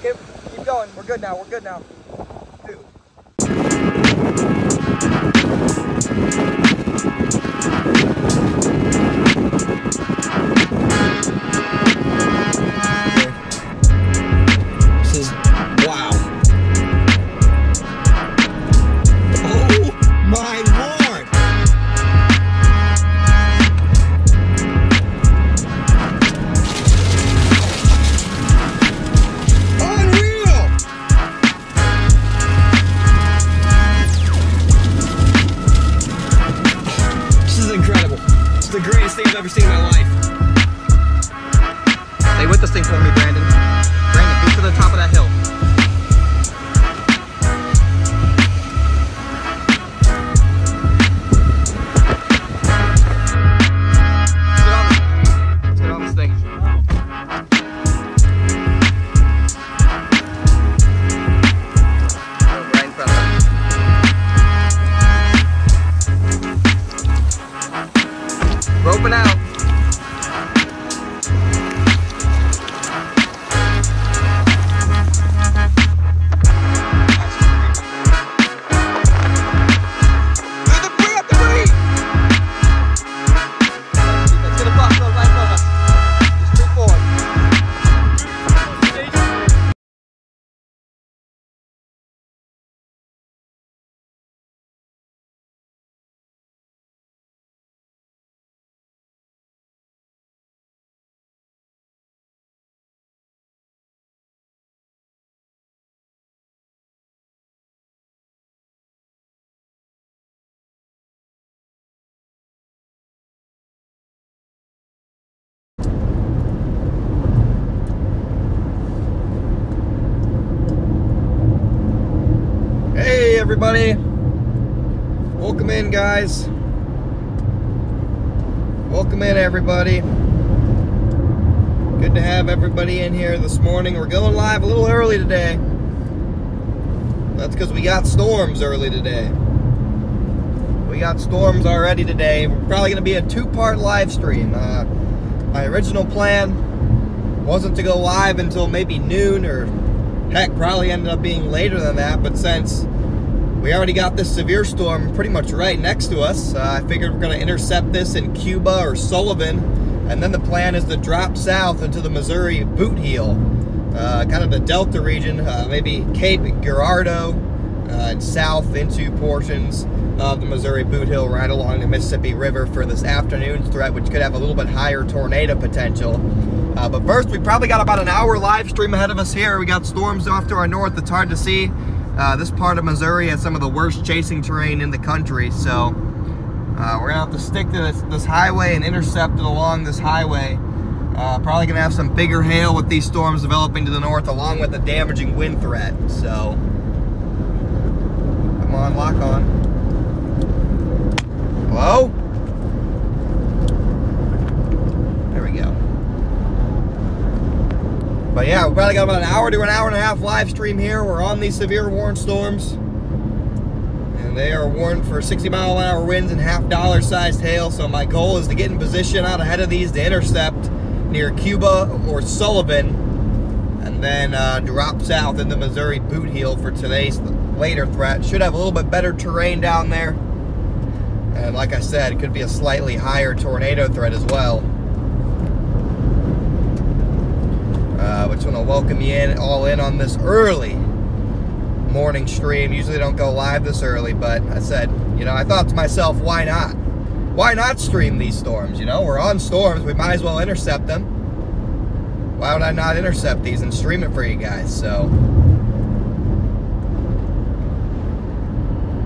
Keep going. We're good now. We're good now. Dude. This is wow. Oh my Lord. Unreal. This is incredible. This is the greatest thing I've ever seen in my life. Stay with this thing for me, Brandon. Brandon, get to the top of that hill. Let's get on this thing. Oh, right in front of us. Roping out. Hey everybody, welcome in guys, welcome in everybody. Good to have everybody in here this morning. We're going live a little early today. That's because we got storms early today. We got storms already today. We're probably going to be a two-part live stream. My original plan wasn't to go live until maybe noon, or heck, probably ended up being later than that, but since we already got this severe storm pretty much right next to us, I figured we're going to intercept this in Cuba or Sullivan, and then the plan is to drop south into the Missouri boot heel, kind of the Delta region, maybe Cape Girardeau, and south into portions of the Missouri boot heel right along the Mississippi River for this afternoon's threat, which could have a little bit higher tornado potential. But first, we probably got about an hour live stream ahead of us here. We got storms off to our north. It's hard to see. This part of Missouri has some of the worst chasing terrain in the country, so we're gonna have to stick to this highway and intercept it along this highway. Probably gonna have some bigger hail with these storms developing to the north, along with a damaging wind threat. So, come on, lock on. Hello? There we go. But yeah, we probably got about an hour to an hour and a half live stream here. We're on these severe warned storms, and they are warned for 60-mile-an-hour winds and half-dollar sized hail. So my goal is to get in position out ahead of these to intercept near Cuba or Sullivan, and then drop south in the Missouri boot heel for today's later threat. Should have a little bit better terrain down there, and like I said, it could be a slightly higher tornado threat as well. Which want to welcome you all in on this early morning stream. Usually don't go live this early, but I said, you know, I thought to myself, why not? Why not stream these storms? You know, we're on storms, we might as well intercept them. Why would I not intercept these and stream it for you guys? So,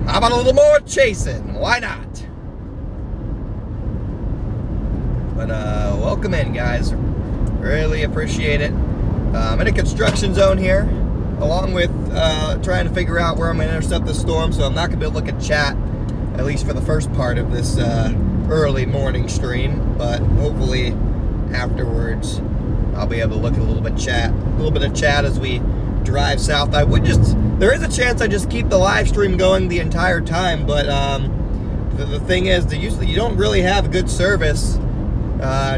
how about a little more chasing? Why not? But welcome in, guys. Really appreciate it. I'm in a construction zone here, along with trying to figure out where I'm going to intercept the storm, so I'm not going to be able to look at chat, at least for the first part of this early morning stream, but hopefully afterwards I'll be able to look at a little bit of chat as we drive south. There is a chance I just keep the live stream going the entire time, but the thing is, you don't really have good service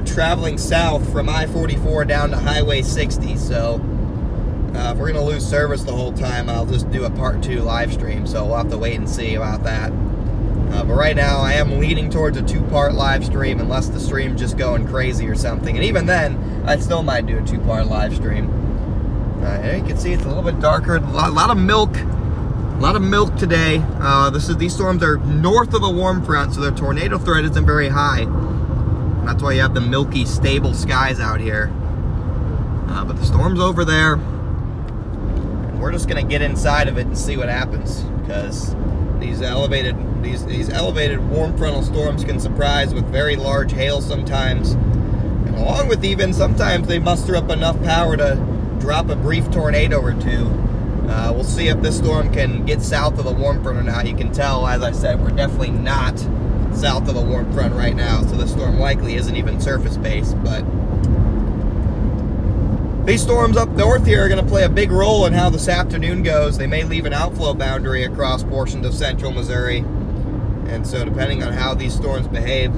traveling south from I-44 down to Highway 60, so If we're gonna lose service the whole time, I'll just do a part 2 live stream, so we'll have to wait and see about that. But right now, I am leaning towards a 2-part live stream, unless the stream's just going crazy or something. And even then, I still might do a 2-part live stream. You can see it's a little bit darker. A lot of milk. A lot of milk today. These storms are north of the warm front, so their tornado threat isn't very high. And that's why you have the milky, stable skies out here. But the storm's over there. And we're just gonna get inside of it and see what happens, because these elevated warm frontal storms can surprise with very large hail sometimes, and along with even sometimes they muster up enough power to drop a brief tornado or two. We'll see if this storm can get south of the warm front or not. You can tell, as I said, we're definitely not south of the warm front right now, so this storm likely isn't even surface based. But these storms up north here are going to play a big role in how this afternoon goes. They may leave an outflow boundary across portions of central Missouri, and so depending on how these storms behave,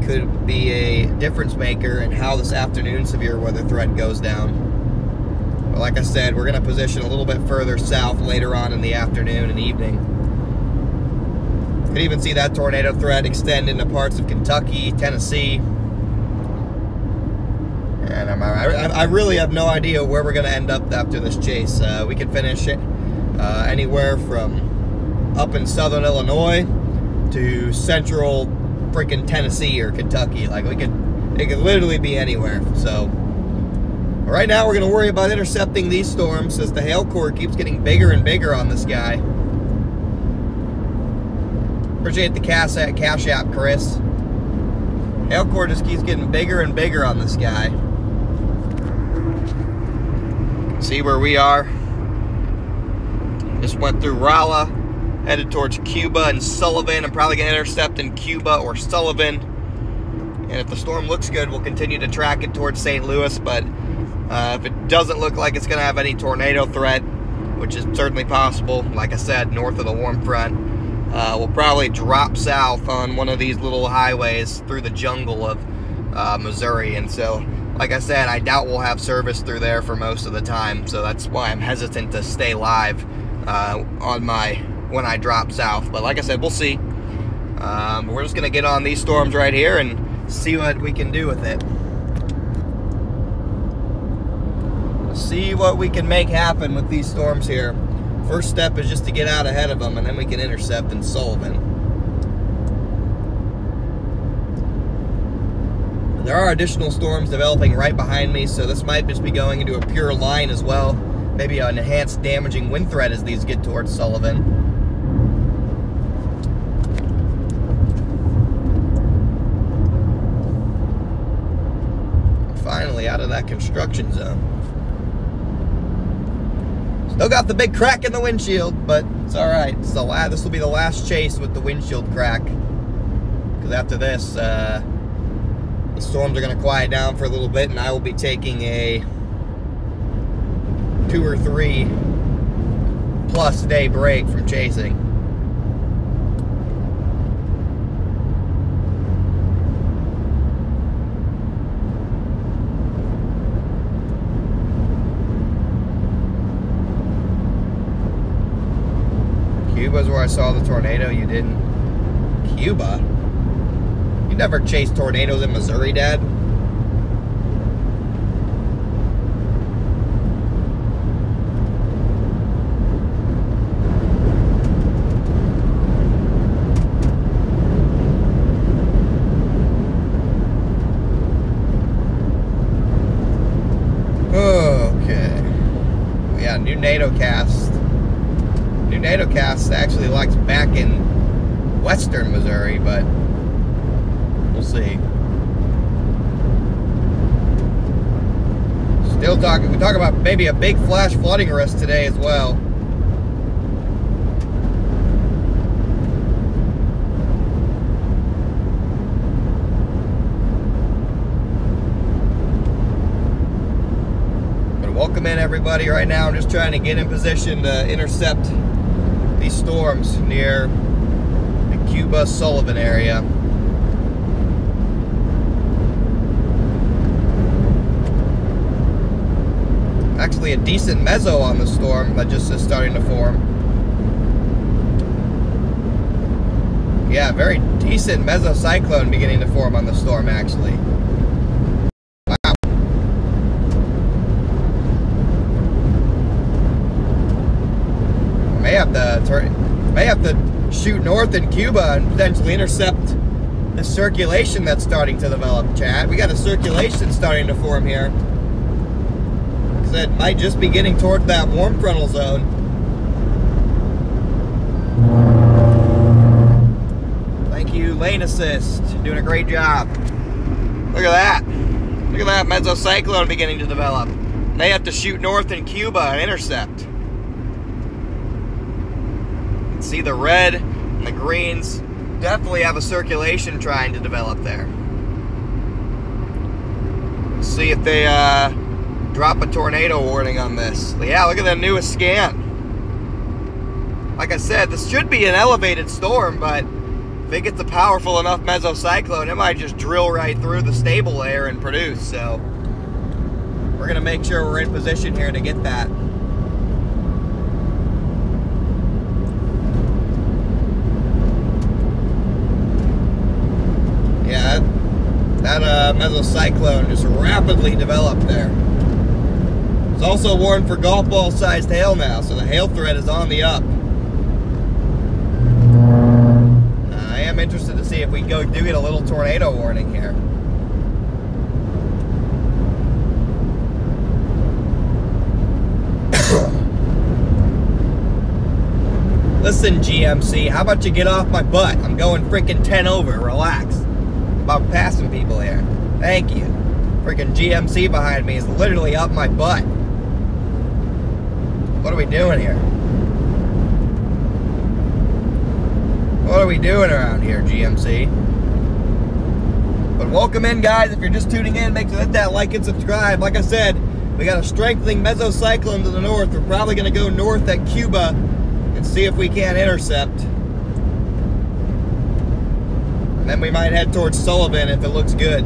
could be a difference maker in how this afternoon severe weather threat goes down. But like I said, we're going to position a little bit further south later on in the afternoon and evening. You can even see that tornado threat extend into parts of Kentucky, Tennessee. And I really have no idea where we're going to end up after this chase. We could finish it anywhere from up in southern Illinois to central freaking Tennessee or Kentucky. Like, it could literally be anywhere. So right now we're going to worry about intercepting these storms as the hail core keeps getting bigger and bigger on the sky. Appreciate the cash app, Chris. Hail core just keeps getting bigger and bigger on the sky. See where we are. Just went through Rolla, headed towards Cuba and Sullivan. I'm probably going to intercept in Cuba or Sullivan. And if the storm looks good, we'll continue to track it towards St. Louis. But if it doesn't look like it's going to have any tornado threat, which is certainly possible, like I said, north of the warm front, we'll probably drop south on one of these little highways through the jungle of Missouri. And so, like I said, I doubt we'll have service through there for most of the time, so that's why I'm hesitant to stay live when I drop south. But like I said, we'll see. We're just gonna get on these storms right here and see what we can do with it. See what we can make happen with these storms here. First step is just to get out ahead of them, and then we can intercept in Sullivan. There are additional storms developing right behind me, so this might just be going into a pure line as well. Maybe an enhanced damaging wind threat as these get towards Sullivan. Finally out of that construction zone. Still got the big crack in the windshield, but it's alright. So this will be the last chase with the windshield crack, because after this, the storms are going to quiet down for a little bit, and I will be taking a 2 or 3 plus day break from chasing. Cuba's where I saw the tornado. You didn't? Cuba? You never chased tornadoes in Missouri, Dad? Okay. Yeah, new NATO cast. New NATO cast actually likes back in western Missouri, but we'll see. Still talking, we talk about maybe a big flash flooding risk today as well. But welcome in everybody right now. I'm just trying to get in position to intercept these storms near the Cuba-Sullivan area. Actually, actually a decent mezzo on the storm that just is starting to form. Yeah, very decent mesocyclone beginning to form on the storm, actually. Wow. May have to shoot north in Cuba and potentially intercept the circulation that's starting to develop, chat. We got a circulation starting to form here. So it might just be getting toward that warm frontal zone. Thank you, lane assist. Doing a great job. Look at that. Look at that mesocyclone beginning to develop. They have to shoot north in Cuba and intercept. You can see the red and the greens definitely have a circulation trying to develop there. Let's see if they drop a tornado warning on this. Yeah, look at the newest scan. Like I said, this should be an elevated storm, but if it gets a powerful enough mesocyclone, it might just drill right through the stable layer and produce. So we're gonna make sure we're in position here to get that. Yeah, that mesocyclone just rapidly developed there. It's also warned for golf ball sized hail now, so the hail threat is on the up. I am interested to see if we do get a little tornado warning here. Listen, GMC, how about you get off my butt? I'm going freaking 10 over, relax. I'm about passing people here. Thank you. Freaking GMC behind me is literally up my butt. What are we doing here? What are we doing around here, GMC? But welcome in, guys. If you're just tuning in, make sure to hit that like and subscribe. Like I said, we got a strengthening mesocyclone to the north. We're probably going to go north at Cuba and see if we can't intercept. And then we might head towards Sullivan if it looks good.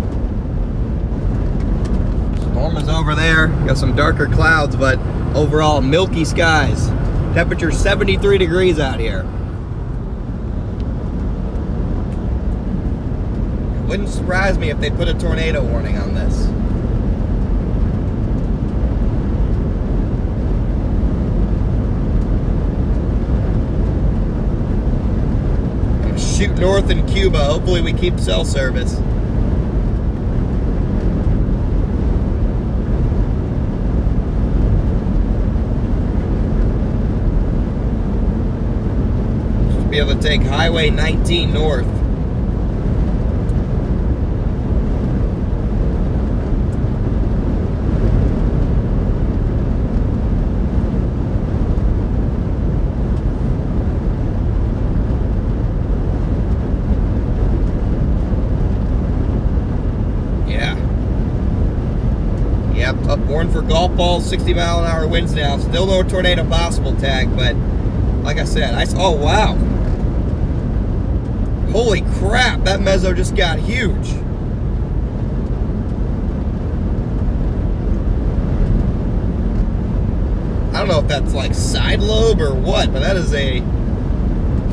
Storm is over there. Got some darker clouds, but overall milky skies. Temperature 73 degrees out here. It wouldn't surprise me if they put a tornado warning on this. I'm gonna shoot north in Cuba. Hopefully we keep cell service. Be able to take Highway 19 north. Yeah. Yep, up warned for golf balls, 60-mile-an-hour winds now. Still no tornado possible tag, but like I said, oh wow. Holy crap, that meso just got huge. I don't know if that's like side lobe or what, but that is a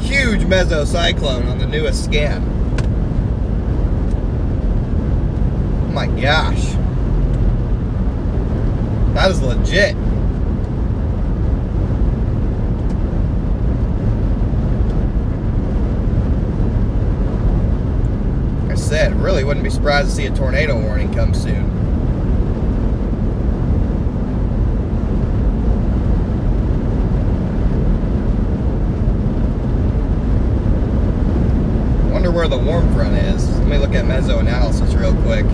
huge mesocyclone on the newest scan. Oh my gosh. That is legit. Said, really wouldn't be surprised to see a tornado warning come soon. Wonder where the warm front is. Let me look at meso analysis real quick.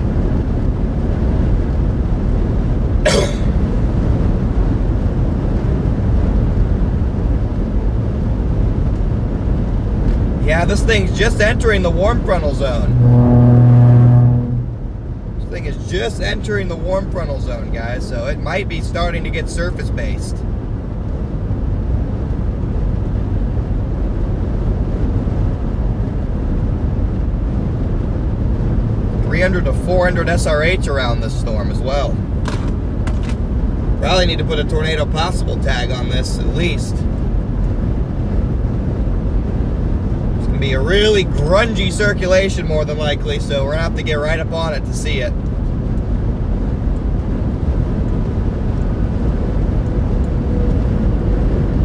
Yeah, this thing's just entering the warm frontal zone. This thing is just entering the warm frontal zone, guys, so it might be starting to get surface-based. .300 to 400 SRH around this storm as well. Probably need to put a tornado possible tag on this at least. It's gonna be a really grungy circulation more than likely, so we're gonna have to get right up on it to see it.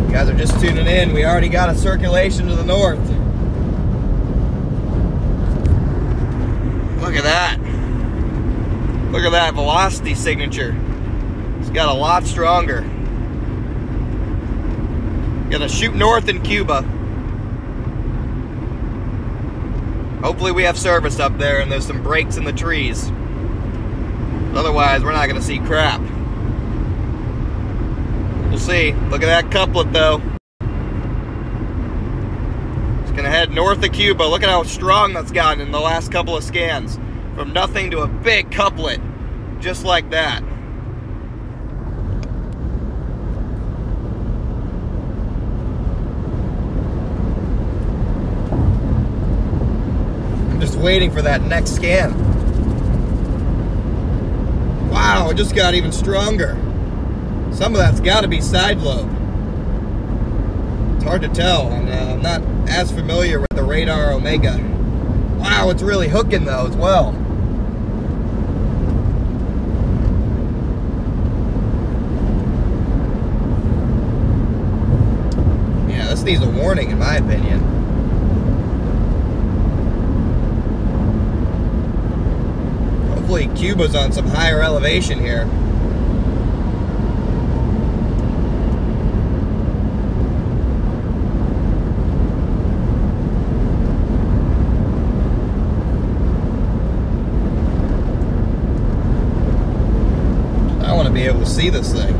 You guys are just tuning in. We already got a circulation to the north. Look at that. Look at that velocity signature. It's got a lot stronger. Gonna shoot north in Cuba. Hopefully we have service up there and there's some breaks in the trees. Otherwise, we're not gonna see crap. We'll see. Look at that couplet though. It's gonna head north of Cuba. Look at how strong that's gotten in the last couple of scans. From nothing to a big couplet. Just like that. I'm just waiting for that next scan. Wow, it just got even stronger. Some of that's got to be side lobe. It's hard to tell, and I'm not as familiar with the radar Omega. Wow, it's really hooking though as well. Yeah, this needs a warning in my opinion. Hopefully Cuba's on some higher elevation here. I want to be able to see this thing.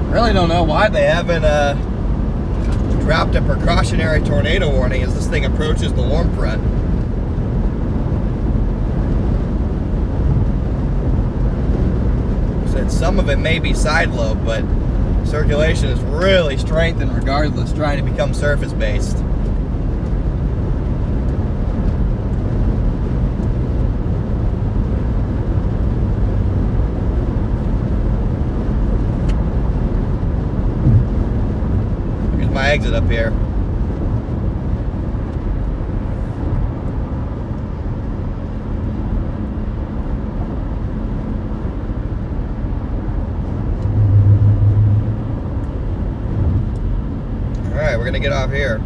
I really don't know why they haven't dropped a precautionary tornado warning as this thing approaches the warm front. Said some of it may be side lobe, but circulation is really strengthened regardless, trying to become surface based. My exit up here. All right, we're gonna get off here.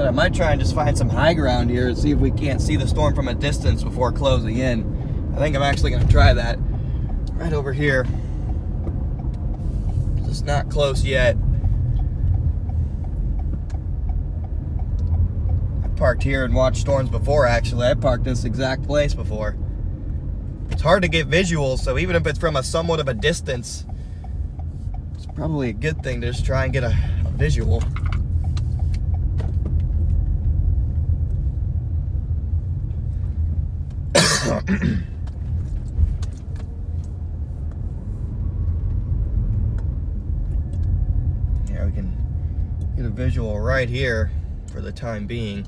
I might try and just find some high ground here and see if we can't see the storm from a distance before closing in. I think I'm actually going to try that right over here. It's not close yet. I parked here and watched storms before actually. I parked this exact place before. It's hard to get visuals, so even if it's from a somewhat of a distance, it's probably a good thing to just try and get a visual. Yeah, we can get a visual right here for the time being.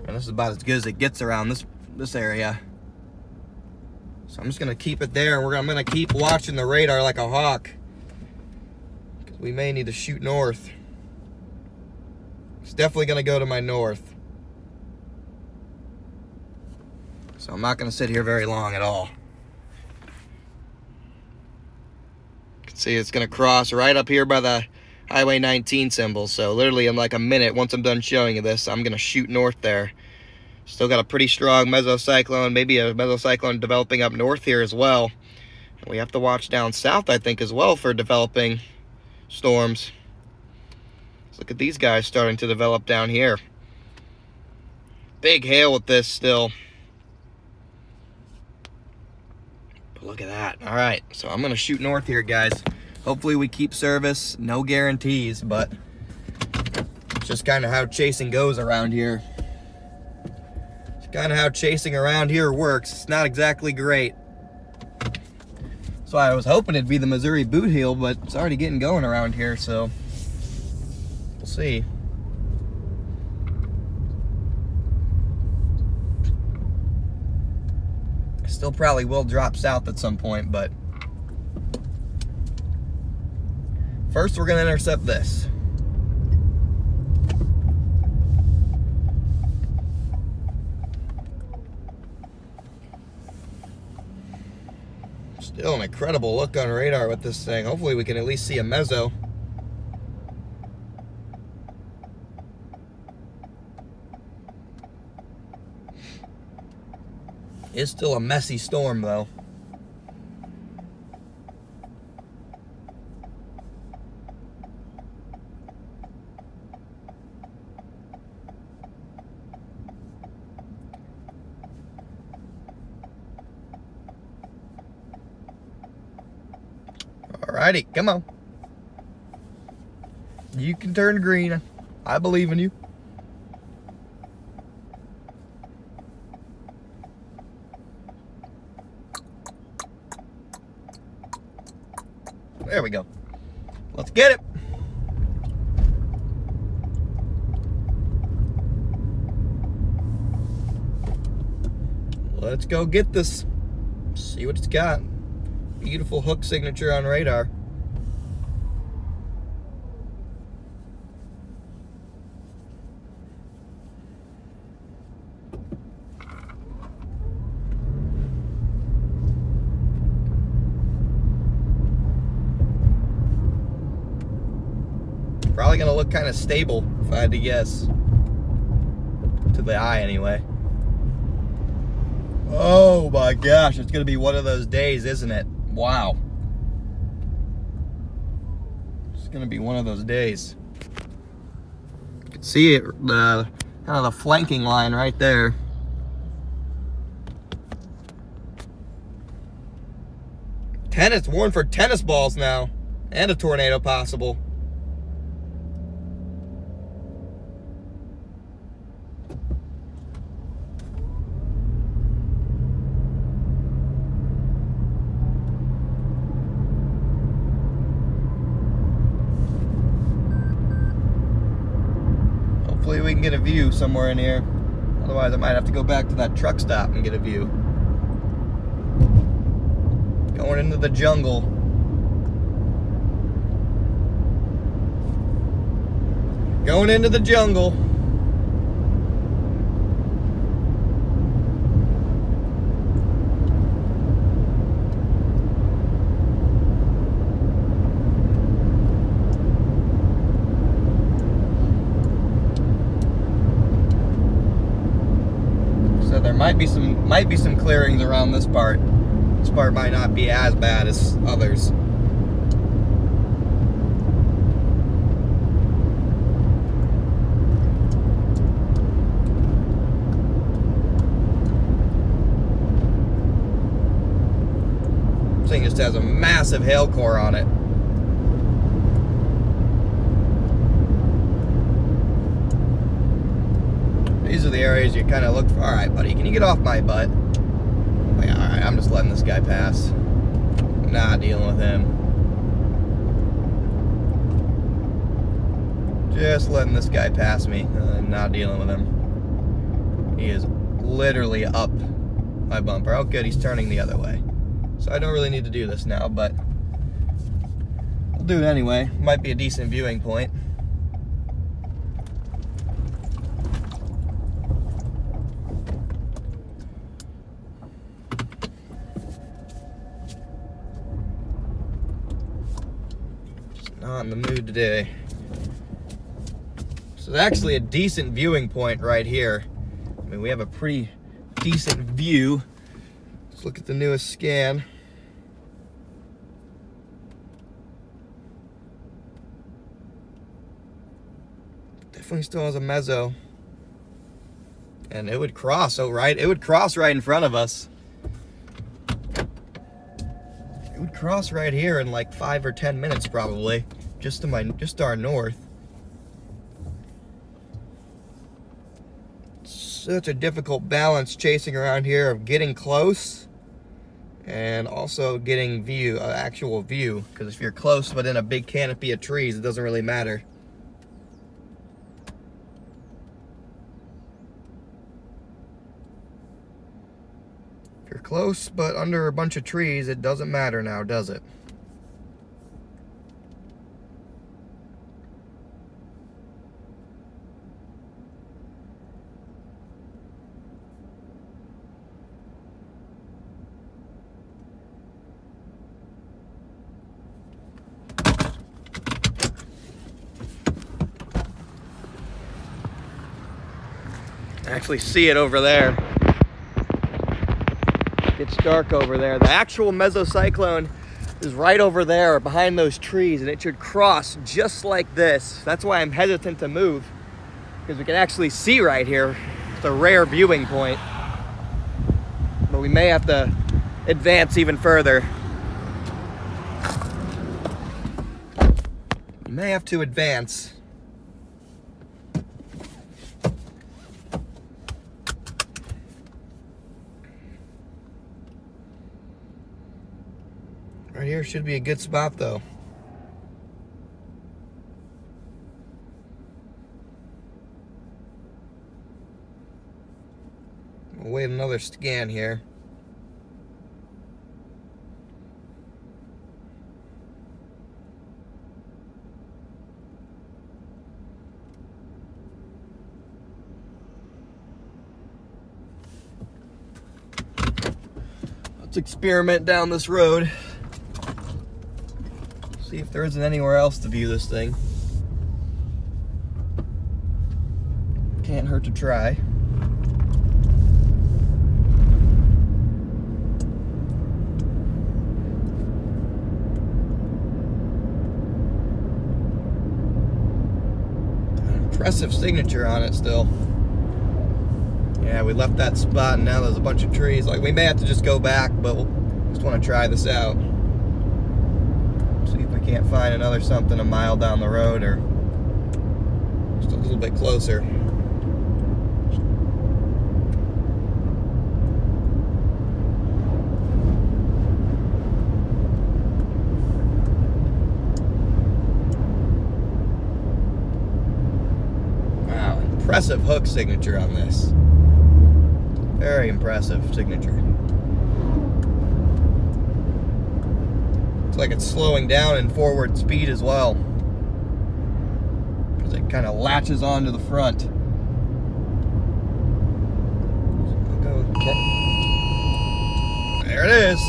And this is about as good as it gets around this area. So I'm just gonna keep it there, and I'm gonna keep watching the radar like a hawk, because we may need to shoot north. It's definitely gonna go to my north. So I'm not going to sit here very long at all. You can see it's going to cross right up here by the Highway 19 symbol. So literally in like a minute, once I'm done showing you this, I'm going to shoot north there. Still got a pretty strong mesocyclone, maybe a mesocyclone developing up north here as well. And we have to watch down south, I think, as well for developing storms. Let's look at these guys starting to develop down here. Big hail with this still. Look at that. All right, so I'm gonna shoot north here, guys. Hopefully we keep service. No guarantees, but just kind of how chasing goes around here. It's kind of how chasing around here works. It's not exactly great. So I was hoping it'd be the Missouri boot heel, but it's already getting going around here, so we'll see. Still probably will drop south at some point, but first we're gonna intercept this. Still an incredible look on radar with this thing. Hopefully we can at least see a mezzo. It's still a messy storm though. Alrighty, come on. You can turn green. I believe in you. There we go. Let's get it. Let's go get this. See what it's got. Beautiful hook signature on radar. Probably gonna look kind of stable if I had to guess. To the eye anyway. Oh my gosh, it's gonna be one of those days, isn't it? Wow. It's gonna be one of those days. You can see it, kind of the flanking line right there. Tennis, worn for tennis balls now. And a tornado possible. Hopefully we can get a view somewhere in here. Otherwise I might have to go back to that truck stop and get a view. Going into the jungle. Going into the jungle. There might be some clearings around this part. This part might not be as bad as others. This thing just has a massive hail core on it. These are the areas you kind of look for. All right, buddy, can you get off my butt? Like, all right, I'm just letting this guy pass. Not dealing with him. Just letting this guy pass me. I'm not dealing with him. He is literally up my bumper. Oh, good, he's turning the other way. So I don't really need to do this now, but I'll do it anyway. Might be a decent viewing point. Not in the mood today. So it's actually a decent viewing point right here. I mean, we have a pretty decent view. Let's look at the newest scan. Definitely still has a mezzo. And it would cross, oh right, it would cross right in front of us. It would cross right here in like 5 or 10 minutes probably. Just to our north. such a difficult balance chasing around here of getting close and also getting actual view, because if you're close but in a big canopy of trees, it doesn't really matter. If you're close but under a bunch of trees, it doesn't matter now, does it? I actually see it over there. It's dark over there. The actual mesocyclone is right over there behind those trees, and it should cross just like this. That's why I'm hesitant to move, because we can actually see right here. It's a rare viewing point, but we may have to advance even further. We may have to advance. Right here should be a good spot, though. We'll wait another scan here. Let's experiment down this road. See if there isn't anywhere else to view this thing. Can't hurt to try. Impressive signature on it still. Yeah, we left that spot and now there's a bunch of trees. Like, we may have to just go back, but we'll just want to try this out. See if we can't find another something a mile down the road or just a little bit closer. Wow, impressive hook signature on this. Very impressive signature. Looks like it's slowing down in forward speed as well, because it kind of latches onto the front. There it is.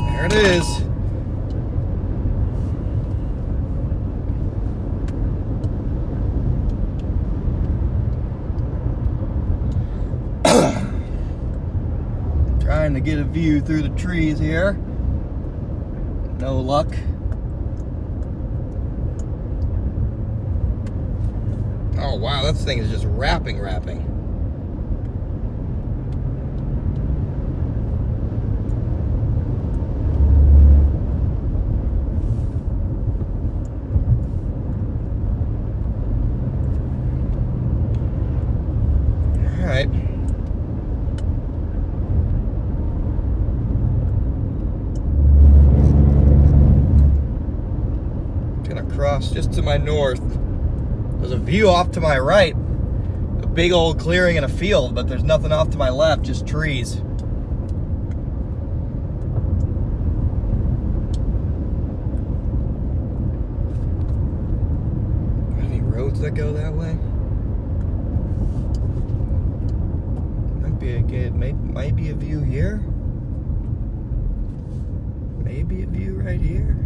There it is. Trying to get a view through the trees here. No luck. Oh wow, that thing is just wrapping. All right. Cross just to my north. There's a view off to my right, a big old clearing in a field, but there's nothing off to my left, just trees. Any roads that go that way? Might be a good, might be a view here. Maybe a view right here.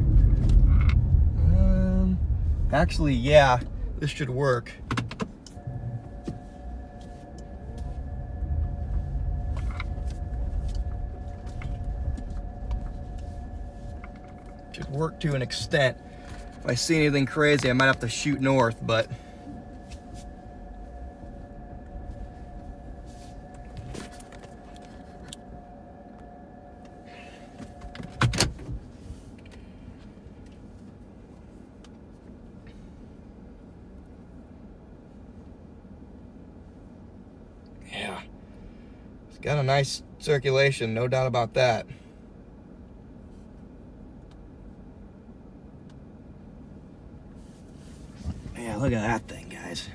Actually, yeah, this should work. Should work to an extent. If I see anything crazy, I might have to shoot north, but Got a nice circulation, no doubt about that. Yeah, look at that thing, guys.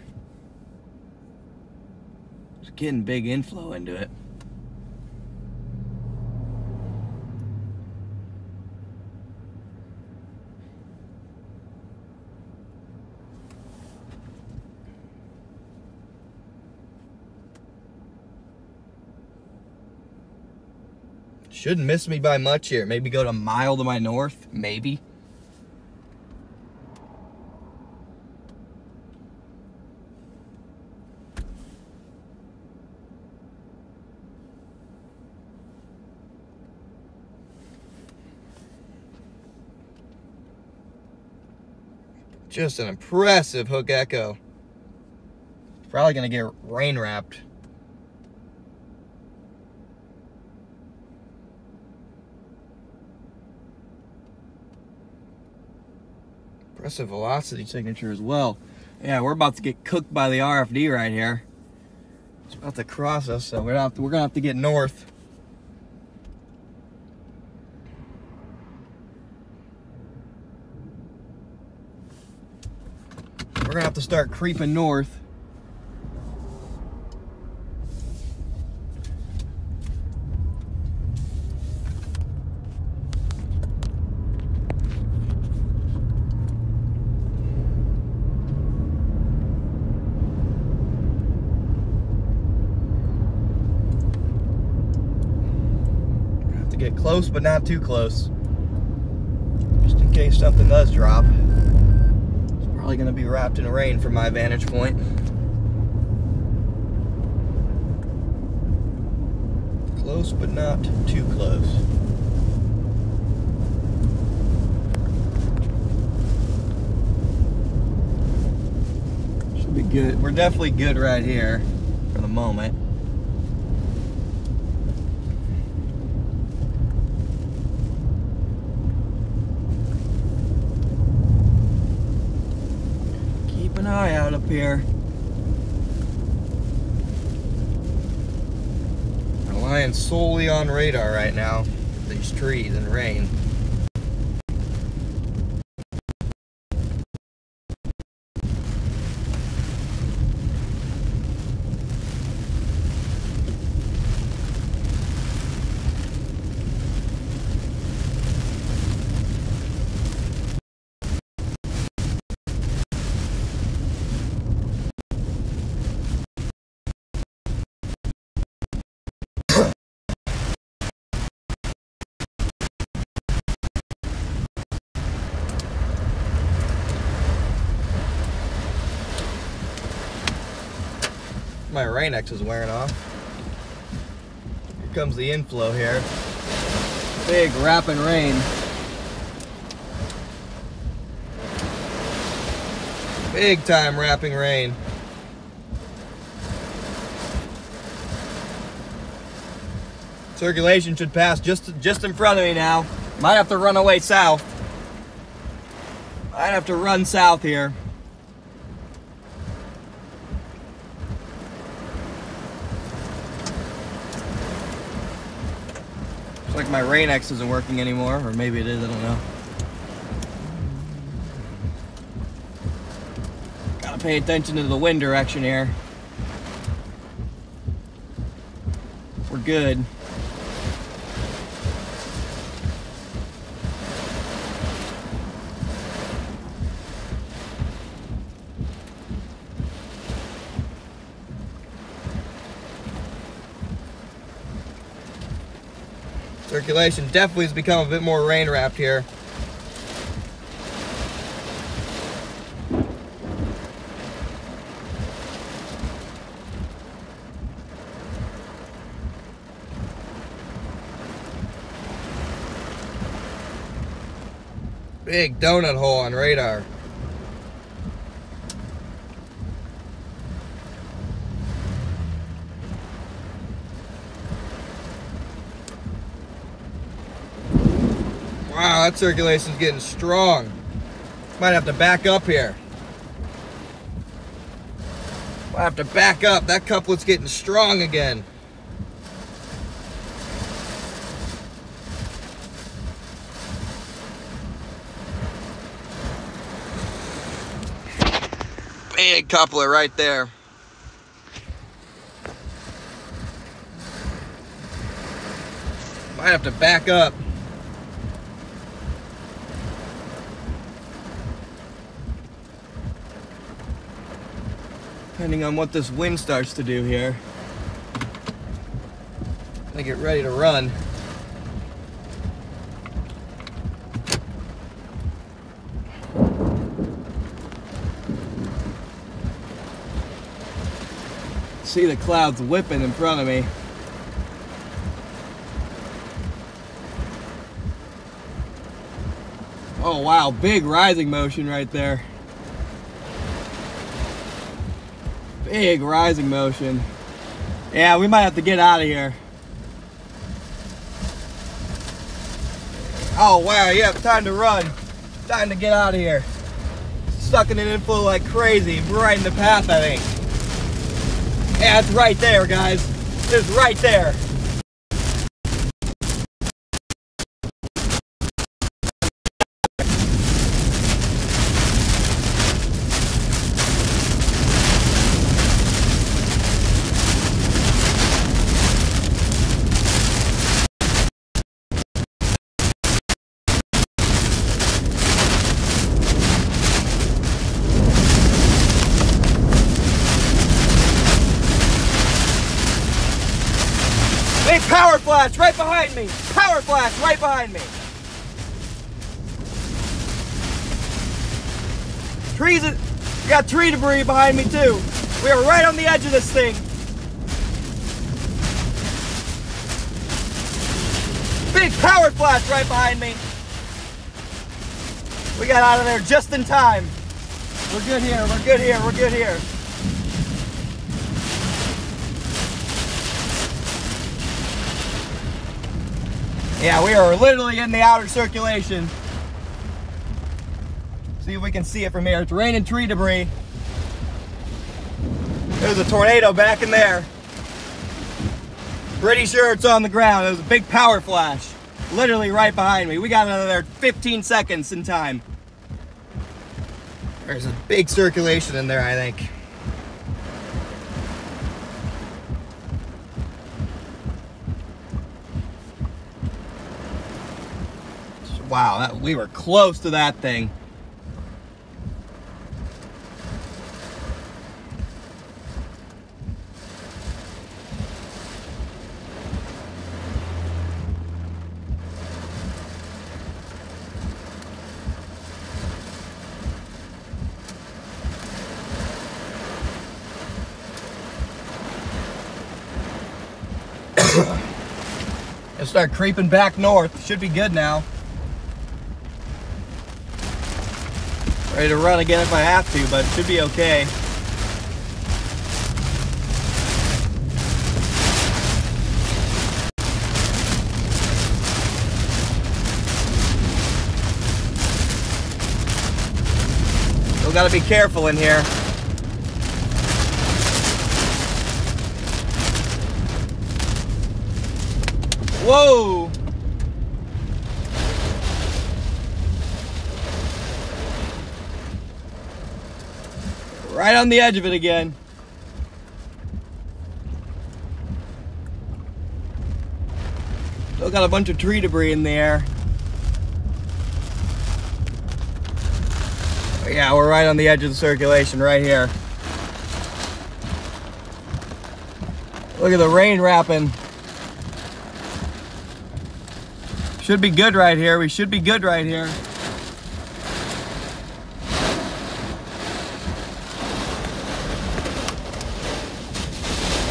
It's getting big inflow into it. Shouldn't miss me by much here. Maybe go a mile to my north, maybe. Just an impressive hook echo. Probably gonna get rain wrapped. Impressive velocity signature as well. Yeah, we're about to get cooked by the RFD right here. It's about to cross us, so we're gonna have to get north. We're gonna have to start creeping north. Have to get close, but not too close. Just in case something does drop. Probably gonna be wrapped in rain from my vantage point. Close, but not too close. Should be good. We're definitely good right here for the moment. An eye out up here. I'm relying solely on radar right now. These trees and rain. My Rain-X is wearing off. Here comes the inflow here. Big wrapping rain. Big time wrapping rain. Circulation should pass just in front of me now. Might have to run away south. Might have to run south here. Looks like my Rain-X isn't working anymore, or maybe it is, I don't know. Gotta pay attention to the wind direction here. We're good. Circulation definitely has become a bit more rain wrapped here. Big donut hole on radar. Wow, that circulation's getting strong. Might have to back up here. Might have to back up. That couplet's getting strong again. Big coupler right there. Might have to back up. Depending on what this wind starts to do here. I'm gonna get ready to run. See the clouds whipping in front of me. Oh wow, big rising motion right there. Big rising motion. Yeah, we might have to get out of here. Oh wow, yeah, time to run. Time to get out of here. Sucking it in full like crazy. We're right in the path, I think. Yeah, it's right there, guys. It's right there. Big power flash right behind me. Power flash right behind me. Trees, we got tree debris behind me too. We are right on the edge of this thing. Big power flash right behind me. We got out of there just in time. We're good here, we're good here, we're good here. Yeah, we are literally in the outer circulation. See if we can see it from here. It's raining tree debris. There's a tornado back in there. Pretty sure it's on the ground. It was a big power flash. Literally right behind me. We got another 15 seconds in time. There's a big circulation in there, I think. Wow, we were close to that thing. It'll start creeping back north. Should be good now. Ready to run again if I have to, but it should be okay. Still gotta be careful in here. Whoa! Right on the edge of it again. Still got a bunch of tree debris in the air. But yeah, we're right on the edge of the circulation right here. Look at the rain wrapping. Should be good right here. We should be good right here.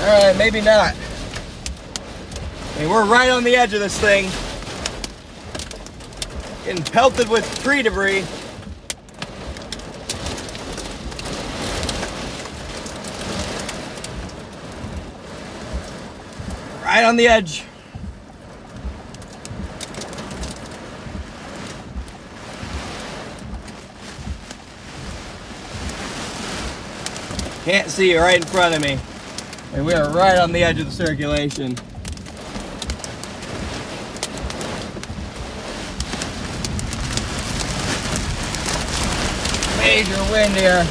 Alright, maybe not. I mean, we're right on the edge of this thing. Getting pelted with tree debris. Right on the edge. Can't see it right in front of me. And we are right on the edge of the circulation. Major wind here.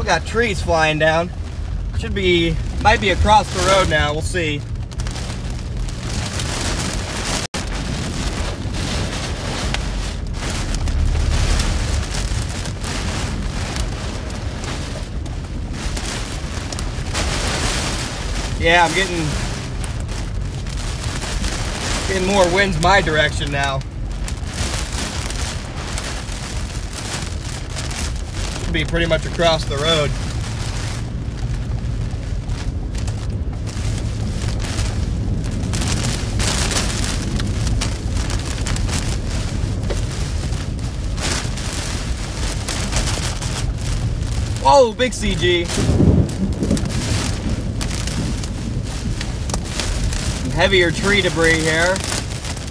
got trees flying down. Might be across the road now, we'll see. Yeah, I'm getting more winds my direction now. Should be pretty much across the road. Whoa, big CG. Heavier tree debris here.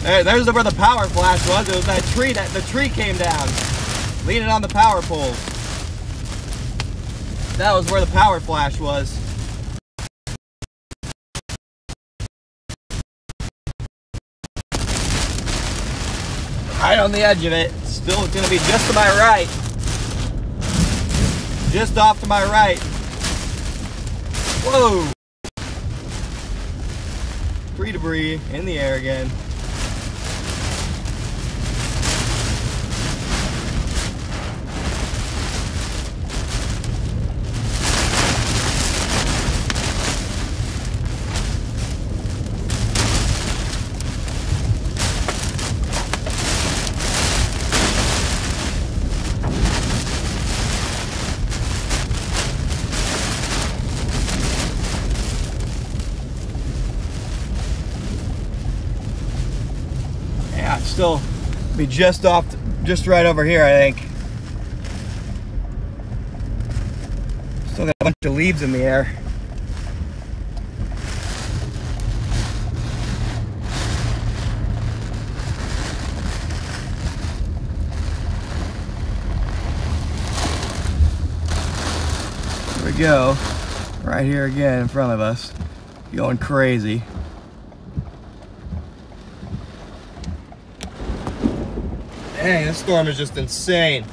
There's where the power flash was. It was that tree the tree came down, leaning on the power poles. That was where the power flash was. Right on the edge of it. Still, it's gonna be just to my right. Just off to my right. Whoa! Tree debris in the air again. Still be just right over here, I think. Still got a bunch of leaves in the air. There we go. Right here again in front of us. Going crazy. Dang, this storm is just insane.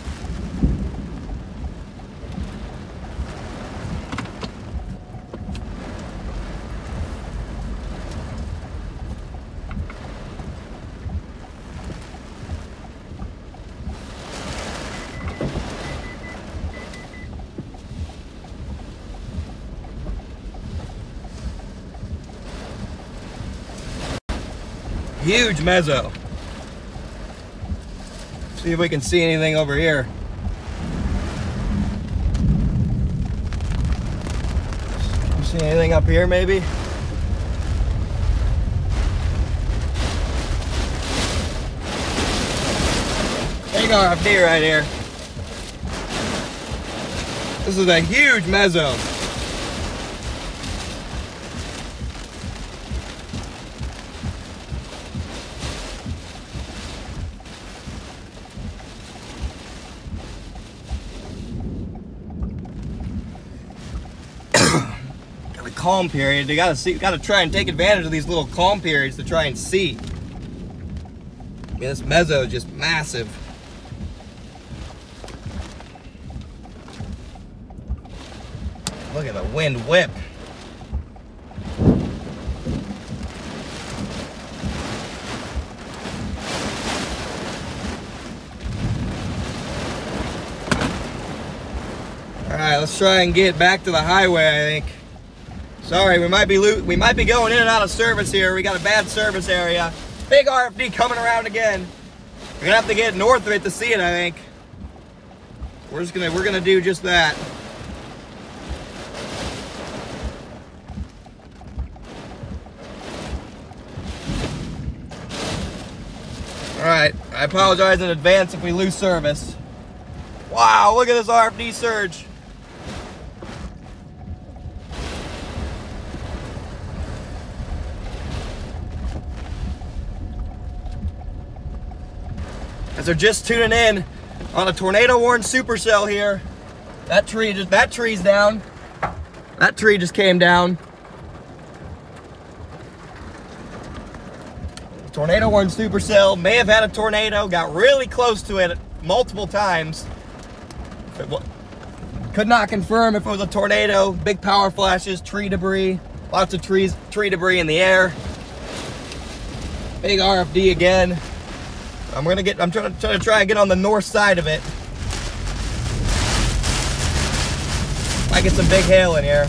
Huge mezzo. See if we can see anything over here. You see anything up here maybe? Big RFD right here. This is a huge mezzo. Calm period. They gotta try and take advantage of these little calm periods to try and see. I mean, this mezzo is just massive. Look at the wind whip. All right, let's try and get back to the highway, I think. Sorry, we might be going in and out of service here. We got a bad service area. Big RFD coming around again. We're gonna have to get north of it to see it, I think. We're gonna do just that. All right, I apologize in advance if we lose service. Wow, look at this RFD surge. As they're just tuning in on a tornado warned supercell here. That tree's down. That tree just came down. Tornado warned supercell may have had a tornado, got really close to it multiple times. Could not confirm if it was a tornado. Big power flashes, tree debris, lots of tree debris in the air. Big RFD again. I'm trying to try and get on the north side of it. I get some big hail in here.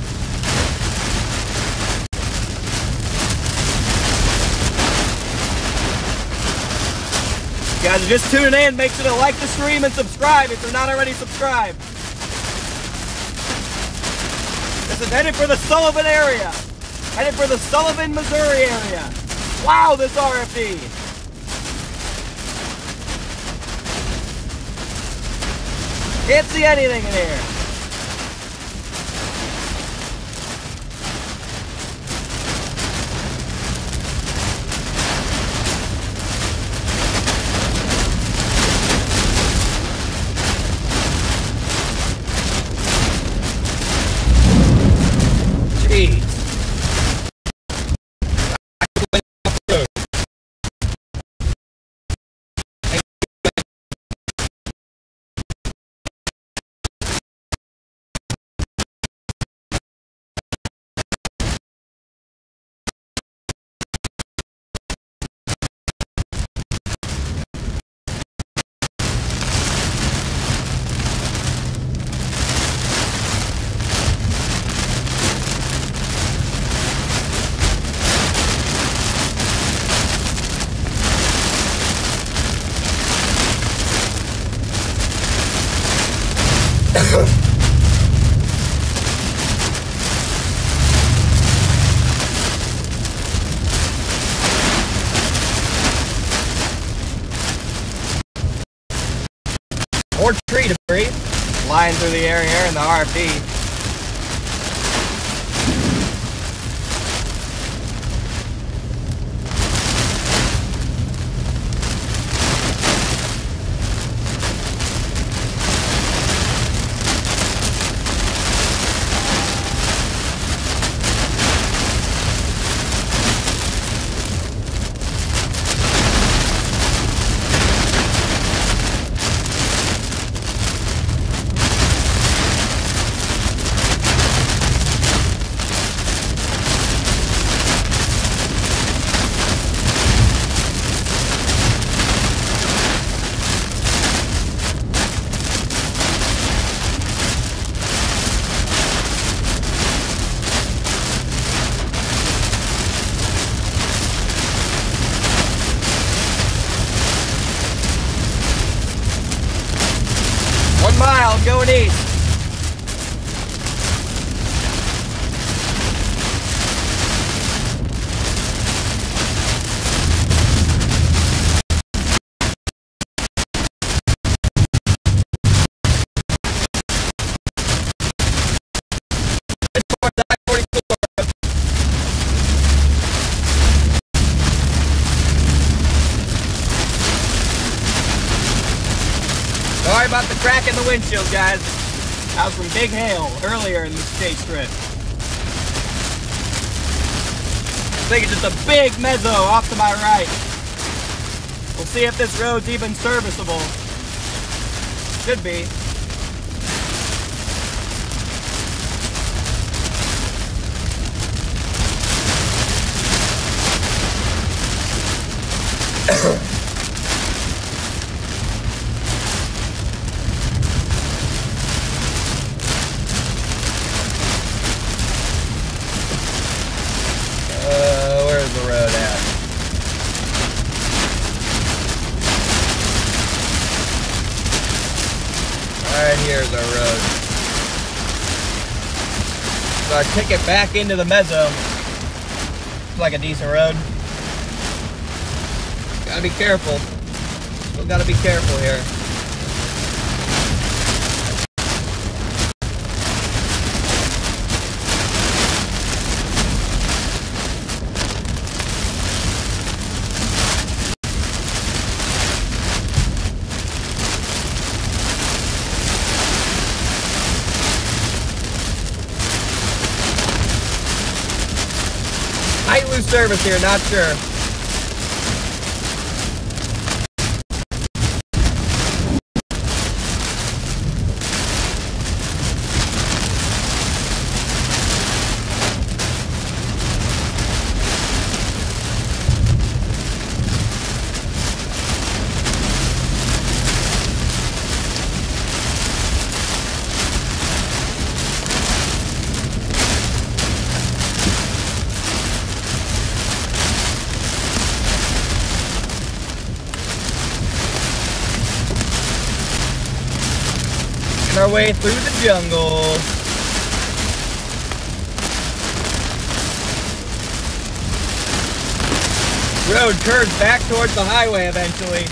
If you guys are just tuning in, make sure to like the stream and subscribe if you're not already subscribed. This is headed for the Sullivan area. Headed for the Sullivan, Missouri area. Wow, this RFD. Can't see anything in here. Jeez. More tree debris flying through the air here in the RFD. Going east. Sorry about the crack in the windshield, guys. That was from big hail earlier in this chase trip. I think it's just a big mezzo off to my right. We'll see if this road's even serviceable. Should be. Where's the road at? Alright, here's our road. So I kick it back into the mezzo. It's like a decent road. Gotta be careful. Still gotta be careful here. Might lose service here, not sure. our way through the jungle. Road curves back towards the highway eventually.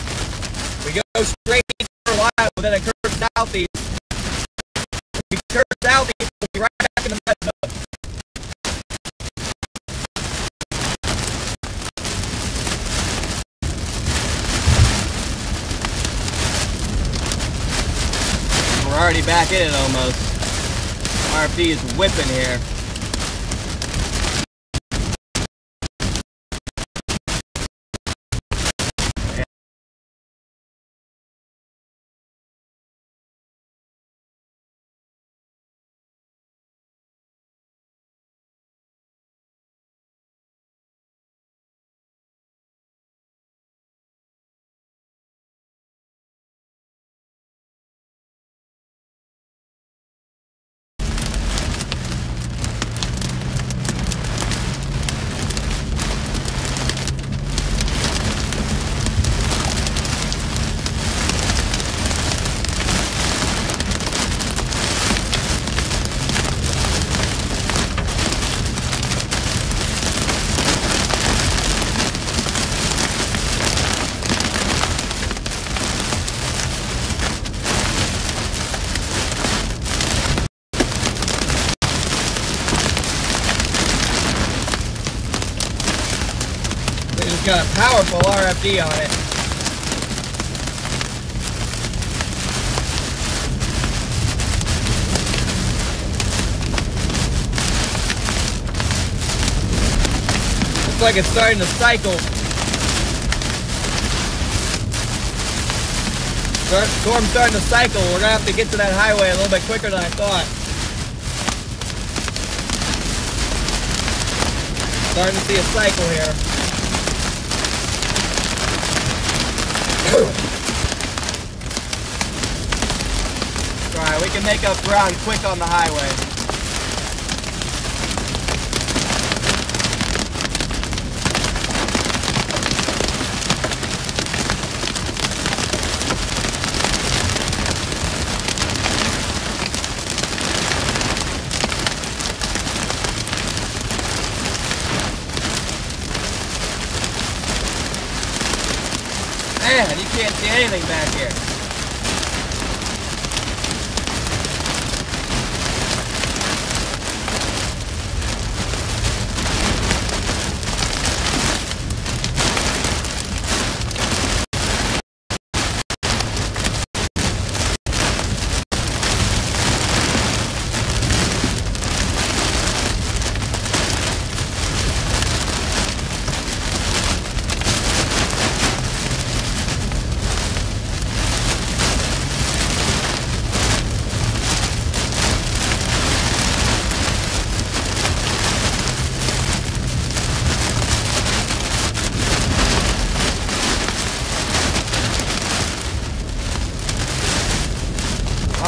We go straight east for a while, then it curves southeast. We curve southeast, we'll be right back in the mud zone. We're already back in it almost. RFD is whipping here. It's got a powerful RFD on it. Looks like it's starting to cycle. Storm's starting to cycle. We're gonna have to get to that highway a little bit quicker than I thought. Starting to see a cycle here. Alright, we can make up ground quick on the highway. Man, you can't see anything back here.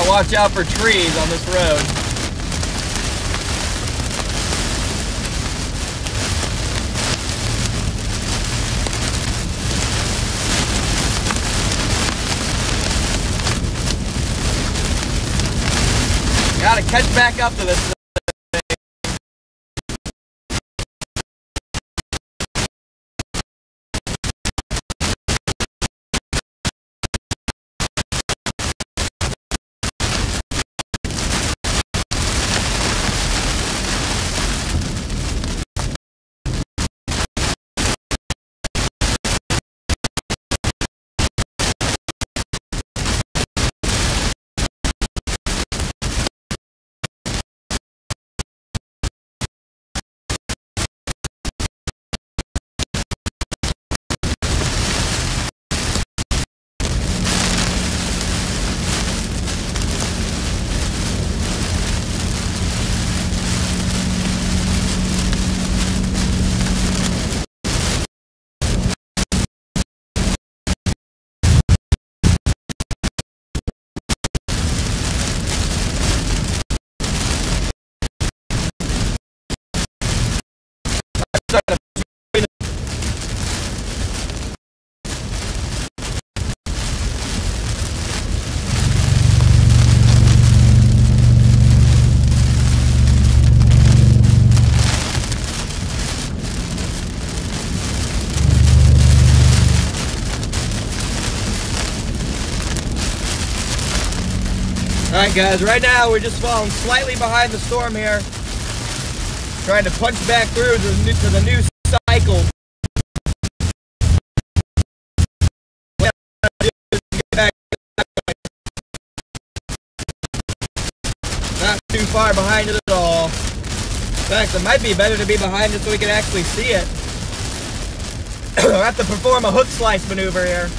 Watch out for trees on this road. Gotta catch back up to this. Alright guys, right now we're just falling slightly behind the storm here. Trying to punch back through to the new cycle. Not too far behind it at all. In fact, it might be better to be behind it so we can actually see it. We'll have to perform a hook slice maneuver here.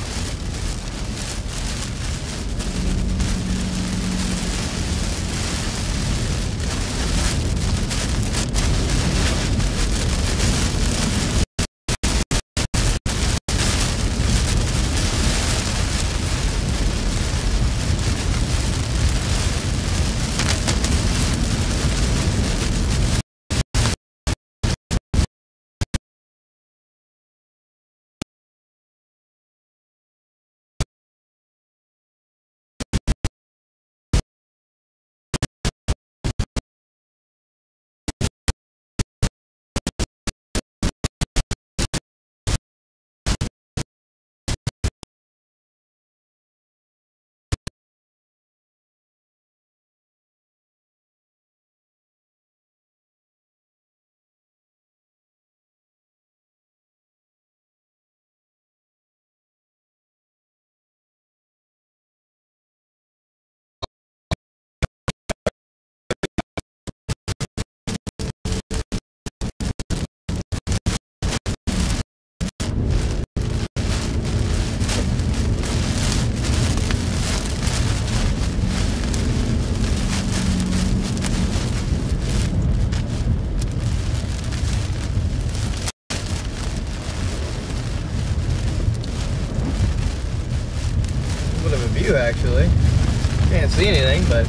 Actually, can't see anything, but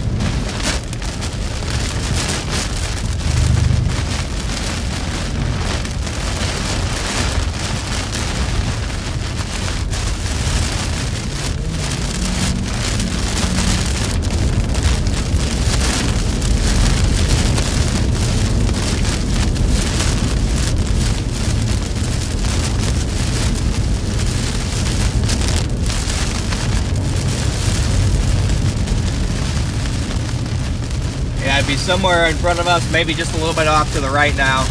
be somewhere in front of us, maybe just a little bit off to the right now.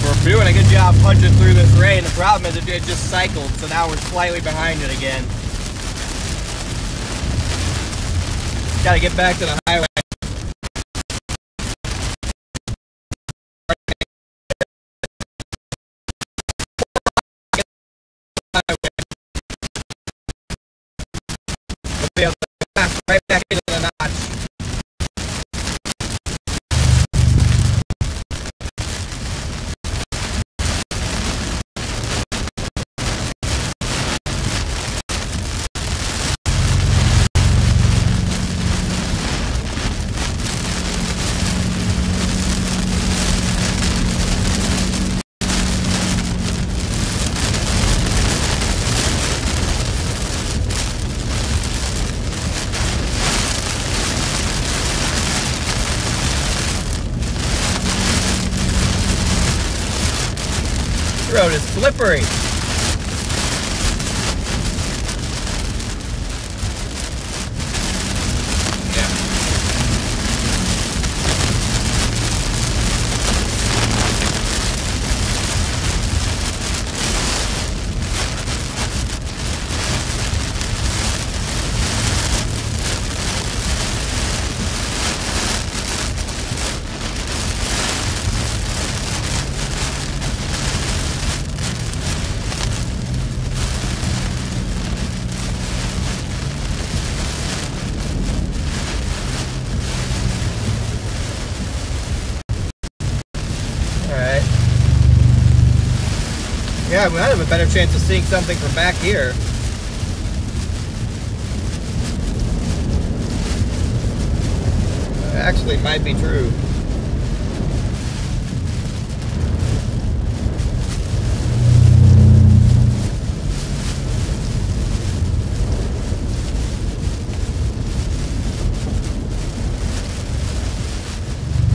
We're doing a good job punching through this rain. The problem is it just cycled, so now we're slightly behind it again. Got to get back to the highway. Right back into the notch. This road is slippery. Yeah, we might have a better chance of seeing something from back here. Actually, might be true.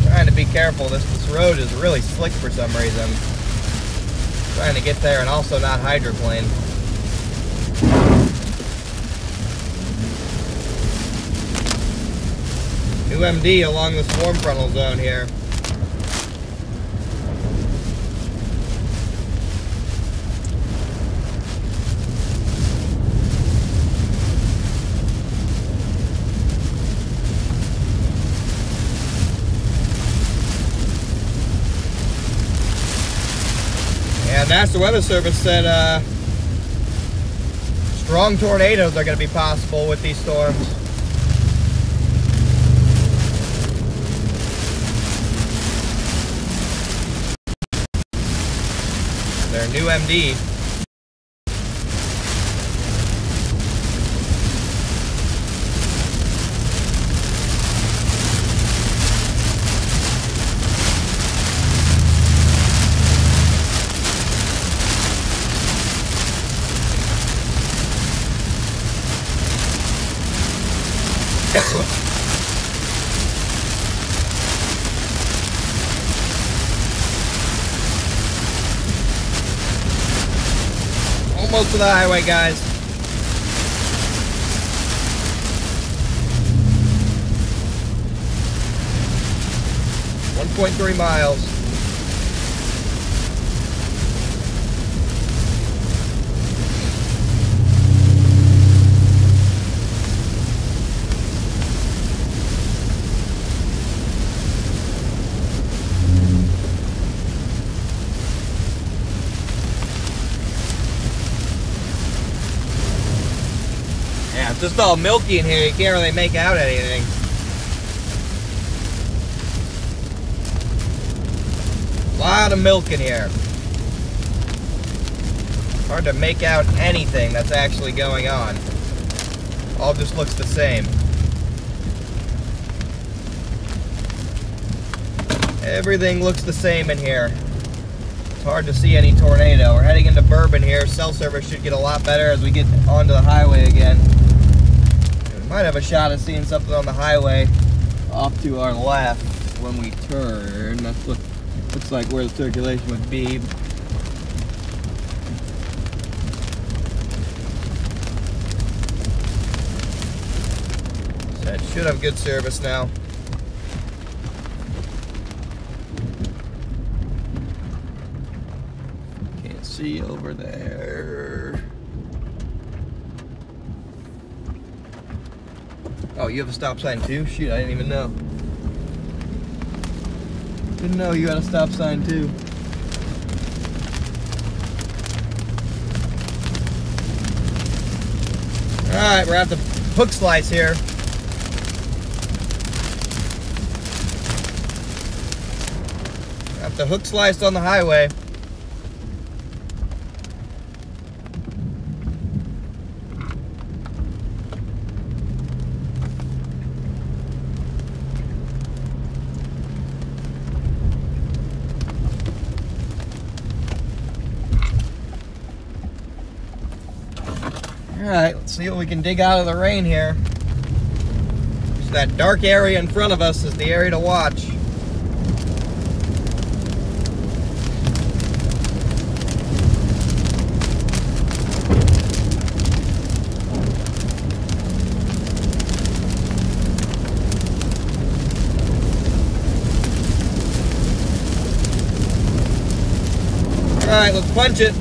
Trying to be careful. This road is really slick for some reason. Trying to get there and also not hydroplane. New MD along the swarm frontal zone here. And NASA Weather Service said strong tornadoes are going to be possible with these storms. Their new MD. Almost to the highway, guys. .3 miles. Yeah, it's just all milky in here. You can't really make out anything. A lot of milk in here. Hard to make out anything that's actually going on. All just looks the same. Everything looks the same in here. It's hard to see any tornado. We're heading into Bourbon here. Cell service should get a lot better as we get onto the highway again. We might have a shot at seeing something on the highway off to our left when we turn. That's what looks like where the circulation would be. So it should have good service now. Can't see over there. Oh, you have a stop sign too? Shoot, I didn't even know. Didn't know you had a stop sign too. Alright, we're at the hook slice here. Got the hook sliced on the highway. Alright, let's see what we can dig out of the rain here. So that dark area in front of us is the area to watch. Alright, let's punch it.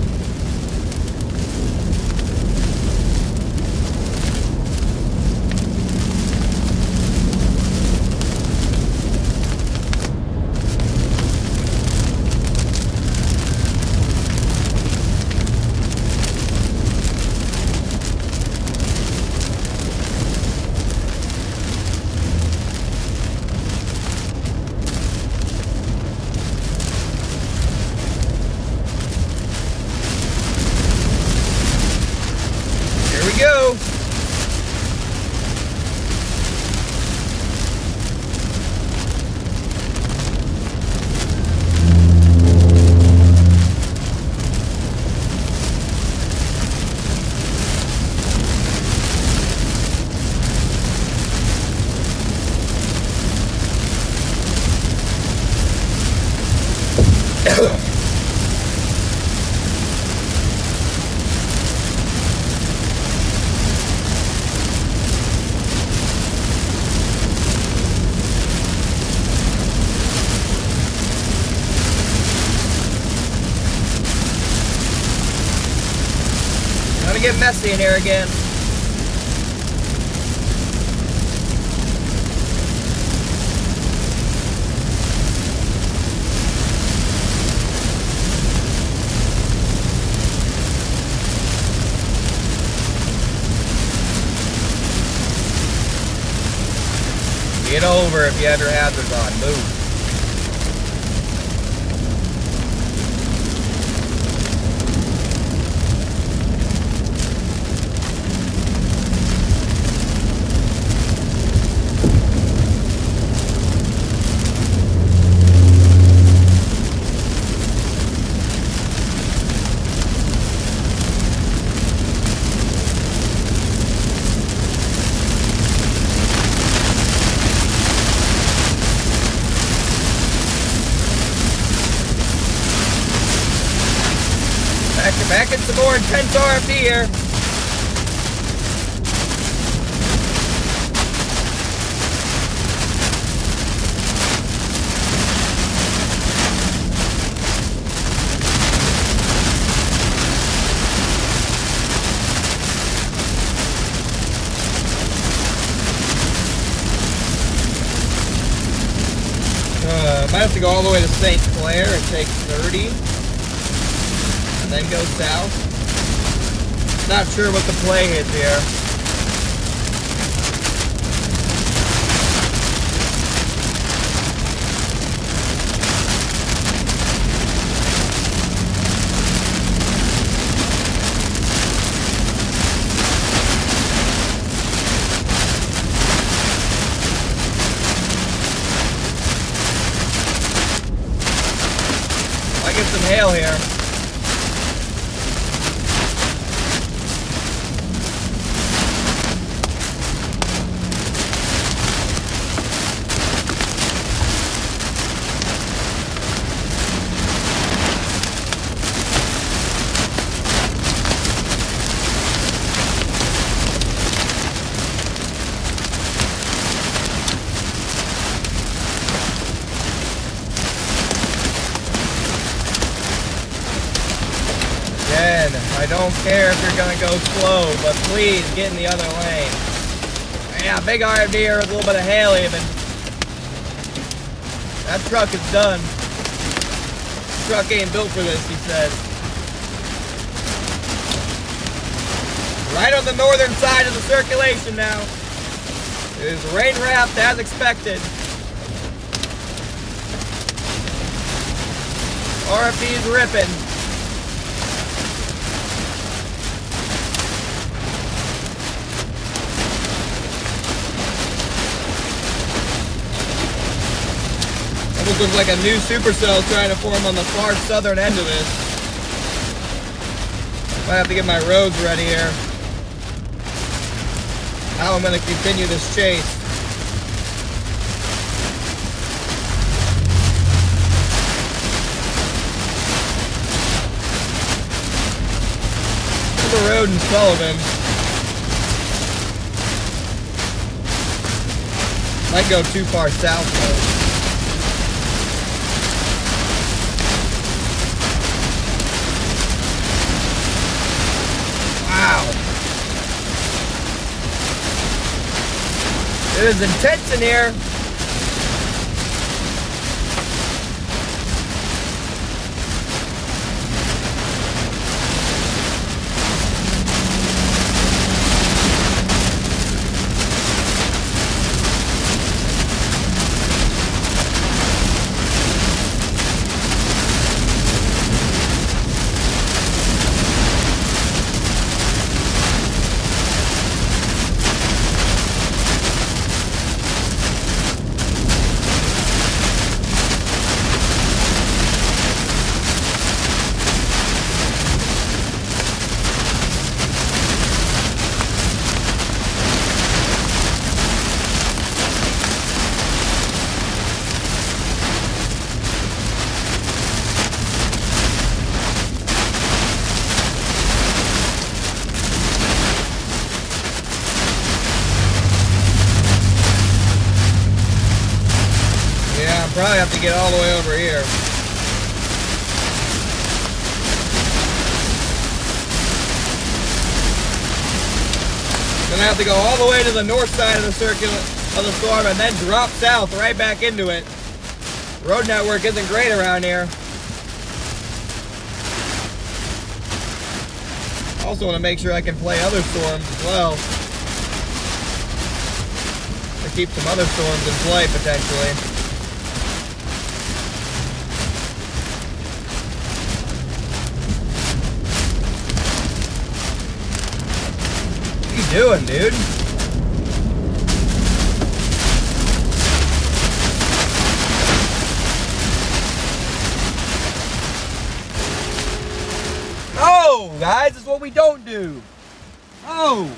get messy in here again. Get over if you have your hazards on. Move. Back in some more intense RFD here. Might have to go all the way to St. Clair and take 30. And then go south. Not sure what the play is here. I get some hail here. I don't care if you're gonna go slow, but please get in the other lane. Yeah, big RFD here with a little bit of hail even. That truck is done. Truck ain't built for this, he said. Right on the northern side of the circulation now. It is rain wrapped as expected. RFD is ripping. This looks like a new supercell trying to form on the far southern end of this. Might have to get my roads ready here. How I'm going to continue this chase. The road in Sullivan. Might go too far south though. Wow. It is intense in here. Probably have to get all the way over here. gonna have to go all the way to the north side of the circuit of the storm and then drop south right back into it. Road network isn't great around here. Also want to make sure I can play other storms as well. To keep some other storms in play potentially. What are you doing, dude? Oh, guys, this is what we don't do. Oh.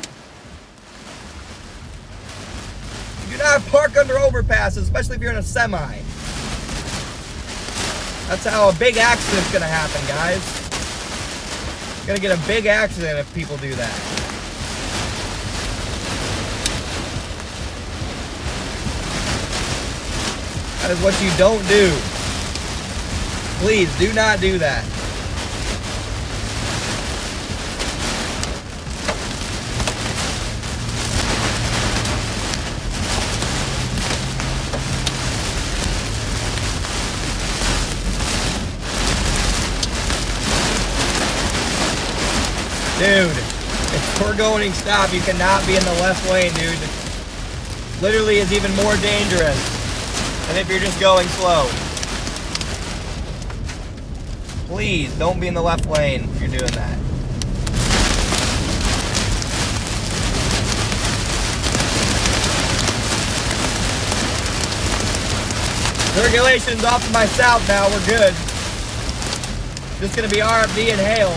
You do not park under overpasses, especially if you're in a semi. That's how a big accident's gonna happen, guys. You're gonna get a big accident if people do that. That is what you don't do. Please, do not do that. Dude, if we're going stop, you cannot be in the left lane, dude. Literally is even more dangerous than if you're just going slow. Please, don't be in the left lane if you're doing that. Circulation's off to my south now, we're good. Just gonna be RFD and hail.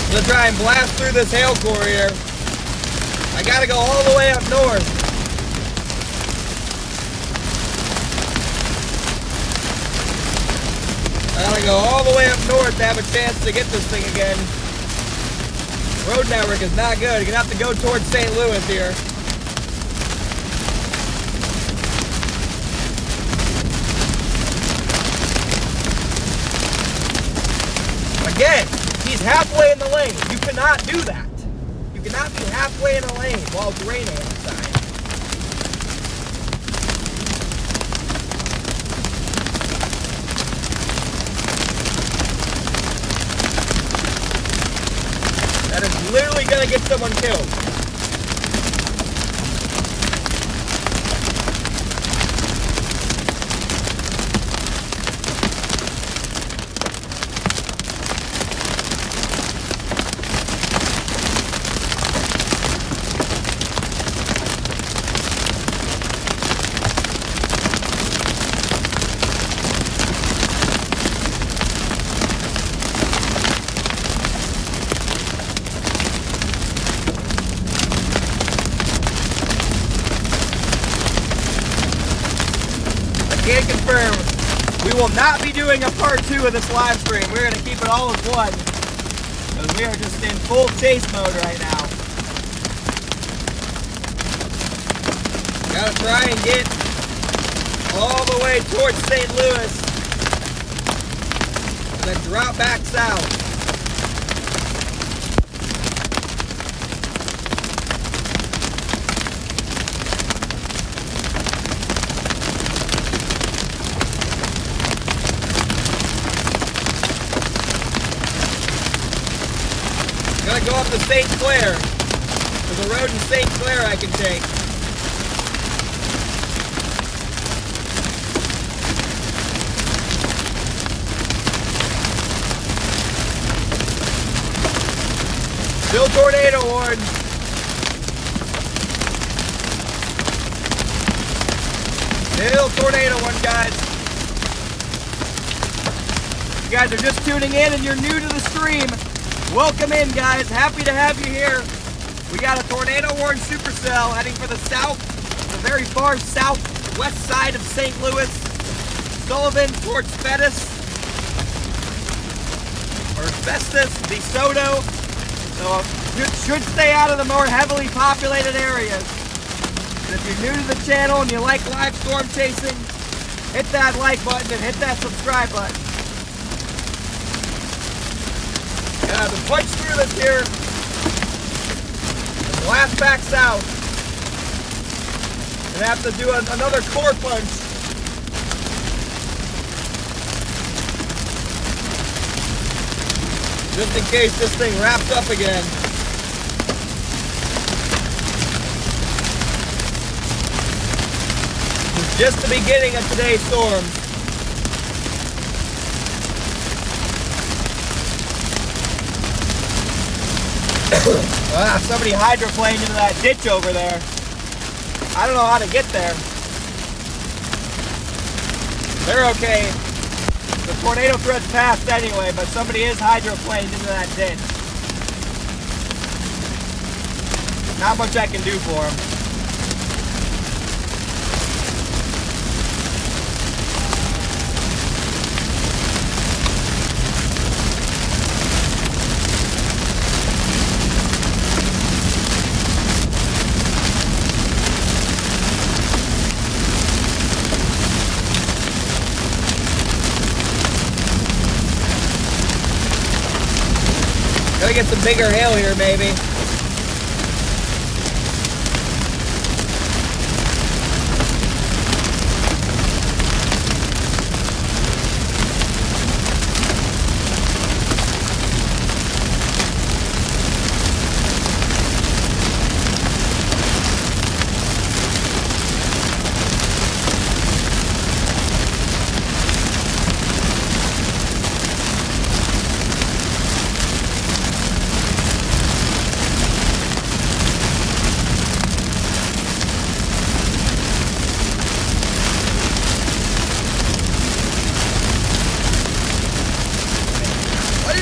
I'm gonna try and blast through this hail core here. I gotta go all the way up north. I gotta go all the way up north to have a chance to get this thing again. Road network is not good. You're gonna have to go towards St. Louis here. Again. He's halfway in the lane. You cannot do that. You cannot be halfway in a lane while it's raining outside. That is literally going to get someone killed. Can confirm we will not be doing a part 2 of this live stream. We're going to keep it all as one because we are just in full chase mode right now. Gotta try and get all the way towards St. Louis and then drop back south. Gotta go up to St. Clair. There's a road in St. Clair I can take. Still tornado warn. Still tornado warn, guys. If you guys are just tuning in and you're new to the stream, welcome in, guys. Happy to have you here. We got a tornado warn supercell heading for the south, the very far south west side of St. Louis, Sullivan towards Festus, DeSoto. So should stay out of the more heavily populated areas. And if you're new to the channel and you like live storm chasing, hit that like button and hit that subscribe button. To punch through this here, and blast back south, and have to do another core punch. Just in case this thing wraps up again. It's just the beginning of today's storm. Somebody hydroplaned into that ditch over there. I don't know how to get there. They're okay. The tornado threat's passed anyway, but somebody is hydroplaned into that ditch. Not much I can do for them. Gotta get some bigger hail here, maybe.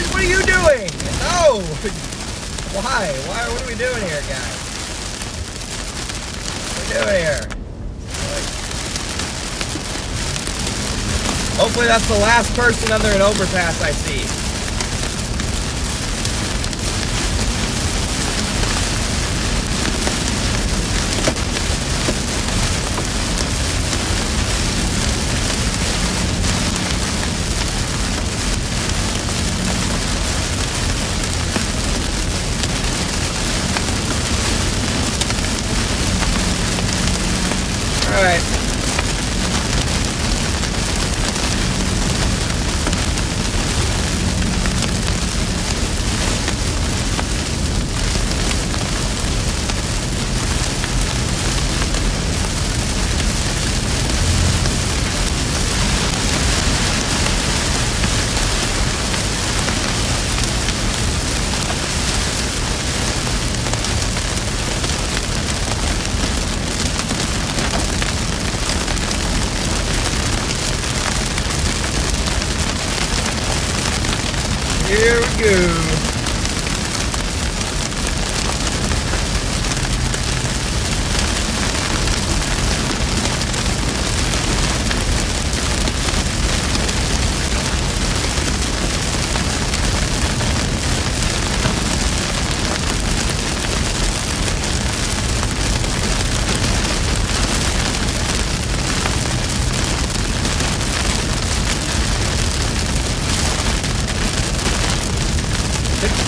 What are you doing? No! Why? What are we doing here, guys? What are we doing here? Hopefully that's the last person under an overpass I see. All right. Here we go.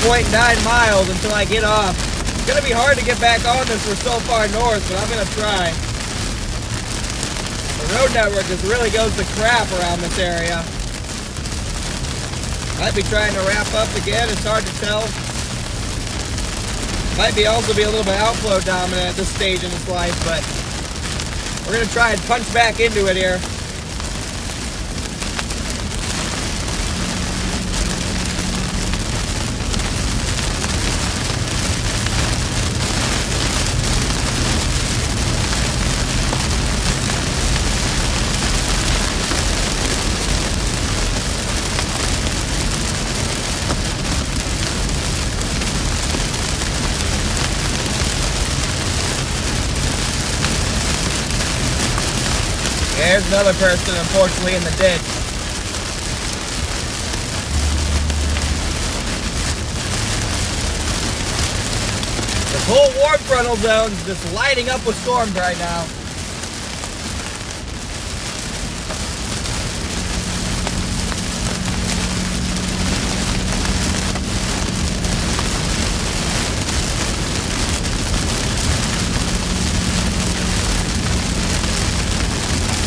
.9 miles until I get off. It's gonna be hard to get back on this. We're so far north, but I'm gonna try. The road network just really goes to crap around this area. Might be trying to wrap up again. It's hard to tell. Might be also be a little bit outflow dominant at this stage in its life, but we're gonna try and punch back into it here. There's another person, unfortunately, in the ditch. This whole warm frontal zone is just lighting up with storms right now.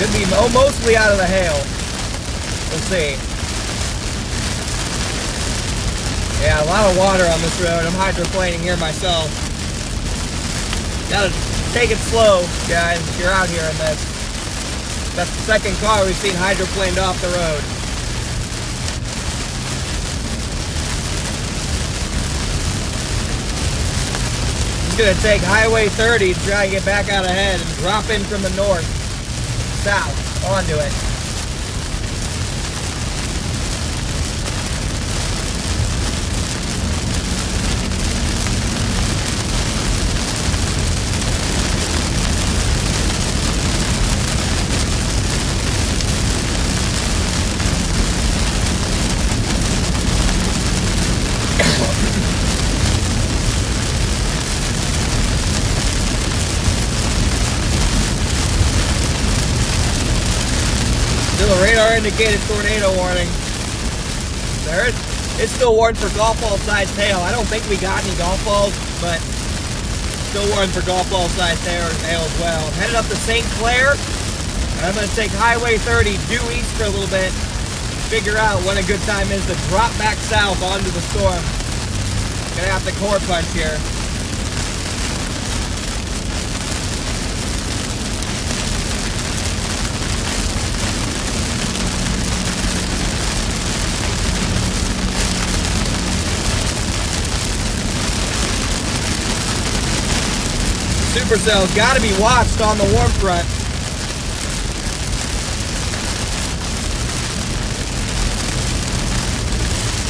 Could be mostly out of the hail. We'll see. Yeah, a lot of water on this road. I'm hydroplaning here myself. Gotta take it slow, guys, if you're out here in this. That's the second car we've seen hydroplaned off the road. I'm gonna take Highway 30 to try and get back out ahead and drop in from the north. South onto it. Still a radar indicated tornado warning. It's still warned for golf ball sized hail. I don't think we got any golf balls, but still warned for golf ball sized hail as well. I'm headed up to St. Clair, and I'm going to take Highway 30 due east for a little bit, figure out when a good time is to drop back south onto the storm. Gonna have to core punch here. Supercell's got to be watched on the warm front.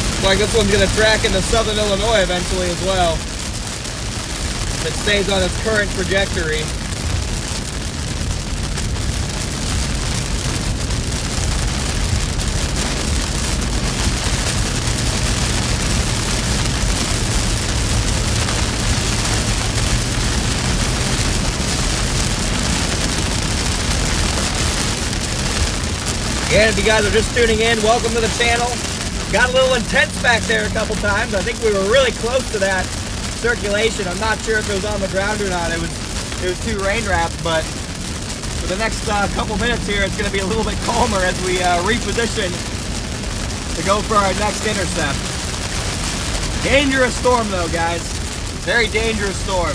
Looks like this one's going to track into southern Illinois eventually as well. If it stays on its current trajectory. And if you guys are just tuning in, welcome to the channel. Got a little intense back there a couple times. I think we were really close to that circulation. I'm not sure if it was on the ground or not. It was too rain wrapped, but for the next couple minutes here, it's going to be a little bit calmer as we reposition to go for our next intercept. Dangerous storm though, guys. Very dangerous storm.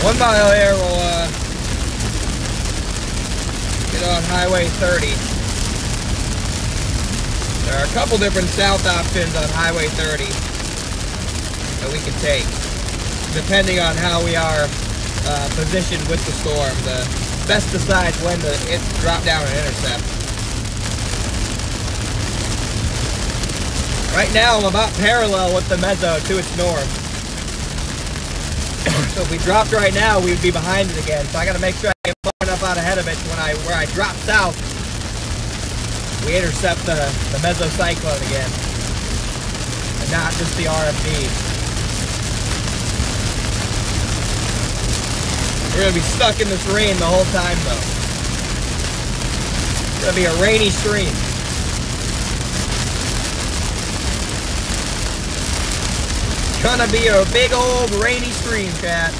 One mile here, we'll get on Highway 30. There are a couple different south options on Highway 30 that we can take, depending on how we are positioned with the storm. The best decides when to drop down and intercept. Right now, I'm about parallel with the mezzo to its north. So if we dropped right now, we would be behind it again. So I got to make sure I get far enough out ahead of it where I drop south, we intercept the mesocyclone again, and not just the RFD. We're gonna be stuck in this rain the whole time, though. It's gonna be a rainy stream. Gonna be a big old rainy stream, chat.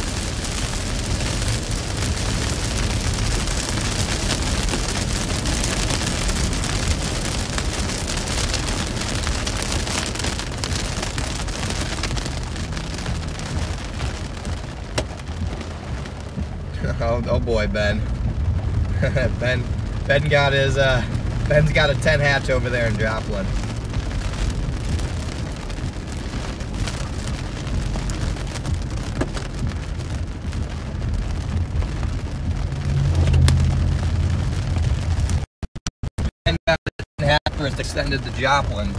Oh boy, Ben. Ben got his Ben's got a 10 hatch over there in Joplin. It's extended to Joplin,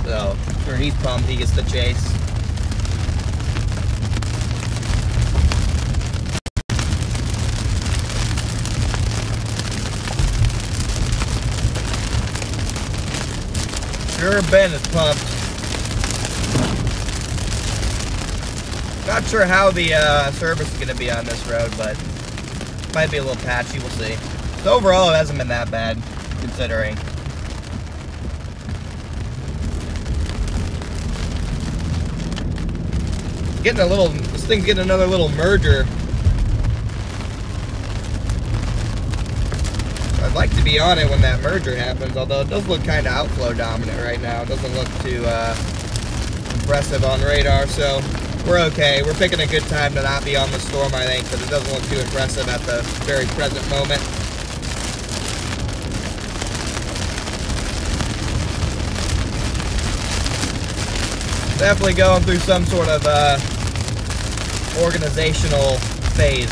so I'm sure he's pumped he gets the chase. Sure, Ben is pumped. Not sure how the service is going to be on this road, but might be a little patchy. We'll see. So overall, it hasn't been that bad, considering. This thing's getting another little merger. I'd like to be on it when that merger happens, although it does look kind of outflow dominant right now. It doesn't look too impressive on radar, so we're okay. We're picking a good time to not be on the storm, I think, but it doesn't look too impressive at the very present moment. Definitely going through some sort of organizational phase.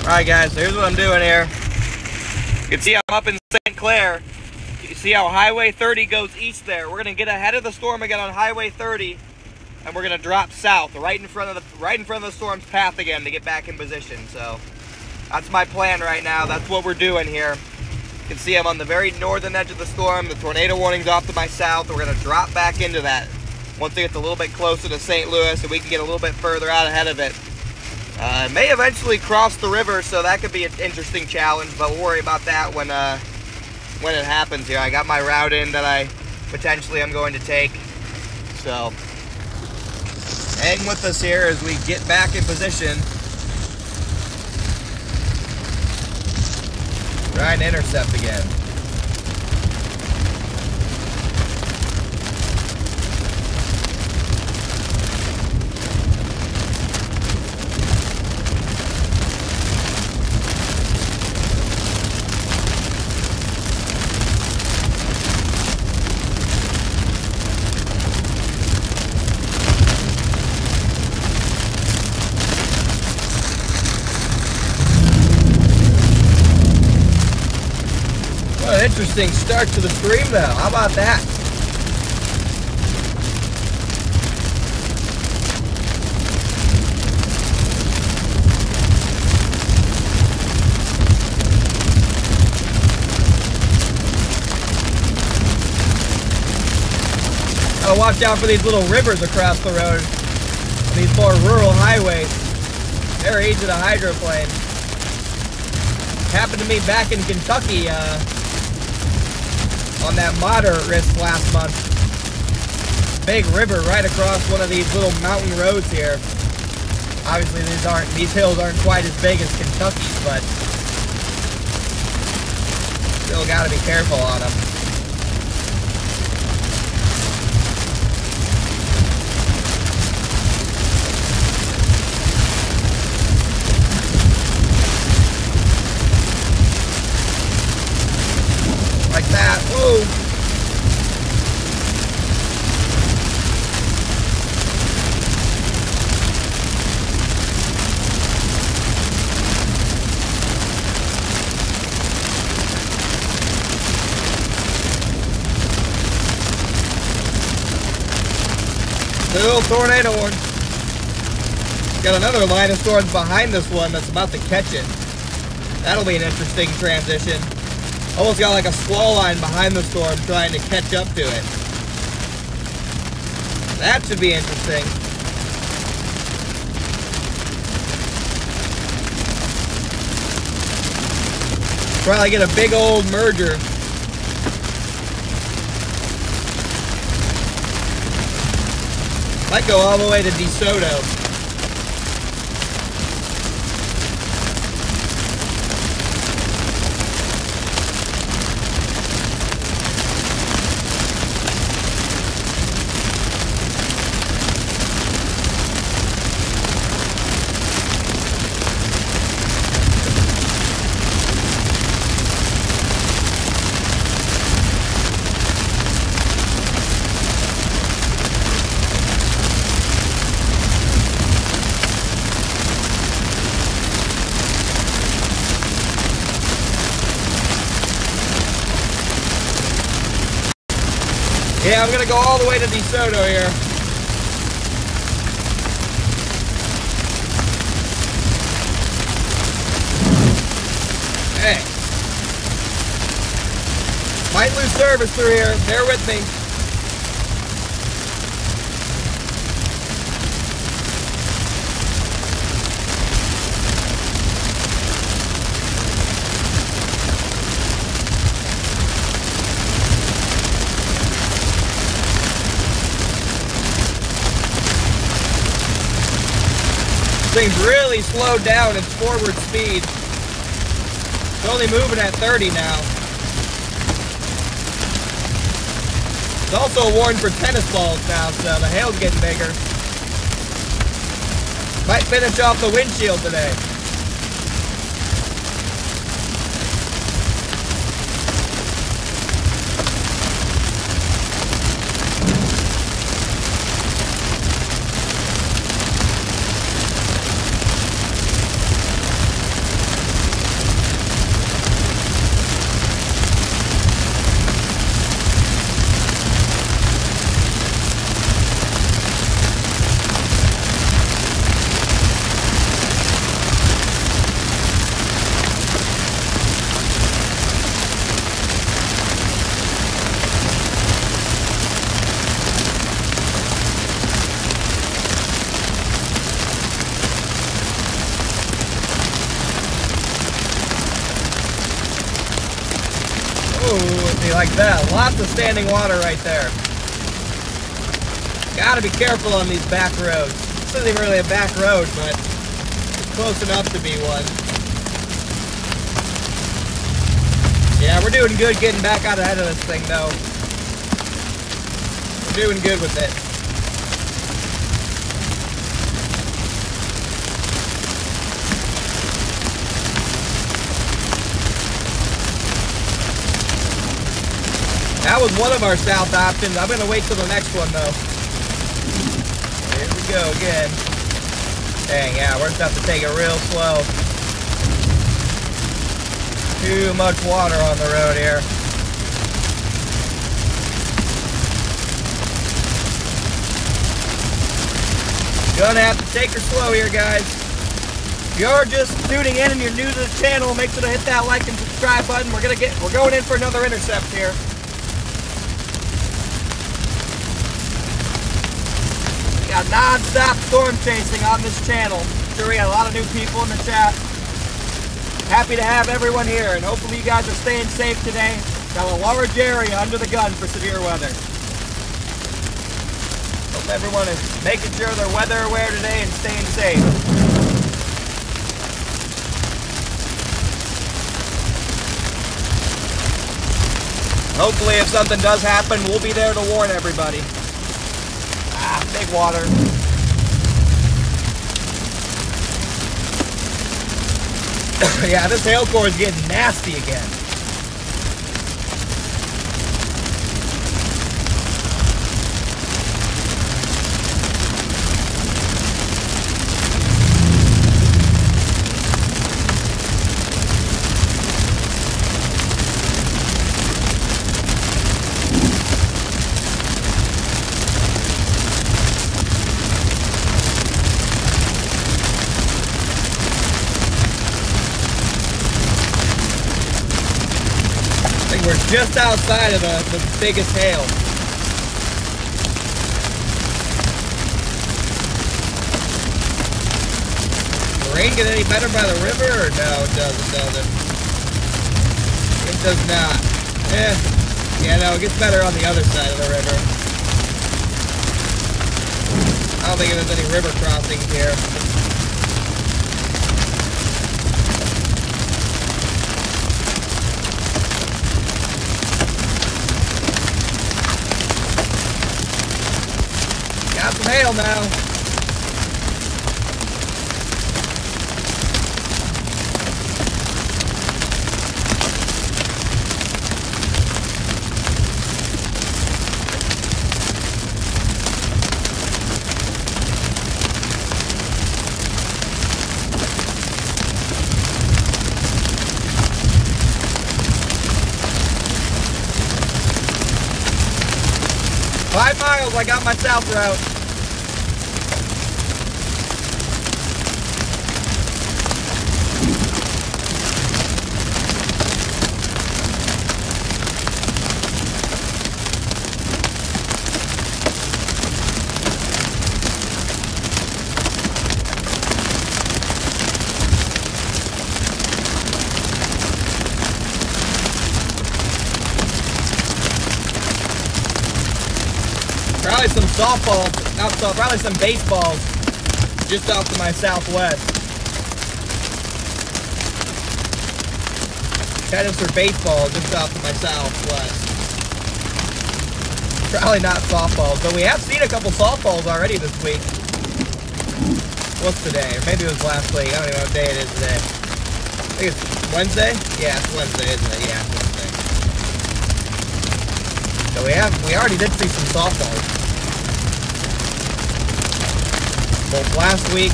Alright guys, so here's what I'm doing here. You can see I'm up in St. Clair. You can see how Highway 30 goes east there. We're gonna get ahead of the storm again on Highway 30, and we're gonna drop south, right in front of the storm's path again to get back in position. So that's my plan right now. That's what we're doing here. You can see I'm on the very northern edge of the storm. The tornado warning's off to my south. We're gonna drop back into that once it gets a little bit closer to St. Louis, and we can get a little bit further out ahead of it. It may eventually cross the river, so that could be an interesting challenge, but we'll worry about that when it happens here. I got my route in that I potentially am going to take, so hang with us here as we get back in position. Try and intercept again. Interesting start to the stream though. How about that? Gotta watch out for these little rivers across the road. These more rural highways. They're age of the hydroplane. Happened to me back in Kentucky on that moderate risk last month. Big river right across one of these little mountain roads here. Obviously these hills aren't quite as big as Kentucky's, but Still got to be careful on them. Like that. Whoa. Still tornado warning. Got another line of storms behind this one that's about to catch it. That'll be an interesting transition. Almost got like a squall line behind the storm trying to catch up to it. That should be interesting. Probably get a big old merger. Might go all the way to DeSoto. Yeah, I'm gonna go all the way to DeSoto here. Hey. Might lose service through here. Bear with me. Thing's really slowed down its forward speed. It's only moving at 30 now. It's also a warning for tennis balls now, so the hail's getting bigger. Might finish off the windshield today. Like that. Lots of standing water right there. Gotta be careful on these back roads. This isn't even really a back road, but it's close enough to be one. Yeah, we're doing good getting back out ahead of this thing, though. We're doing good with it. That was one of our south options. I'm going to wait till the next one, though. Here we go again. Dang, yeah, we're going to have to take it real slow. Too much water on the road here. Gonna have to take her slow here, guys. If you're just tuning in and you're new to the channel, make sure to hit that like and subscribe button. We're going in for another intercept here. Got non-stop storm chasing on this channel. I'm sure we got a lot of new people in the chat. Happy to have everyone here, and hopefully you guys are staying safe today. Got a large area under the gun for severe weather. Hope everyone is making sure they're weather aware today and staying safe. Hopefully if something does happen, we'll be there to warn everybody. Ah, big water. Yeah, this hail core is getting nasty again. We're just outside of the biggest hail. The rain get any better by the river, or no? It doesn't. It does not. Yeah, no, it gets better on the other side of the river. I don't think there's any river crossings here. Got some hail now. Five miles, I got my south route. Probably some softballs, probably some baseballs just off to my southwest. Headed for baseball just off to my southwest. Probably not softballs, but we have seen a couple softballs already this week. What's today? Or maybe it was last week. I don't even know what day it is today. I think it's Wednesday? Yeah, it's Wednesday, isn't it? Yeah, it's Wednesday. So we already did see some softballs. Both last week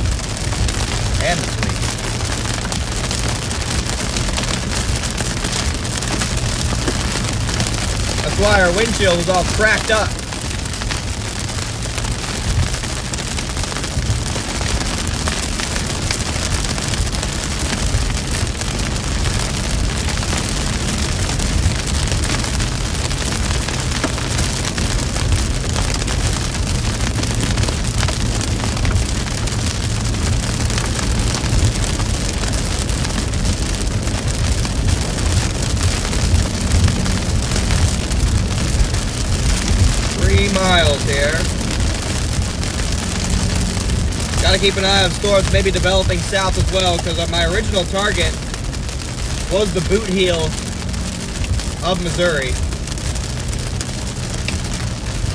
and this week. That's why our windshield was all cracked up. Miles here. Gotta keep an eye on storms maybe developing south as well, because my original target was the boot heel of Missouri.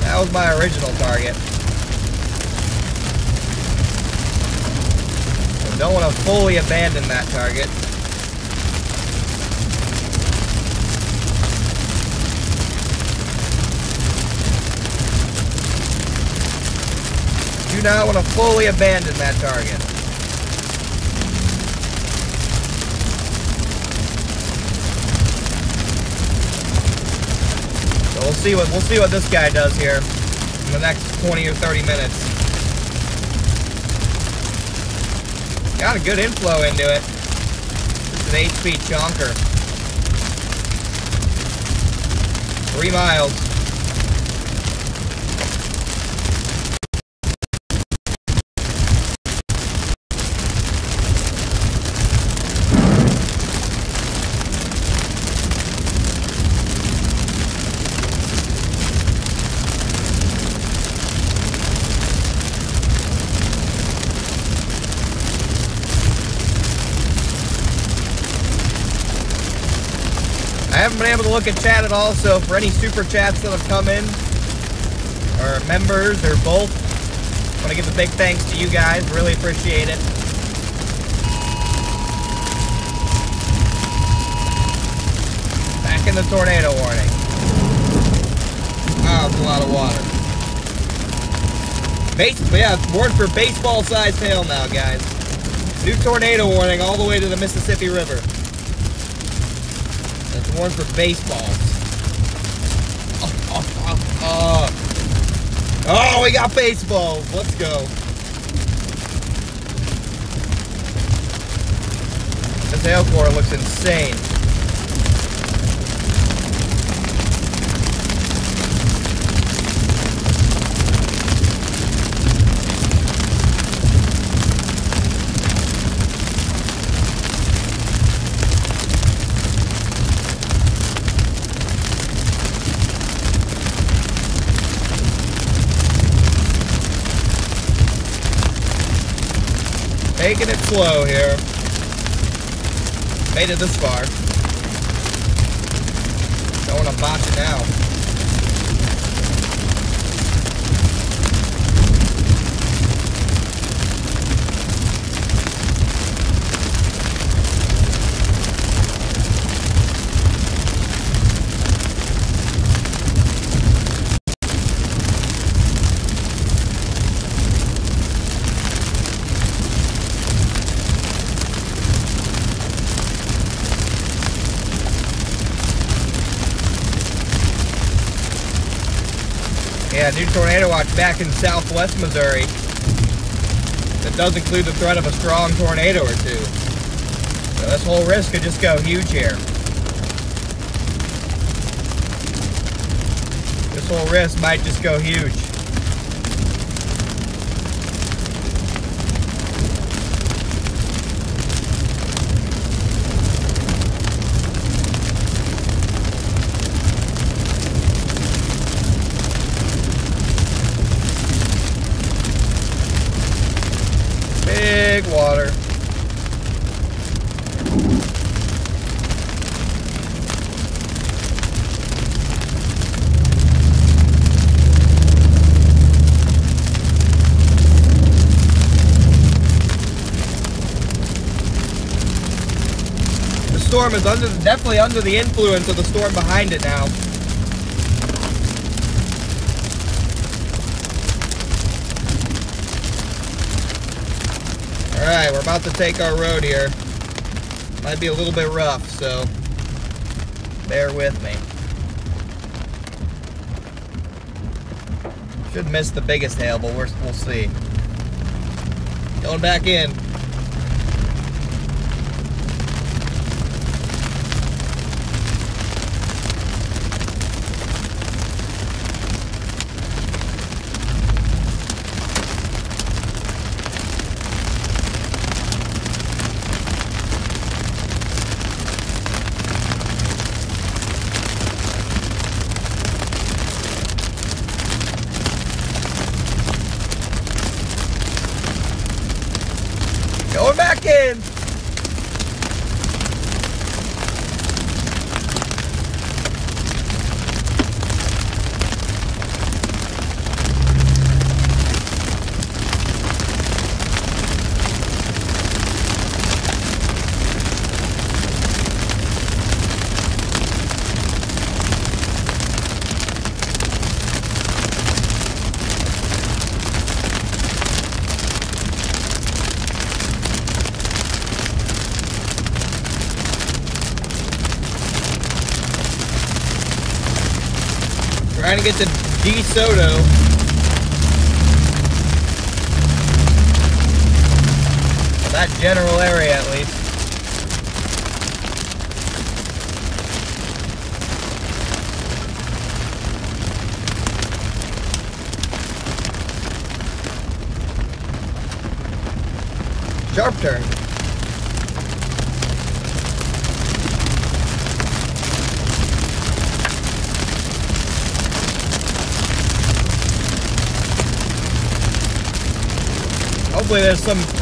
That was my original target. So don't want to fully abandon that target. Do not want to fully abandon that target. So we'll see what this guy does here in the next 20 or 30 minutes. Got a good inflow into it. Just an HP chonker. 3 miles. I haven't been able to look at chat at all, so for any super chats that have come in, or members, or both, I want to give a big thanks to you guys. Really appreciate it. Back in the tornado warning. Oh, it's a lot of water. Yeah, warned for baseball-sized hail now, guys. New tornado warning all the way to the Mississippi River. It's warned for baseballs. Oh, we got baseballs. Let's go. This hail core looks insane. Taking it slow here. Made it this far. Don't want to botch it now. Yeah, new tornado watch back in southwest Missouri. That does include the threat of a strong tornado or two. So this whole risk could just go huge here. This whole risk might just go huge. Big water. The storm is definitely under the influence of the storm behind it now. Alright, we're about to take our road here. Might be a little bit rough, so bear with me. Should miss the biggest hail, but we'll see. Going back in. Going back in. Trying to get to DeSoto. That general area, at least. Sharp turn.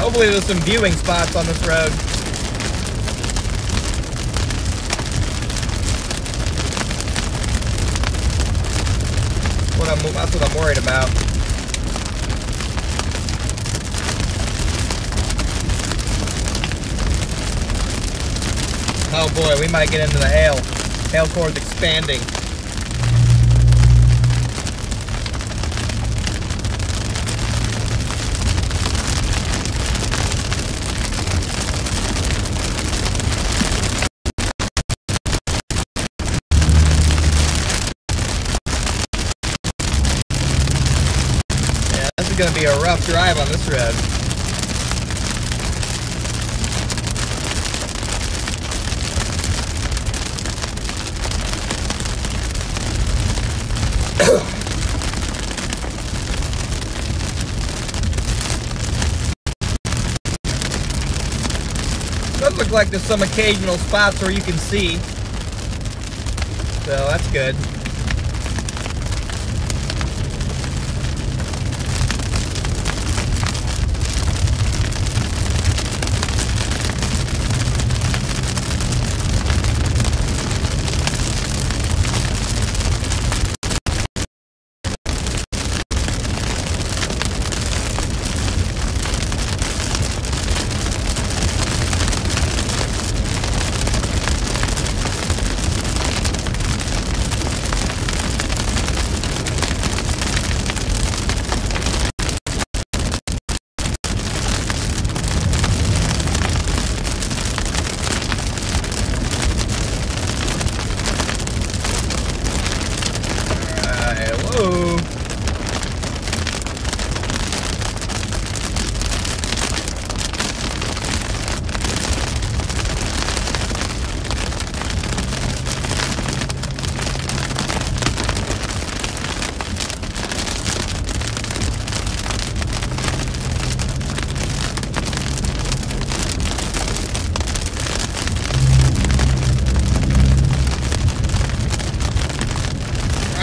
Hopefully there's some viewing spots on this road. what I'm worried about. Oh boy, we might get into the hail. Hail core's expanding. This is going to be a rough drive on this road. Does look like there's some occasional spots where you can see, so that's good.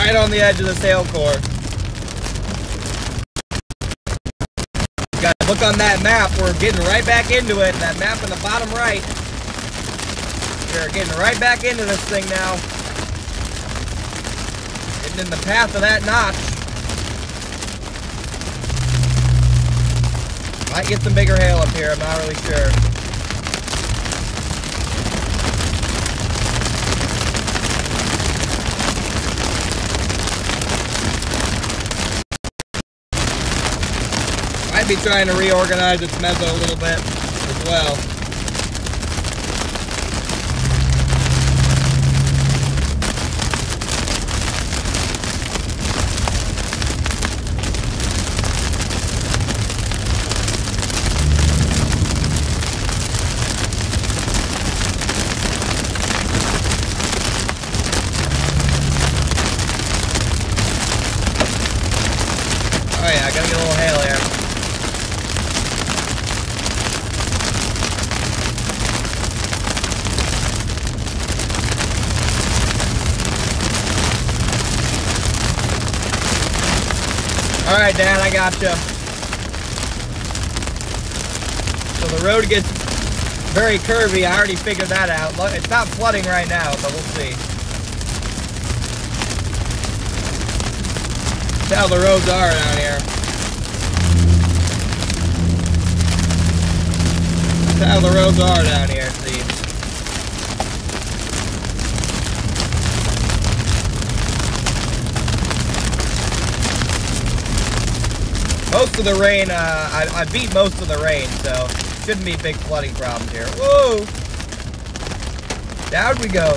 Right on the edge of this hail core. You gotta look on that map. We're getting right back into it. That map in the bottom right. We're getting right back into this thing now. Getting in the path of that notch. Might get some bigger hail up here. I'm not really sure. Might be trying to reorganize its mezzo a little bit as well. Oh yeah, I gotta get a little hail here. All right, Dan, I gotcha. So the road gets very curvy. I already figured that out. It's not flooding right now, but we'll see. That's how the roads are down here. That's how the roads are down here, see. Most of the rain, I beat most of the rain, so shouldn't be big flooding problems here. Whoa! Down we go.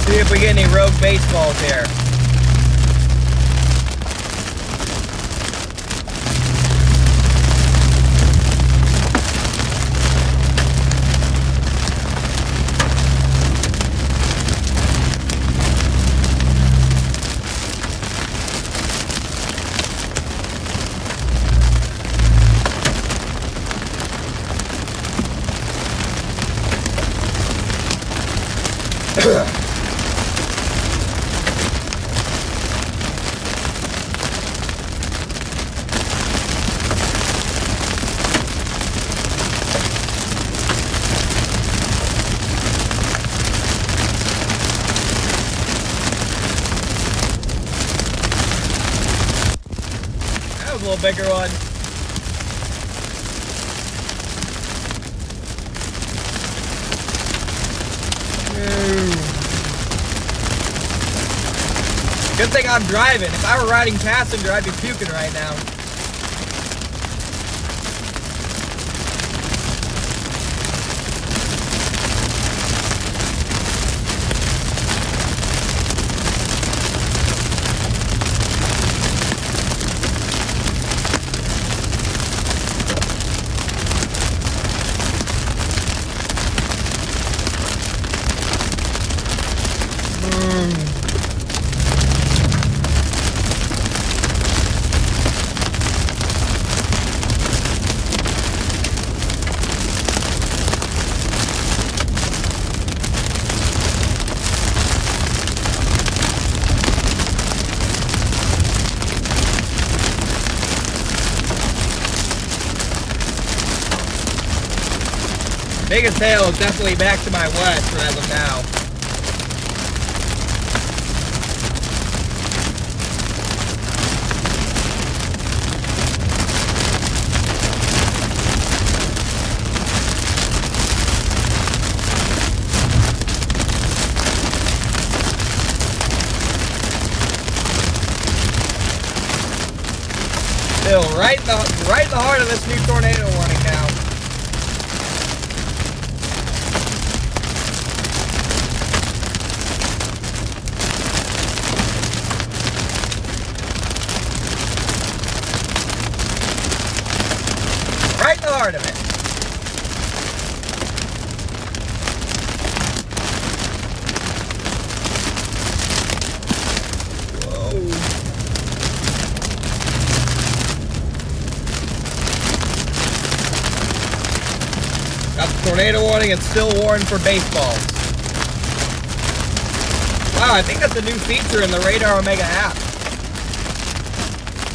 See if we get any rogue baseballs here. That was a little bigger one. Good thing I'm driving. If I were riding passenger, I'd be puking right now. Biggest hail is definitely back to my west as of now. Still right in the heart of this new tornado warning now. Right in the heart of it. Whoa. Got the tornado warning and still warning for baseballs. Wow, I think that's a new feature in the Radar Omega app.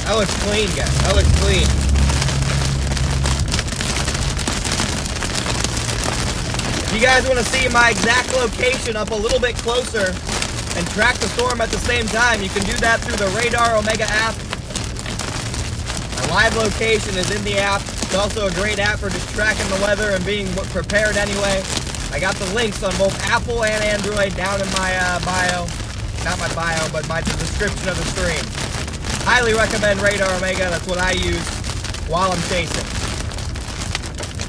That looks clean, guys. That looks clean. If you guys want to see my exact location up a little bit closer and track the storm at the same time, you can do that through the Radar Omega app. My live location is in the app. It's also a great app for just tracking the weather and being prepared anyway. I got the links on both Apple and Android down in my bio. Not my bio, but the description of the stream. Highly recommend Radar Omega. That's what I use while I'm chasing.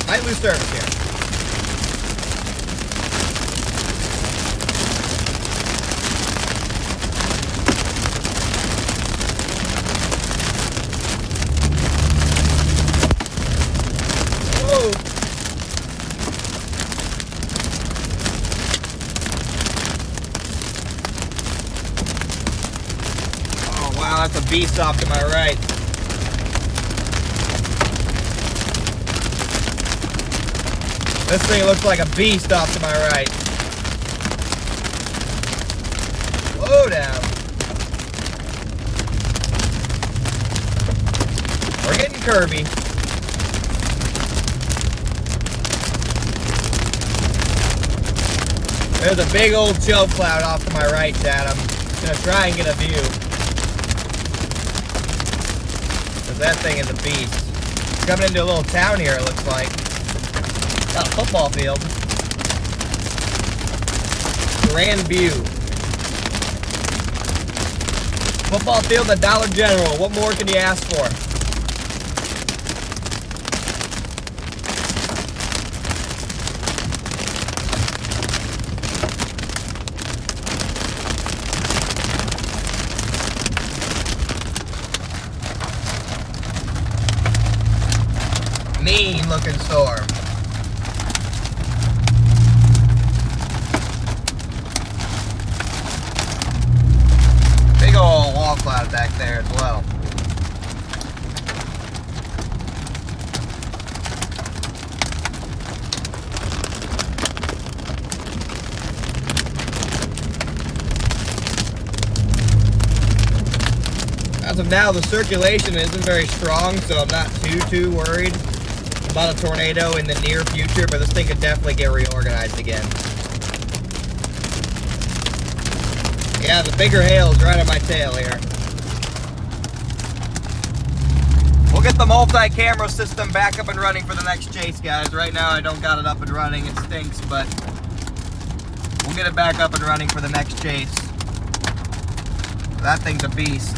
Might lose service here. That's a beast off to my right. This thing looks like a beast off to my right. Slow down. We're getting curvy. There's a big old chill cloud off to my right, Chad. I'm gonna try and get a view. That thing is a beast. It's coming into a little town here, it looks like. Got a football field. Grand view. Football field at Dollar General. What more can you ask for? Mean looking storm. Big old wall cloud back there as well. As of now, the circulation isn't very strong, so I'm not too worried about a tornado in the near future, but this thing could definitely get reorganized again. Yeah, the bigger hail is right on my tail here. We'll get the multi-camera system back up and running for the next chase, guys. Right now, I don't got it up and running. It stinks, but we'll get it back up and running for the next chase. That thing's a beast.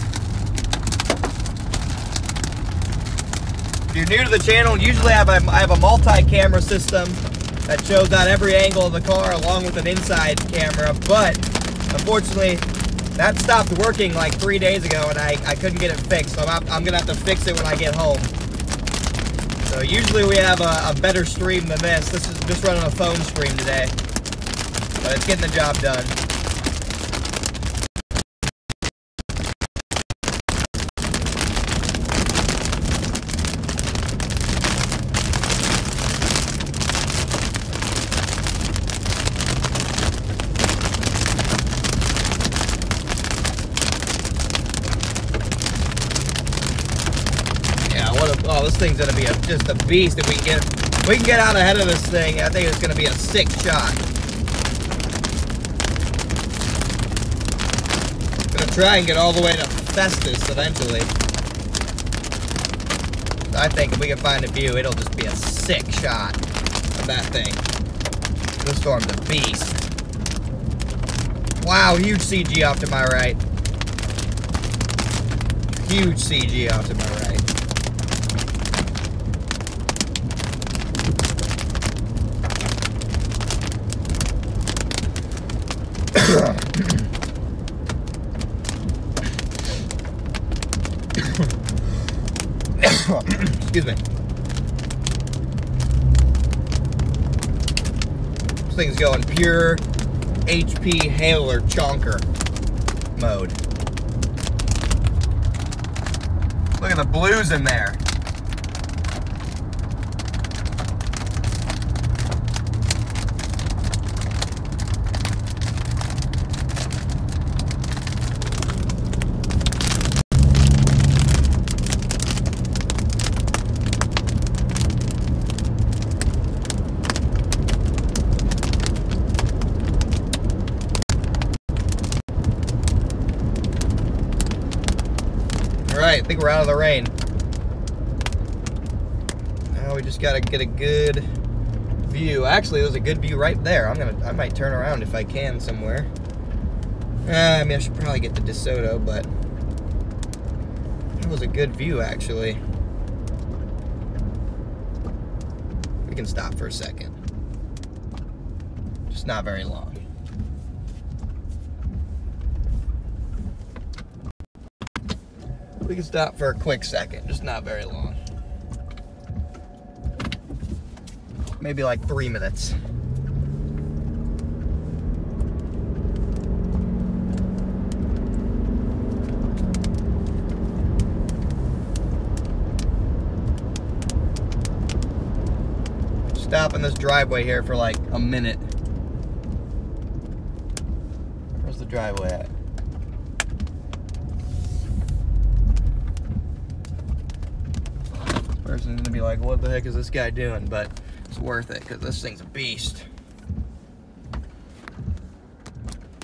If you're new to the channel, usually I have a multi-camera system that shows out every angle of the car along with an inside camera, but unfortunately, that stopped working like 3 days ago and I couldn't get it fixed, so I'm gonna have to fix it when I get home. So usually we have a better stream than this. This is just running a phone stream today, but it's getting the job done. Oh, this thing's gonna be just a beast if we can get out ahead of this thing. I think it's gonna be a sick shot. I'm gonna try and get all the way to Festus eventually. I think if we can find a view, it'll just be a sick shot of that thing. This storm's a beast. Wow, huge CG off to my right. Huge CG off to my right. Excuse me. This thing's going pure HP hailer chonker mode. Look at the blues in there. Alright, I think we're out of the rain. Now we just gotta get a good view. Actually, there's a good view right there. I might turn around if I can somewhere. I mean, I should probably get the DeSoto, but that was a good view, actually. We can stop for a second. Just not very long. We can stop for a quick second, just not very long. Maybe like 3 minutes. Stop in this driveway here for like a minute. Where's the driveway at? Person's gonna be like, what the heck is this guy doing? But it's worth it because this thing's a beast.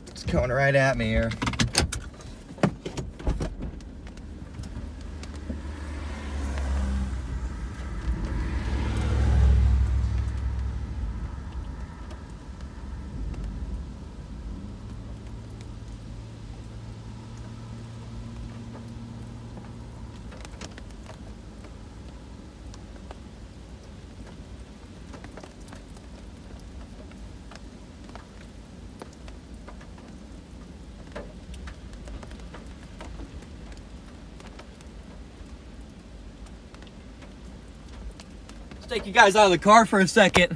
It's coming right at me here. Take you guys out of the car for a second.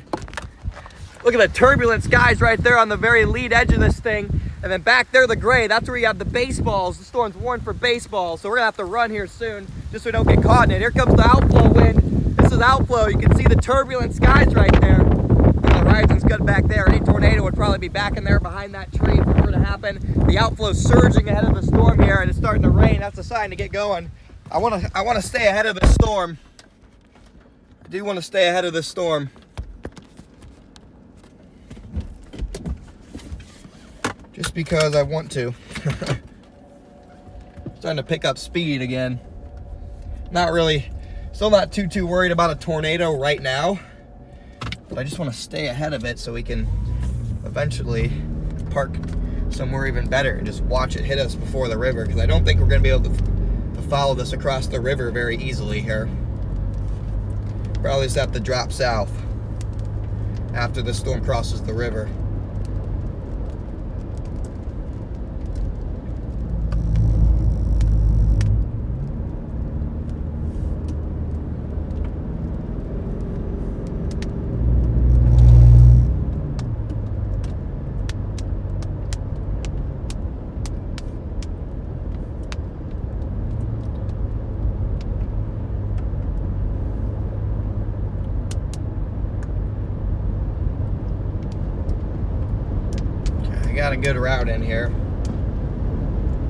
Look at the turbulent skies right there on the very lead edge of this thing. And then back there, the gray, that's where you have the baseballs. The storm's warned for baseballs, so we're gonna have to run here soon just so we don't get caught in it. Here comes the outflow wind. This is outflow. You can see the turbulent skies right there. And the horizon's good back there. Any tornado would probably probably be back in there behind that tree if it were to happen. The outflow's surging ahead of the storm here, and it's starting to rain. That's a sign to get going. I want to stay ahead of the storm. I do want to stay ahead of this storm. Just because I want to. Starting to pick up speed again. Not really, still not too worried about a tornado right now. But I just want to stay ahead of it so we can eventually park somewhere even better and just watch it hit us before the river, because I don't think we're going to be able to follow this across the river very easily here. Probably just have to drop south after the storm crosses the river. Got a good route in here.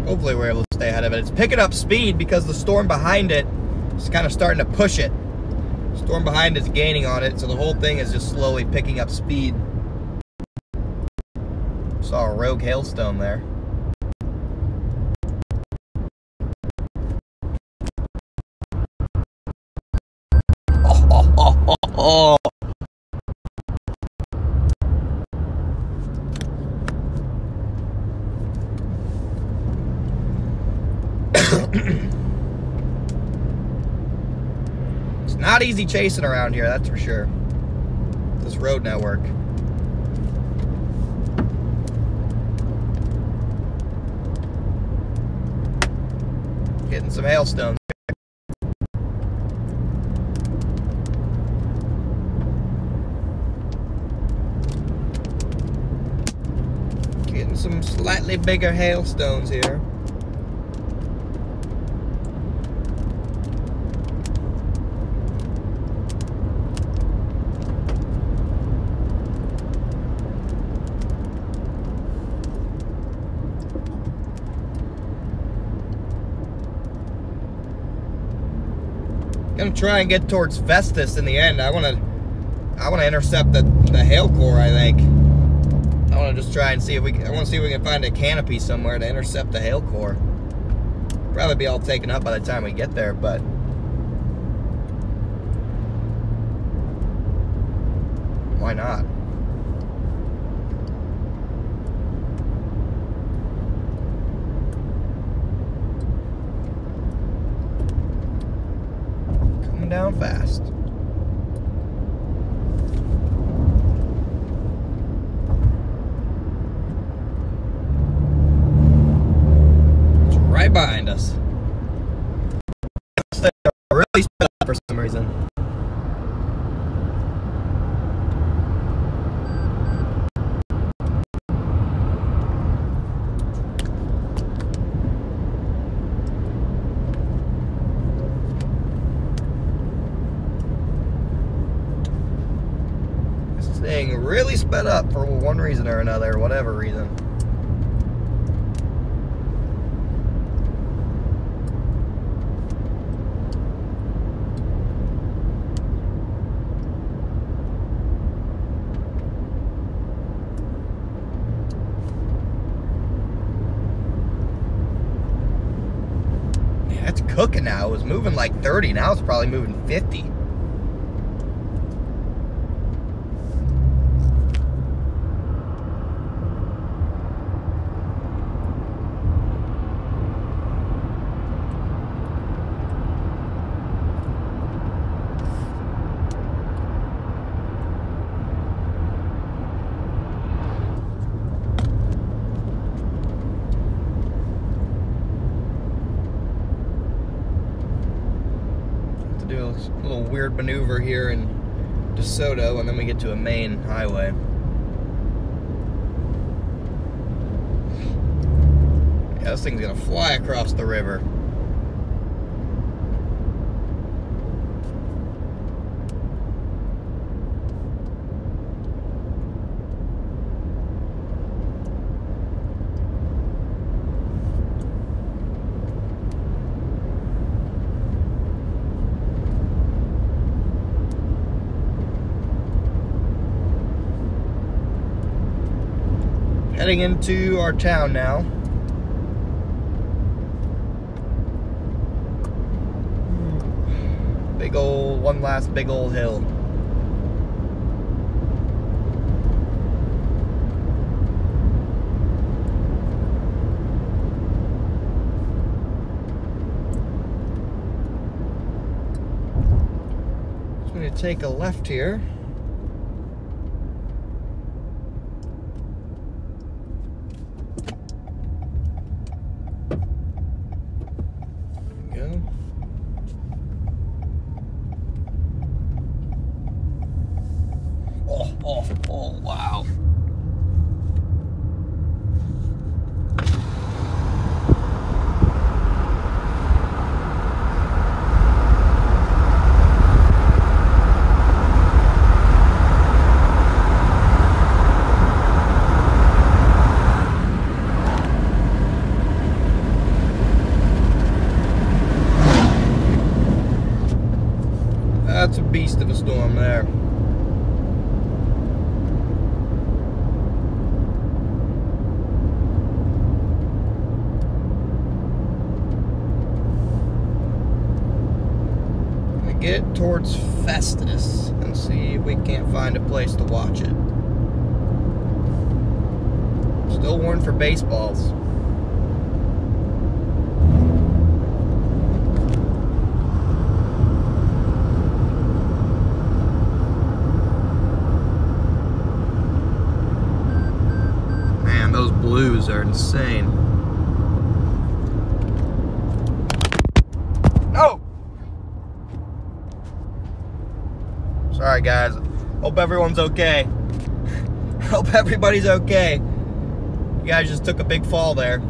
Hopefully we're able to stay ahead of it. It's picking up speed because the storm behind it is kind of starting to push it. The storm behind it's gaining on it, so the whole thing is just slowly picking up speed. Saw a rogue hailstone there. Oh. It's not easy chasing around here, that's for sure. This road network. Getting some hailstones. Getting some slightly bigger hailstones here. Gonna try and get towards Festus in the end. I wanna intercept the hail core, I think. I wanna just try and see if we can find a canopy somewhere to intercept the hail core. Probably be all taken up by the time we get there, but why not? Down fast. It's right behind us. They're really sped up for some reason. Thing really sped up for one reason or another, whatever reason. Yeah, it's cooking now. It was moving like 30, now it's probably moving 50. Do a little weird maneuver here in DeSoto, and then we get to a main highway. Yeah, this thing's gonna fly across the river. heading into our town now. One last big old hill. Just going to take a left here. There we go. Oh, wow. That's a beast of a storm there. Get towards Festus and see if we can't find a place to watch it. Still warned for baseballs. Man, those blues are insane. Oh! Sorry guys, hope everyone's okay. Hope everybody's okay. You guys just took a big fall there.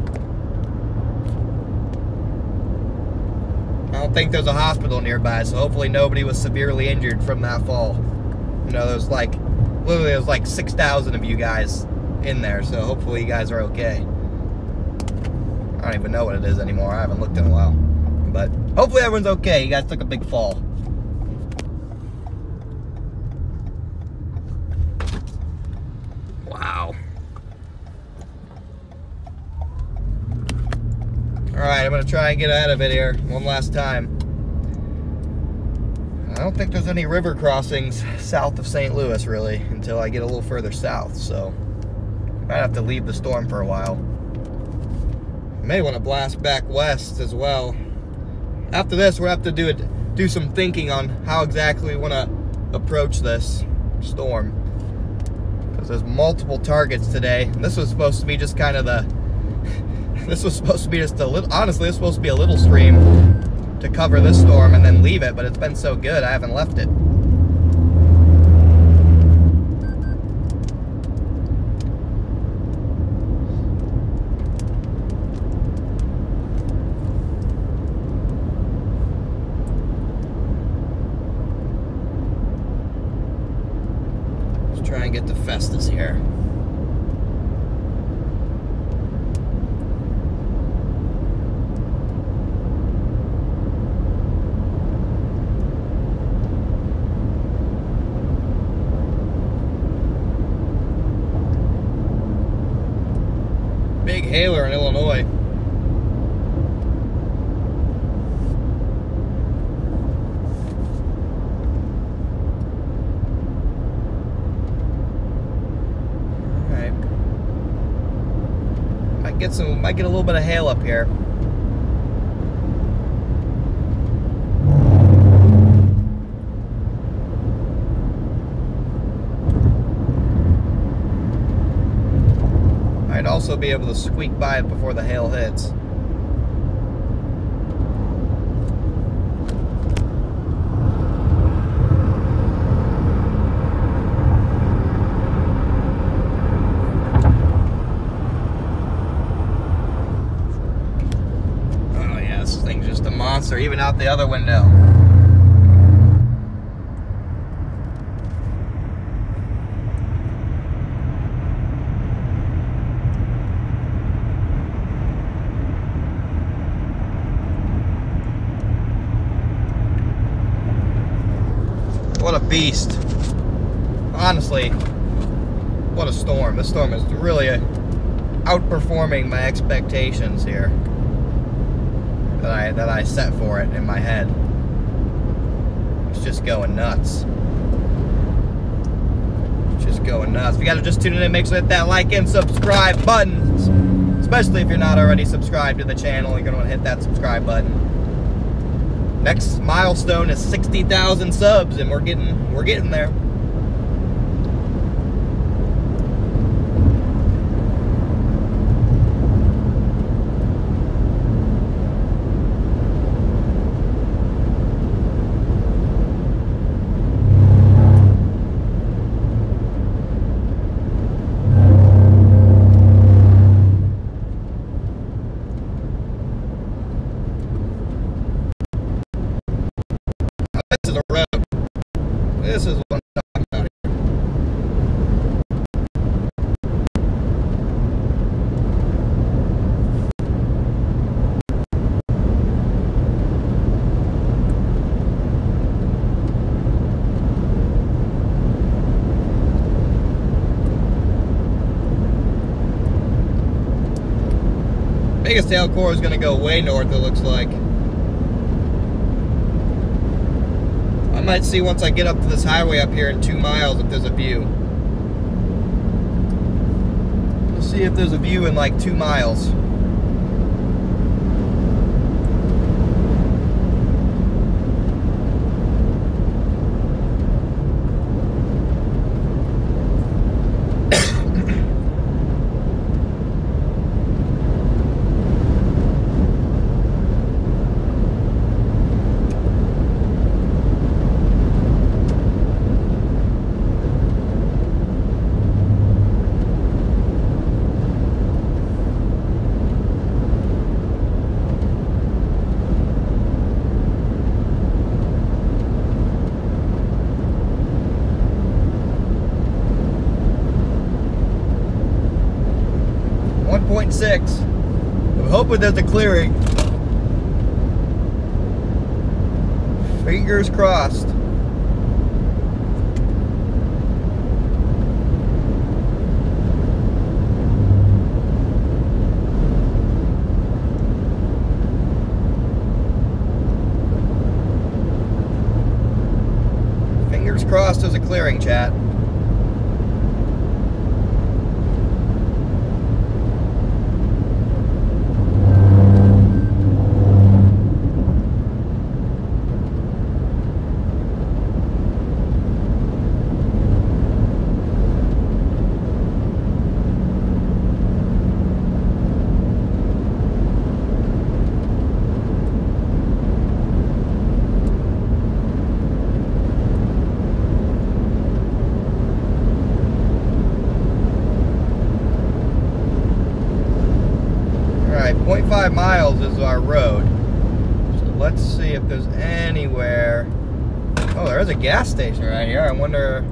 I don't think there's a hospital nearby, so hopefully nobody was severely injured from that fall. You know, there's like, literally there's like 6,000 of you guys in there, so hopefully you guys are okay. I don't even know what it is anymore, I haven't looked in a while. But hopefully everyone's okay, you guys took a big fall. Wow. Alright, I'm going to try and get out of it here one last time. I don't think there's any river crossings south of St. Louis, really, until I get a little further south, so I might have to leave the storm for a while. I may want to blast back west as well. After this, we'll have to do some thinking on how exactly we want to approach this storm. There's multiple targets today. This was supposed to be just kind of this was supposed to be just a little, honestly, this was supposed to be a little stream to cover this storm and then leave it, but it's been so good, I haven't left it. Let's try and get to Festus here. Big hailer in Illinois. Alright. Might get a little bit of hail up here. I'd also be able to squeak by it before the hail hits. Oh yeah, this thing's just a monster, even out the other window. What a beast. Honestly, what a storm. This storm is really outperforming my expectations here that I set for it in my head. It's just going nuts. It's just going nuts. If you guys are just tuning in, make sure to hit that like and subscribe button. Especially if you're not already subscribed to the channel, you're gonna want to hit that subscribe button. Next milestone is 60,000 subs, and we're getting there. This is a road. This is what I'm talking about here. Biggest tail core is going to go way north, it looks like. I might see once I get up to this highway up here in 2 miles if there's a view. Let's see if there's a view in like 2 miles. .6. I'm hoping there's a clearing. Fingers crossed. Fingers crossed there's a clearing, chat. Alright, 0.5 miles is our road. So let's see if there's anywhere. Oh, there is a gas station right here. I wonder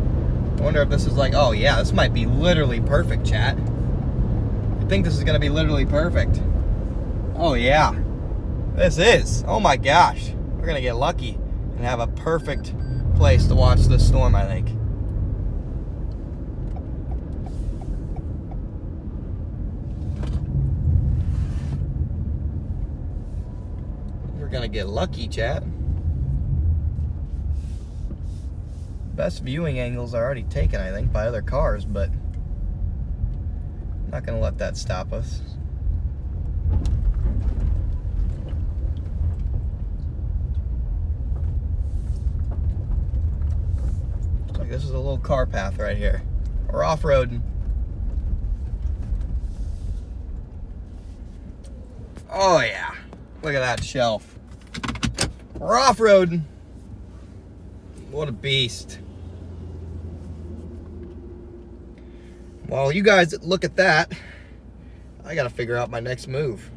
if this is like, oh yeah, this might be literally perfect, chat. I think this is gonna be literally perfect. Oh yeah. This is. Oh my gosh. We're gonna get lucky and have a perfect place to watch this storm, I think. We're gonna get lucky, chat. Best viewing angles are already taken, I think, by other cars, but I'm not gonna let that stop us. Looks like this is a little car path right here. We're off-roading. Oh yeah, look at that shelf. We're off-roading. What a beast. While you guys look at that, I gotta figure out my next move.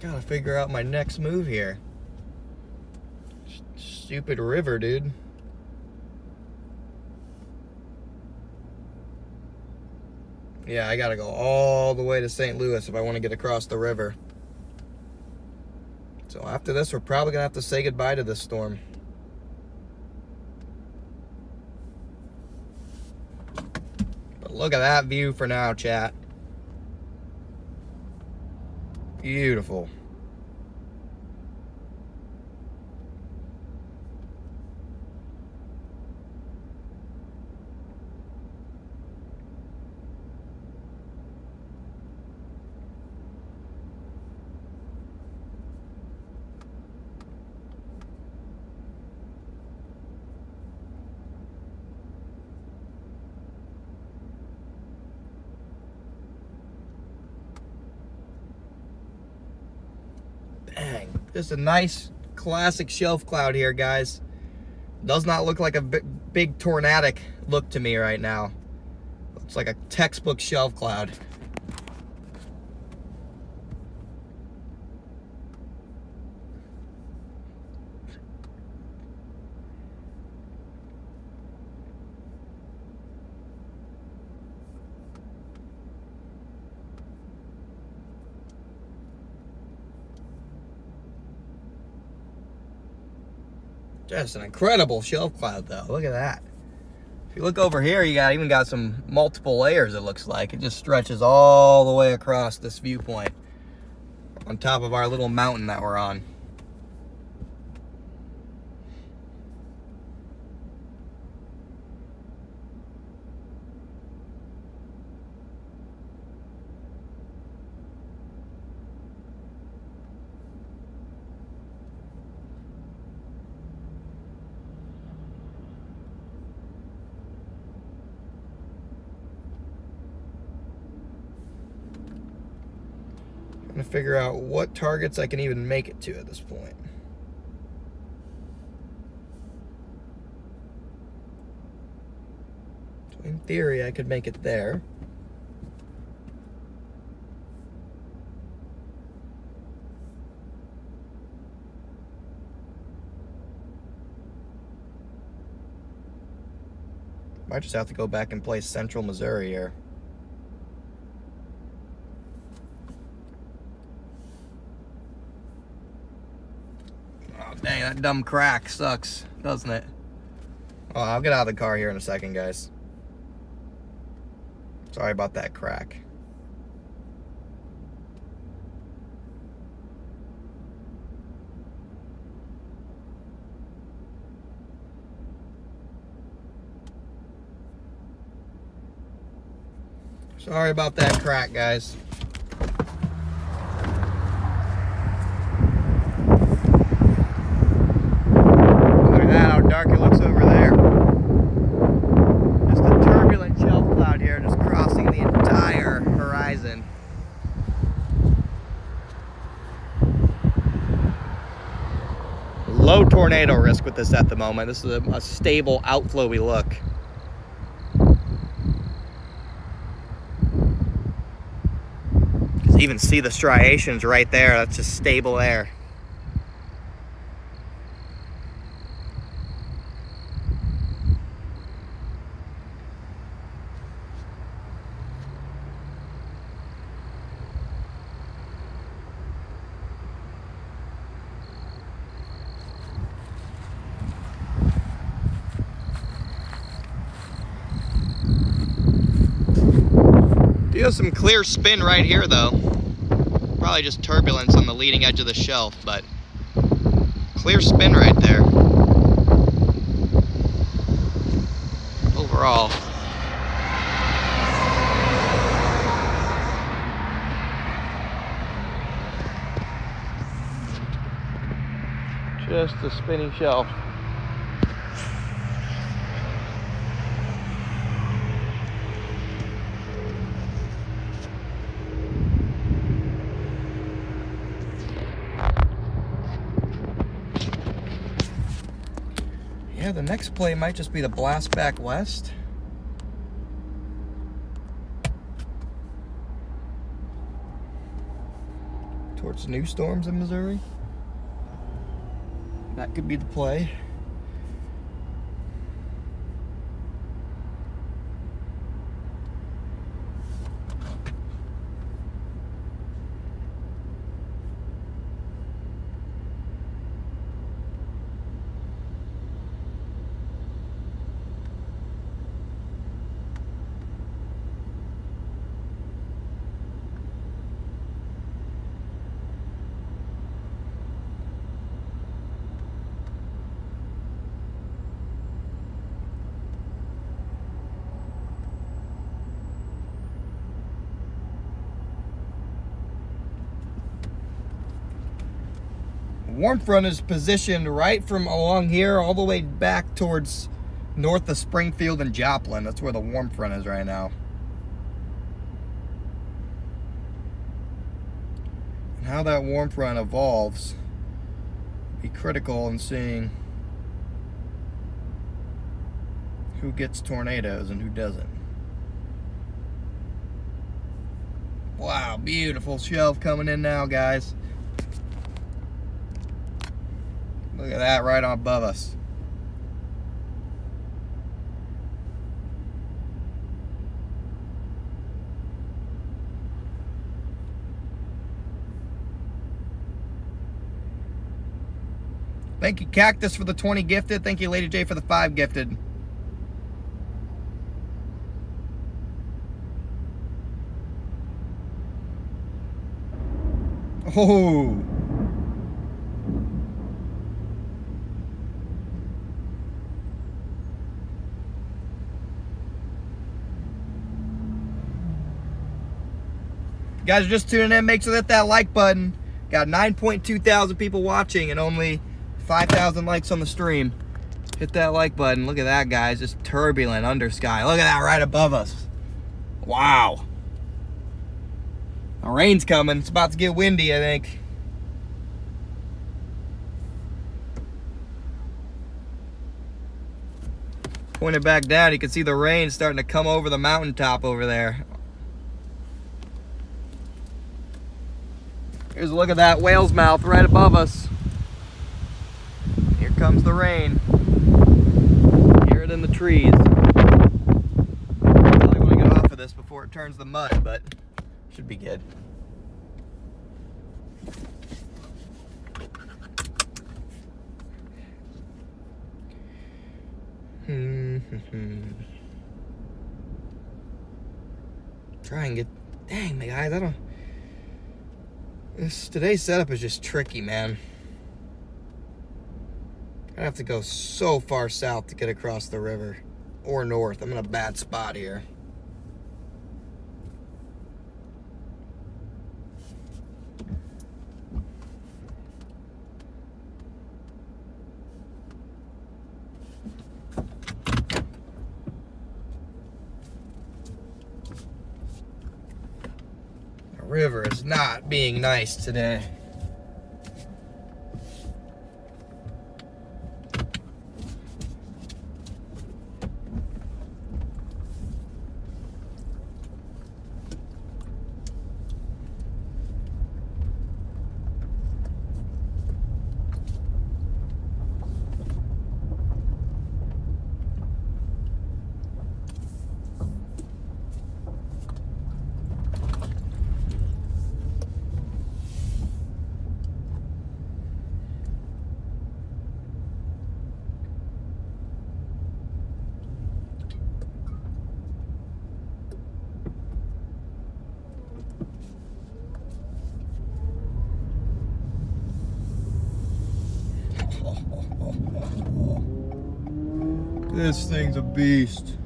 Gotta figure out my next move here. Stupid river, dude. Yeah, I gotta go all the way to St. Louis if I want to get across the river. So after this, we're probably gonna have to say goodbye to this storm. But look at that view for now, chat. Beautiful. Dang, just a nice classic shelf cloud here, guys. Does not look like a big tornadic look to me right now. Looks like a textbook shelf cloud. Just an incredible shelf cloud, though. Look at that. If you look over here, you even got some multiple layers, it looks like. It just stretches all the way across this viewpoint on top of our little mountain that we're on. I'm gonna figure out what targets I can even make it to at this point. So in theory, I could make it there. Might just have to go back and play Central Missouri here. Dang, that dumb crack sucks, doesn't it? Oh, I'll get out of the car here in a second, guys. Sorry about that crack. Sorry about that crack, guys. Dark it looks over there. Just a turbulent shelf cloud here, just crossing the entire horizon. Low tornado risk with this at the moment. This is a stable outflowy look. You can even see the striations right there. That's just stable air. Do have some clear spin right here, though. Probably just turbulence on the leading edge of the shelf, but clear spin right there. Overall. Just a spinning shelf. Yeah, the next play might just be the blast back west. Towards new storms in Missouri. That could be the play. warm front is positioned right from along here all the way back towards north of Springfield and Joplin. That's where the warm front is right now. And how that warm front evolves will be critical in seeing who gets tornadoes and who doesn't. Wow, beautiful shelf coming in now, guys. Look at that right above us. Thank you, Cactus, for the 20 gifted. Thank you, Lady J, for the 5 gifted. Oh. You guys are just tuning in, make sure to hit that like button. Got 9.2 thousand people watching and only 5,000 likes on the stream. Hit that like button. Look at that, guys. Just turbulent under sky. Look at that right above us. Wow. The rain's coming. It's about to get windy, I think. Point it back down, you can see the rain starting to come over the mountaintop over there. Here's a look at that whale's mouth right above us. Here comes the rain. Hear it in the trees. I really want to get off of this before it turns to mud, but should be good. Try and get, dang, my guys, I don't. Today's setup is just tricky, man. I have to go so far south to get across the river, or north. I'm in a bad spot here. The river is not being nice today. This thing's a beast.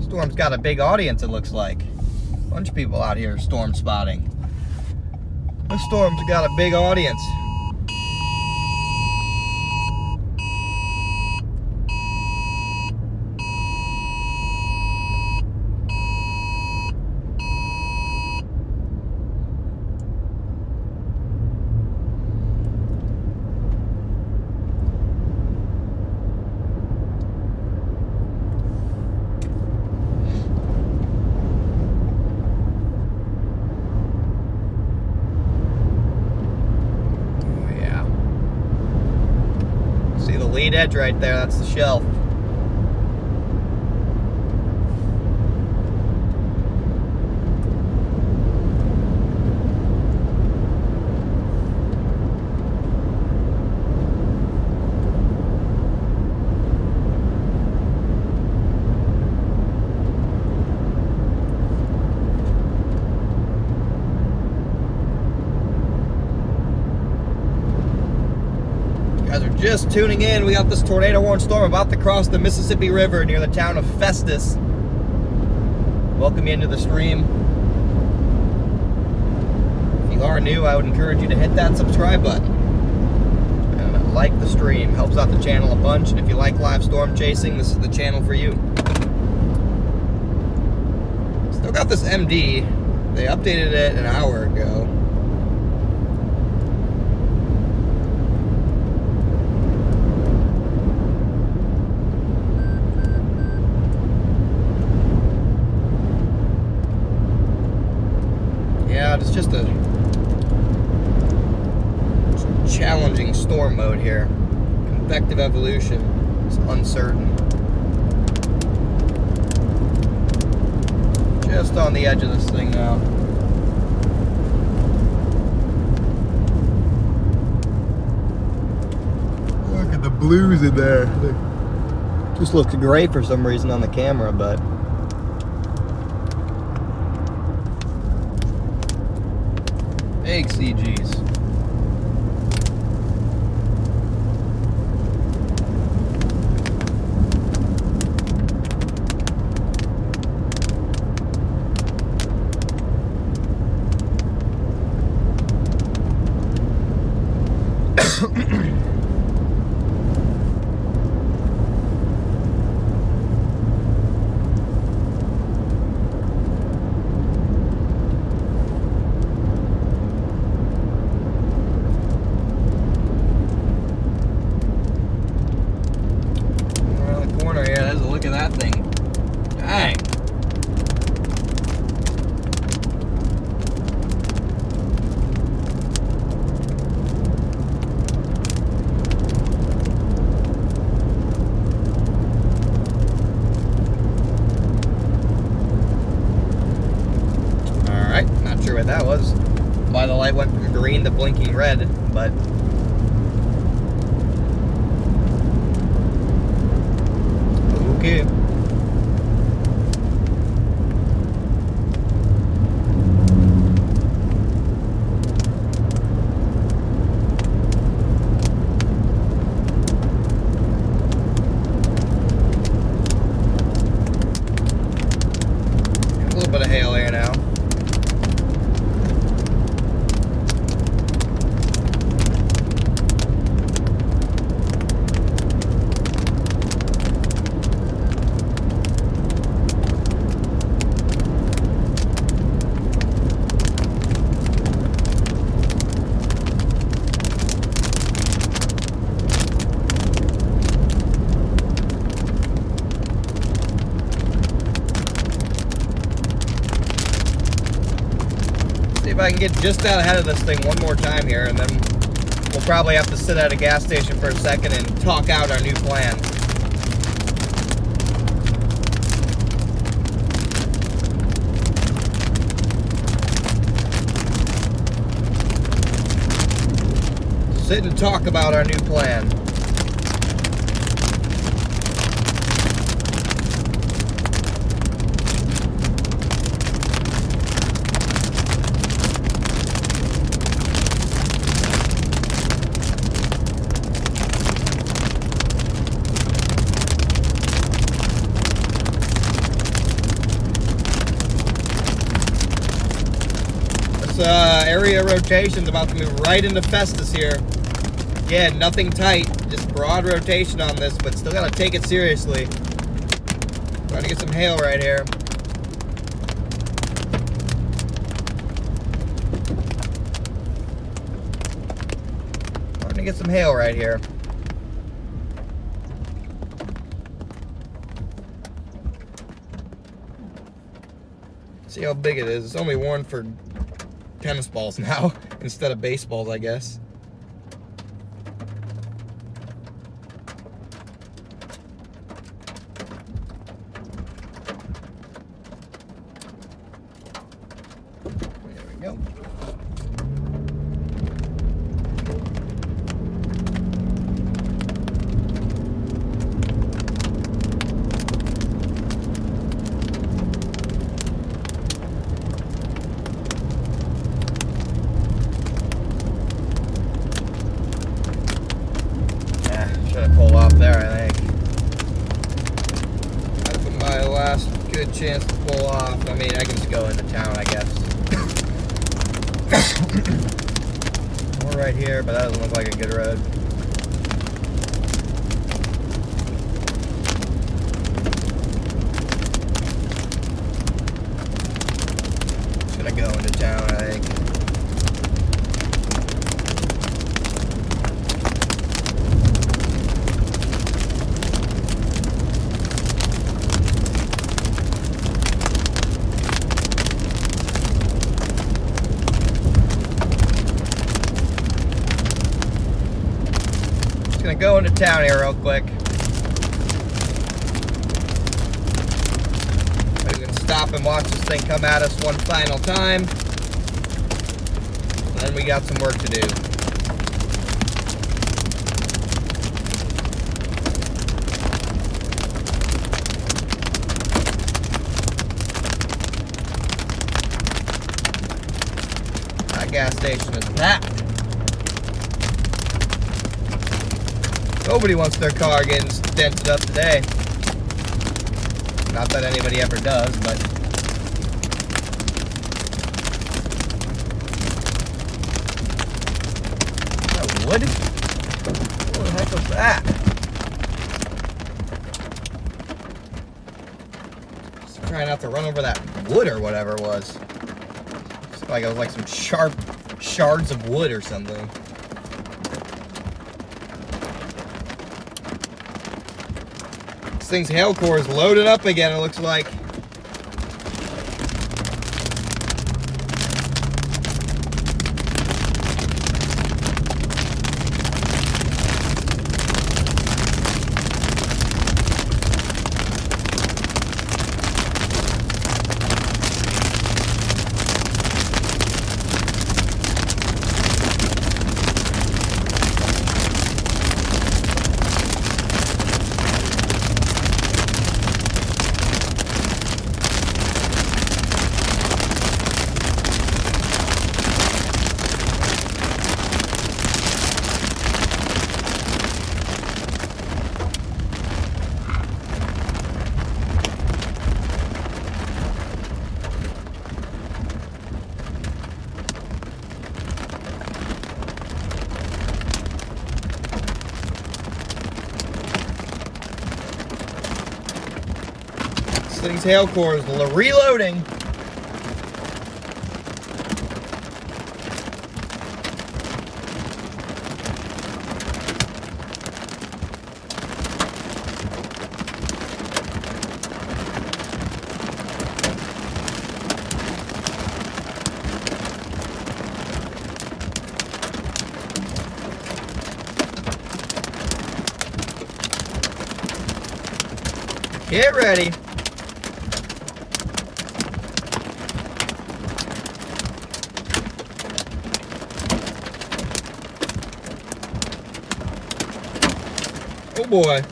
Storm's got a big audience, it looks like. A bunch of people out here storm spotting. This storm's got a big audience. Lead edge right there, that's the shelf. Just tuning in, we got this tornado warning storm about to cross the Mississippi River near the town of Festus. Welcome you into the stream. If you are new, I would encourage you to hit that subscribe button and like the stream. Helps out the channel a bunch, and if you like live storm chasing, this is the channel for you. Still got this MD. They updated it an hour ago. Yeah, it's just a challenging storm mode here. Convective evolution is uncertain. Just on the edge of this thing now. Look at the blues in there. Just looks gray for some reason on the camera, but big CGs. That was why the light went from green to blinking red, but okay. A little bit of hail here now. See if I can get just out ahead of this thing one more time here, and then we'll probably have to sit at a gas station for a second and talk out our new plan. Sit and talk about our new plan. Area rotation's about to move right into Festus here. Again, nothing tight, just broad rotation on this, but still gotta take it seriously. Trying to get some hail right here. Trying to get some hail right here. See how big it is. It's only worn for tennis balls now instead of baseballs, I guess. There we go. off. I mean, I can just go into town, I guess. We're right here, but that doesn't look like a good road. Just gonna go into town, I think. Gonna go into town here real quick. We're gonna stop and watch this thing come at us one final time. And then we got some work to do. That gas station is packed. Nobody wants their car getting dented up today. Not that anybody ever does, but... Is that wood? What the heck was that? Just trying not to run over that wood or whatever it was. It's like it was like some sharp shards of wood or something. This thing's hail core is loaded up again, it looks like. This thing's hail core is reloading. Get ready. Oh boy.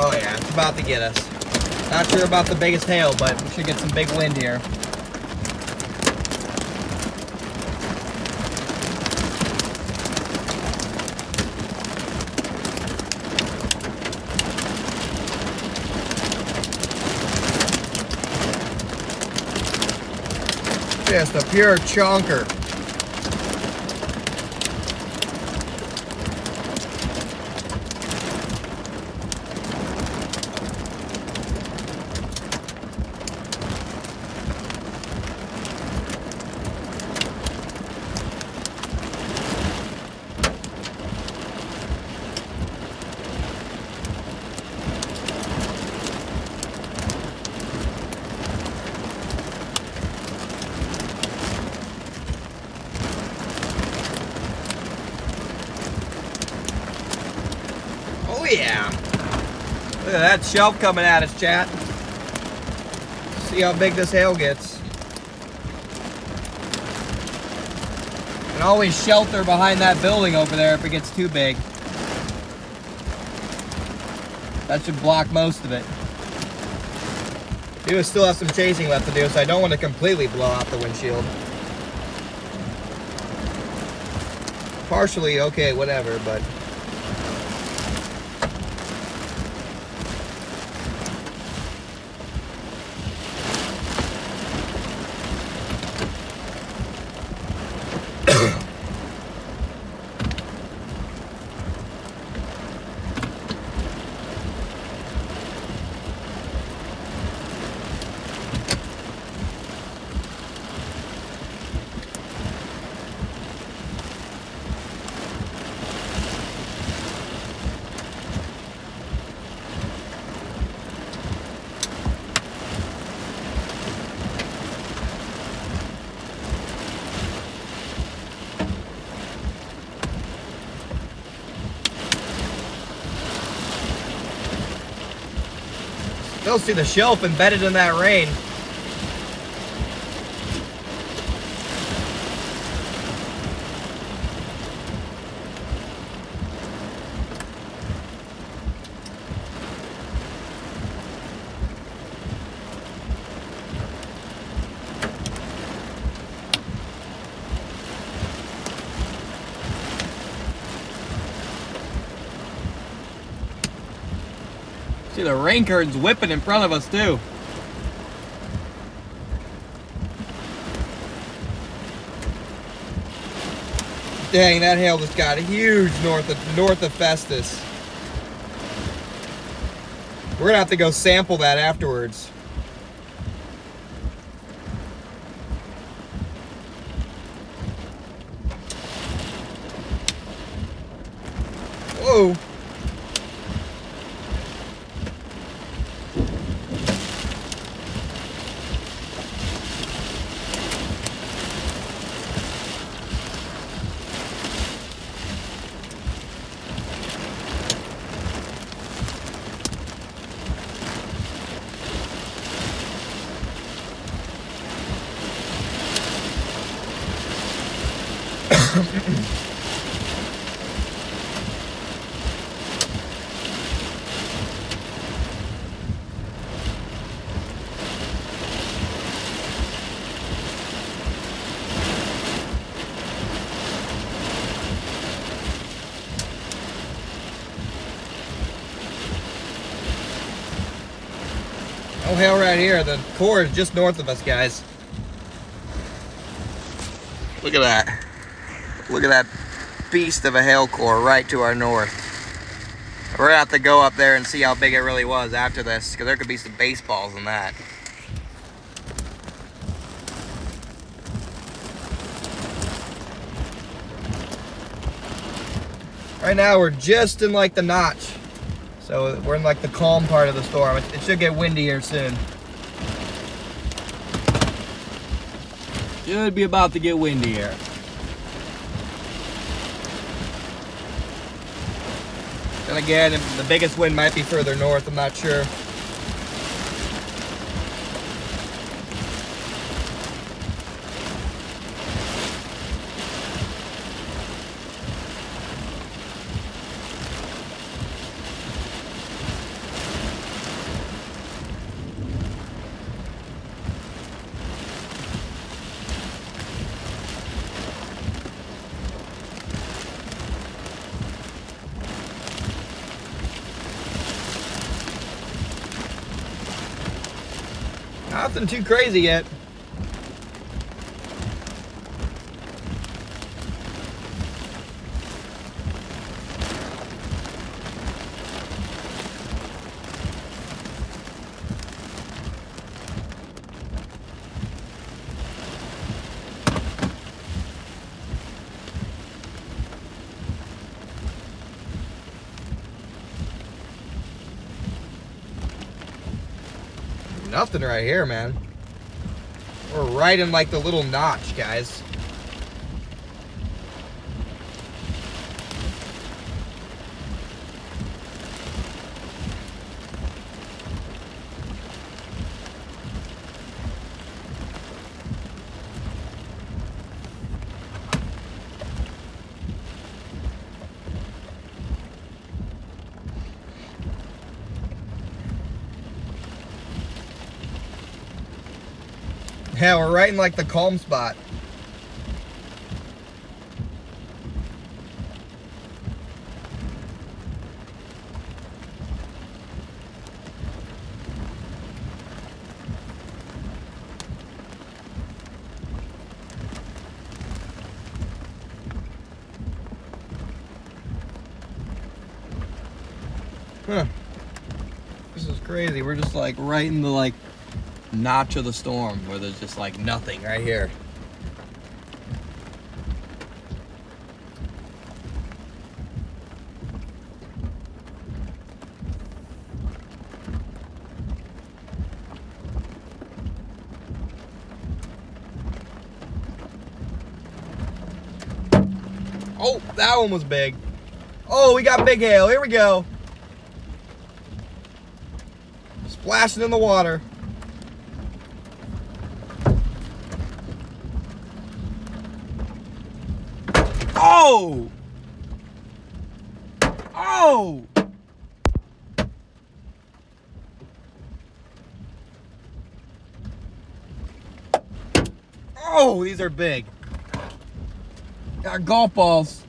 Oh yeah, it's about to get us. Not sure about the biggest hail, but we should get some big wind here. Just a pure chonker. Oh yeah. Look at that shelf coming at us, chat. See how big this hail gets. And always shelter behind that building over there if it gets too big. That should block most of it. We still have some chasing left to do, so I don't want to completely blow out the windshield. Partially, okay, whatever, but... Still see the shelf embedded in that rain. See, the rain curtain's whipping in front of us too. Dang, that hail just got huge north of Festus. We're gonna have to go sample that afterwards. Whoa. No hail right here. The core is just north of us, guys. Look at that. Look at that beast of a hail core right to our north. We're gonna have to go up there and see how big it really was after this, because there could be some baseballs in that. Right now we're just in like the notch. So we're in like the calm part of the storm. It should get windy here soon. Should be about to get windy here. Then again, the biggest wind might be further north, I'm not sure. Nothing too crazy yet. Nothing right here, man. We're right in like the little notch, guys. Yeah, we're right in like the calm spot. Huh. This is crazy. We're just like right in the like notch of the storm where there's just like nothing right here. Oh, that one was big. Oh, we got big hail. Here we go. Splashing in the water. Oh! Oh! Oh, these are big. Got golf balls.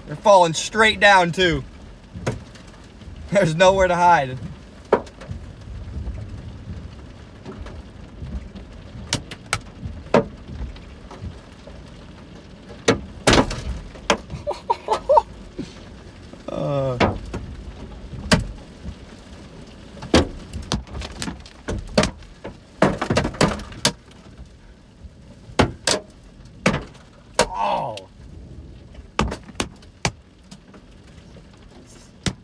They're falling straight down too. There's nowhere to hide.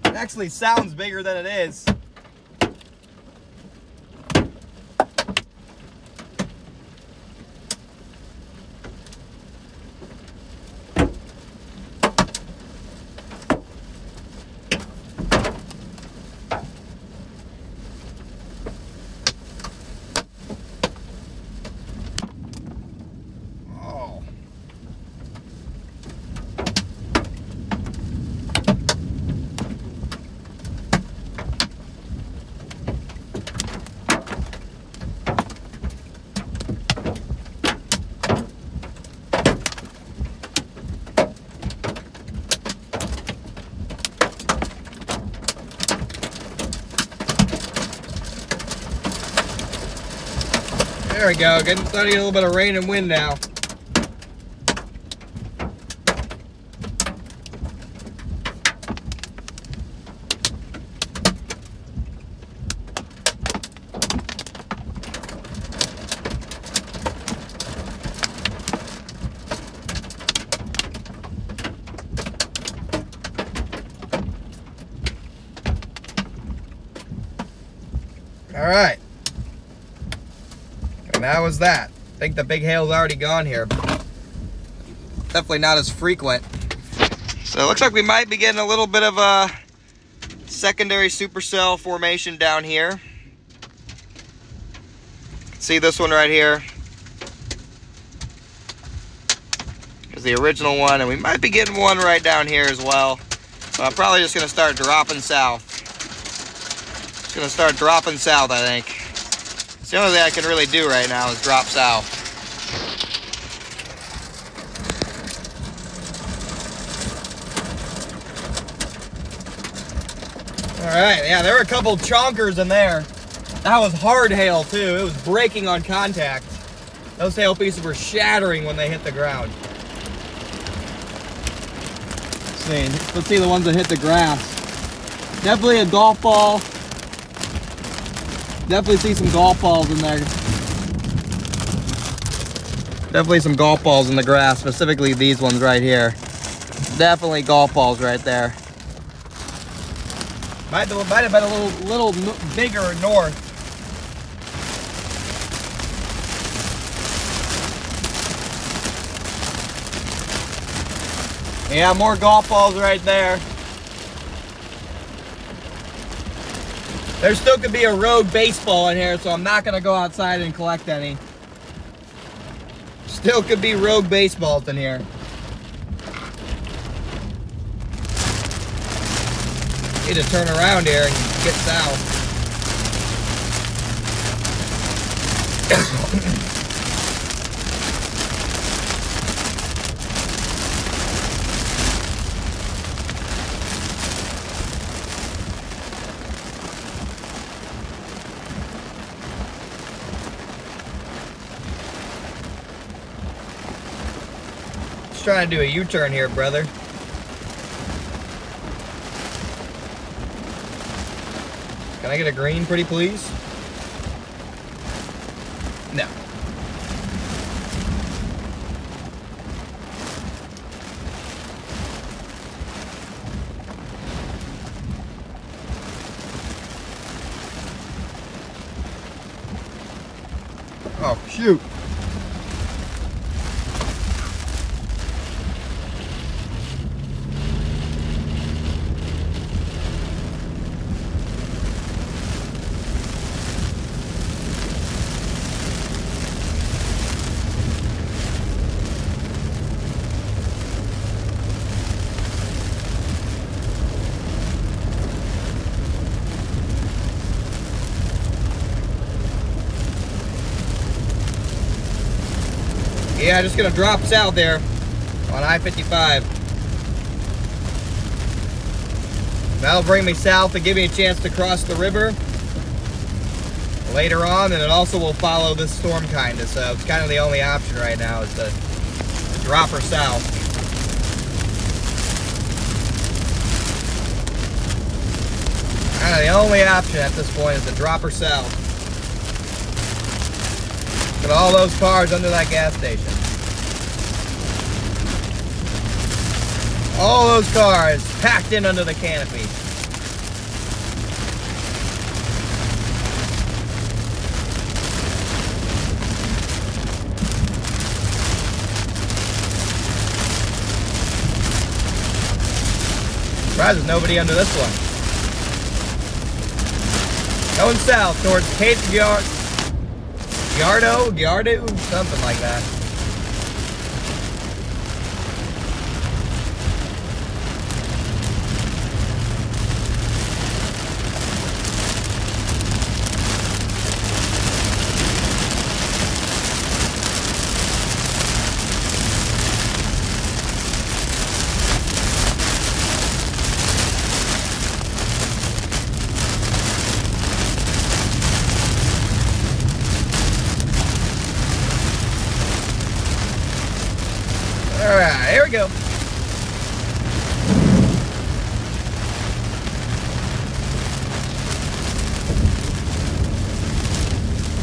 It actually sounds bigger than it is. There we go, starting to get a little bit of rain and wind now. All right. And that was that. I think the big hail's already gone here. Definitely not as frequent. So it looks like we might be getting a little bit of a secondary supercell formation down here. See this one right here? There's the original one, and we might be getting one right down here as well. So I'm probably just gonna start dropping south. Just gonna start dropping south, I think. It's the only thing I can really do right now is drop south. All right, yeah, there were a couple chonkers in there. That was hard hail too. It was breaking on contact. Those hail pieces were shattering when they hit the ground. Let's see the ones that hit the grass. Definitely a golf ball. Definitely see some golf balls in there. Definitely some golf balls in the grass, specifically these ones right here. Definitely golf balls right there. Might have been a little bigger north. Yeah, more golf balls right there. There still could be a rogue baseball in here, so I'm not gonna go outside and collect any. Still could be rogue baseballs in here. Need to turn around here and get south. Just trying to do a U-turn here, brother. Can I get a green, pretty please? No. Oh, shoot. Yeah, just gonna drop south there on I-55. That'll bring me south and give me a chance to cross the river later on, and it also will follow this storm kinda, so it's kind of the only option right now is to drop her south. Kinda the only option at this point is to drop her south. Look at all those cars under that gas station. All those cars packed in under the canopy. Surprised there's nobody under this one. Going south towards Kouts, Giardo, something like that. Alright, here we go.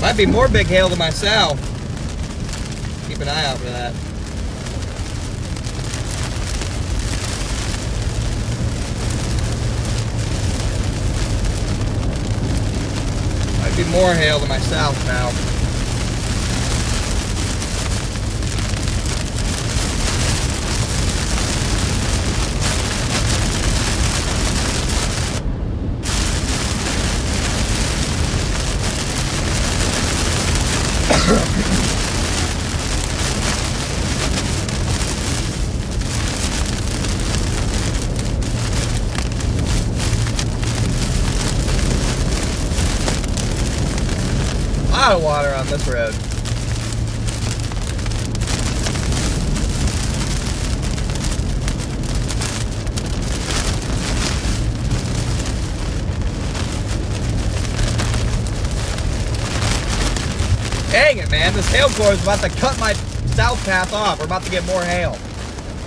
Might be more big hail to my south. Keep an eye out for that. Might be more hail to my south now. A lot of water on this road. Dang it, man. This hail core is about to cut my south path off. We're about to get more hail.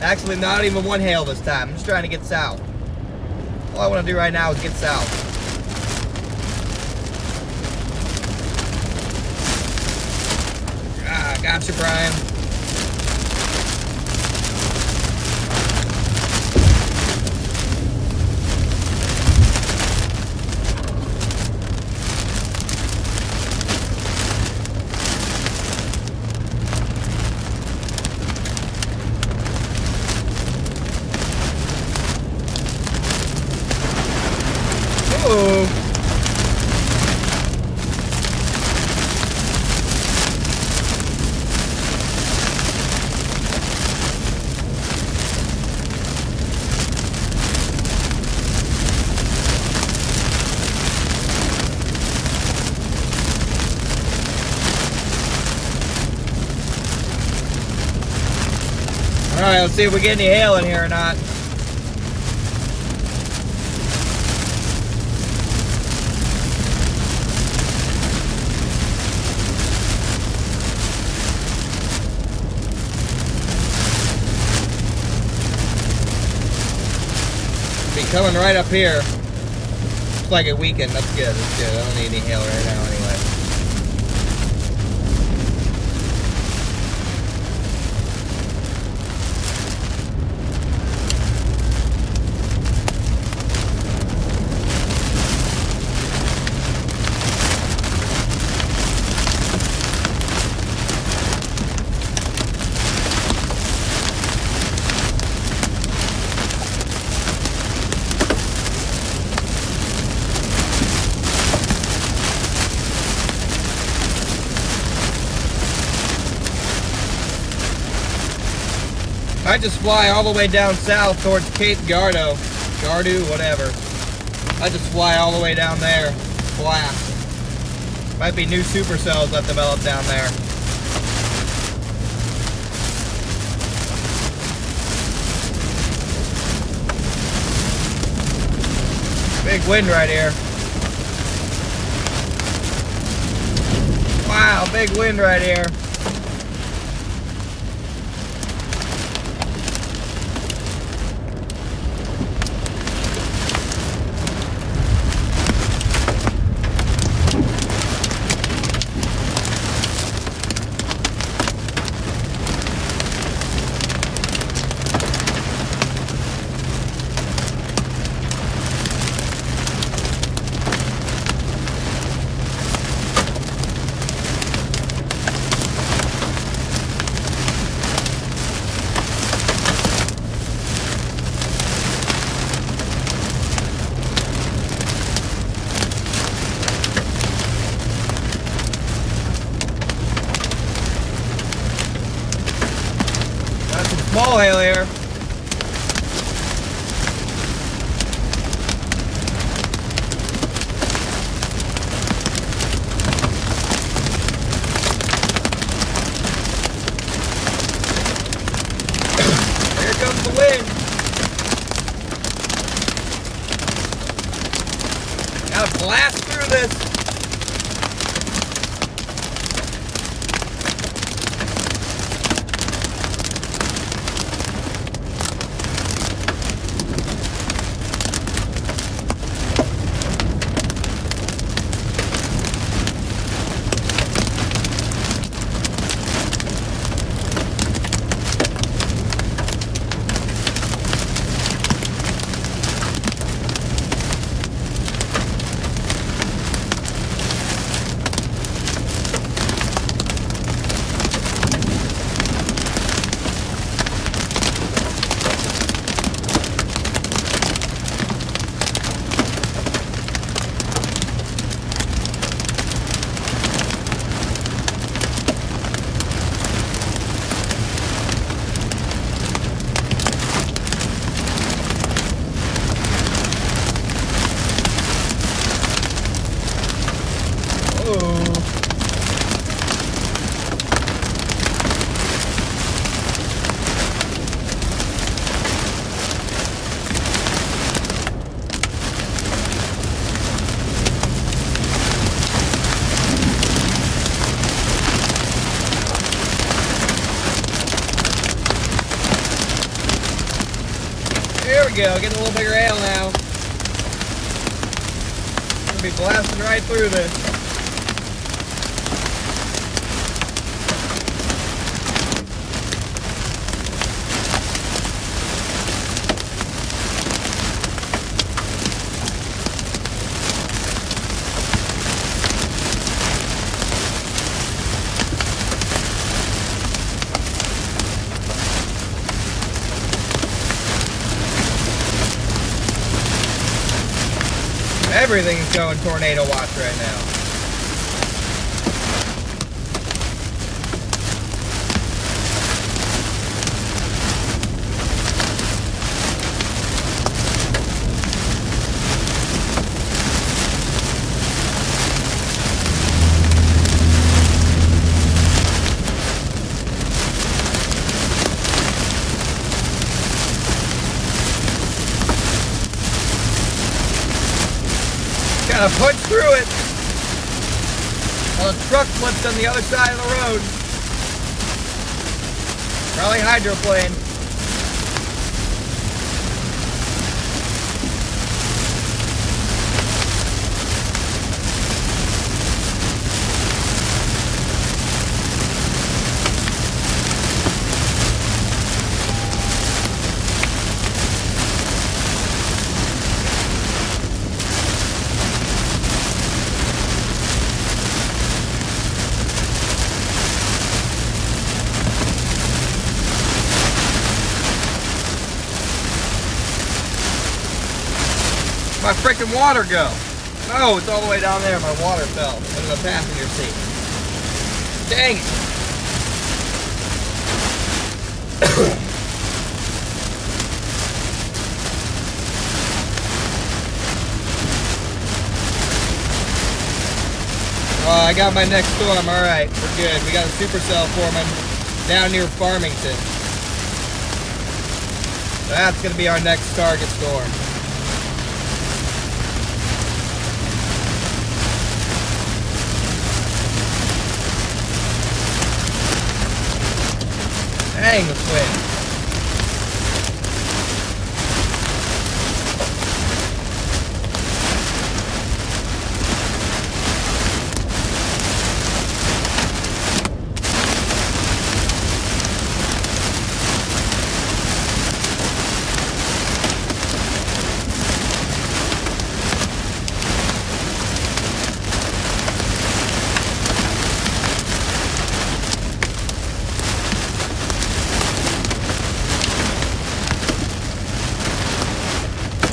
Actually, not even one hail this time. I'm just trying to get south. All I want to do right now is get south. Ah, gotcha, Brian. Uh-oh. Alright, let's see if we get any hail in here or not. Be coming right up here. Looks like it weakened. That's good. That's good. I don't need any hail right now anyway. I just fly all the way down south towards Cape Gardo, whatever. I just fly all the way down there, flat. Might be new supercells that develop down there. Big wind right here. Wow, big wind right here. Small hail here. Here comes the wind. Gotta blast through this. There we go, getting a little bigger hail now. Gonna be blasting right through this. Everything's going tornado watch right now. Gotta punch through it. While the truck flips on the other side of the road. Probably hydroplane. My freaking water go? Oh, it's all the way down there. My water fell into the passenger seat. Dang it. Oh, I got my next storm. All right, we're good. We got a supercell forming down near Farmington. That's going to be our next target storm. Dang, the wind.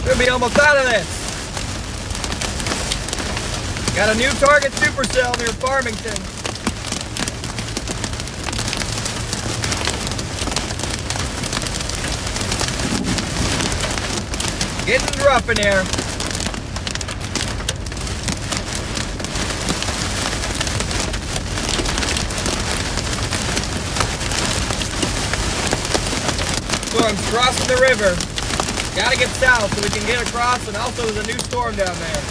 We'll be almost out of this. Got a new target supercell near Farmington. Getting rough in here. Storm's crossing the river. Gotta get south so we can get across, and also there's a new storm down there.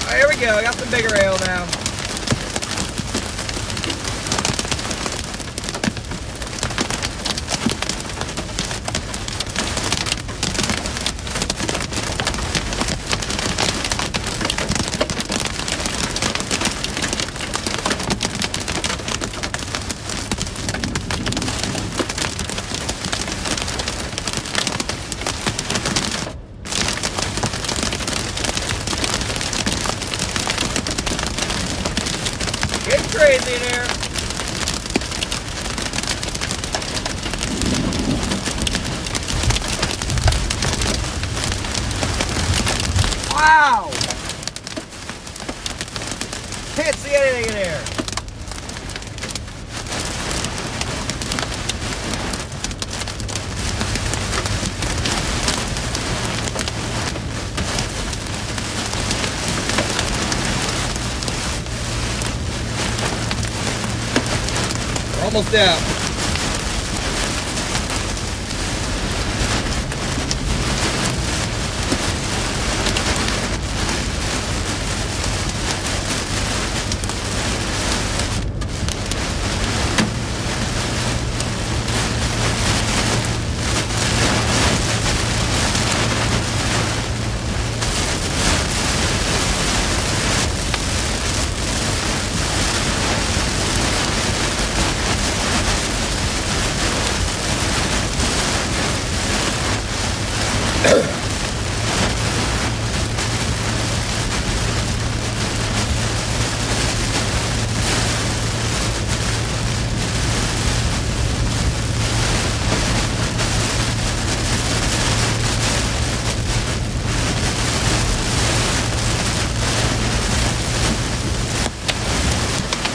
Alright, here we go. I got some bigger hail now. Getting crazy in here. Wow! Can't see anything in here. Almost out.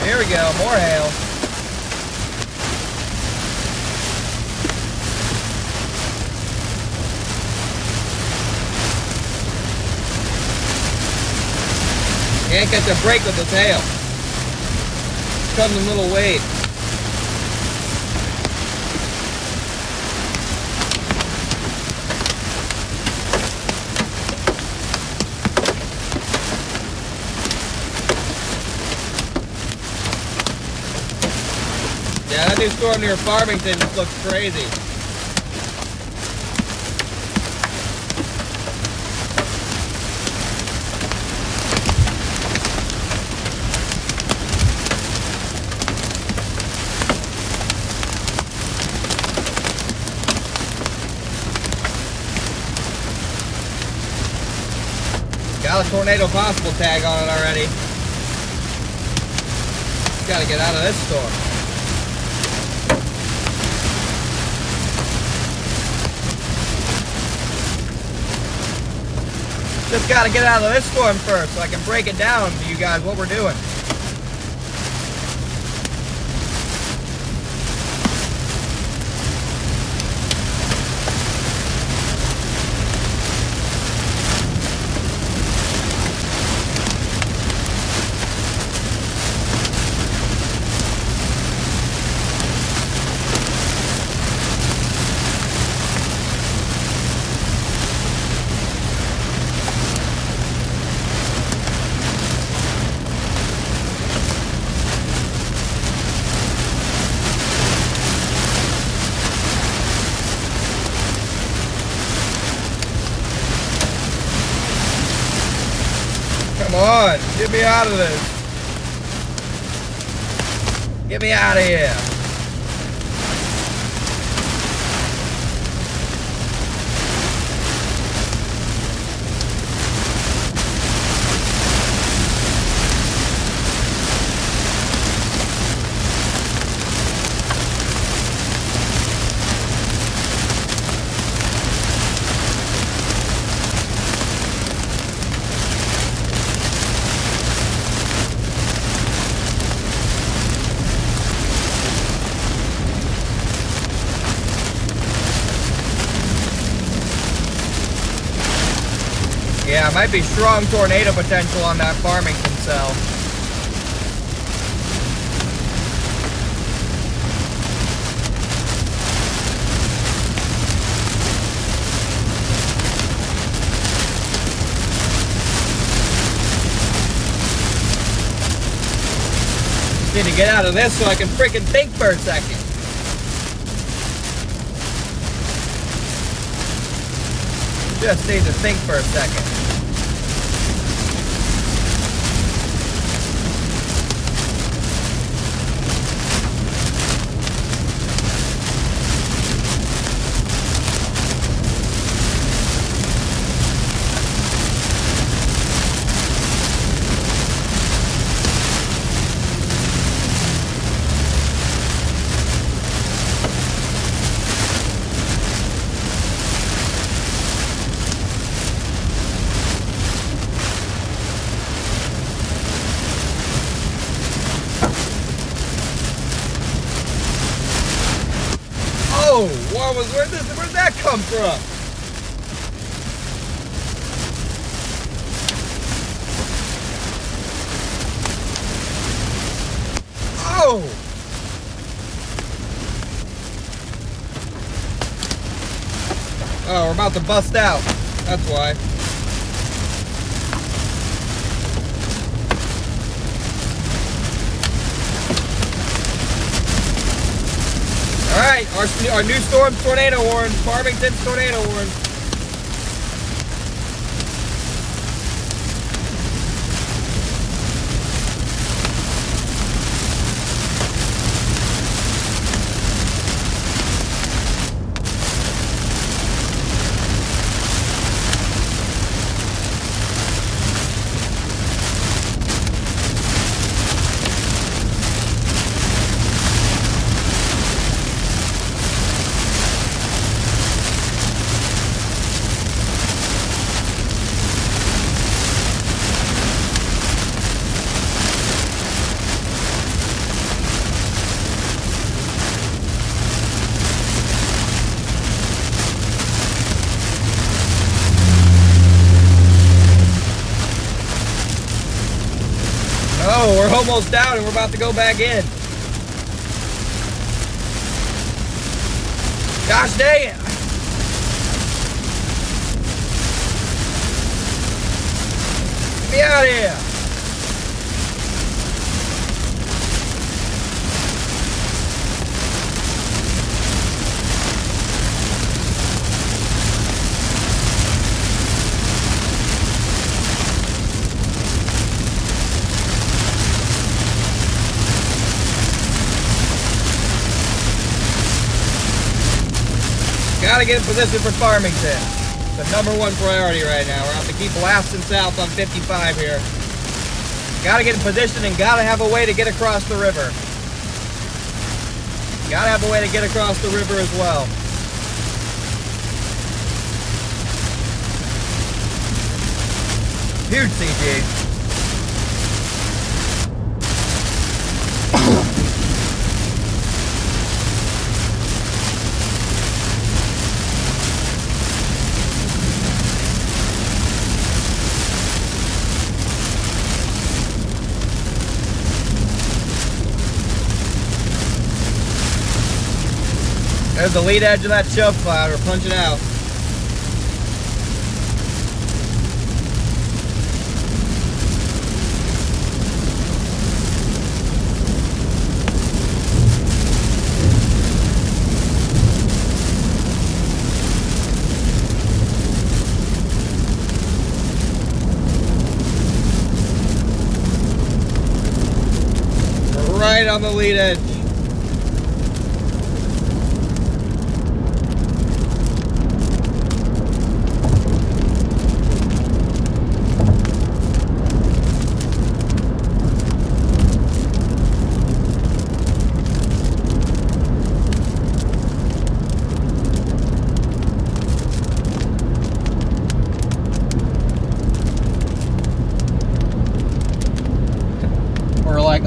Here we go, more hail. Can't catch a break with this hail. Comes in little waves. Yeah, that new storm near Farmington just looks crazy. Got a tornado possible tag on it already. Gotta get out of this storm. Just gotta get out of this storm first so I can break it down to you guys what we're doing. Come on, get me out of this. Get me out of here. Yeah, might be strong tornado potential on that Farmington cell. Just need to get out of this so I can freaking think for a second. Just need to think for a second. Where'd that come from? Oh! Oh, we're about to bust out. That's why. All right, our new storm's tornado warning, Farmington's tornado warning. Oh, we're almost down and we're about to go back in. Gosh dang it. Get me out of here. gotta get in position for Farmington. The #1 priority right now. We're gonna have to keep blasting south on 55 here. Gotta get in position and gotta have a way to get across the river. Gotta have a way to get across the river as well. Huge CG. There's the lead edge of that shove cloud. We're punching out. We're right on the lead edge.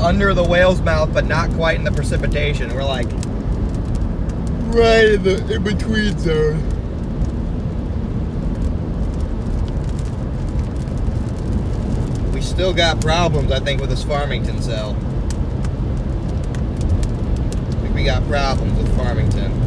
Under the whale's mouth, but not quite in the precipitation. We're like right in the in-between zone. We still got problems, I think, with this Farmington cell. I think we got problems with Farmington.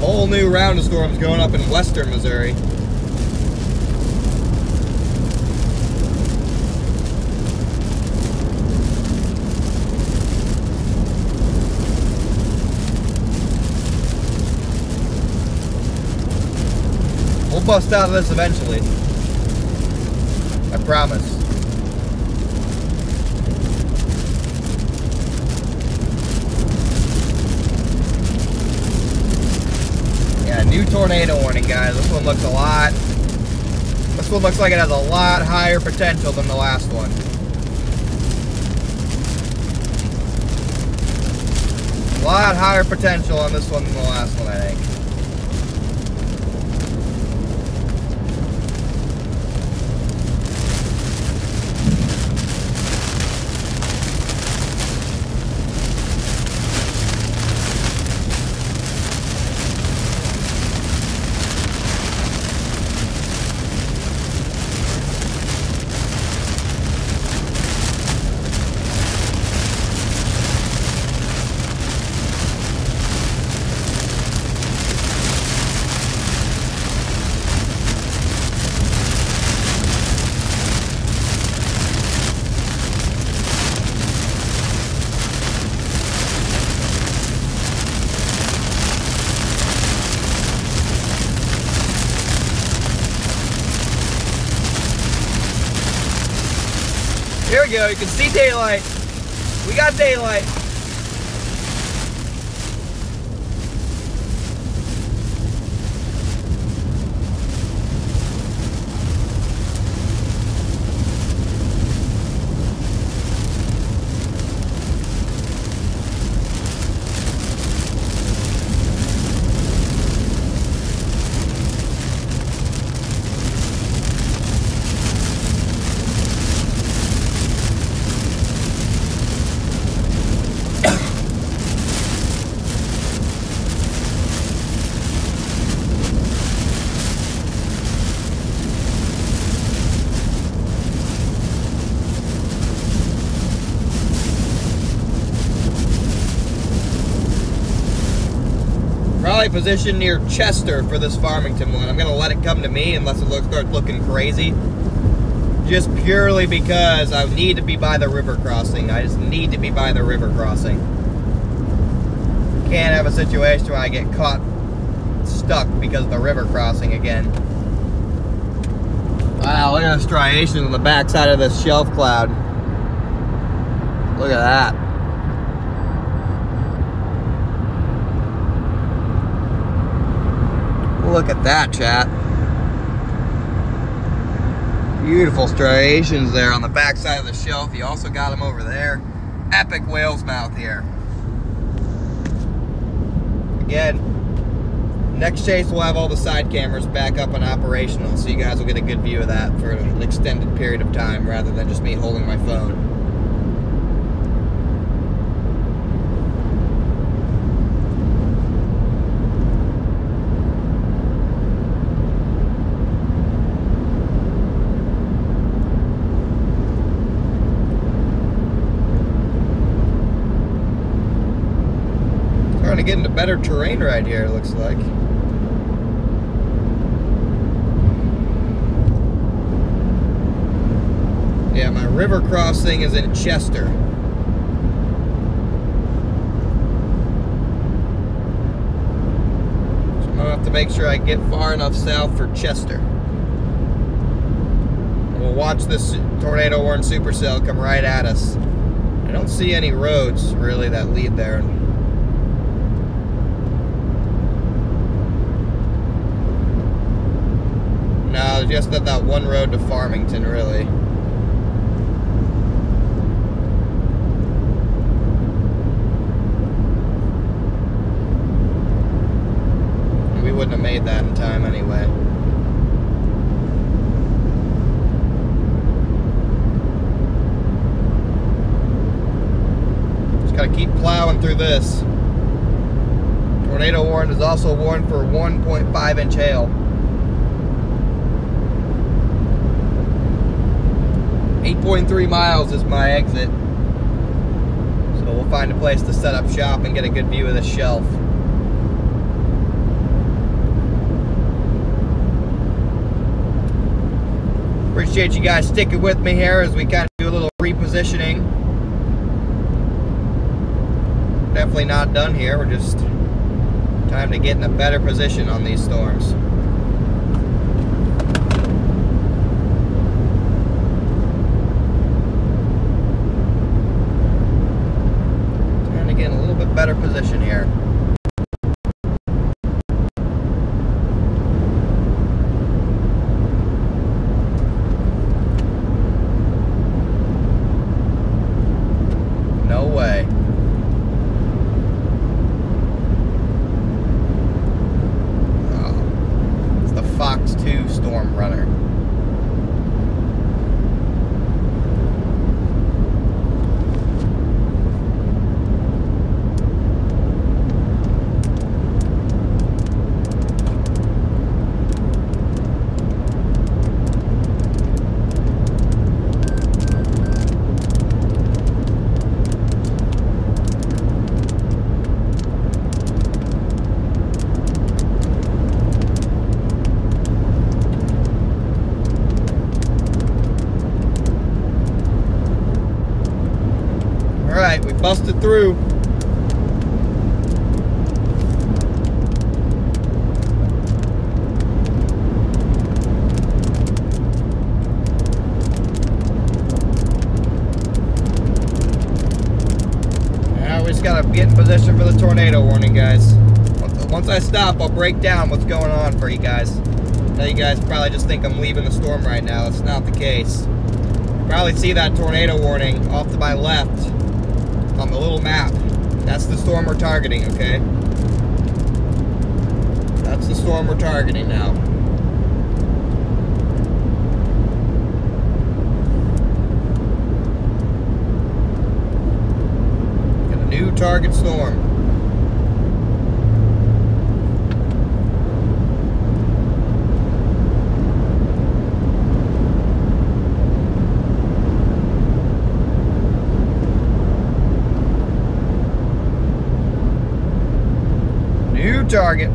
Whole new round of storms going up in western Missouri. We'll bust out of this eventually. I promise. New tornado warning, guys. This one looks like it has a lot higher potential than the last one. A lot higher potential on this one than the last one, I think. Here we go, you can see daylight. We got daylight. Position near Chester for this Farmington one. I'm gonna let it come to me unless it starts looking crazy. Just purely because I need to be by the river crossing. I just need to be by the river crossing. Can't have a situation where I get caught stuck because of the river crossing again. Wow, look at the striations on the backside of this shelf cloud. Look at that. Look at that, chat. Beautiful striations there on the backside of the shelf. You also got them over there. Epic whale's mouth here. Again, next chase we'll have all the side cameras back up and operational, so you guys will get a good view of that for an extended period of time rather than just me holding my phone. Starting to get into better terrain right here, it looks like. Yeah, my river crossing is in Chester. So I'm gonna have to make sure I get far enough south for Chester. And we'll watch this tornado warning supercell come right at us. I don't see any roads really that lead there. No, just that one road to Farmington, really. We wouldn't have made that in time anyway. Just gotta keep plowing through this. Tornado warning is also warned for 1.5-inch hail. 8.3 miles is my exit. So we'll find a place to set up shop and get a good view of the shelf. Appreciate you guys sticking with me here as we kind of do a little repositioning. Definitely not done here. We're just time to get in a better position on these storms. Better position here. No way. Oh, it's the Fox 2 Storm Runner. Alright, we busted through. Now we just gotta get in position for the tornado warning, guys. Once I stop, I'll break down what's going on for you guys. Now you guys probably just think I'm leaving the storm right now. That's not the case. You probably see that tornado warning off to my left on the little map. That's the storm we're targeting, okay? That's the storm we're targeting now. Got a new target storm. New target.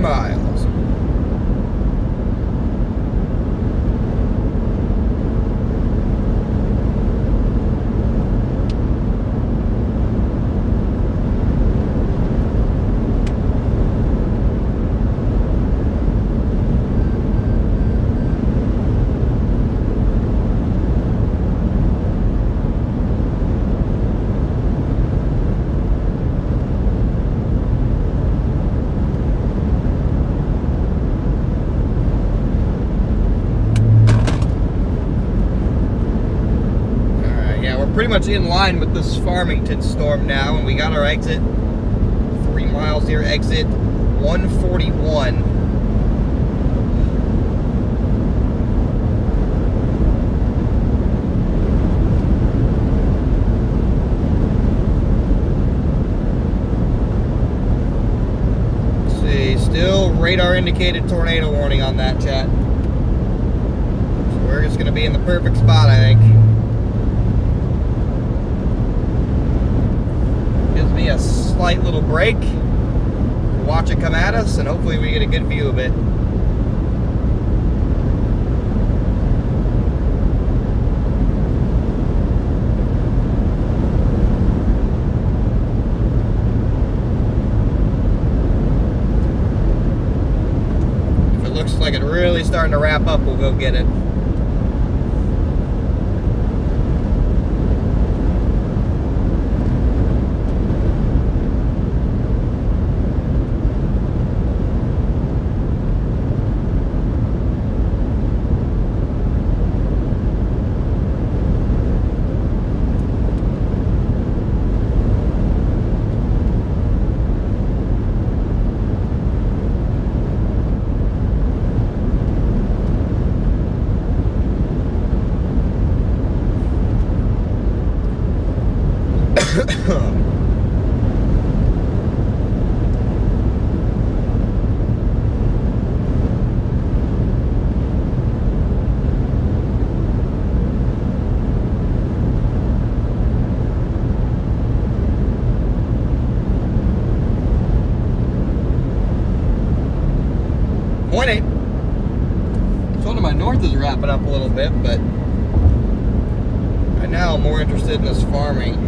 miles. Pretty much in line with this Farmington storm now, and we got our exit 3 miles here, exit 141. Let's see, still radar indicated tornado warning on that, chat. So we're just gonna be in the perfect spot, I think. Gives me a slight little break. Watch it come at us, and hopefully we get a good view of it. If it looks like it's really starting to wrap up, we'll go get it. Wrapping up a little bit, but right now I'm more interested in this Farmington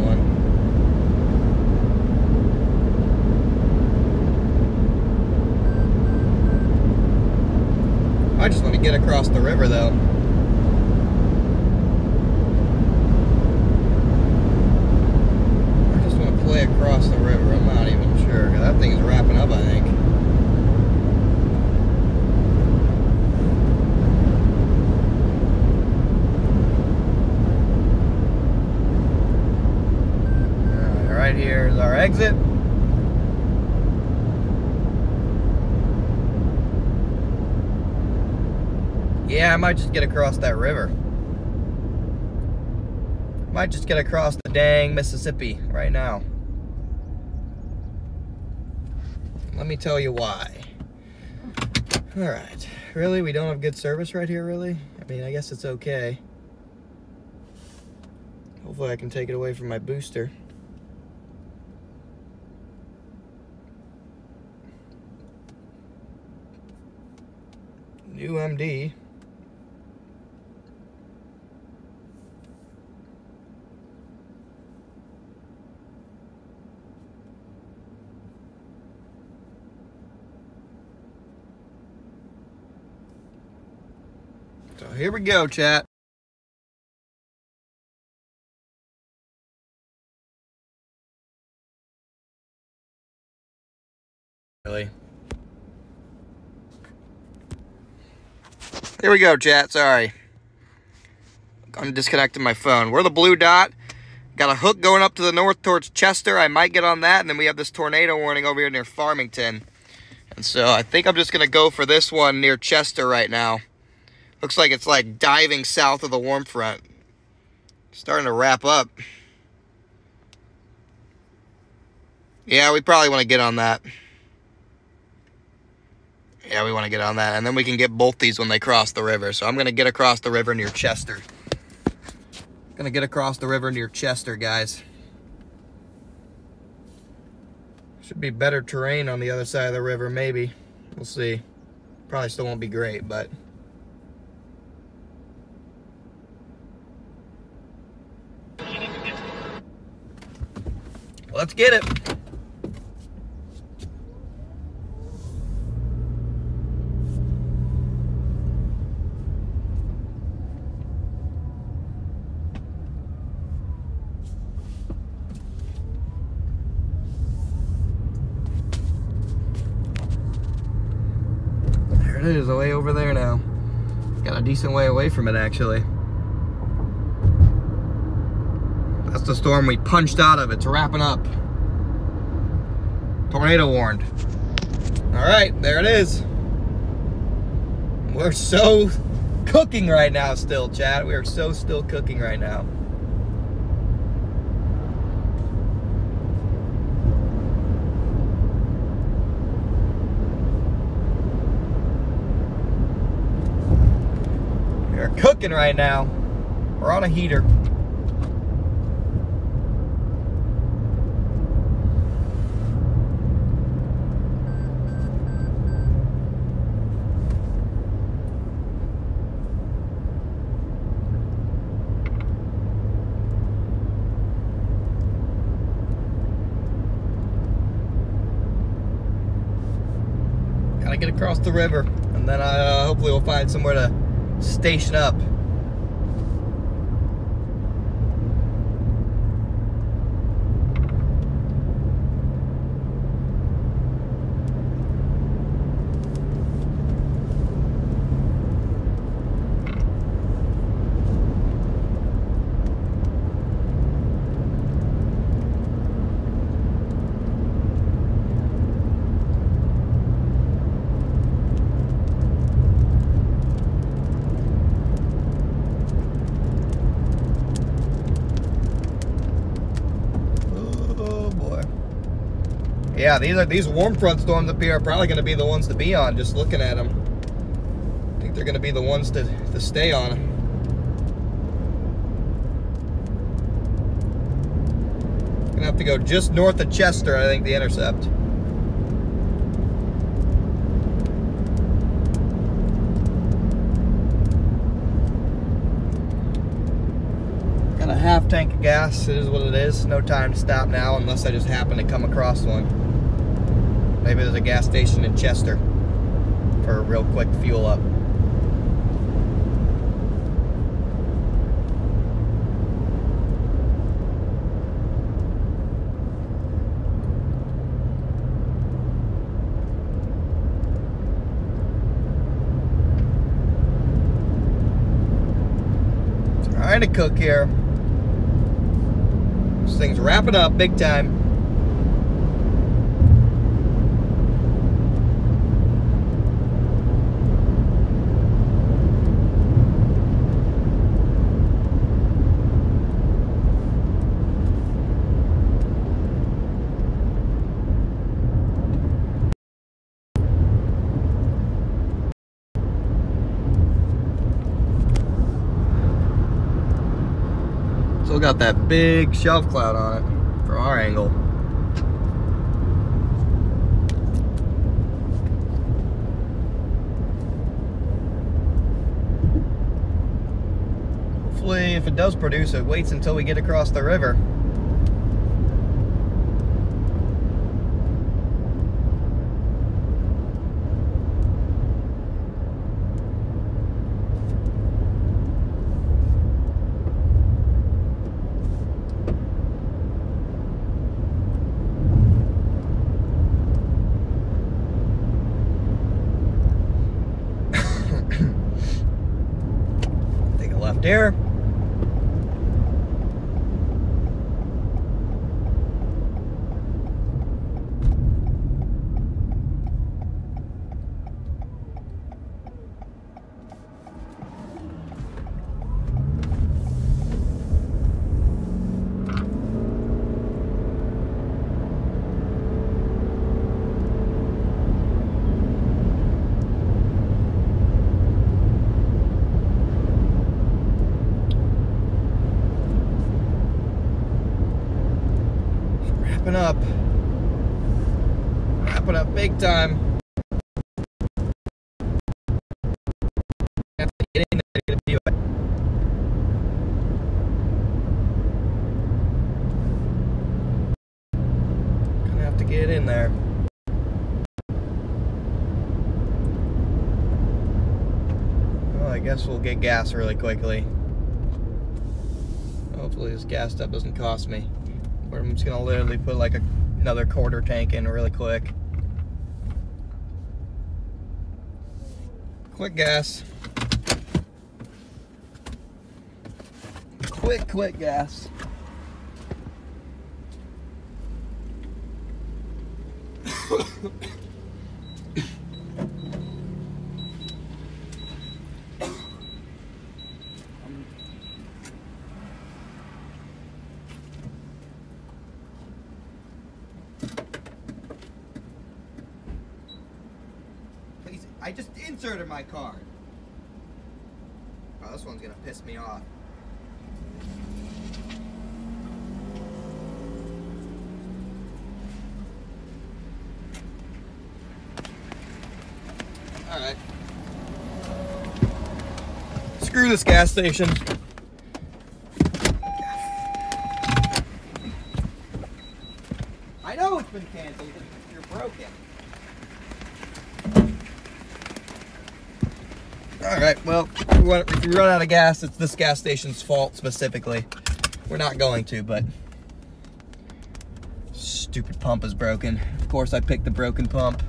one. I just want to get across the river though. I just want to play across the river. I'm not even sure. That thing's wrapping up, I think. Right here is our exit. Yeah, I might just get across that river. Might just get across the dang Mississippi right now. Let me tell you why. Alright. Really? We don't have good service right here, really? I mean, I guess it's okay. Hopefully I can take it away from my booster. New MD. So here we go, chat. Really? Here we go, chat. Sorry. I'm disconnecting my phone. We're the blue dot. Got a hook going up to the north towards Chester. I might get on that. And then we have this tornado warning over here near Farmington. And so I think I'm just going to go for this one near Chester right now. Looks like it's like diving south of the warm front. Starting to wrap up. Yeah, we probably want to get on that. Yeah, we want to get on that. And then we can get both these when they cross the river. So I'm going to get across the river near Chester. Going to get across the river near Chester, guys. Should be better terrain on the other side of the river, maybe. We'll see. Probably still won't be great, but... let's get it. There it is, way over there now. Got a decent way away from it, actually. That's the storm we punched out of. It's wrapping up. Tornado warned. All right, there it is. We're so cooking right now still, chat. We are so still cooking right now. We are cooking right now. We're on a heater. Gotta get across the river, and then hopefully we'll find somewhere to station up. Yeah, these warm front storms up here are probably going to be the ones to be on, just looking at them. I think they're going to be the ones to stay on. Going to have to go just north of Chester, I think, the intercept. Got a half tank of gas, it is what it is. No time to stop now unless I just happen to come across one. Maybe there's a gas station in Chester for a real quick fuel up. Trying to cook here. This thing's wrapping up big time. Still got that big shelf cloud on it from our angle. Hopefully, if it does produce, it waits until we get across the river. There. Up. backing up big time. Have to get in there to get a view. Gonna have to get in there. Well, I guess we'll get gas really quickly. Hopefully this gas stub doesn't cost me. But I'm just gonna literally put like another quarter tank in really quick. Quick gas. Quick gas. Please, I just inserted my card. Oh, this one's gonna piss me off. Alright. Screw this gas station. I know it's been canceled, but you're broken. Alright, well, if we run out of gas, it's this gas station's fault specifically. We're not going to, but stupid pump is broken. Of course, I picked the broken pump.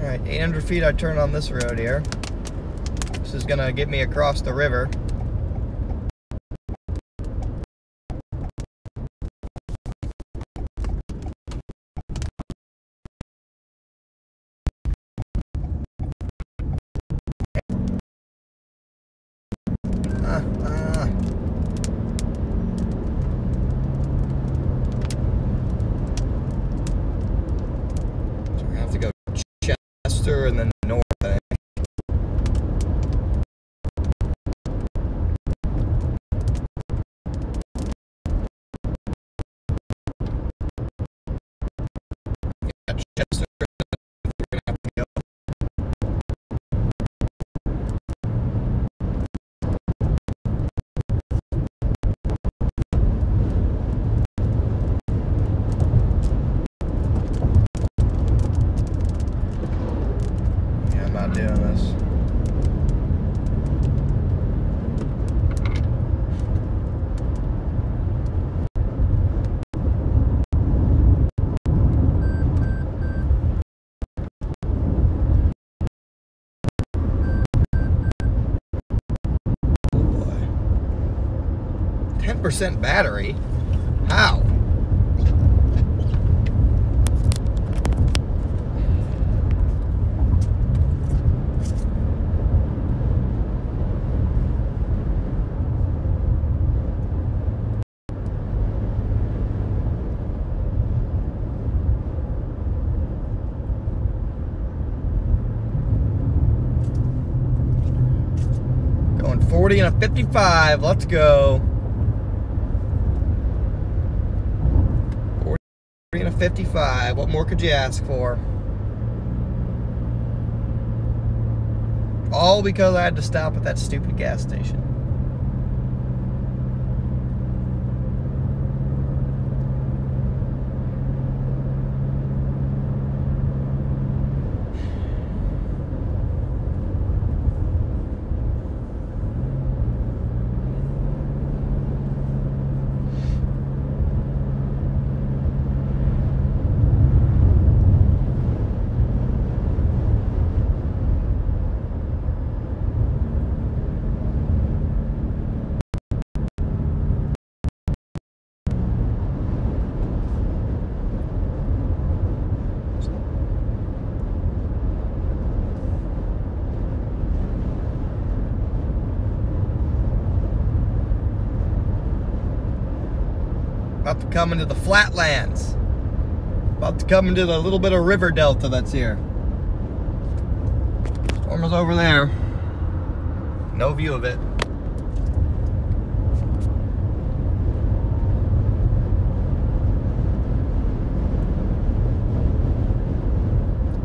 Alright, 800 feet I turn on this road here. This is gonna get me across the river. So we're gonna have to go Chester and then north, I think. Yeah, Chester, we're gonna have to go. Yeah, I'm not doing this. Oh boy. 10% battery? How? Going 40 and a 55. Let's go. 40 and a 55. What more could you ask for? All because I had to stop at that stupid gas station. About to come into the flatlands. About to come into the little bit of river delta that's here. Storm is over there. No view of it.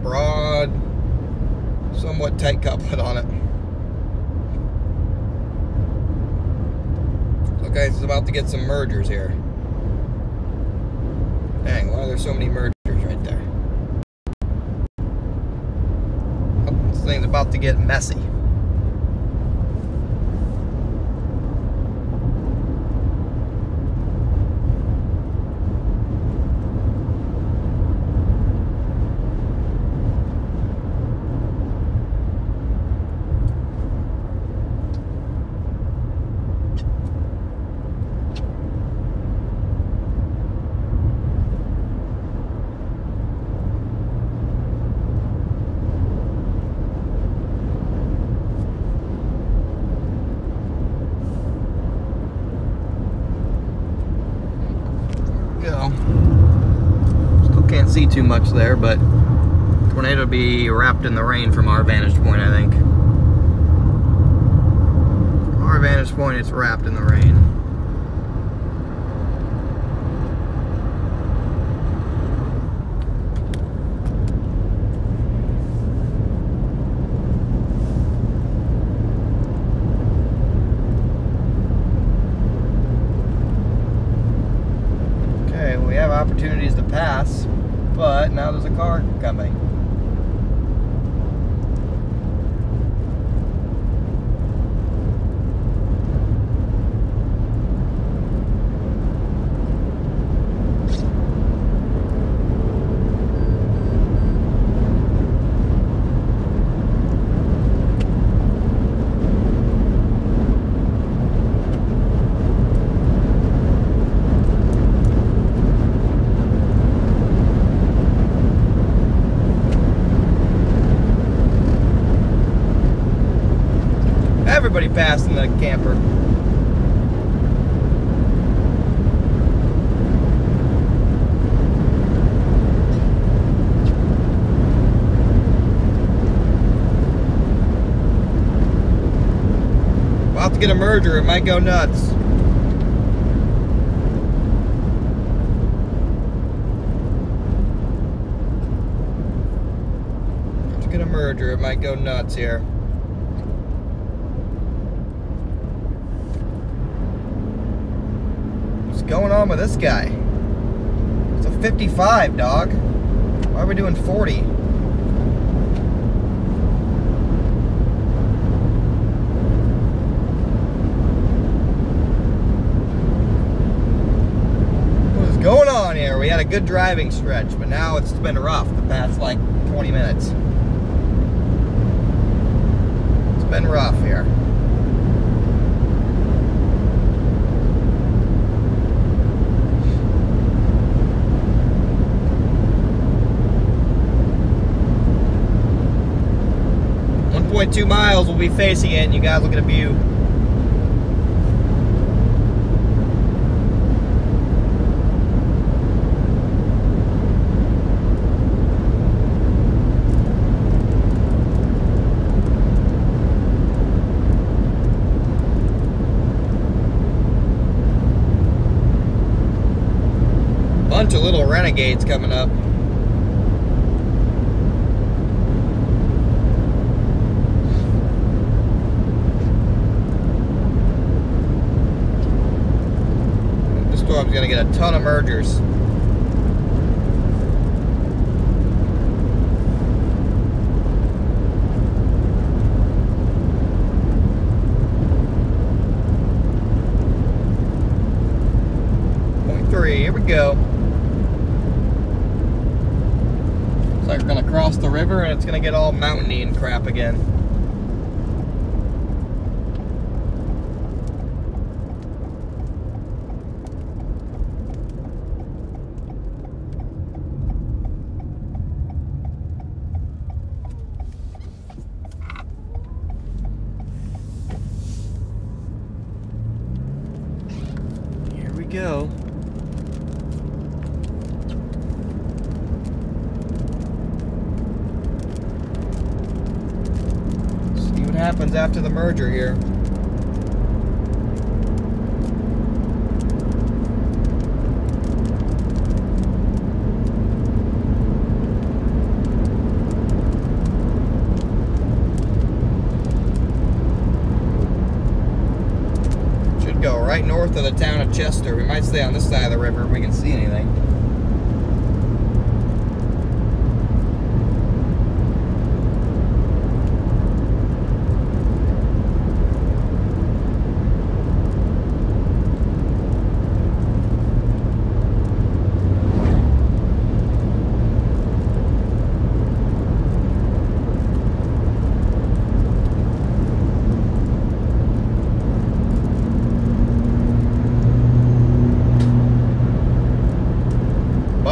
Broad, somewhat tight couplet on it. Okay, it's about to get some mergers here. Dang, why are there so many mergers right there? Oh, this thing's about to get messy. Still can't see too much there, but tornado will be wrapped in the rain from our vantage point, I think. From our vantage point, it's wrapped in the rain. We have opportunities to pass, but now there's a car coming. Everybody passing the camper. About to get a merger, it might go nuts. About to get a merger, it might go nuts here. What's going on with this guy? It's a 55, dog. Why are we doing 40? What is going on here? We had a good driving stretch, but now it's been rough the past like 20 minutes. It's been rough here. .2 miles we'll be facing it, and you guys look at a view. Bunch of little renegades coming up. Storm's gonna get a ton of mergers. .3, here we go. Looks like we're gonna cross the river and it's gonna get all mountainy and crap again. Go. happens after the merger here. Should go right north of the town of Chester. We might stay on this side of the river if we can see anything.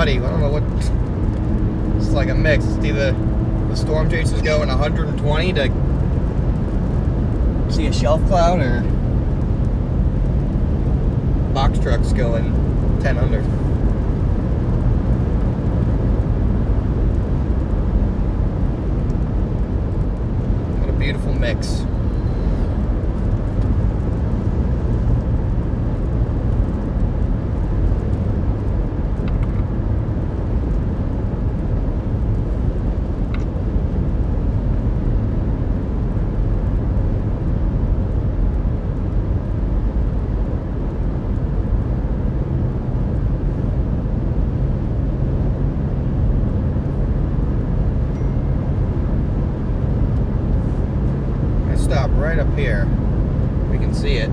I don't know what, it's like a mix. It's either the storm chasers going 120 to see a shelf cloud, or box trucks going 10 under. What a beautiful mix. Stop right up here. We can see it.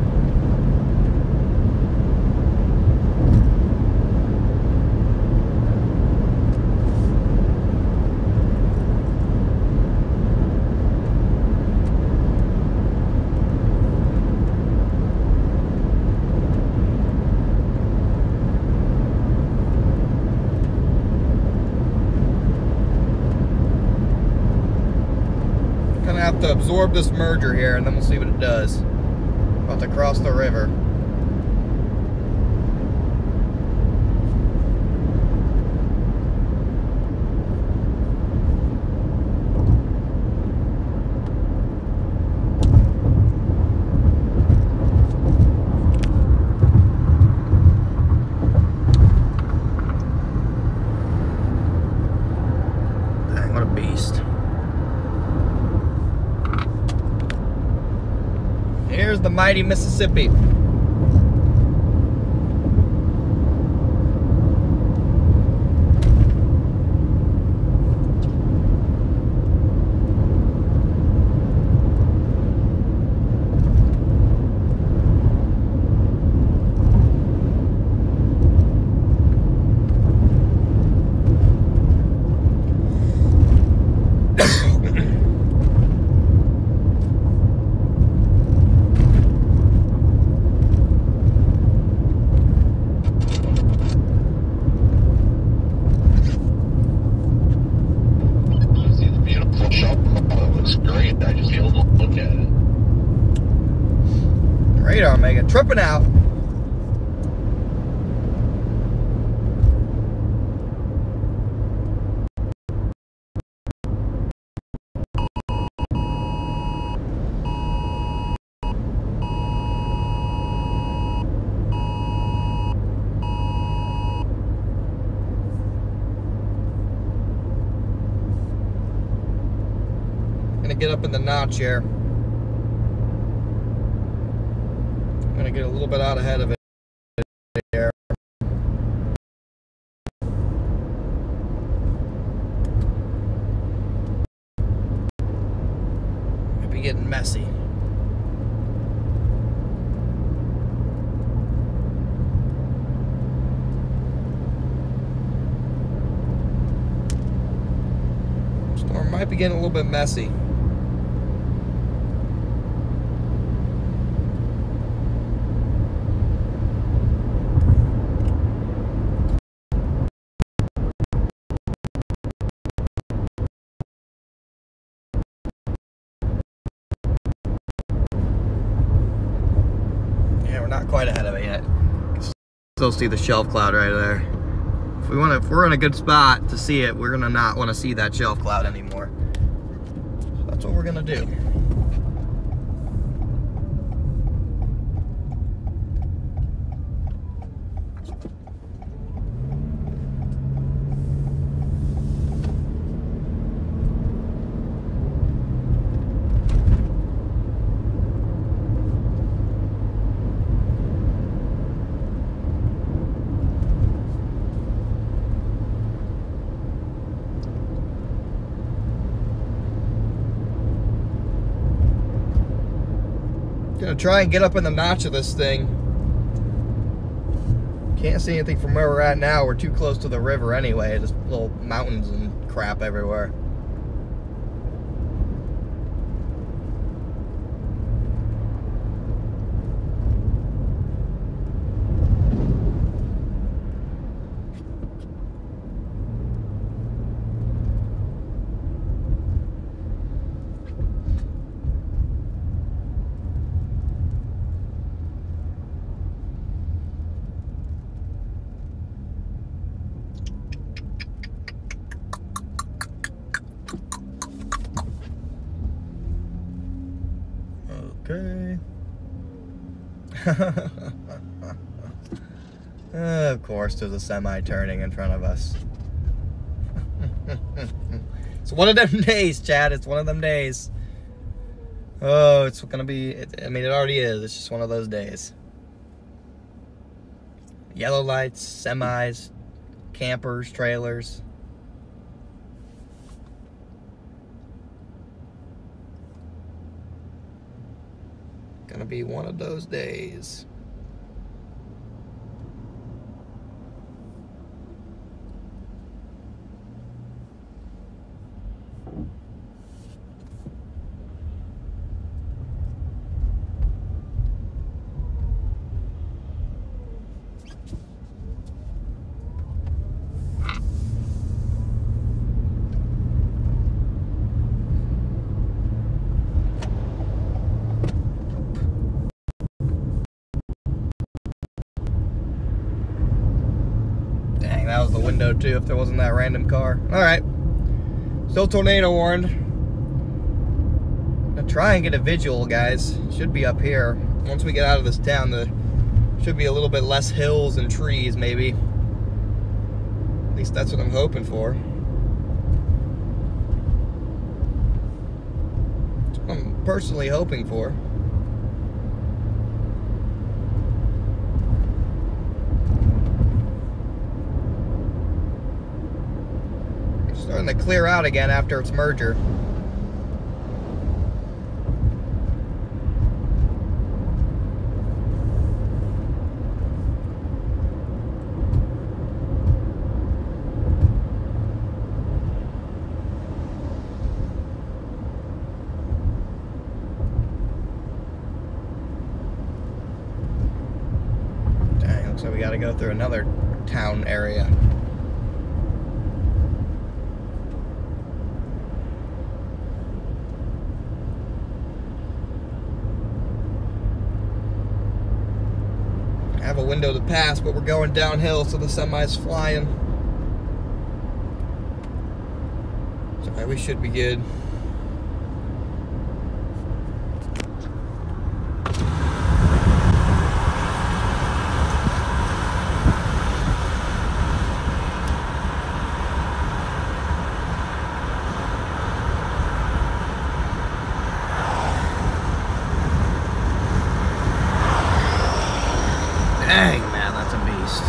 Gonna have to absorb this merger here, and then we'll see what it does. About to cross the river. Dang, what a beast. Here's the mighty Mississippi. Radar mega tripping out. Gonna get up in the notch here. Gonna get a little bit out ahead of it there. Might be getting messy. Storm might be getting a little bit messy. Not quite ahead of it yet. Still see the shelf cloud right there. If we're in a good spot to see it, we're gonna not want to see that shelf cloud anymore. So that's what we're gonna do. gonna try and get up in the notch of this thing. Can't see anything from where we're at now. We're too close to the river anyway. Just little mountains and crap everywhere. Okay. Of course, there's a semi turning in front of us. It's one of them days, Chad. It's one of them days. Oh, it's gonna be. I mean, it already is. It's just one of those days. Yellow lights, semis, campers, trailers. Gonna be one of those days. That was the window too, if there wasn't that random car. Alright. Still tornado warned. I'm gonna try and get a visual, guys. Should be up here. Once we get out of this town, there should be a little bit less hills and trees, maybe. At least that's what I'm hoping for. That's what I'm personally hoping for. Starting to clear out again after its merger. Dang, looks like we gotta go through another town area. Have a window to pass, but we're going downhill, so the semi's flying. So we should be good. Dang, man, that's a beast.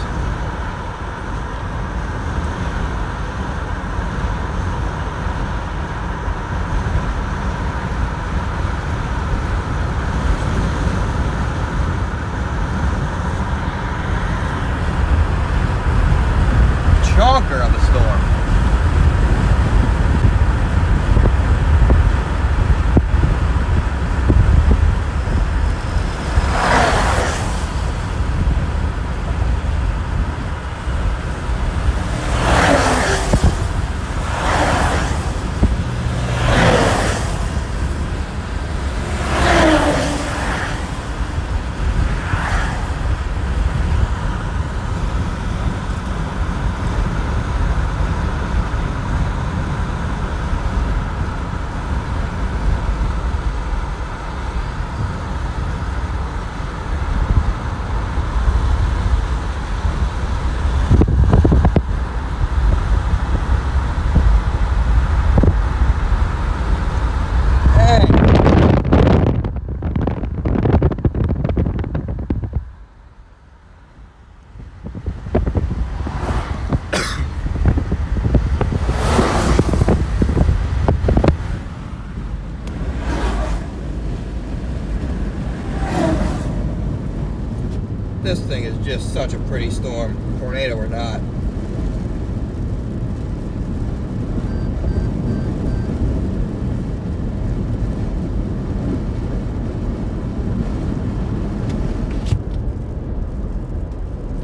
pretty storm, tornado or not.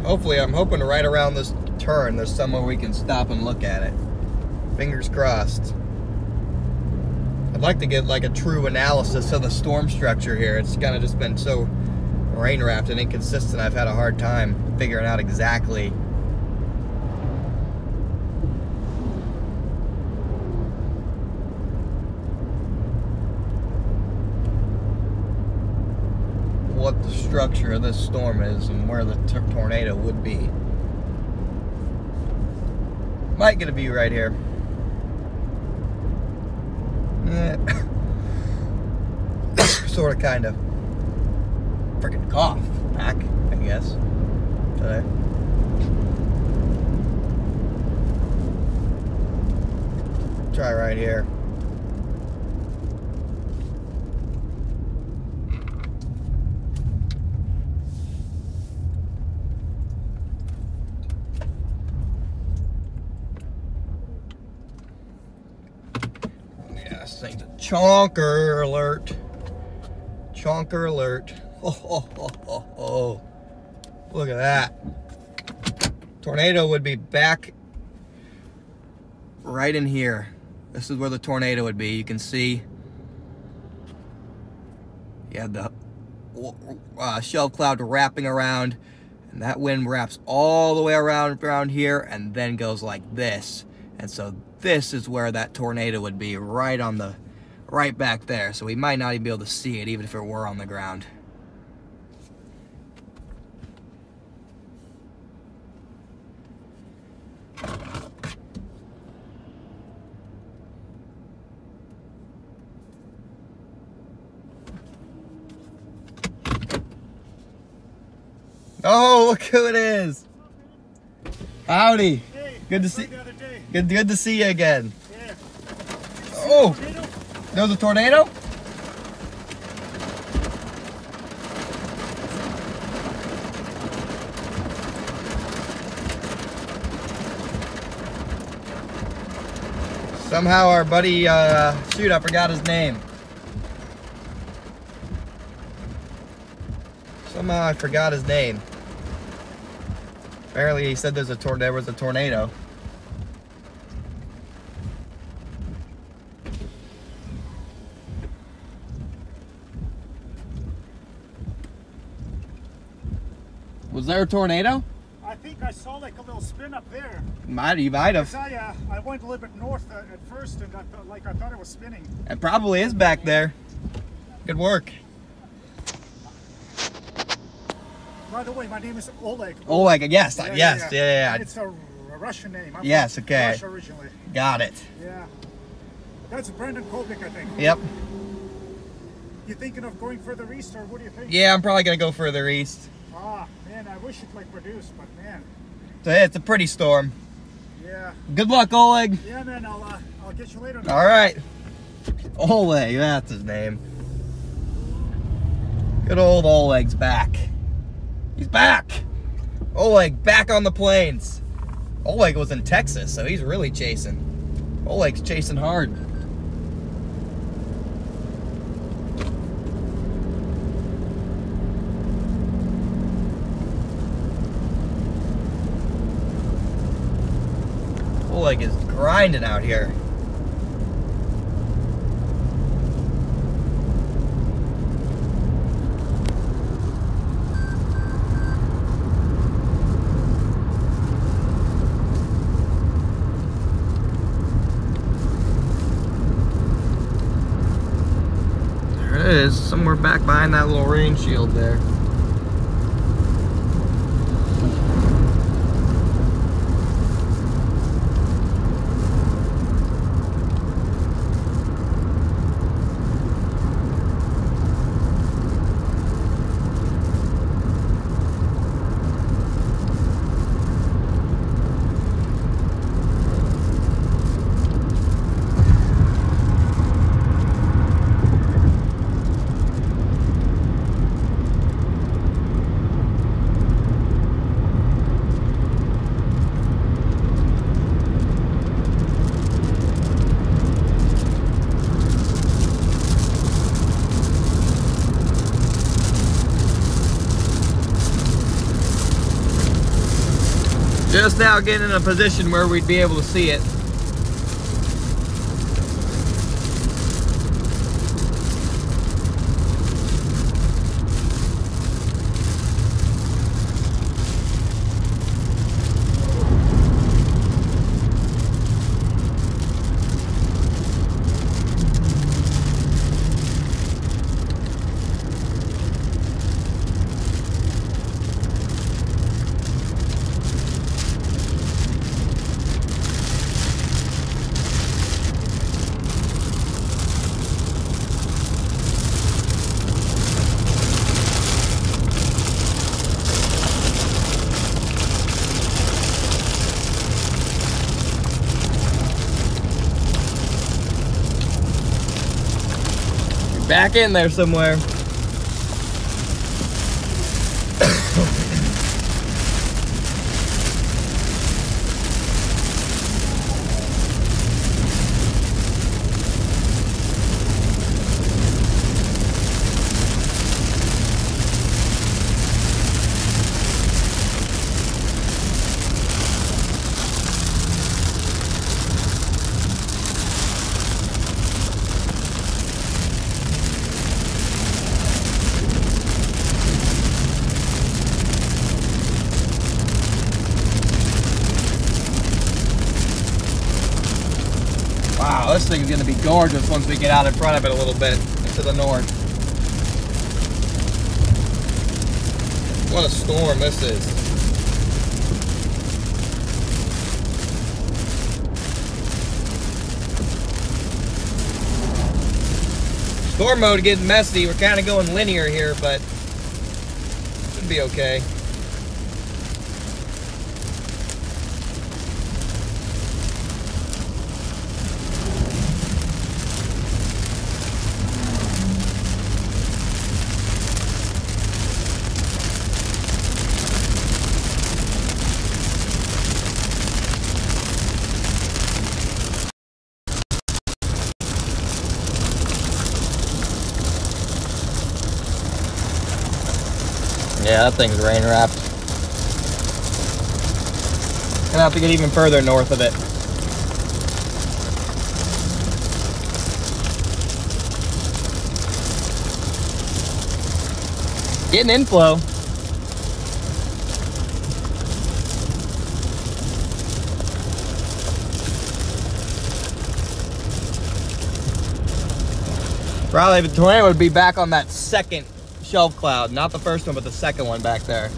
Hopefully, I'm hoping right around this turn, there's somewhere we can stop and look at it. Fingers crossed. I'd like to get like a true analysis of the storm structure here. It's kind of just been so rain wrapped and inconsistent. I've had a hard time figuring out exactly what the structure of this storm is and where the tornado would be. Might get a view right here. Sort of, kind of. Freaking cough back, I guess. Today. Try right here. This thing's a chonker alert. Chonker alert. Oh. Look at that. Tornado would be back right in here. This is where the tornado would be. You can see you have the shelf cloud wrapping around, and that wind wraps all the way around here and then goes like this. And so this is where that tornado would be, right back there. So we might not even be able to see it, even if it were on the ground. Oh, look who it is! Howdy. Hey, good to see. the other day. Good to see you again. Yeah. Oh, there was a tornado? Somehow our buddy, shoot, I forgot his name. Somehow I forgot his name. Apparently he said there was a tornado. Was there a tornado? I think I saw like a little spin up there. You might have. I went a little bit north at first, and I thought it was spinning. It probably is back there. Good work. By the way, my name is Oleg. Oleg, yes, yeah. And it's a Russian name. I'm yes, from okay. Russia originally. Got it. Yeah. That's Brendan Kolbick, I think. Yep. You thinking of going further east, or what do you think? Yeah, I'm probably gonna go further east. Ah, man, I wish it like produced, but man. So it's a pretty storm. Yeah. Good luck, Oleg. Yeah, man. I'll get you later. All right. Oleg, that's his name. Good old Oleg's back. He's back. Oleg back on the plains. Oleg was in Texas, so he's really chasing. Oleg's chasing hard. Oleg is grinding out here. There it is, somewhere back behind that little rain shield there. Just now getting in a position where we'd be able to see it. Back in there somewhere. Wow, this thing is going to be gorgeous once we get out in front of it a little bit to the north. What a storm this is. Storm mode getting messy. We're kind of going linear here, but should be okay. Yeah, that thing's rain wrapped. Gonna have to get even further north of it. Getting inflow. Probably the tornado would be back on that second shelf cloud, not the first one, but the second one back there.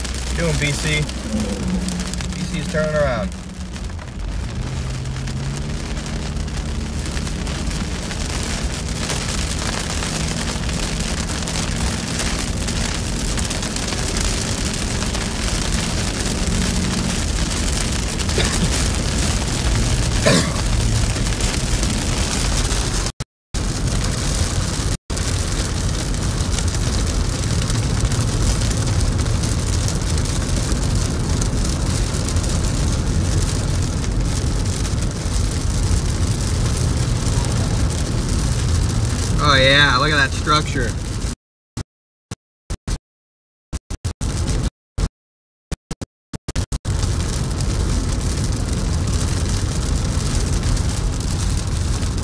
What you doing, BC? BC's turning around. Oh yeah, look at that structure.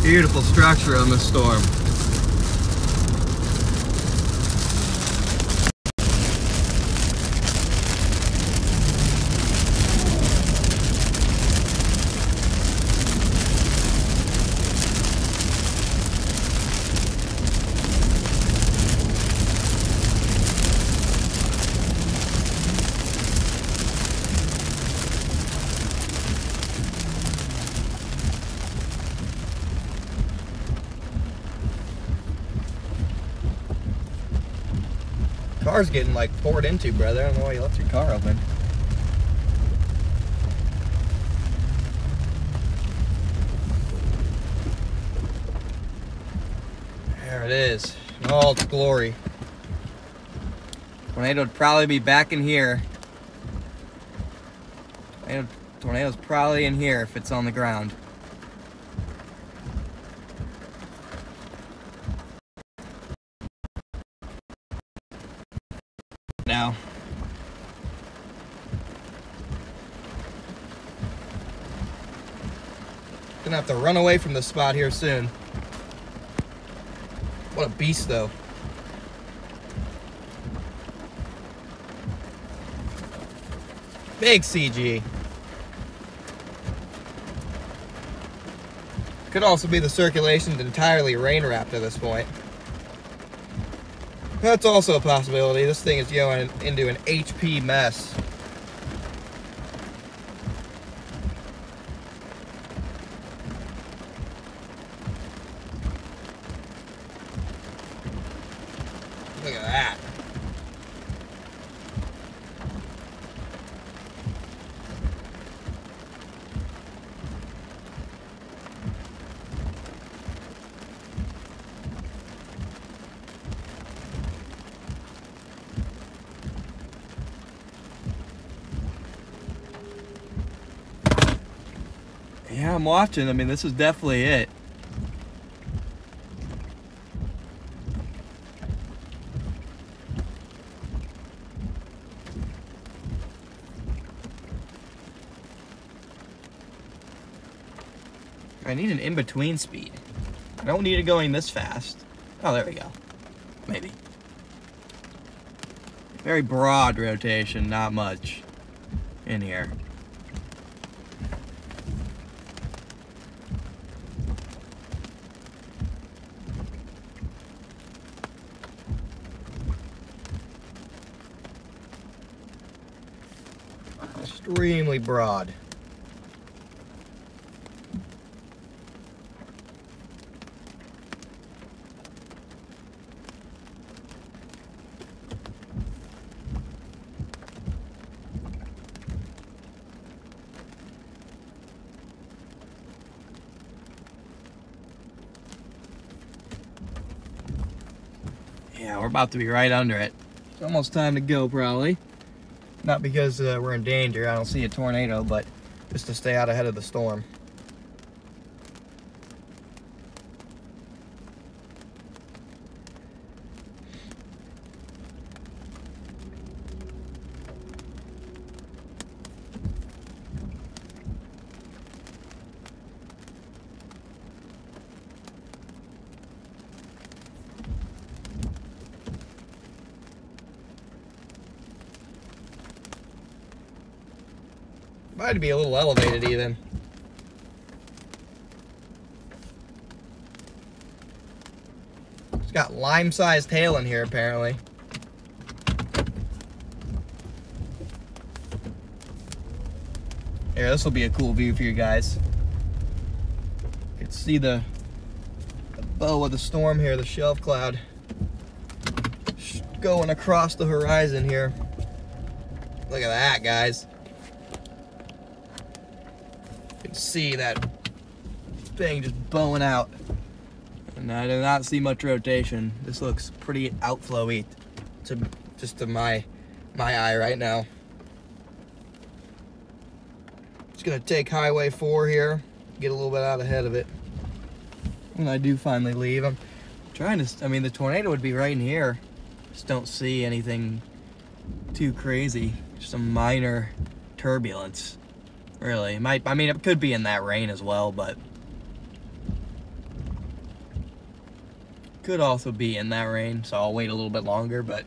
Beautiful structure on this storm. Car's getting like poured into, brother. I don't know why you left your car open. There it is, in all its glory. Tornado would probably be back in here. Tornado's probably in here if it's on the ground. Now. Gonna have to run away from this spot here soon. What a beast, though. Big CG. Could also be the circulation's entirely rain wrapped at this point. That's also a possibility. This thing is going into an HP mess. Look at that. Yeah, I'm watching. I mean, this is definitely it. I need an in-between speed. I don't need it going this fast. Oh, there we go. Maybe. Very broad rotation, not much in here. Extremely broad. Yeah, we're about to be right under it. It's almost time to go, probably. Not because we're in danger, I don't see a tornado, but just to stay out ahead of the storm. Might be a little elevated even. It's got lime-sized hail in here apparently. Here, this will be a cool view for you guys. You can see the bow of the storm here, the shelf cloud, going across the horizon here. Look at that, guys. See that thing just bowing out, and I do not see much rotation. This looks pretty outflowy to my eye right now. Just gonna take Highway 4 here, get a little bit out ahead of it when I do finally leave. I'm trying to, I mean, the tornado would be right in here. Just don't see anything too crazy, just some minor turbulence. Really, it might, I mean, it could be in that rain as well, but could also be in that rain, so I'll wait a little bit longer, but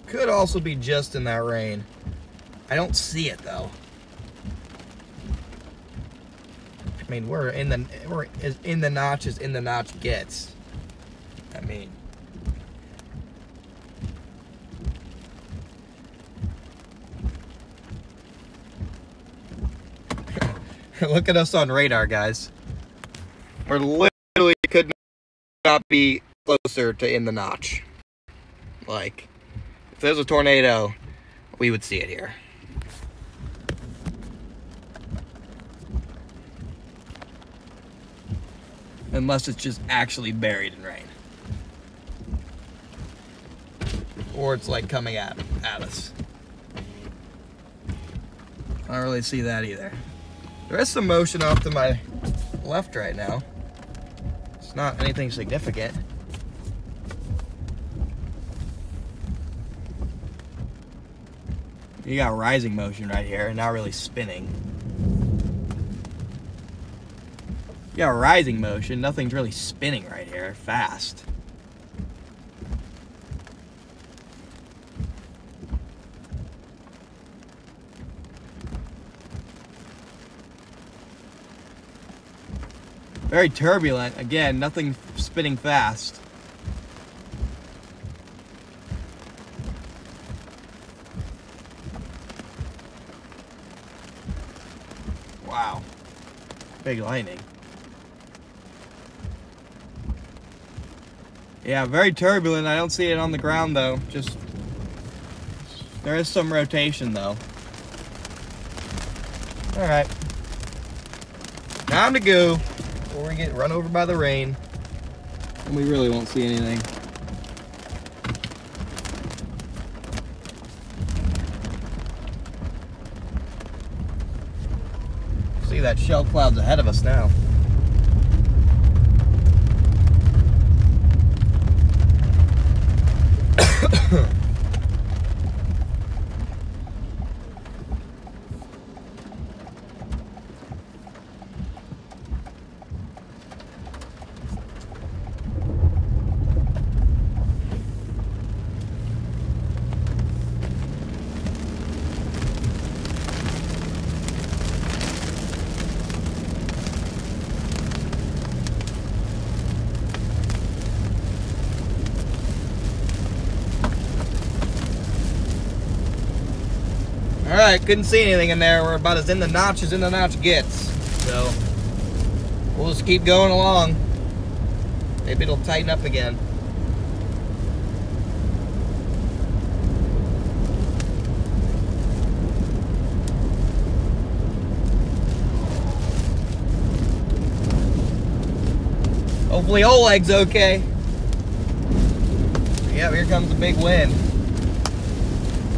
could also be just in that rain. I don't see it though. I mean, we're as in the notch as in the notch gets. I mean, Look at us on radar, guys. We're literally could not be closer to in the notch. Like, if there's a tornado, we would see it here. Unless it's just actually buried in rain. Or it's like coming at us. I don't really see that either. There is some motion off to my left right now. It's not anything significant. You got rising motion right here, not really spinning. You got rising motion, nothing's really spinning right here, fast. Very turbulent, again, nothing spinning fast. Wow, big lightning. Yeah, very turbulent. I don't see it on the ground though. Just, there is some rotation though. All right, time to go before we get run over by the rain. And we really won't see anything. See that shell cloud's ahead of us now. Alright, couldn't see anything in there. We're about as in the notch gets. So, we'll just keep going along. Maybe it'll tighten up again. Hopefully Oleg's okay. Yeah, here comes a big wind.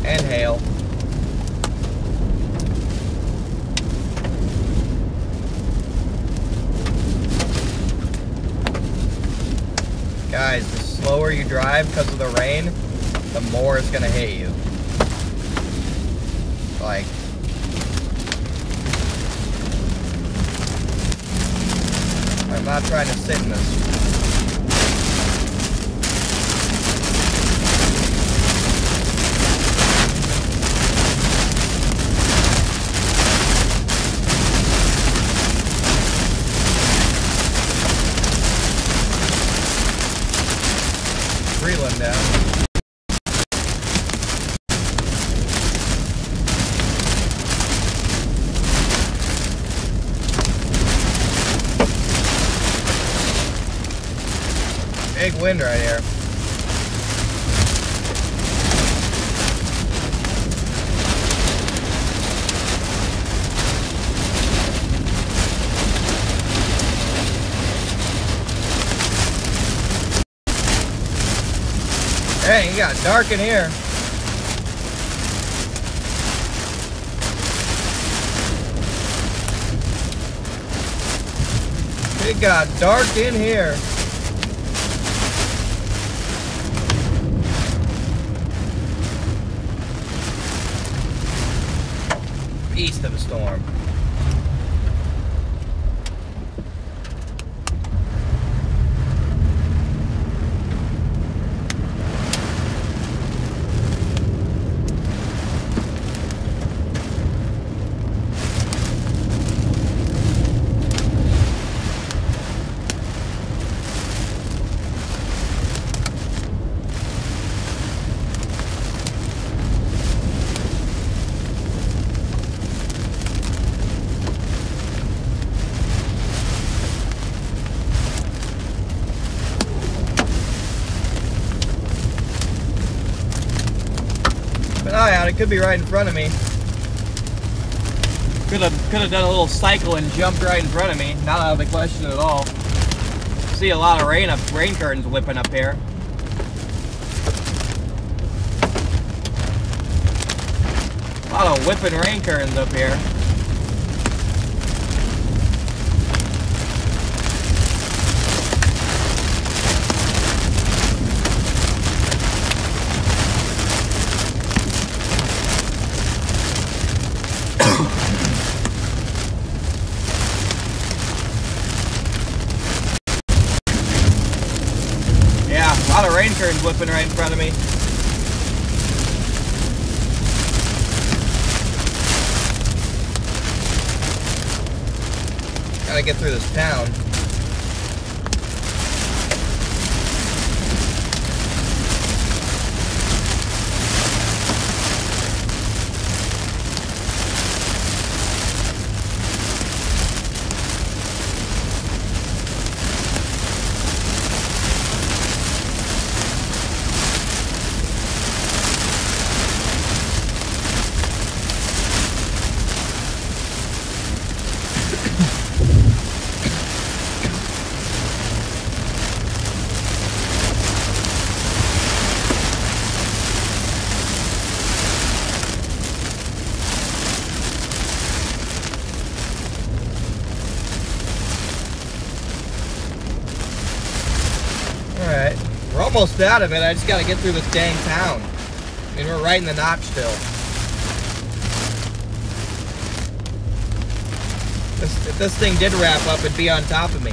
And hail. Guys, the slower you drive because of the rain, the more it's gonna hit you. Like, I'm not trying to sit in this. Freeland down. Big wind right here. Hey, it got dark in here. It got dark in here. East of a storm. an eye out. It could be right in front of me. Could have done a little cycle and jumped right in front of me. Not out of the question at all. See a lot of rain curtains whipping up here. A lot of whipping rain curtains up here. Yeah, a lot of rain curtains whipping right in front of me. Gotta get through this town. Alright, we're almost out of it. I just gotta get through this dang town. I mean, we're right in the notch still. If this thing did wrap up, it'd be on top of me.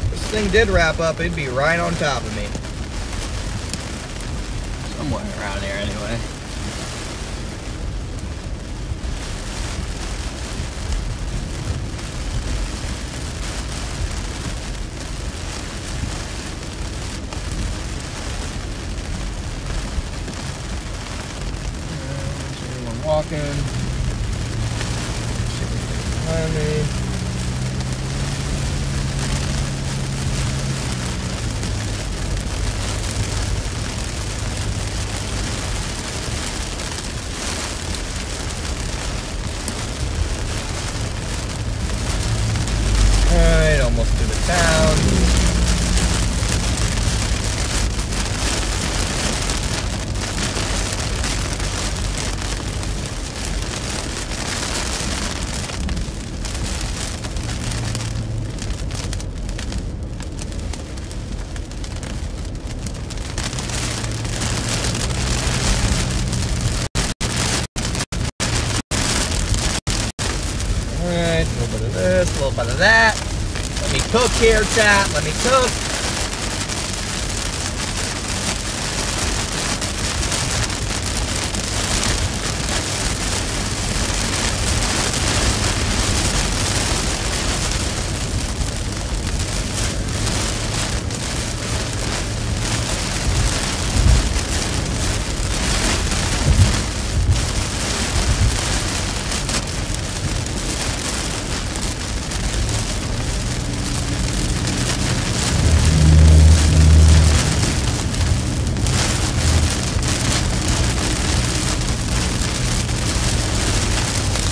If this thing did wrap up, it'd be right on top of me. Somewhere around here, anyway. Walking. Behind me. Alright, almost to the town. Alright, a little bit of this, a little bit of that. Let me cook here, chat. Let me cook.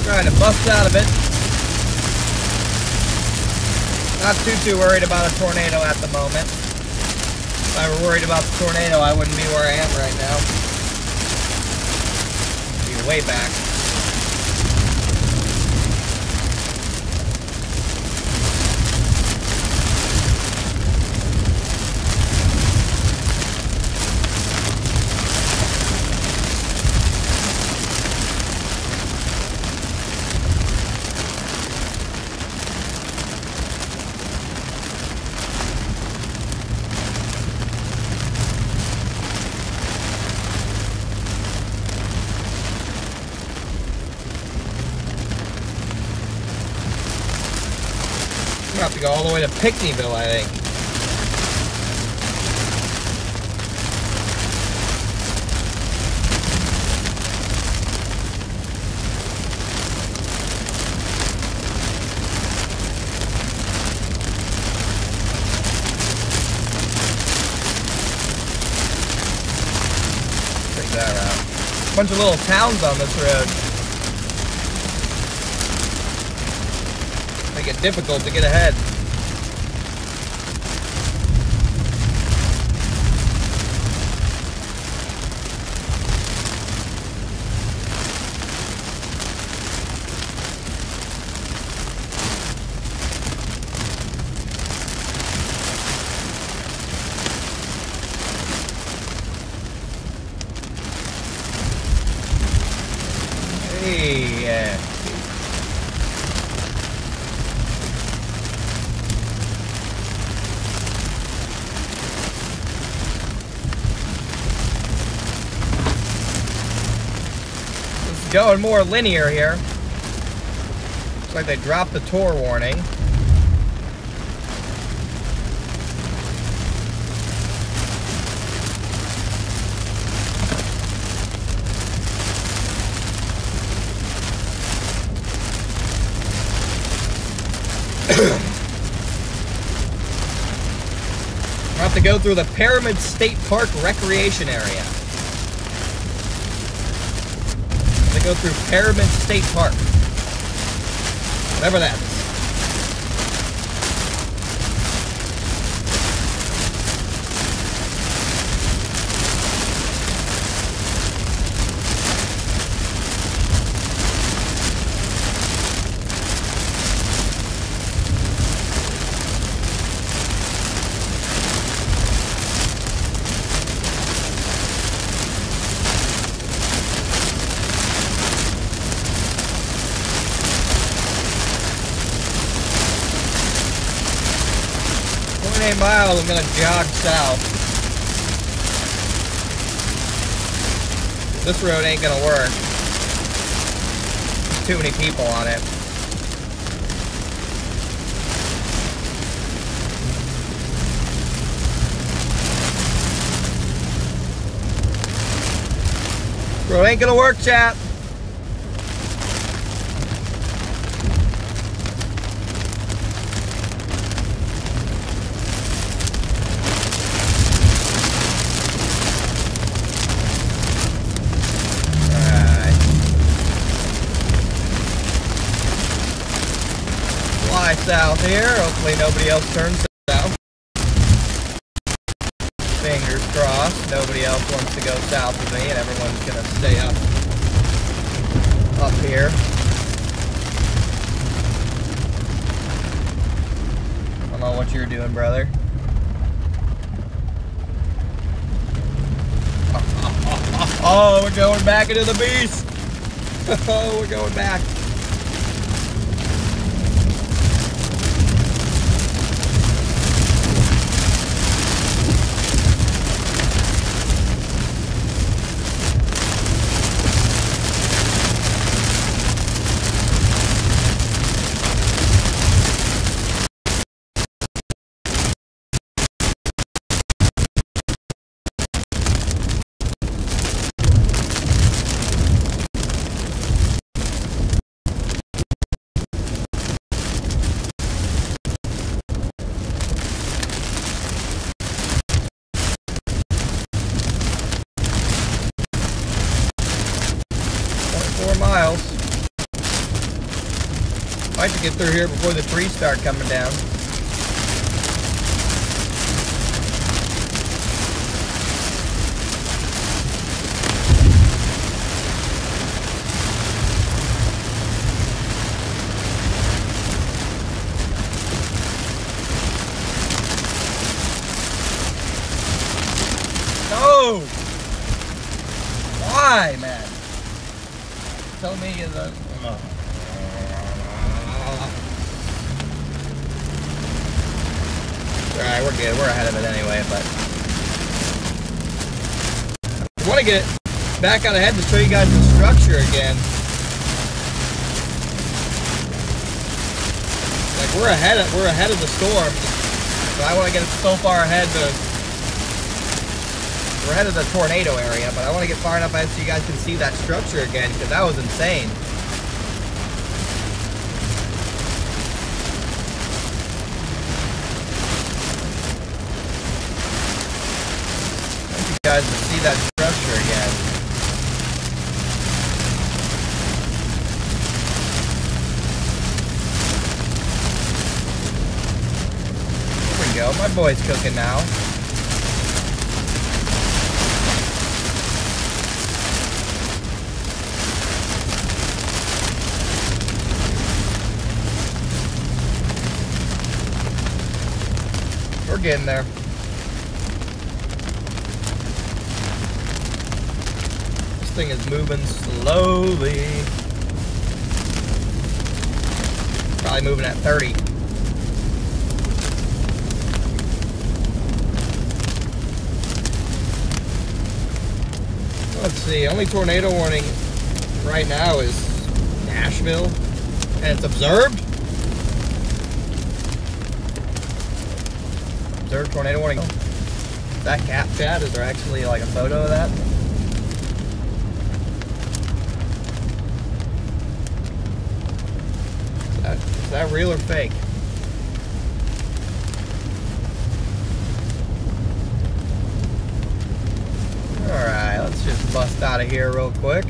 Trying to bust out of it. Not too worried about a tornado at the moment. If I were worried about the tornado, I wouldn't be where I am right now. I'd be way back. I'm gonna have to go all the way to Pickneyville, I think. Bunch of little towns on this road. Make it difficult to get ahead. Yeah. It's going more linear here. Looks like they dropped the tour warning. We'll have to go through the Pyramid State Park Recreation Area. They go through Pyramid State Park. Whatever that is. Miles, I'm gonna jog south. This road ain't gonna work. There's too many people on it. Road ain't gonna work, chat. South here. Hopefully nobody else turns south. Fingers crossed. Nobody else wants to go south with me and everyone's gonna stay up here. I don't know what you're doing, brother. Oh, we're going back into the beast. Oh, we're going back. Miles. Might have to get through here before the trees start coming down. No! Why, man? Tell me the. Alright, we're good. We're ahead of it anyway, but I want to get back out ahead to show you guys the structure again. Like we're ahead of the storm. So I want to get so far ahead we're ahead of the tornado area, but I want to get far enough ahead so you guys can see that structure again, because that was insane. I want you guys to see that structure again. boy's cooking now. We're getting there. This thing is moving slowly. Probably moving at 30. Let's see, only tornado warning right now is Nashville, and it's observed. Observed tornado warning. Is that cap chat? Is there actually like a photo of that? Is that real or fake? Alright, let's just bust out of here real quick.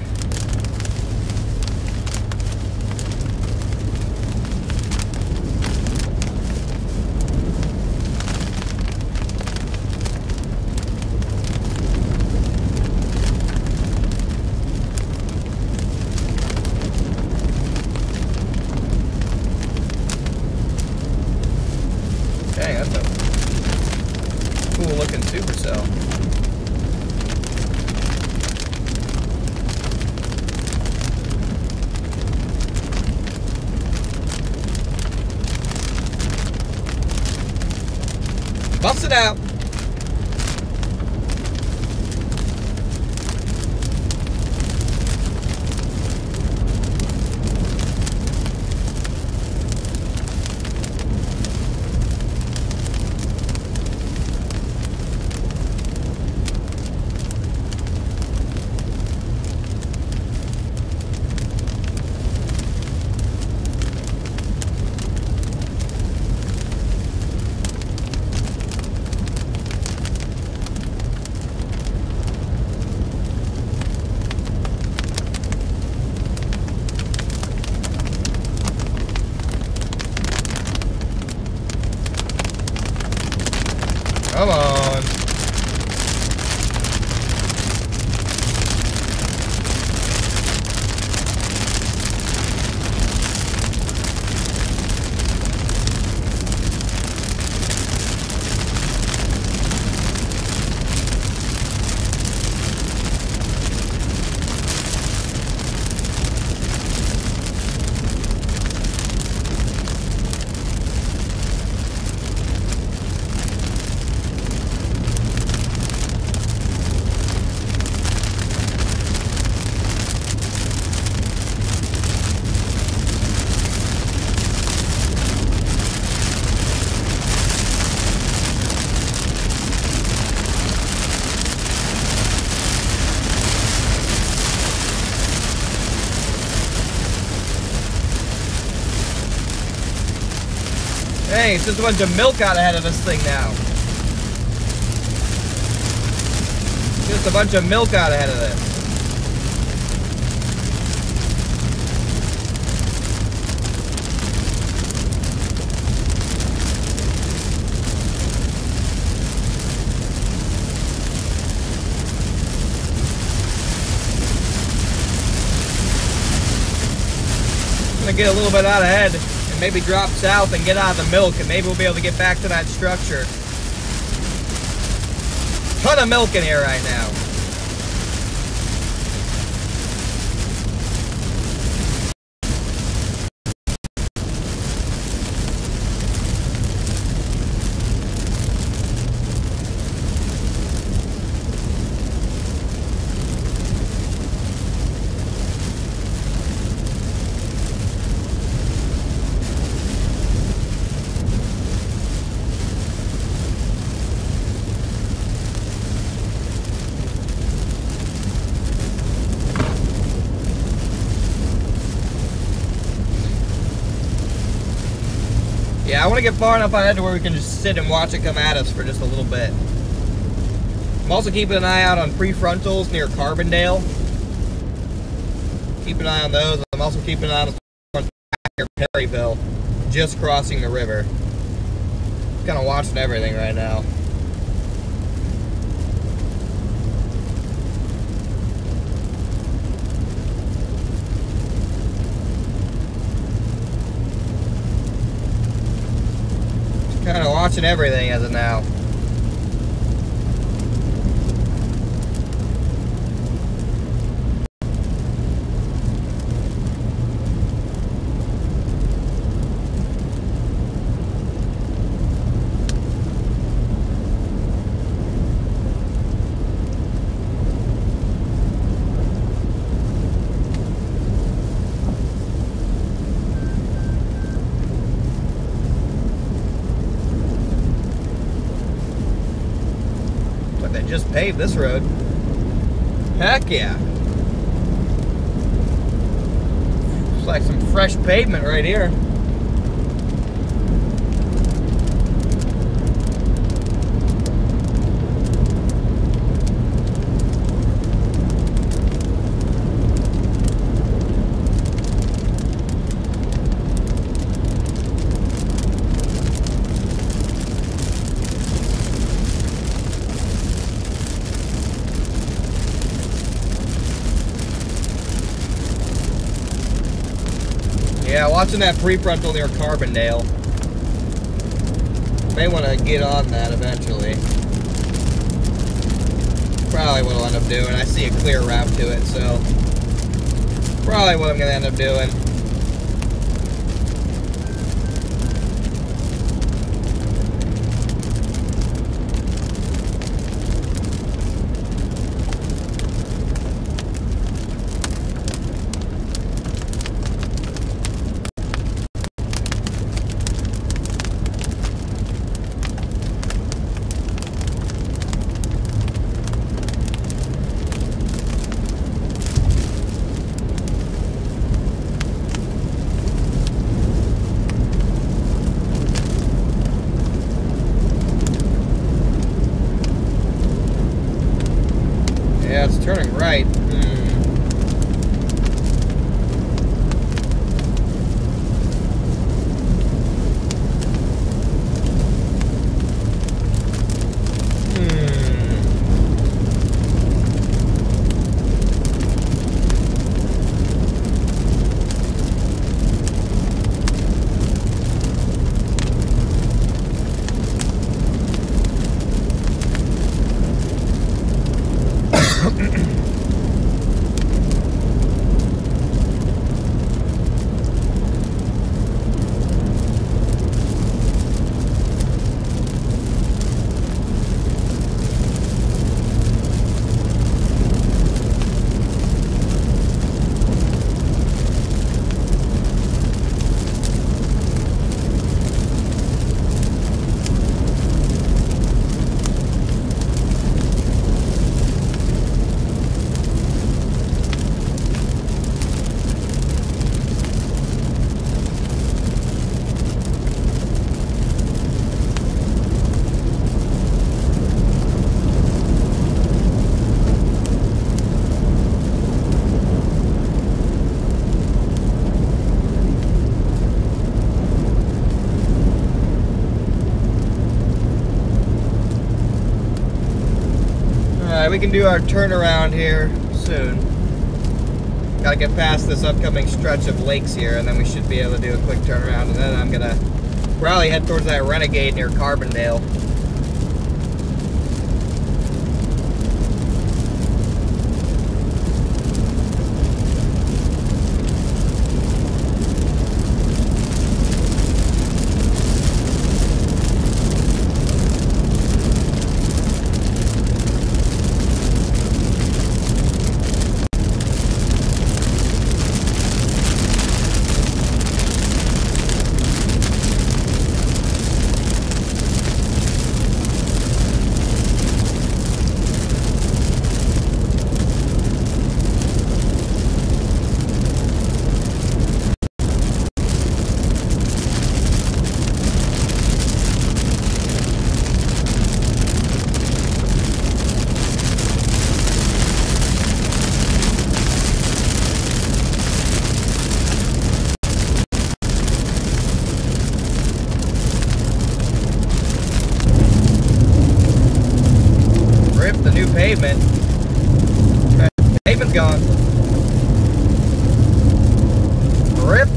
Dang, that's a cool looking supercell. Bust it out. Come on. Hey, it's just a bunch of milk out ahead of this thing now. Just a bunch of milk out ahead of this. I'm gonna get a little bit out ahead. Maybe drop south and get out of the milk, and maybe we'll be able to get back to that structure. Ton of milk in here right now. Yeah, I want to get far enough ahead to where we can just sit and watch it come at us for just a little bit. I'm also keeping an eye out on prefrontals near Carbondale. Keep an eye on those. I'm also keeping an eye on near Perryville, just crossing the river. Kind of watching everything right now. Kind of watching everything as of now. They just paved this road. Heck yeah. It's like some fresh pavement right here. Yeah, watching that prefrontal near Carbondale. May want to get on that eventually. Probably what I'll end up doing. I see a clear route to it, so probably what I'm going to end up doing. Yeah, it's turning right. We can do our turnaround here soon. Gotta get past this upcoming stretch of lakes here, and then we should be able to do a quick turnaround, and then I'm gonna probably head towards that Renegade near Carbondale. new pavement. Pavement's gone. Rip.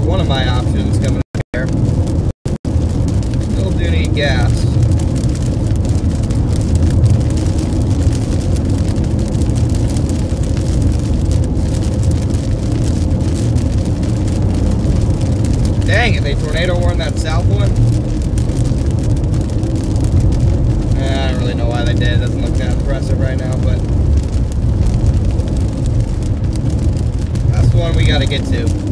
One of my options coming up here. Still do need gas. Dang it, they tornado warned that south one? I don't really know why they did. It doesn't look that impressive right now, but that's the one we gotta get to.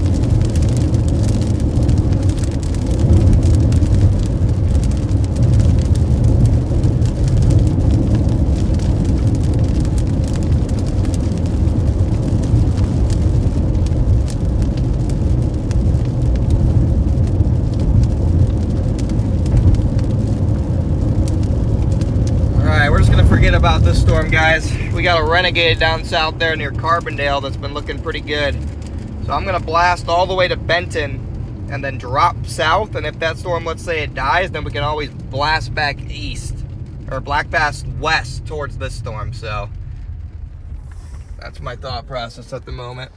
Forget about this storm, guys. We got a Renegade down south there near Carbondale that's been looking pretty good. So I'm gonna blast all the way to Benton and then drop south, and if that storm, let's say it dies, then we can always blast back east or blast west towards this storm. So that's my thought process at the moment.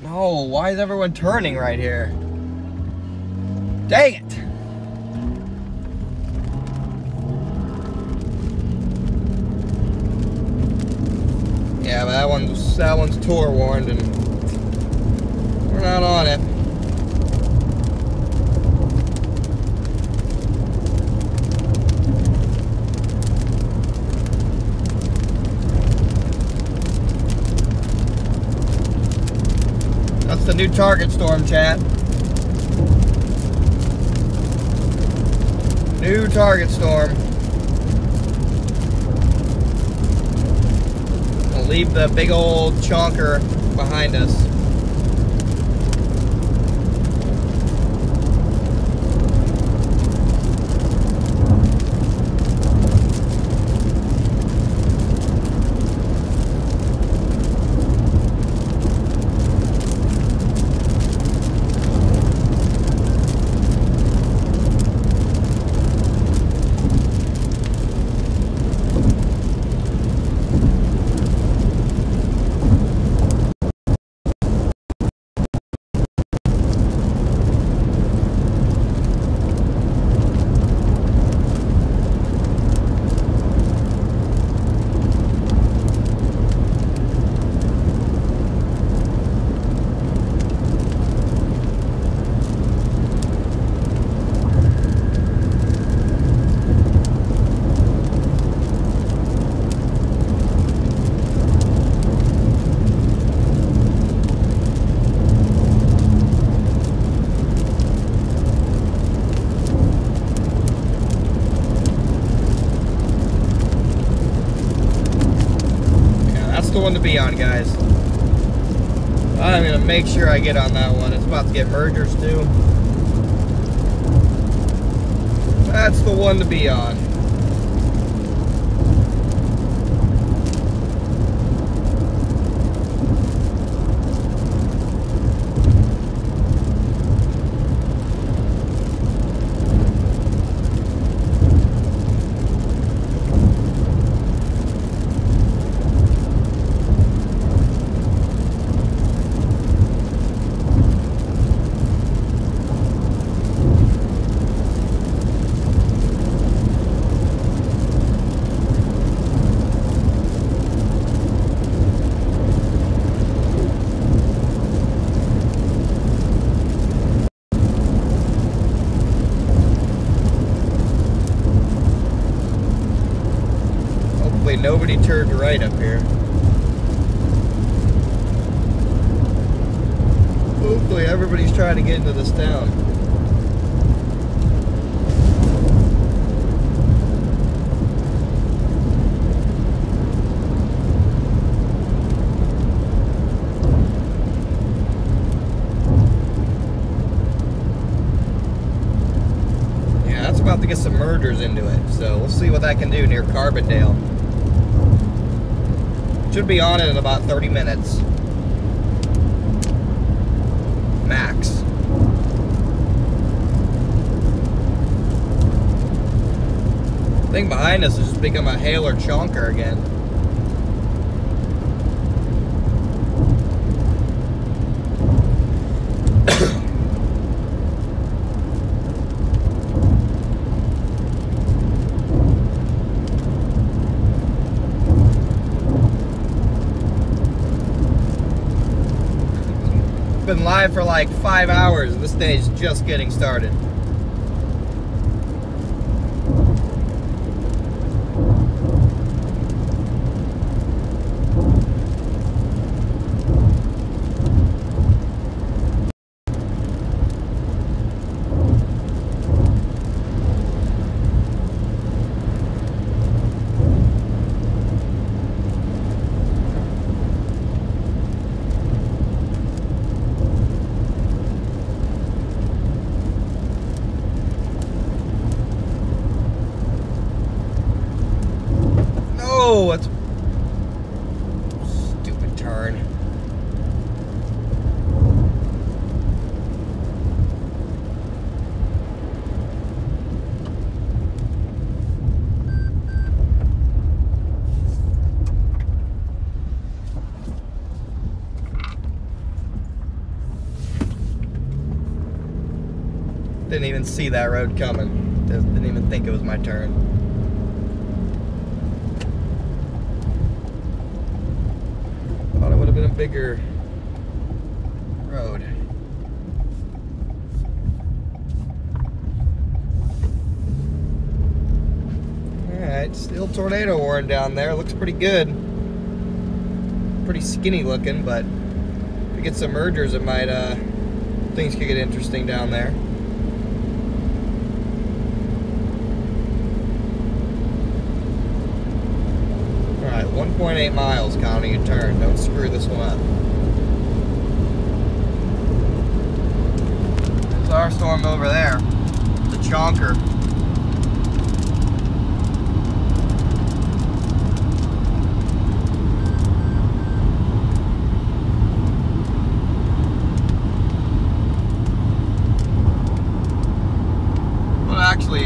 No, why is everyone turning right here? Dang it! Yeah, but that one's tour warned, and we're not on it. That's the new target storm, chat. New target storm. We'll leave the big old chonker behind us. One to be on, guys. I'm gonna make sure I get on that one. It's about to get mergers too. That's the one to be on. nobody turned right up here. Hopefully everybody's trying to get into this town. Yeah, that's about to get some mergers into it, so we'll see what that can do near Carbondale. Should be on it in about 30 minutes. Max. The thing behind us has just become a hailer chonker again. Been live for like 5 hours and this day is just getting started. Oh, that's stupid turn. Didn't even see that road coming. Didn't even think it was my turn. Thought it would have been a bigger road. Alright, still tornado warning down there. Looks pretty good. Pretty skinny looking, but if we get some mergers, it might, things could get interesting down there. Alright, 1.8 miles counting a turn. Don't screw this one up. There's our storm over there. The chonker.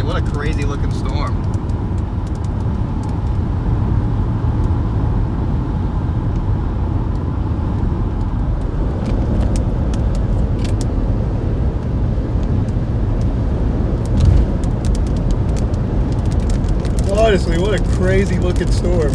What a crazy looking storm. Honestly, what a crazy looking storm.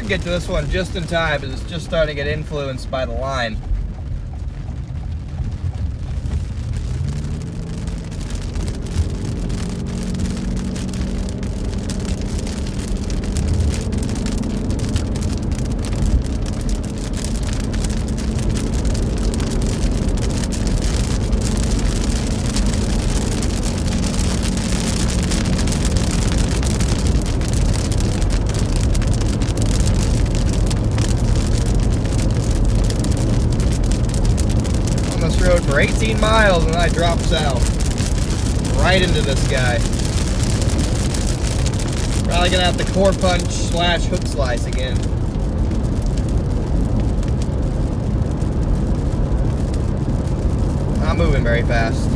Get to this one just in time because it's just starting to get influenced by the line. Road for 18 miles and I drop south right into this guy. Probably gonna have to core punch / hook slice again. moving very fast.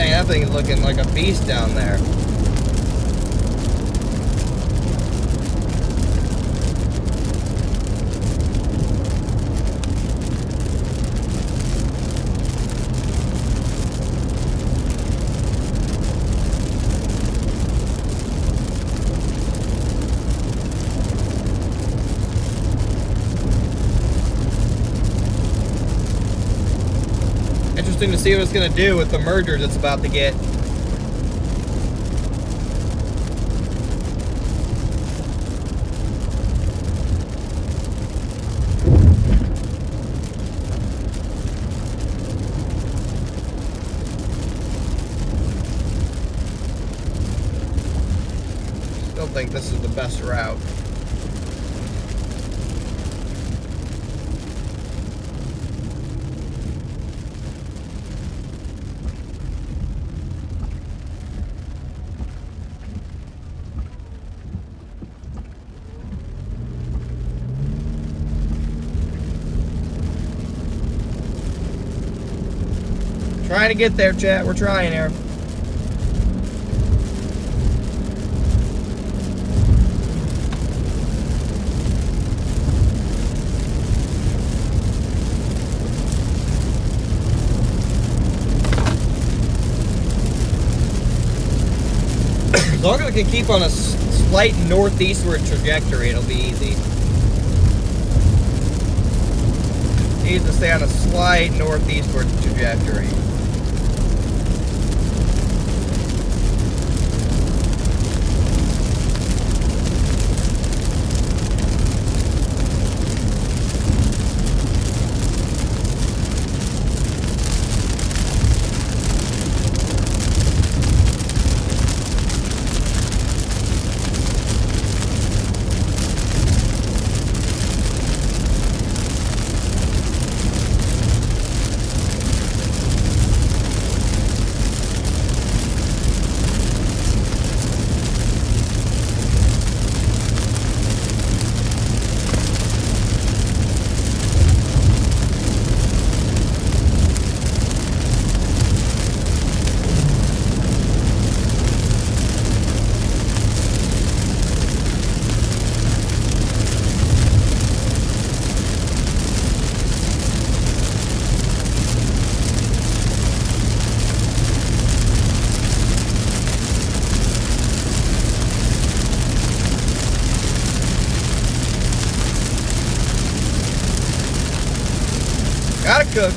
That thing's looking like a beast down there. Interesting to see what it's going to do with the mergers it's about to get. Still think this is the best route. Trying to get there, chat. We're trying here. As long as we can keep on a slight northeastward trajectory, it'll be easy. Needs to stay on a slight northeastward trajectory. Gotta cook.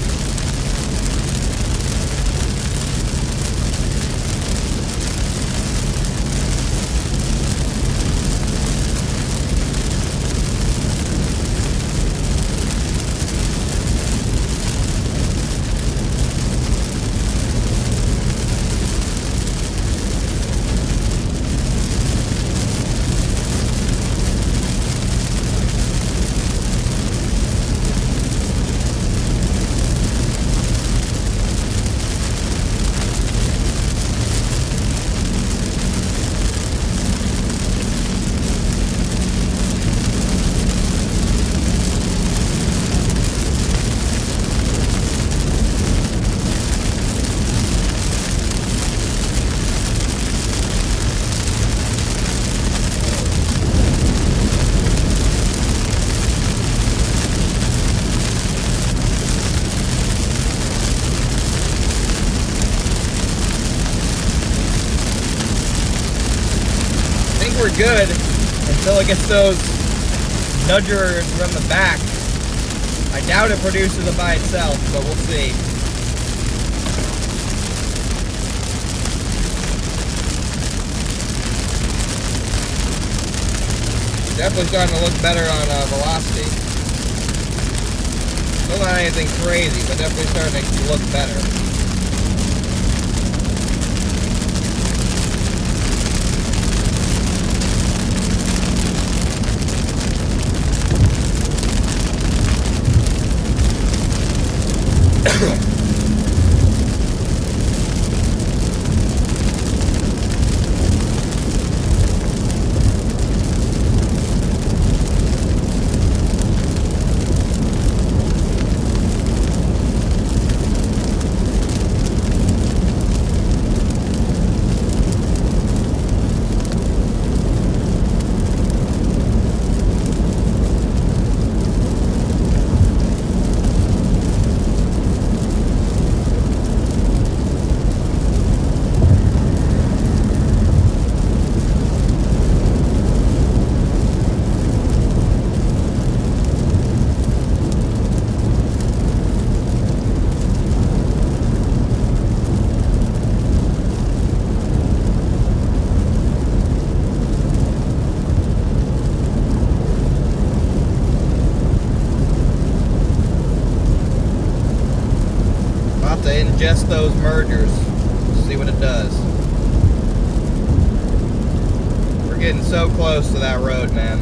We're good until it gets those nudgers from the back. I doubt it produces it by itself, but we'll see. Definitely starting to look better on velocity. Still not anything crazy, but definitely starting to look better. To ingest those mergers, see what it does. We're getting so close to that road, man.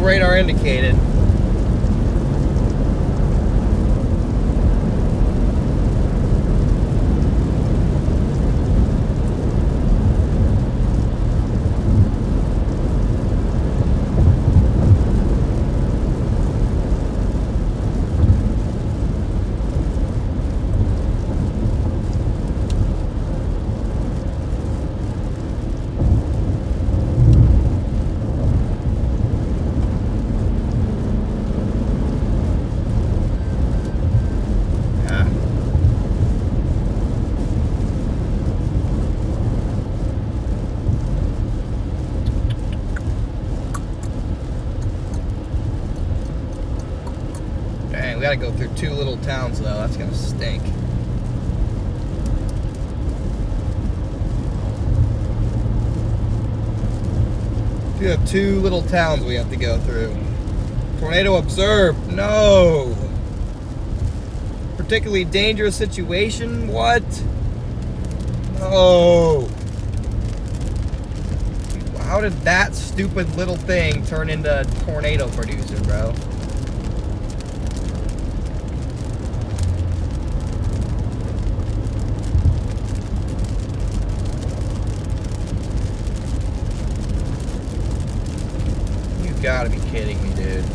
Radar indicated. We gotta go through 2 little towns though, that's gonna stink. We have 2 little towns we have to go through. Tornado observed, no! Particularly dangerous situation, what? No! How did that stupid little thing turn into a tornado producer, bro? You gotta be kidding me, dude.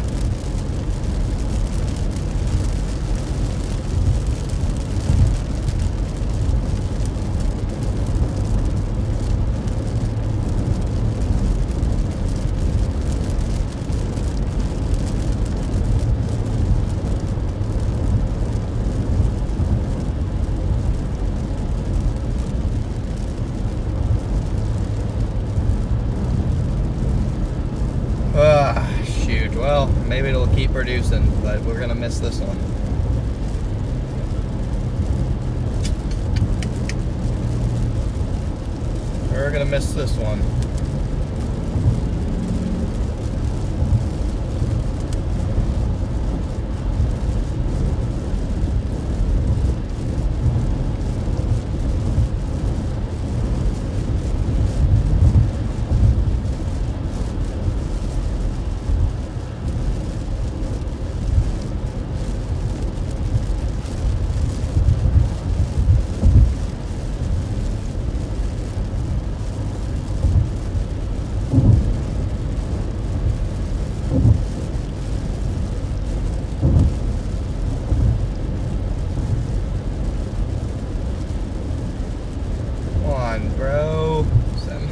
Shoot. Well, maybe it'll keep producing, but we're gonna miss this one. We're gonna miss this one.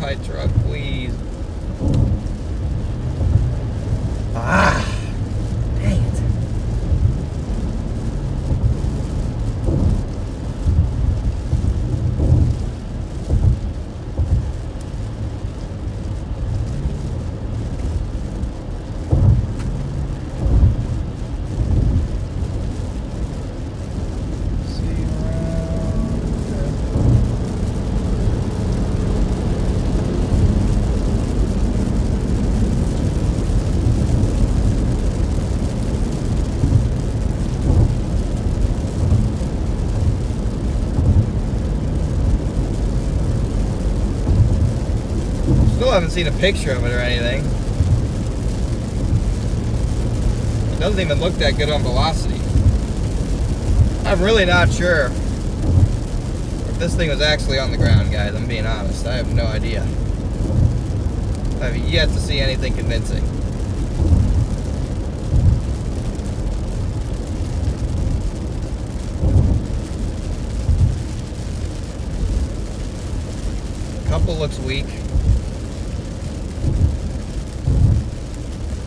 my truck, please. Ah, dang it. Still haven't seen a picture of it or anything. It doesn't even look that good on velocity. I'm really not sure if this thing was actually on the ground, guys. I'm being honest. I have no idea. I have yet to see anything convincing. Couple looks weak.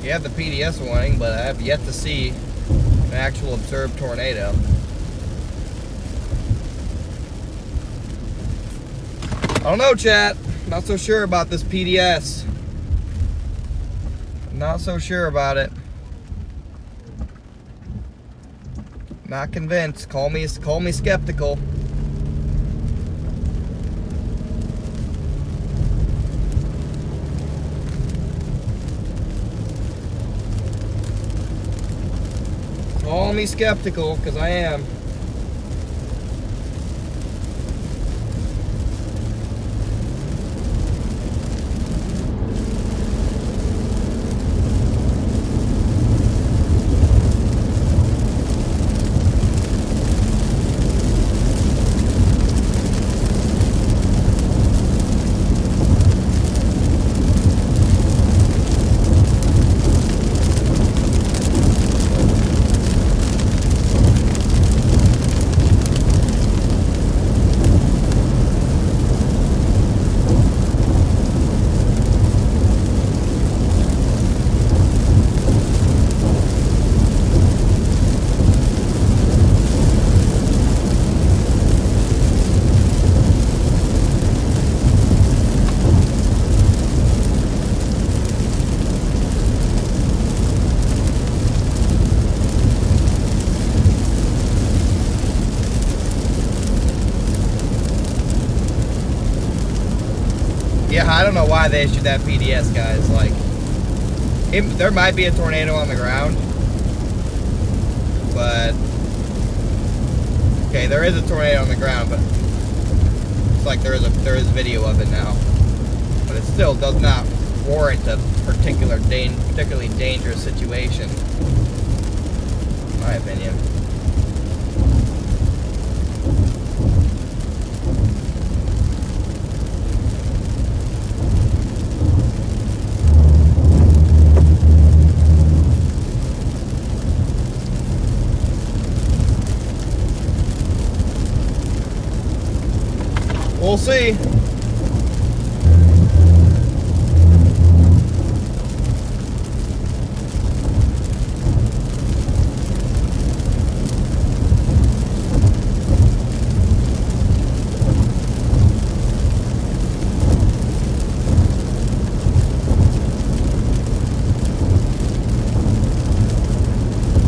You have the PDS warning, but I have yet to see an actual observed tornado. I don't know, chat. Not so sure about this PDS. Not so sure about it. Not convinced. Call me skeptical. Call me skeptical, because I am. Yeah, I don't know why they issued that PDS, guys. Like, there might be a tornado on the ground, but okay, there is a tornado on the ground, but it's like there is video of it now. But it still does not warrant a particularly dangerous situation, in my opinion. We'll see.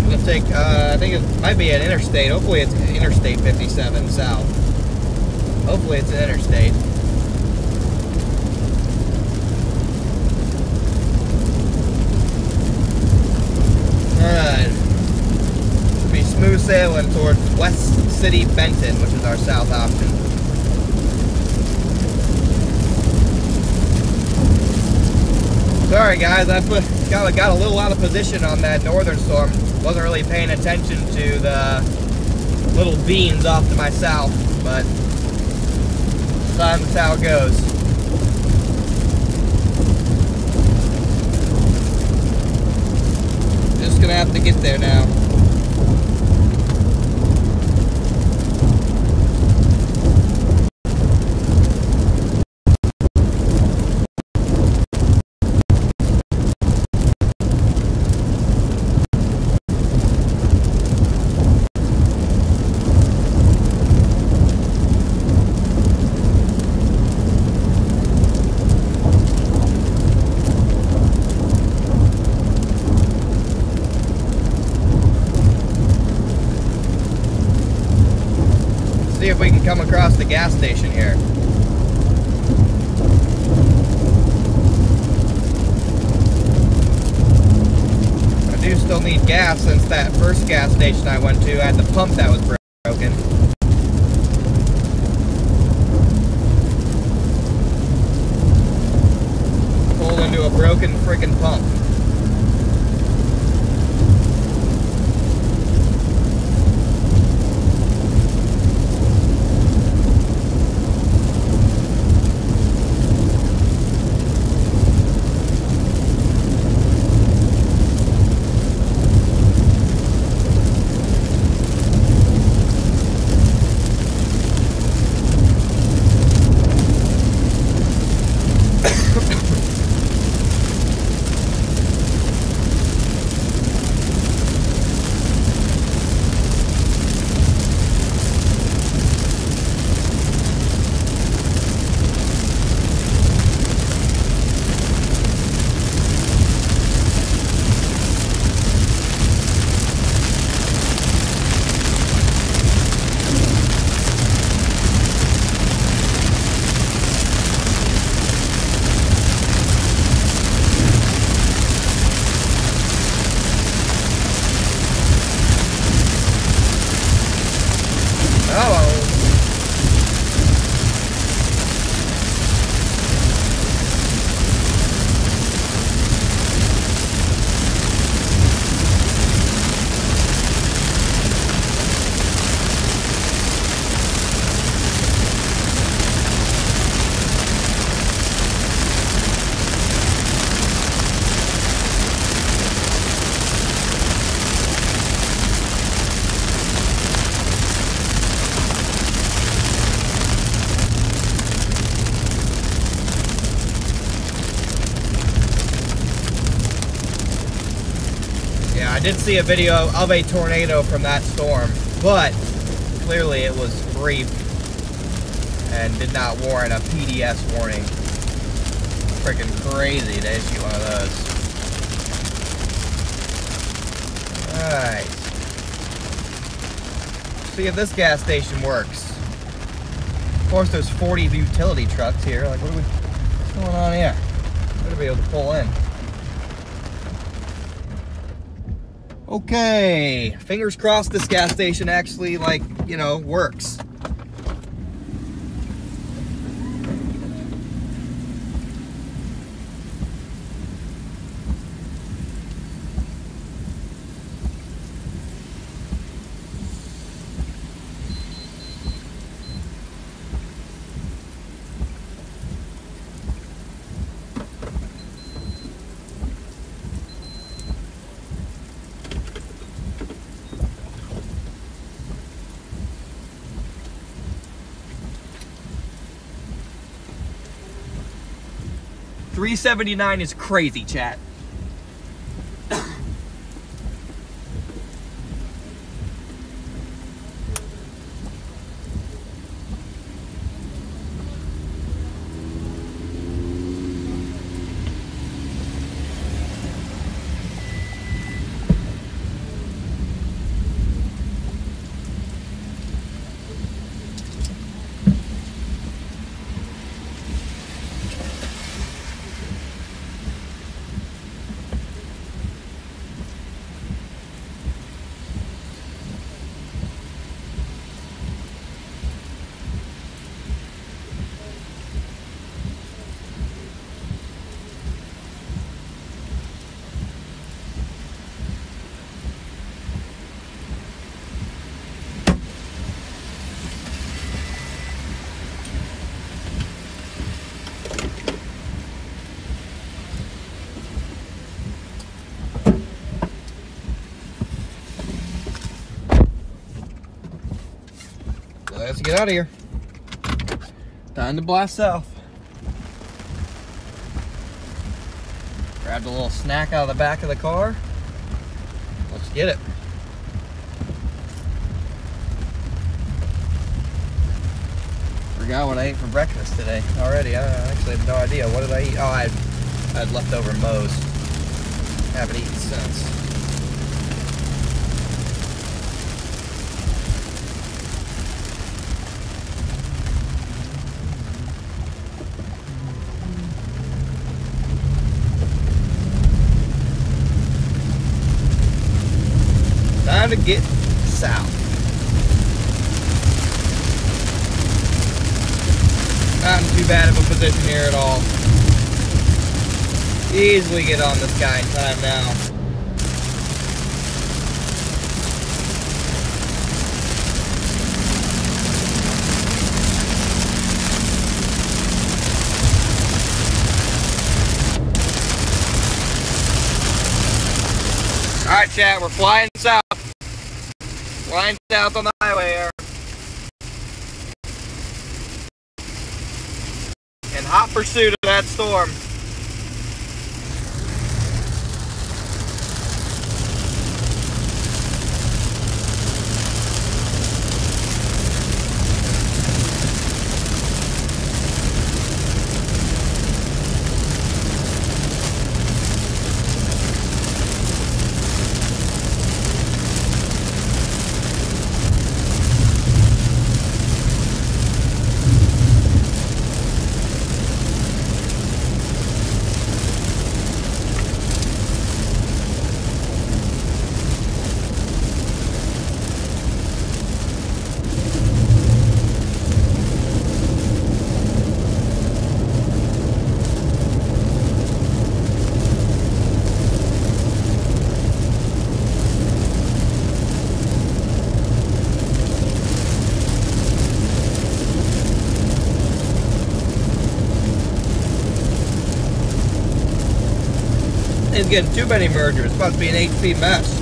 Gonna take, I think it might be an interstate. Hopefully it's Interstate 57 south. Hopefully it's an interstate. Alright. We'll be smooth sailing towards West City, Benton, which is our south option. Sorry guys, I got a little out of position on that northern storm. Wasn't really paying attention to the little beams off to my south, but that's how it goes. Just gonna have to get there now. if we can come across the gas station here. I do still need gas since that first gas station I went to had the pump that was broken. Pulled into a broken freaking pump. I did see a video of a tornado from that storm, but clearly it was brief and did not warrant a PDS warning. Freaking crazy to issue one of those. Alright. See if this gas station works. Of course, there's 40 utility trucks here. Like, what's going on here? Better be able to pull in. Okay, fingers crossed this gas station actually, like, you know, works. $3.79 is crazy, chat. Let's get out of here. Time to blast south. Grabbed a little snack out of the back of the car. Let's get it. Forgot what I ate for breakfast today already. I actually have no idea. What did I eat? Oh, I had leftover Moe's. Haven't eaten since. time to get south. Not in too bad of a position here at all. Easily get on this guy in time now. Alright, chat, we're flying south. Flying south on the highway here. In hot pursuit of that storm. It's getting too many mergers. It's about to be an HP mess.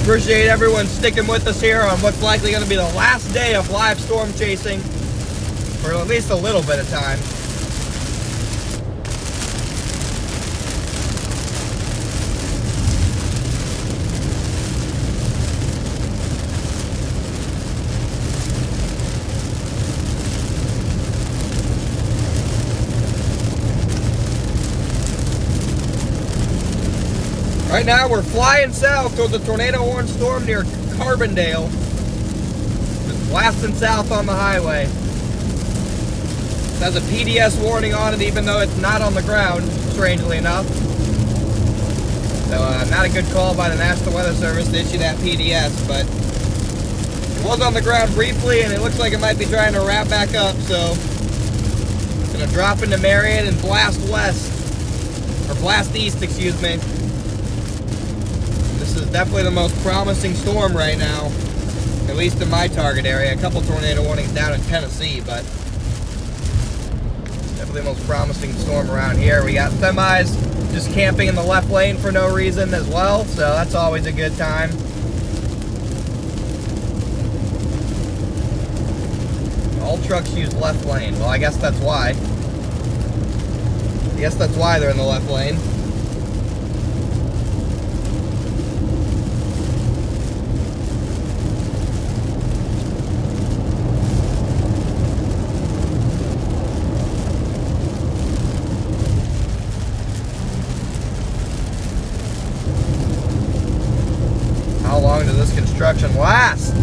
Appreciate everyone sticking with us here on what's likely going to be the last day of live storm chasing for at least a little bit of time. Right now, we're flying south towards the tornado warning storm near Carbondale. Just blasting south on the highway. It has a PDS warning on it, even though it's not on the ground, strangely enough. So, not a good call by the National Weather Service to issue that PDS, but it was on the ground briefly, and it looks like it might be trying to wrap back up, so it's going to drop into Marion and blast west, or blast east, excuse me. This is definitely the most promising storm right now, at least in my target area. A couple tornado warnings down in Tennessee, but definitely the most promising storm around here. We got semis just camping in the left lane for no reason as well, so that's always a good time. All trucks use left lane. Well, I guess that's why. I guess that's why they're in the left lane. How long does this construction last?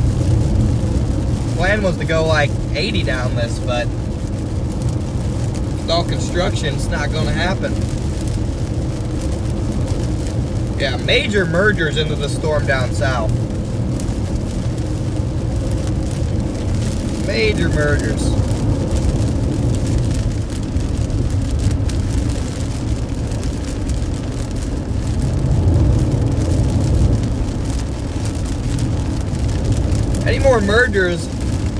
Plan was to go like 80 down this, but with all construction, it's not going to happen. Yeah, major mergers into the storm down south. Major mergers. Any more mergers,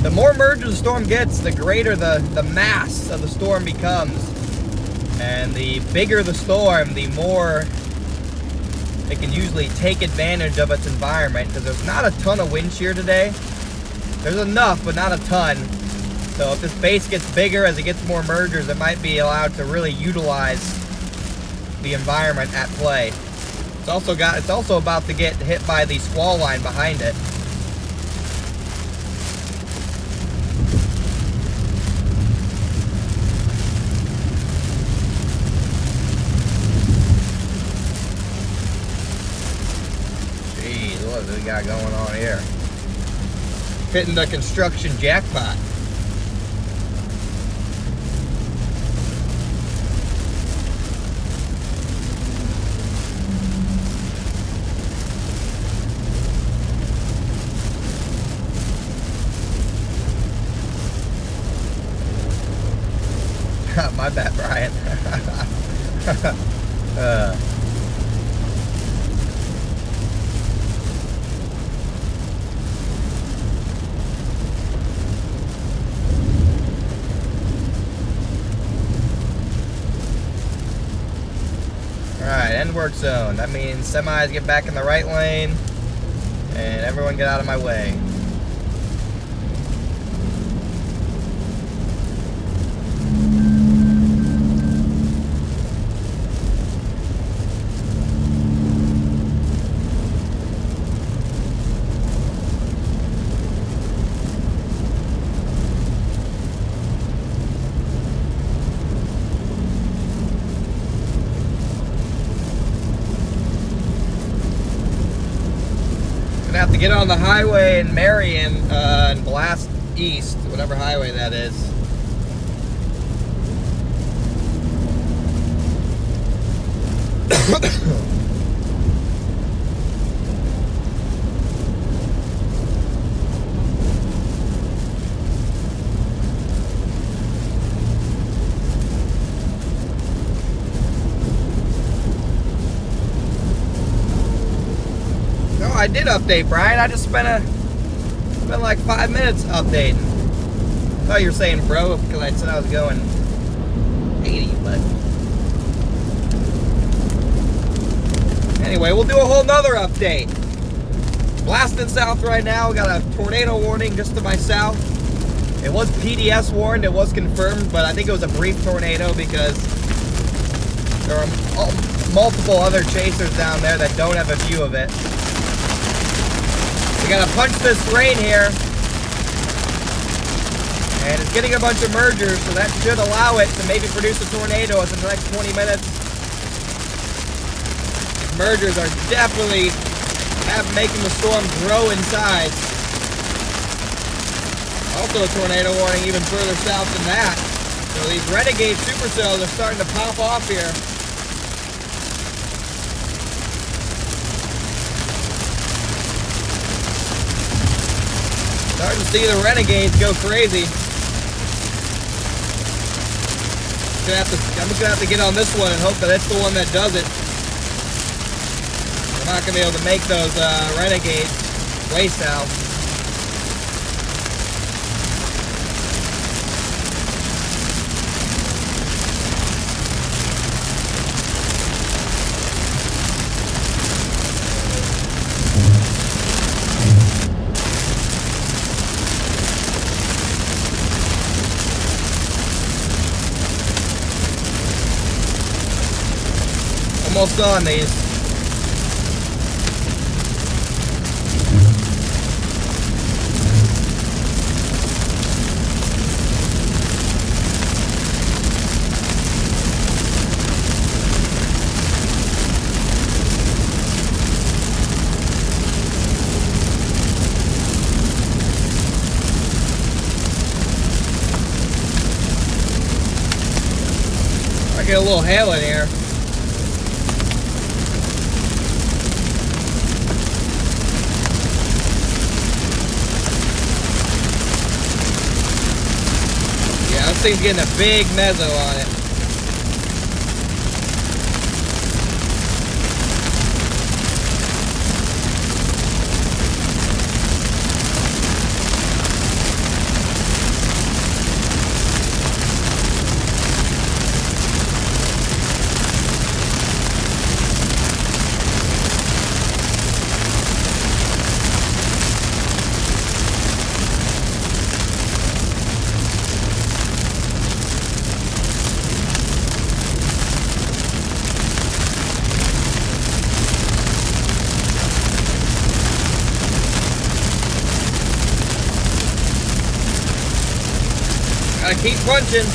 the more mergers the storm gets, the greater the mass of the storm becomes. And the bigger the storm, the more it can usually take advantage of its environment, because there's not a ton of wind shear today. There's enough, but not a ton. So if this base gets bigger as it gets more mergers, it might be allowed to really utilize the environment at play. It's also about to get hit by the squall line behind it. What do we got going on here? hitting the construction jackpot. My bad, Brian. Alright, end work zone. That means semis get back in the right lane and everyone get out of my way. Have to get on the highway in Marion and blast east, whatever highway that is. I did update, Brian. I just spent like 5 minutes updating. I thought you were saying bro because I said I was going 80, but anyway, we'll do a whole nother update. Blasting south right now. We got a tornado warning just to my south. It was PDS warned. It was confirmed, but I think it was a brief tornado because there are multiple other chasers down there that don't have a view of it. We gotta punch this rain here, and it's getting a bunch of mergers, so that should allow it to maybe produce a tornado within the next 20 minutes. Mergers are definitely making the storm grow in size. Also a tornado warning even further south than that. So these renegade supercells are starting to pop off here. Starting to see the renegades go crazy. I'm just gonna have to get on this one and hope that it's the one that does it. I'm not gonna be able to make those renegades way south. Almost on these. I get a little hail in here. This thing's getting a big mezzo on it. Gotta keep punching.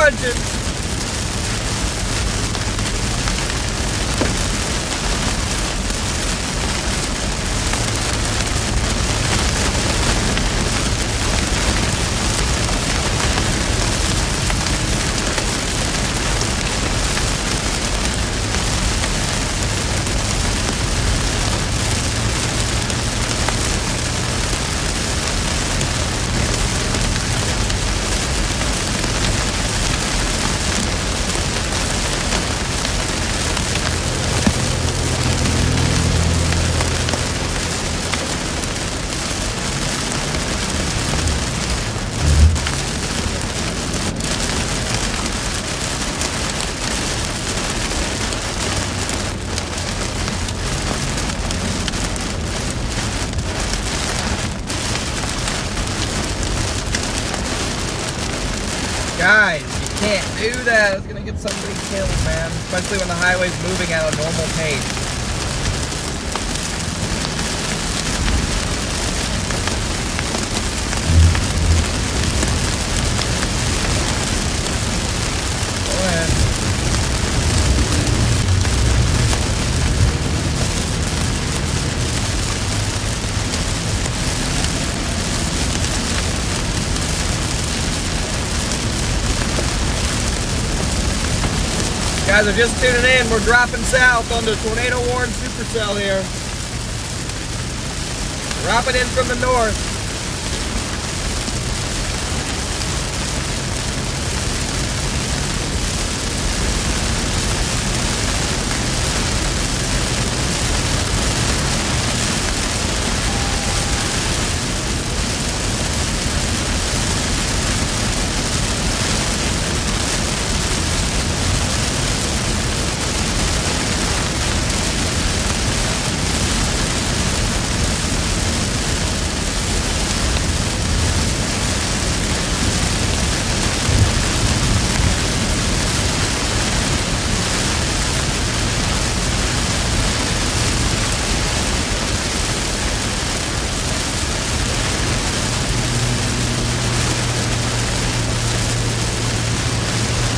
punching. Guys, you can't do that. It's gonna get somebody killed, man. Especially when the highway's moving at a normal pace. Go ahead. Guys are just tuning in. We're dropping south on the tornado warned supercell here. Dropping in from the north.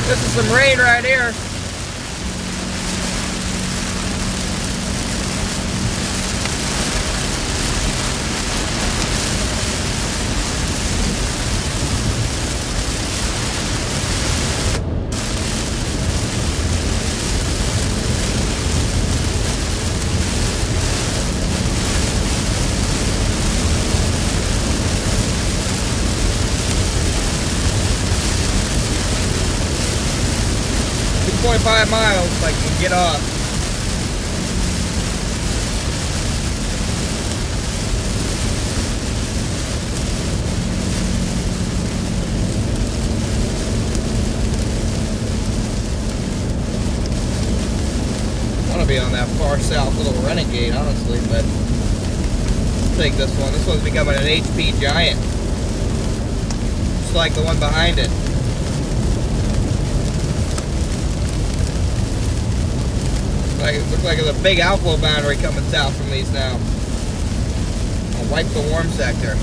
This is some rain right here. .5 miles, like you can get off. I want to be on that far south little Renegade, honestly, but I'll take this one. This one's becoming an HP giant. Just like the one behind it. It looks like there's a big outflow boundary coming south from these now. I'll wipe the warm sector.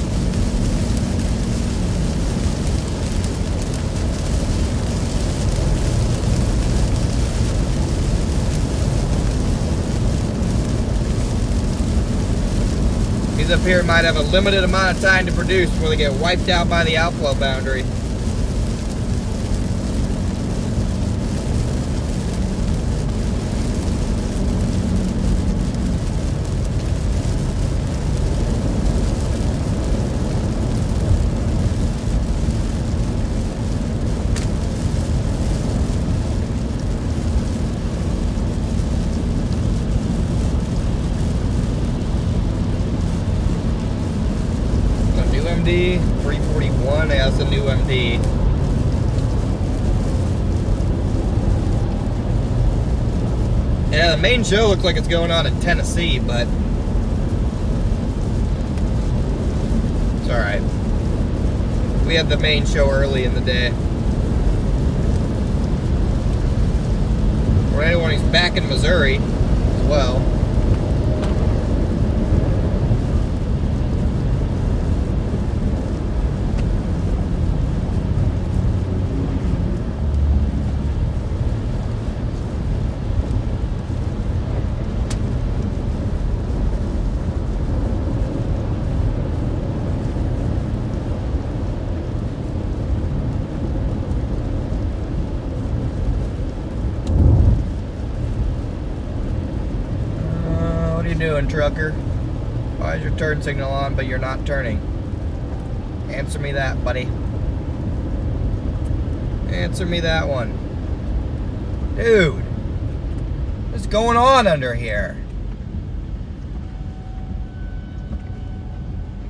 These up here might have a limited amount of time to produce before they get wiped out by the outflow boundary. MD 341 as a new MD. Yeah, the main show looks like it's going on in Tennessee, but it's alright. We had the main show early in the day. For anyone who's back in Missouri as well. doing, trucker? Why is your turn signal on, but you're not turning? Answer me that, buddy. Answer me that one. Dude, what's going on under here?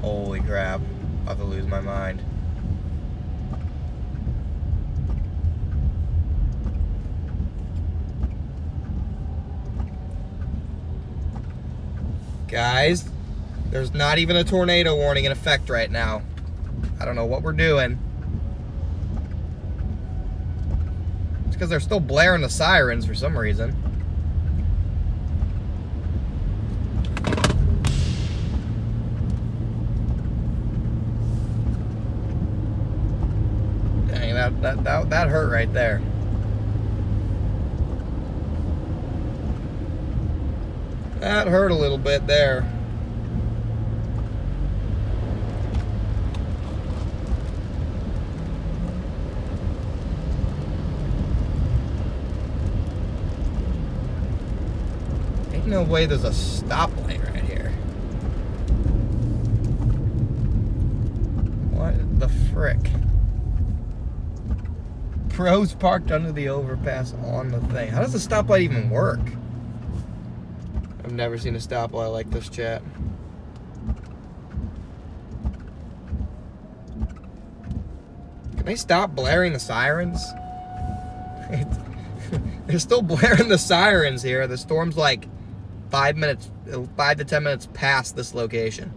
Holy crap. I'm about to lose my mind. Guys, there's not even a tornado warning in effect right now. I don't know what we're doing. It's because they're still blaring the sirens for some reason. Dang, that hurt right there. That hurt a little bit there. Ain't no way there's a stoplight right here. What the frick? Pros parked under the overpass on the thing. How does the stoplight even work? I've never seen a stoplight like this, chat. Can they stop blaring the sirens? They're still blaring the sirens here. The storm's like 5 to 10 minutes past this location.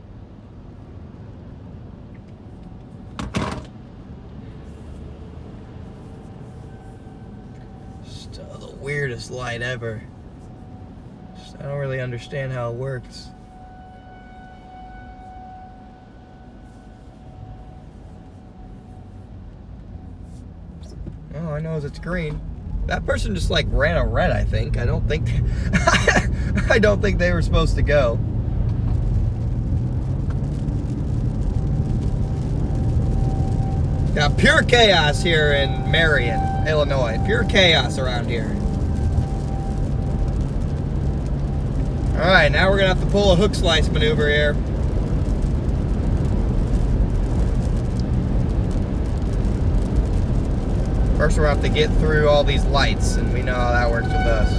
Still the weirdest light ever. I don't really understand how it works. All I know is it's green. That person just like ran a red, I think. I don't think I don't think they were supposed to go. Now, pure chaos here in Marion, Illinois. Pure chaos around here. Alright, now we're going to have to pull a hook slice maneuver here. First, we're going to have to get through all these lights, and we know how that works with us.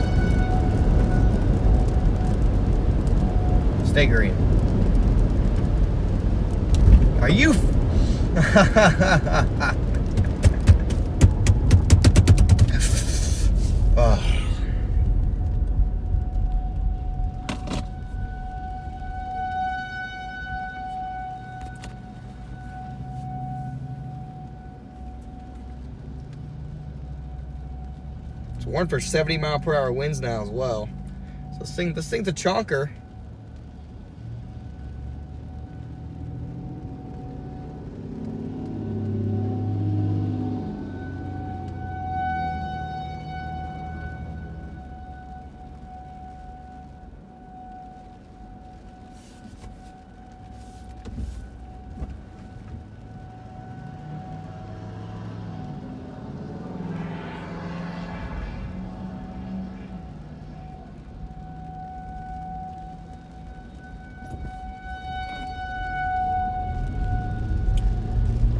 Stay green. Are you... Oh. It's warned for 70-mile-per-hour winds now as well. So this thing's a chonker.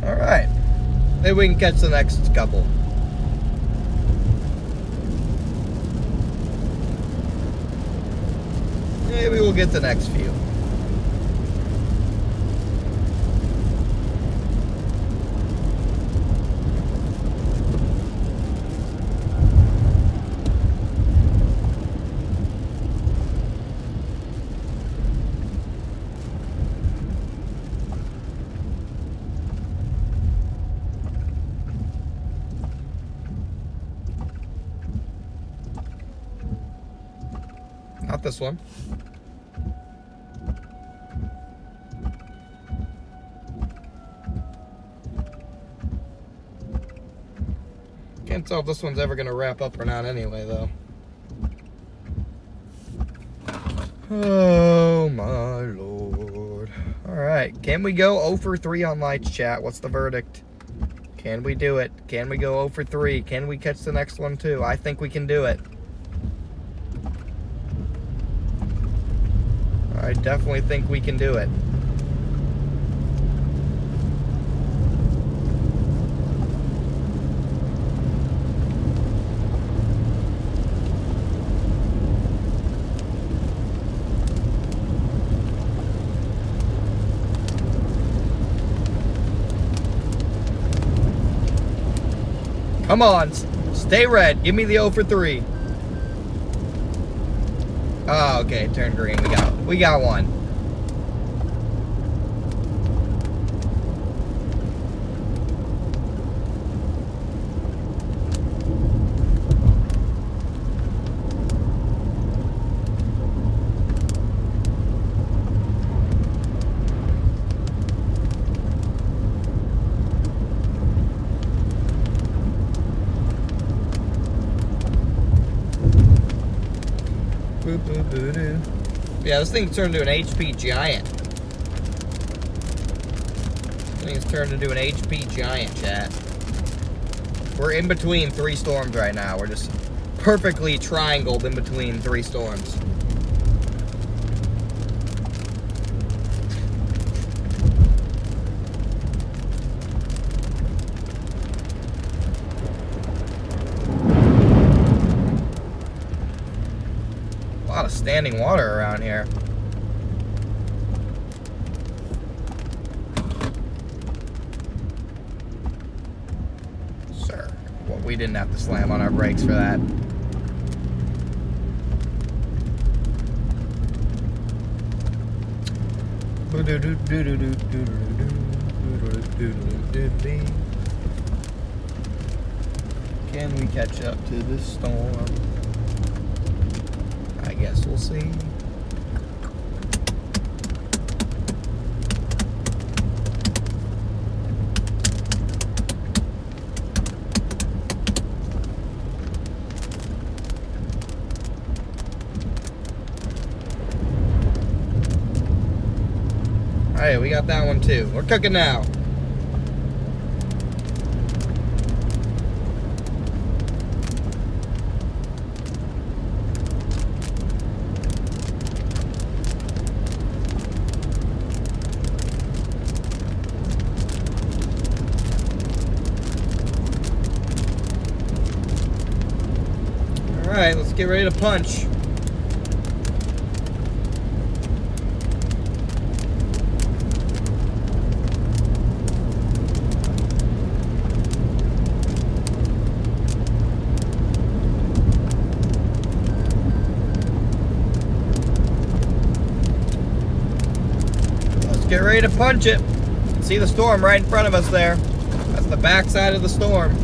Alright, maybe we can catch the next couple. Maybe we'll get the next few. Not this one. Can't tell if this one's ever gonna wrap up or not anyway, though. Oh my lord. Alright, can we go 0 for 3 on lights, chat? What's the verdict? Can we do it? Can we go 0 for 3? Can we catch the next one too? I think we can do it. I definitely think we can do it. Come on, stay red. Give me the 0 for 3. Oh, okay, turn green. We got one. Yeah, this thing's turned into an HP giant. This thing's turned into an HP giant, chat. We're in between 3 storms right now. We're just perfectly triangled in between 3 storms. A lot of standing water around here. Sir, well, we didn't have to slam on our brakes for that. Can we catch up to this storm? I guess we'll see. Alright, we got that one too. We're cooking now. Alright, let's get ready to punch. Let's get ready to punch it. See the storm right in front of us there. That's the backside of the storm.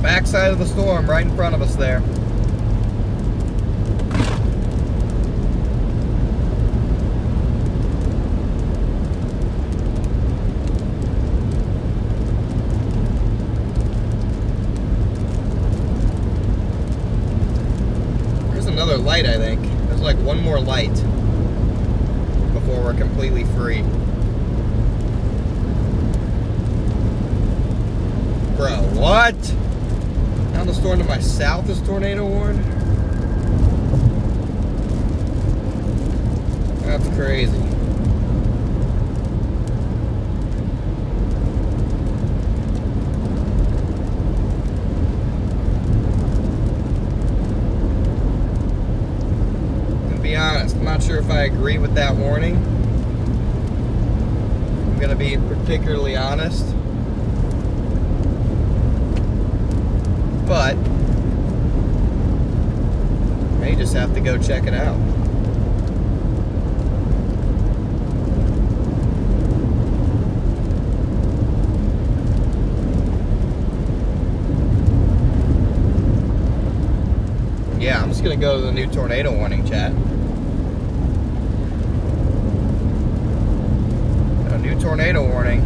Backside of the storm right in front of us there. There's another light, I think. There's like one more light before we're completely free. Bro, what? Now the storm to my south is tornado warned? That's crazy. To be honest, I'm not sure if I agree with that warning. I'm gonna be particularly honest. But may just have to go check it out. Yeah, I'm just gonna go to the new tornado warning, chat. A new tornado warning.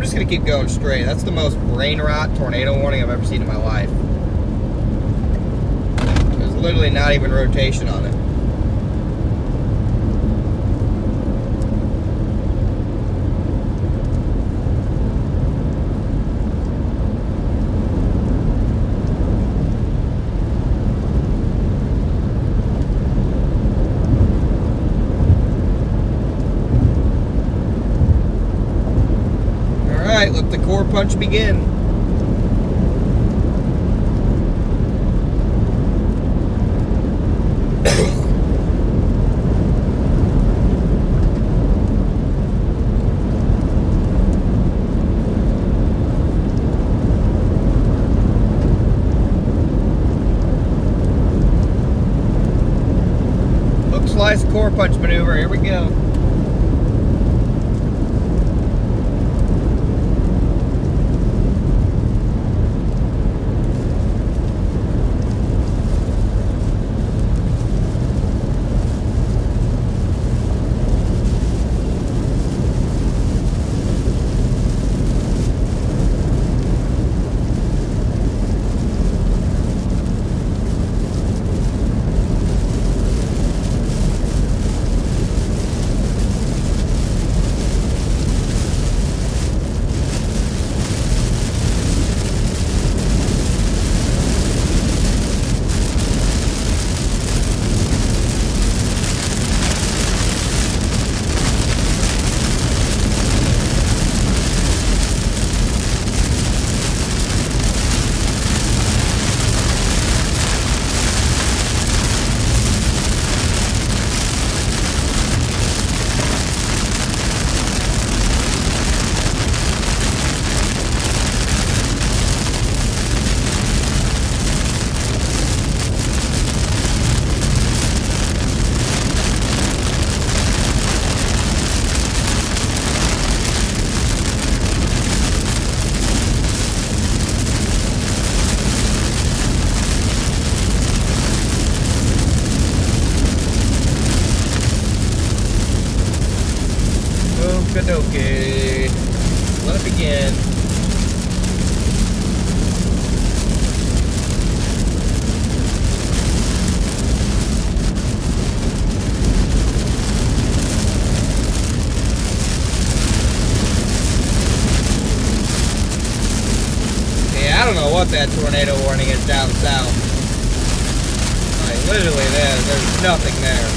just gonna keep going straight. That's the most brain rot tornado warning I've ever seen in my life. There's literally not even rotation on it. Alright, let the core punch begin. Hook slice core punch maneuver, here we go. Okay, let it begin. Yeah, I don't know what that tornado warning is down south. Like, literally there's nothing there.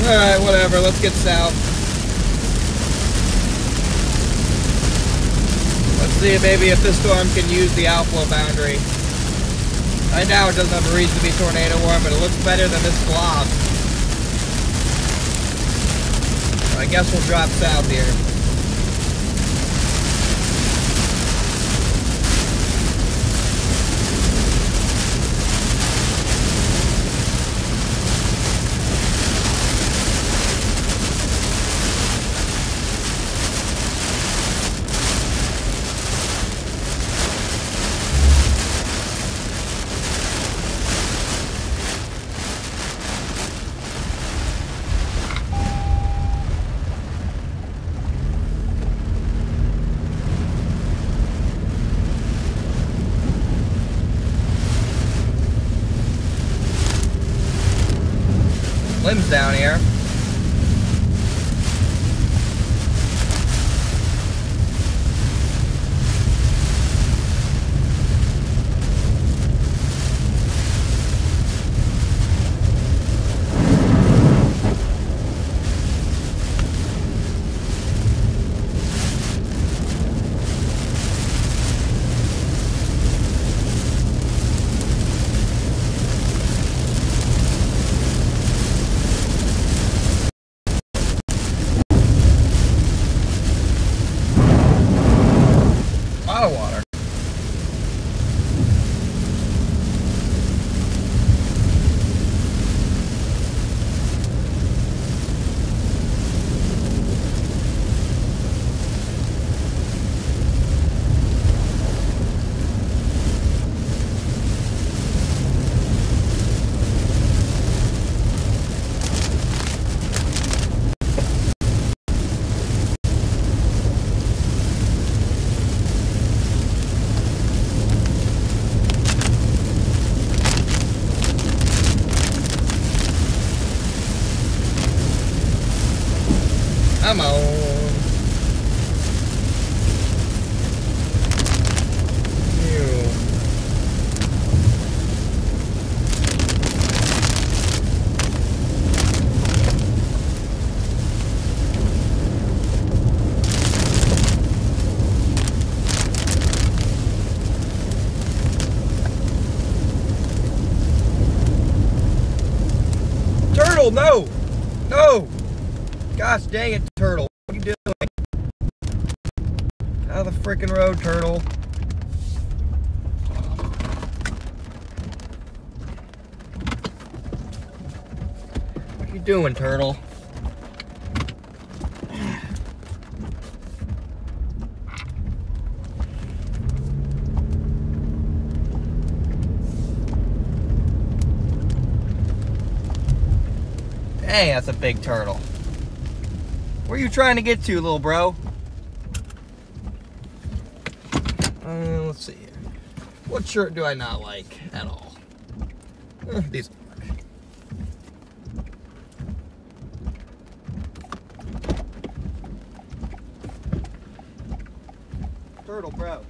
Alright, whatever, let's get south. Let's see maybe if this storm can use the outflow boundary. Right now it doesn't have a reason to be tornado warm, but it looks better than this blob. I guess we'll drop south here. limbs down here. Of water. Come on. Ew. Turtle, no! No! Gosh dang it, turtle. What are you doing? Out of the frickin' road, turtle. What are you doing, turtle? Dang, that's a big turtle. Where are you trying to get to, little bro? Let's see here. What shirt do I not like at all? These work. Turtle, bro.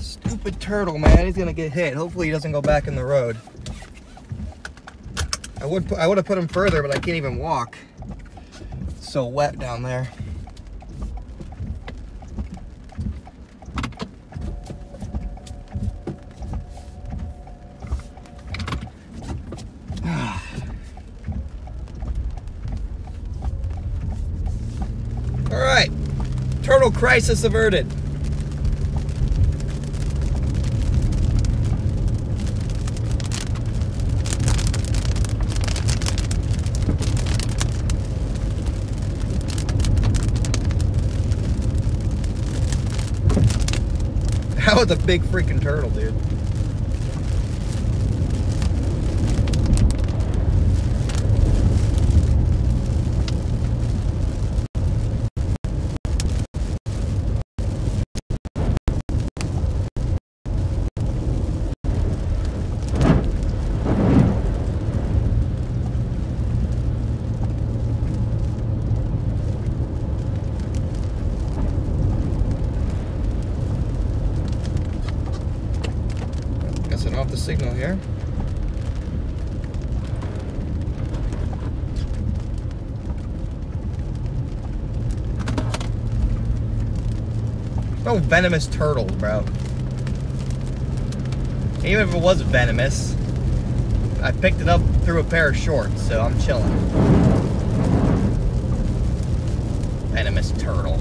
Stupid turtle, man. He's gonna get hit. Hopefully he doesn't go back in the road. I would have put him further, but I can't even walk. It's so wet down there. All right, turtle crisis averted. That was a big freaking turtle, dude. Off the signal here. No venomous turtles, bro. Even if it was venomous, I picked it up through a pair of shorts, so I'm chilling. Venomous turtle.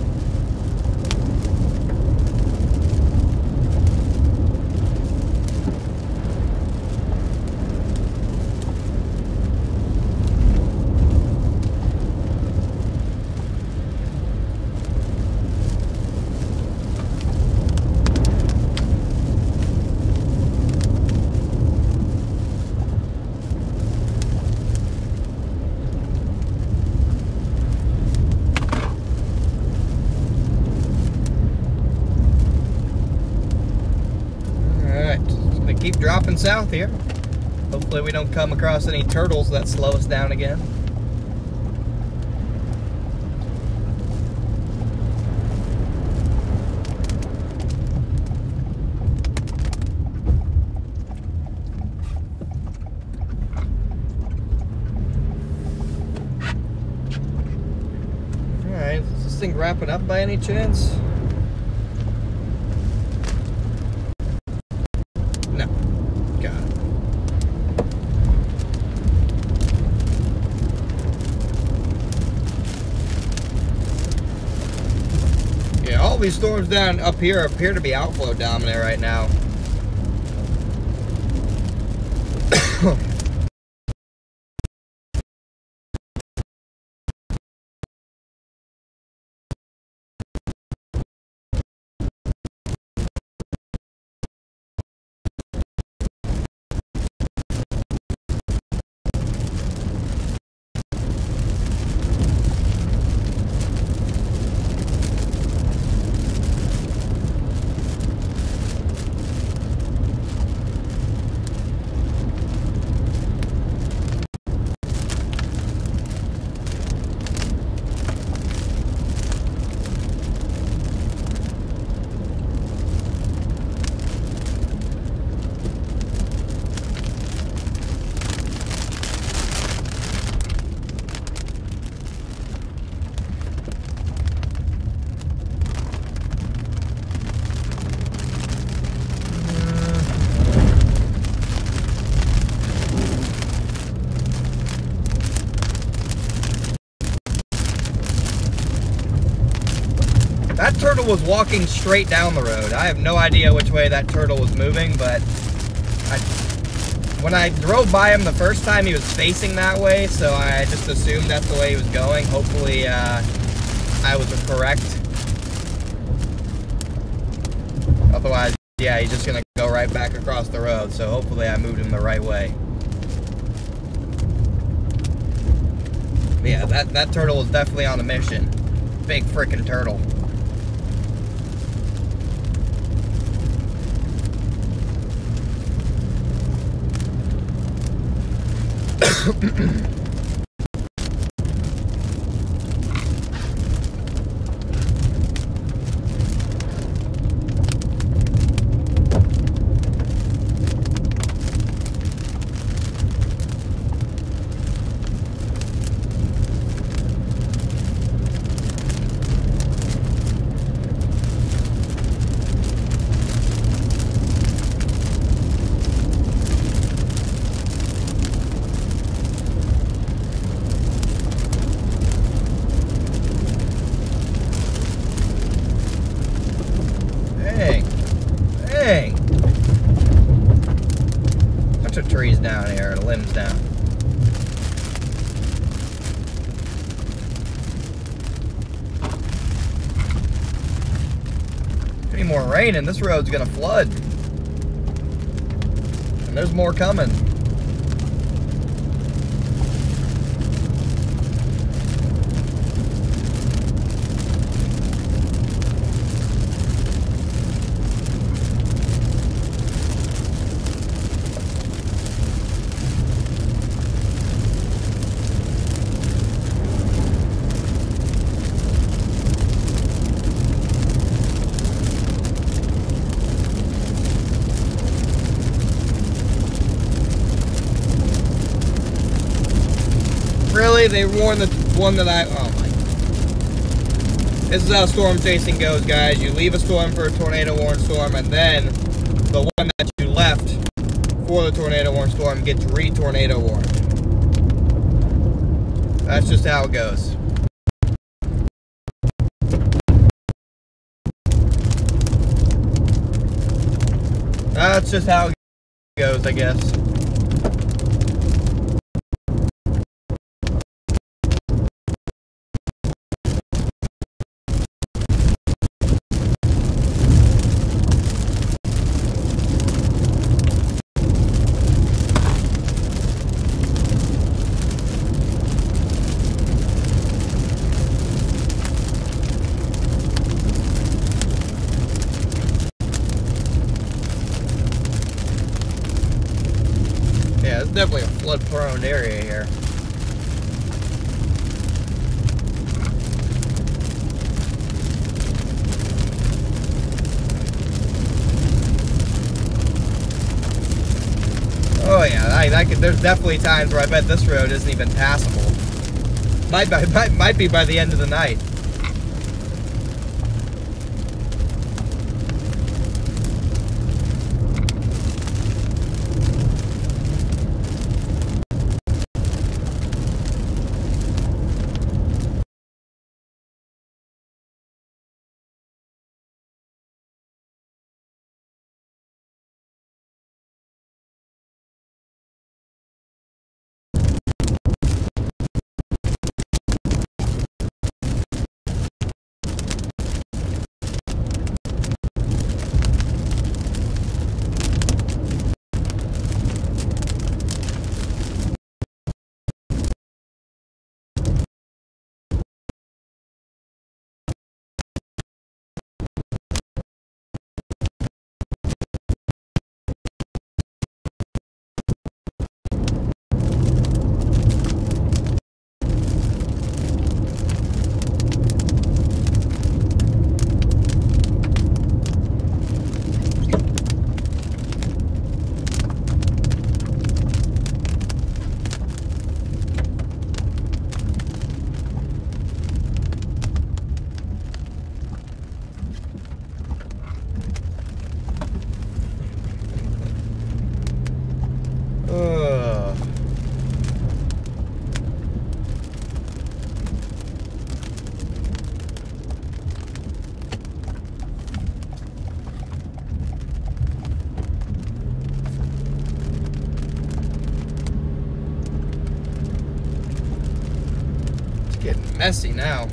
moving south here. Hopefully we don't come across any turtles that slow us down again. Alright, is this thing wrapping up by any chance? No. Got it. Yeah, all these storms down up here appear to be outflow dominant right now. That turtle was walking straight down the road. I have no idea which way that turtle was moving, but when I drove by him the first time, he was facing that way, so I just assumed that's the way he was going. Hopefully, I was correct. Otherwise, yeah, he's just gonna go right back across the road, so hopefully I moved him the right way. But yeah, that turtle was definitely on a mission. Big frickin' turtle. Dang. Bunch of trees down here and limbs down. Any more rain and this road's gonna flood. And there's more coming. Really? They warned the one that oh my. This is how storm chasing goes, guys. You leave a storm for a tornado warned storm, and then the one that you left for the tornado warned storm gets re-tornado warned. That's just how it goes. That's just how it goes, I guess. storm-prone area here. Oh yeah, there's definitely times where I bet this road isn't even passable. Might be by the end of the night. Getting messy now.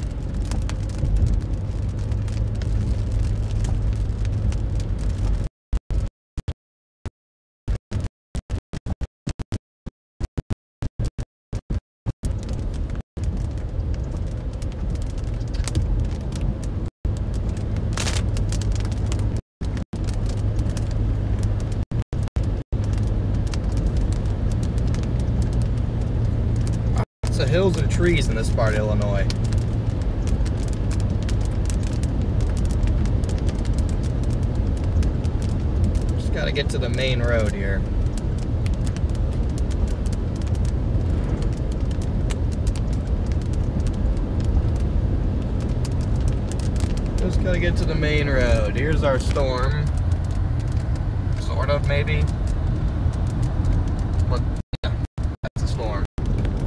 Lots of hills and trees in this part of Illinois. Got to get to the main road here. Just got to get to the main road. Here's our storm. Sort of, maybe. Look, yeah, that's a storm.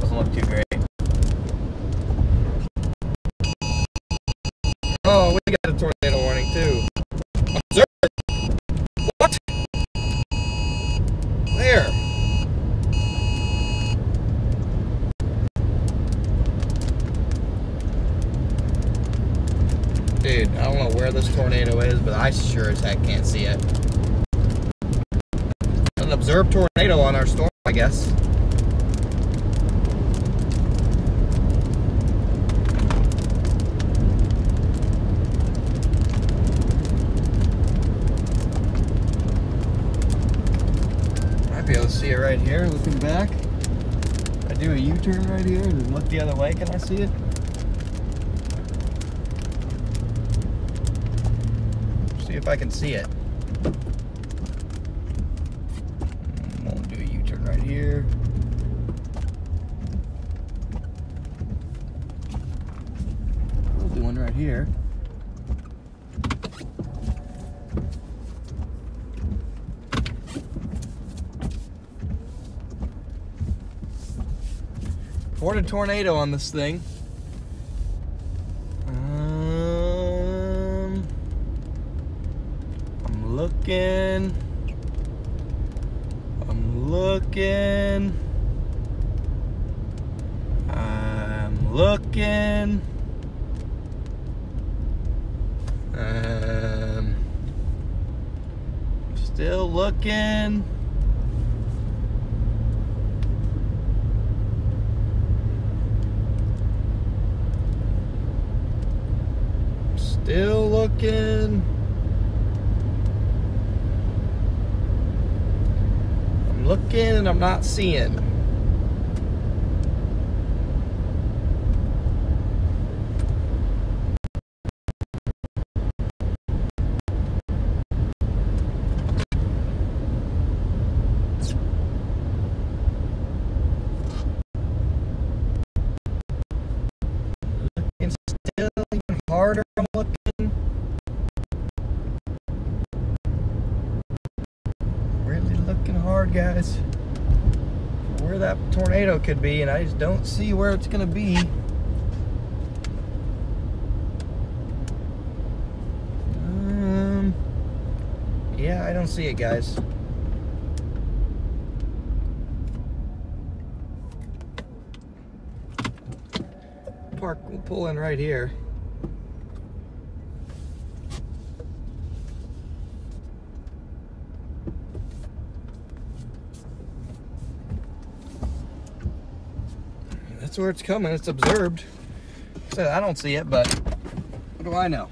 Doesn't look too great. Oh, we got a tornado warning too. Observe. What? Where? Dude, I don't know where this tornado is, but I sure as heck can't see it. An observed tornado on our storm, I guess. Might be able to see it right here, looking back. If I do a U-turn right here and look the other way, can I see it? See if I can see it. Won't do a U-turn right here. We'll do one right here. Reported tornado on this thing. I'm looking. I'm looking. Still looking. Still looking. I'm looking and I'm not seeing. guys where that tornado could be, and I just don't see where it's gonna be. Yeah, I don't see it, guys. We'll pull in right here. That's where it's coming. It's observed. So I don't see it, but what do I know?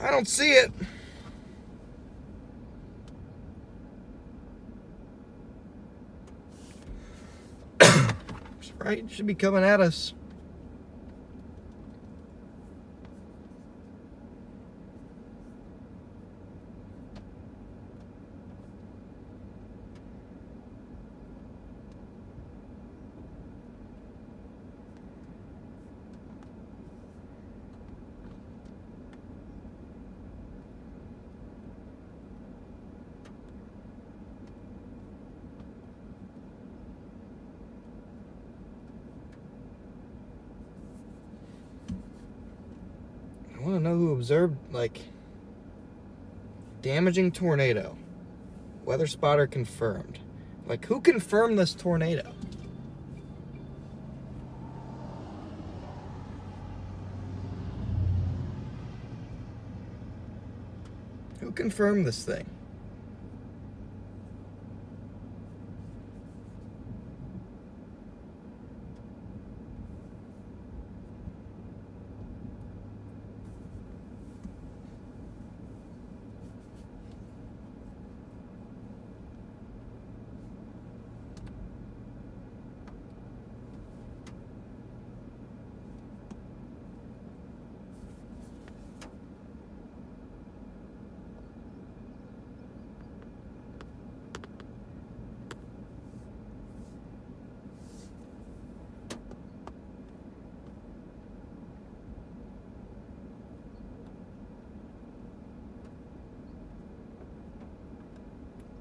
I don't see it. Right, it should be coming at us. I want to know who observed, like, damaging tornado. Weather spotter confirmed. Like, who confirmed this tornado? Who confirmed this thing?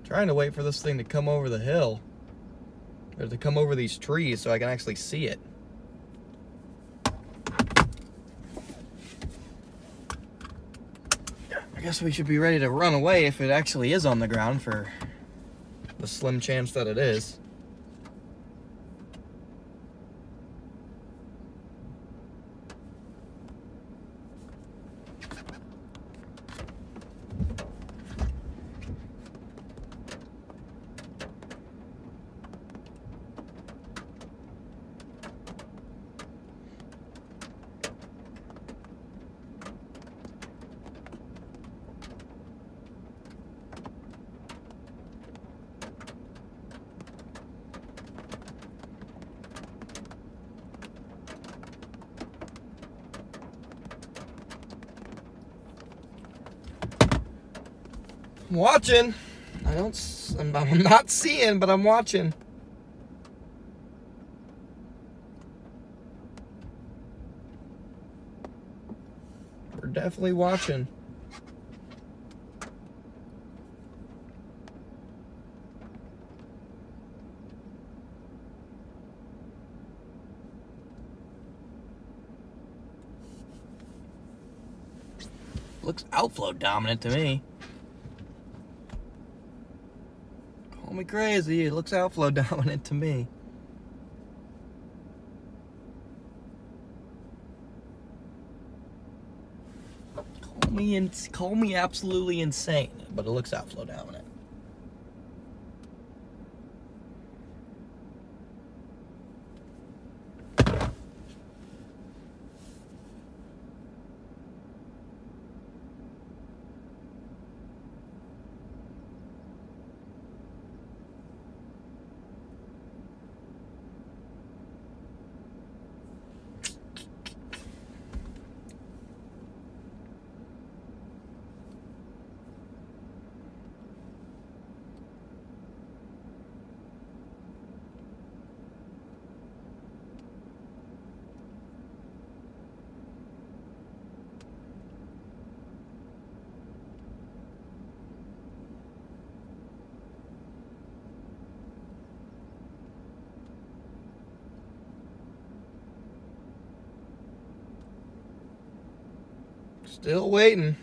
Trying to wait for this thing to come over the hill, or to come over these trees so I can actually see it. I guess we should be ready to run away if it actually is on the ground, for the slim chance that it is. I'm watching. I'm not seeing, but I'm watching. We're definitely watching. Looks outflow dominant to me. Call me crazy, it looks outflow dominant to me. Call call me absolutely insane, but it looks outflow dominant. Still waiting.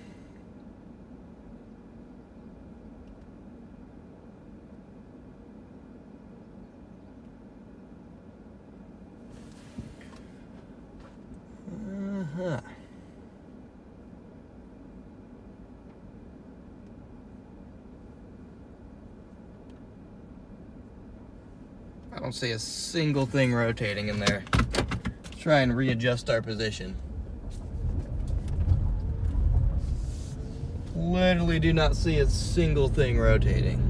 I don't see a single thing rotating in there. Let's try and readjust our position. Literally do not see a single thing rotating.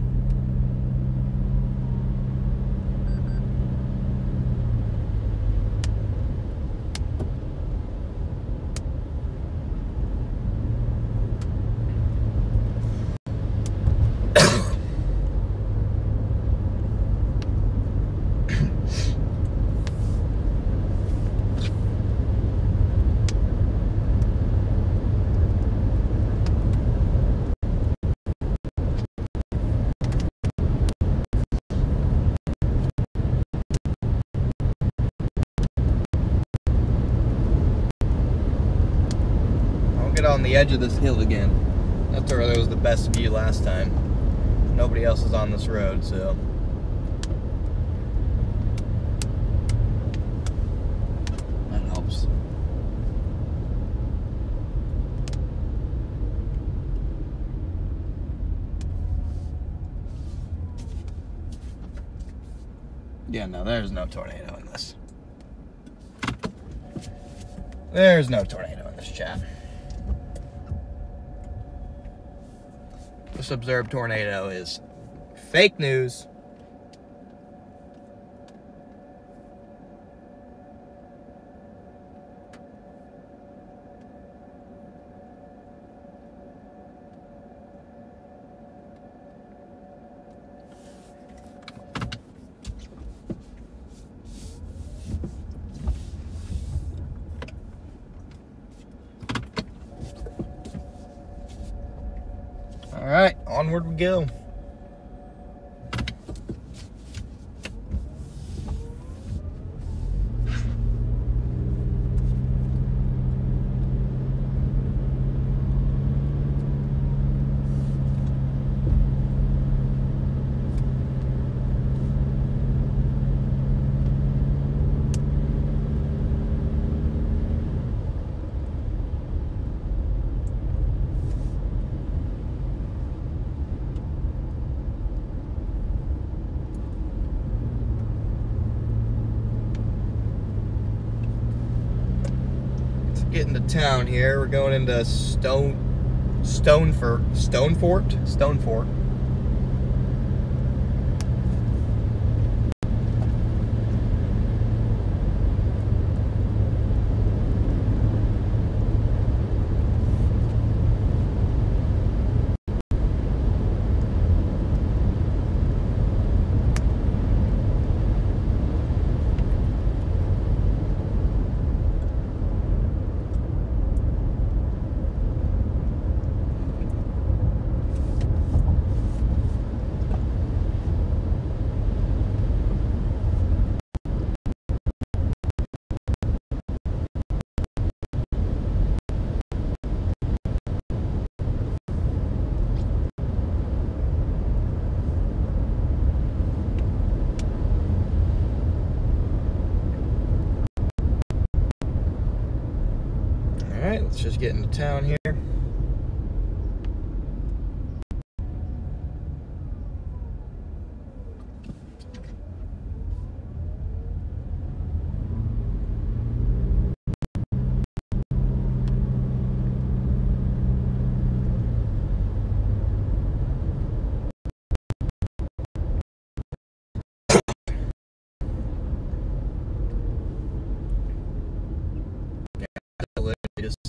On the edge of this hill again. That's where there was the best view last time. Nobody else is on this road, so that helps. Yeah, no, there's no tornado in this. There's no tornado in this, chat. This observed tornado is fake news. All right, onward we go. Getting to town here. We're going into Stonefort. Alright, let's just get into town here.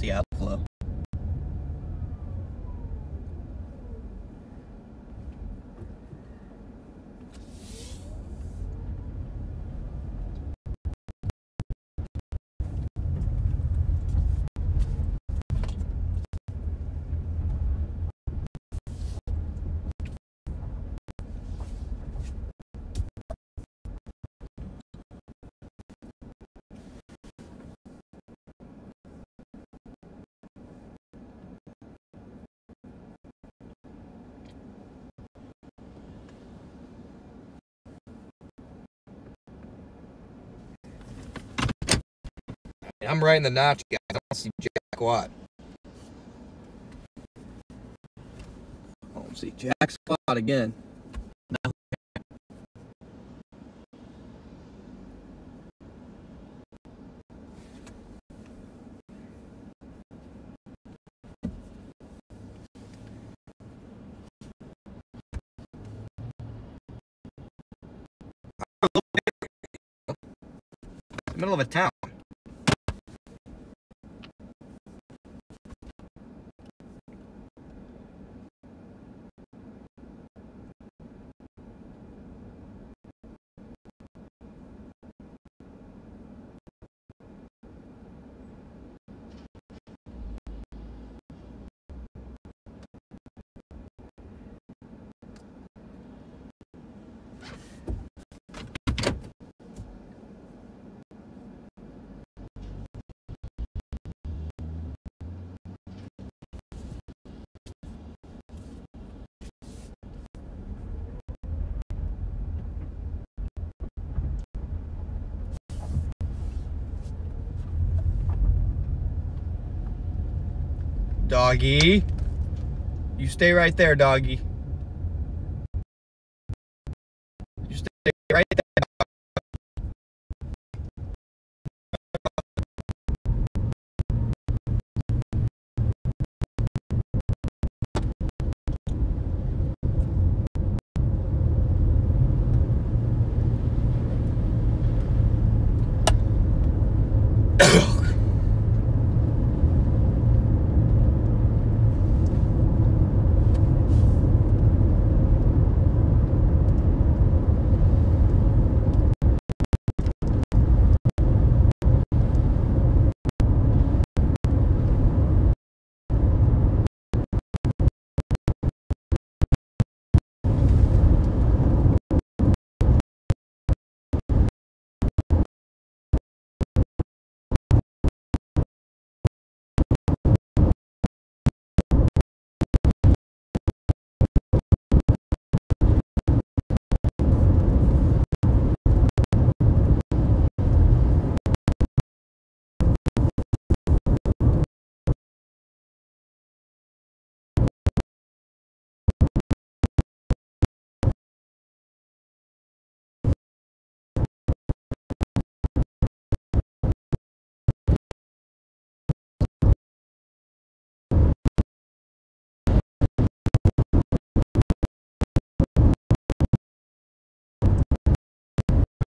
the outflow. I'm right in the notch, guys. I don't see jack squat. I don't see jack squat again. No. Middle of a town. Doggy. You stay right there, doggy. You stay right there.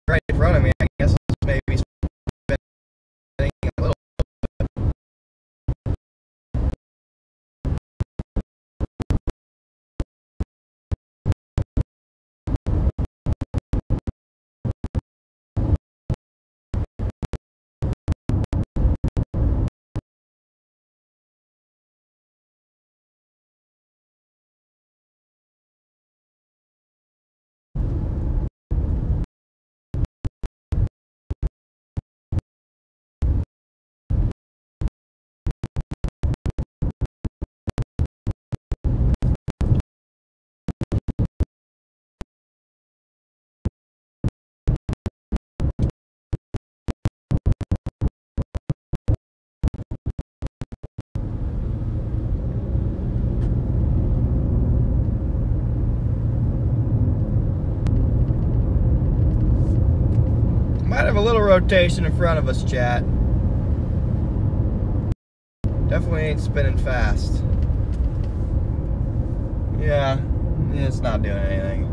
Right in front of me. I guess it's maybe spinning a little. Might have a little rotation in front of us, chat. Definitely ain't spinning fast. Yeah, it's not doing anything.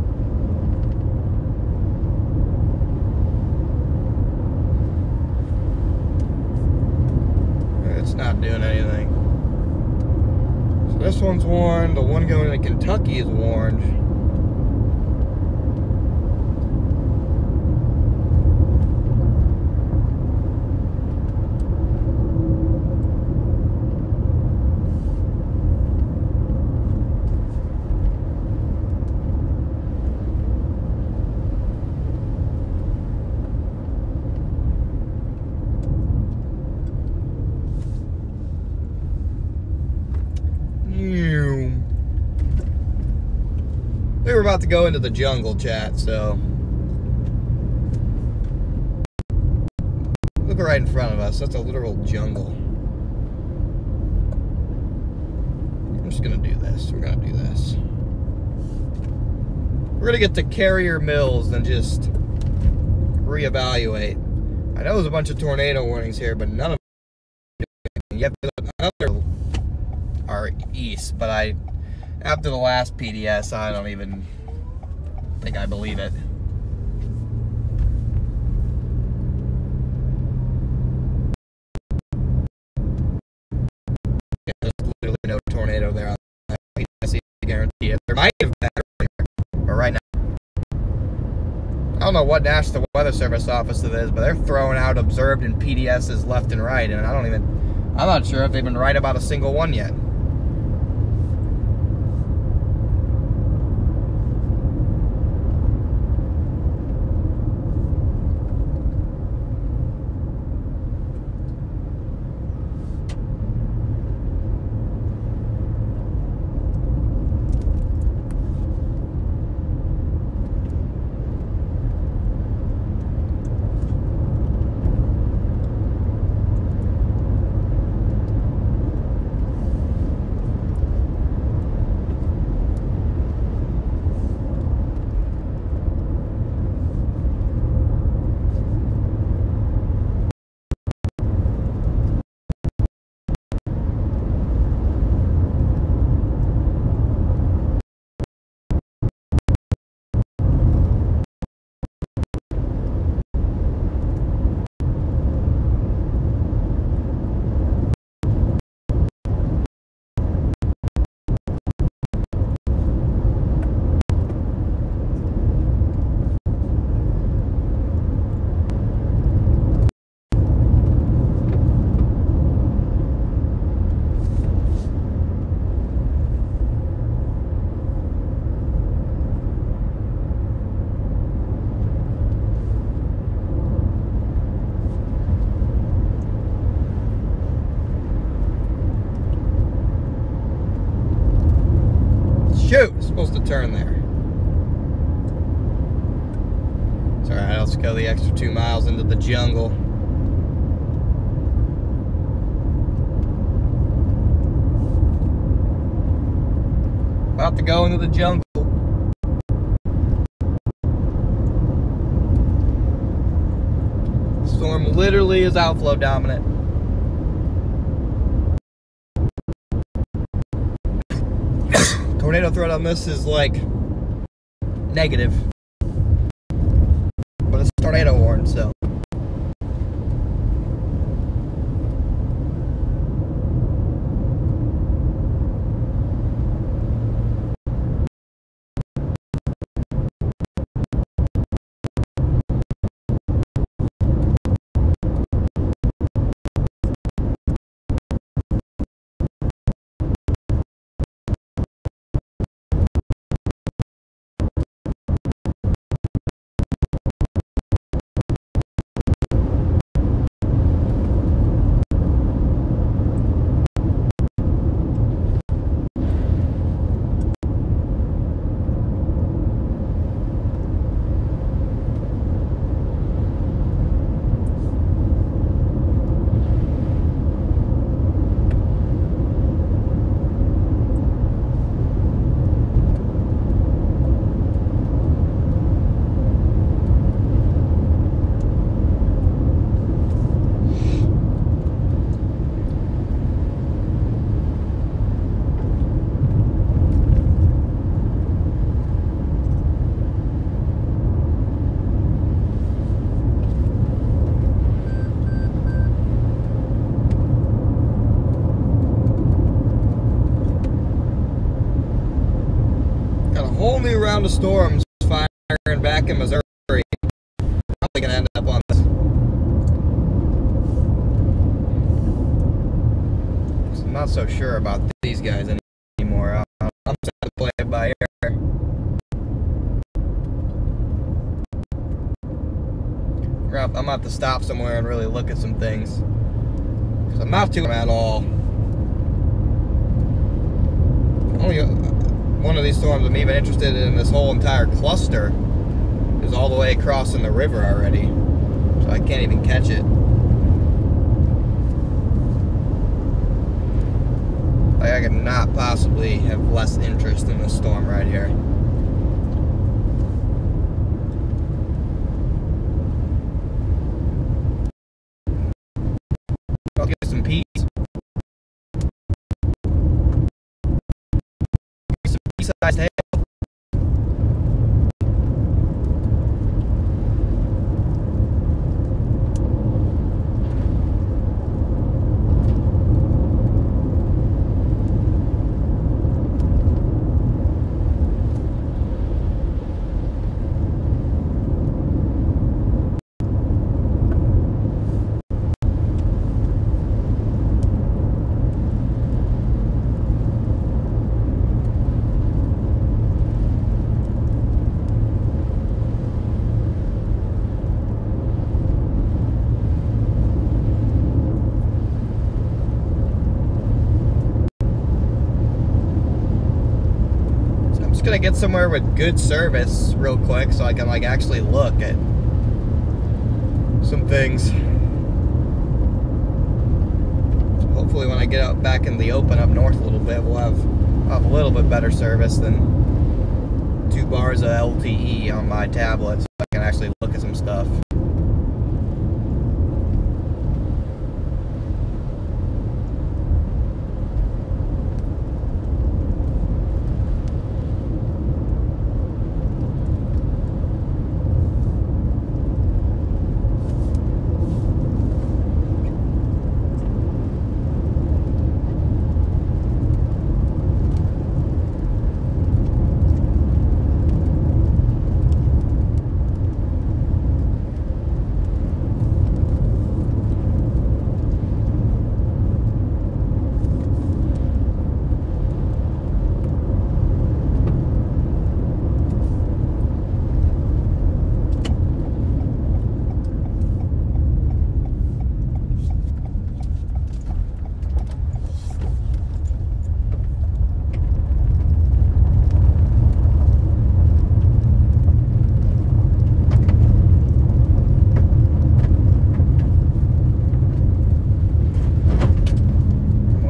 It's not not doing anything. So this one's warned. The one going to Kentucky is warned. We were about to go into the jungle, chat, so look right in front of us. That's a literal jungle. I'm just gonna do this. We're gonna do this. We're gonna get to Carrier Mills and just reevaluate. I know there's a bunch of tornado warnings here, but none of them yet. None of them are east, but after the last PDS, I don't even think I believe it. There's literally no tornado there on that PDS, I guarantee it. There might have been earlier, but right now, I don't know what National Weather Service office it is, but they're throwing out observed in PDSs left and right, and I'm not sure if they've been right about a single one yet. Shoot, it's supposed to turn there. It's alright, let's go the extra 2 miles into the jungle. About to go into the jungle. Storm literally is outflow dominant. Tornado threat on this is like negative, but it's tornado warned, so. round of storms firing back in Missouri. Probably gonna end up on this. I'm not so sure about these guys anymore. I'm just gonna play it by ear. I'm gonna have to stop somewhere and really look at some things, because I'm not too at all. Only one of these storms I'm even interested in this whole entire cluster is all the way crossing the river already, so I can't even catch it. Like, I could not possibly have less interest in this storm right here. I'll get some peas. Some pea-sized hail. Gonna get somewhere with good service real quick so I can like actually look at some things. So hopefully when I get out back in the open up north a little bit, I'll have a little bit better service than 2 bars of LTE on my tablet, so I can actually look at some stuff.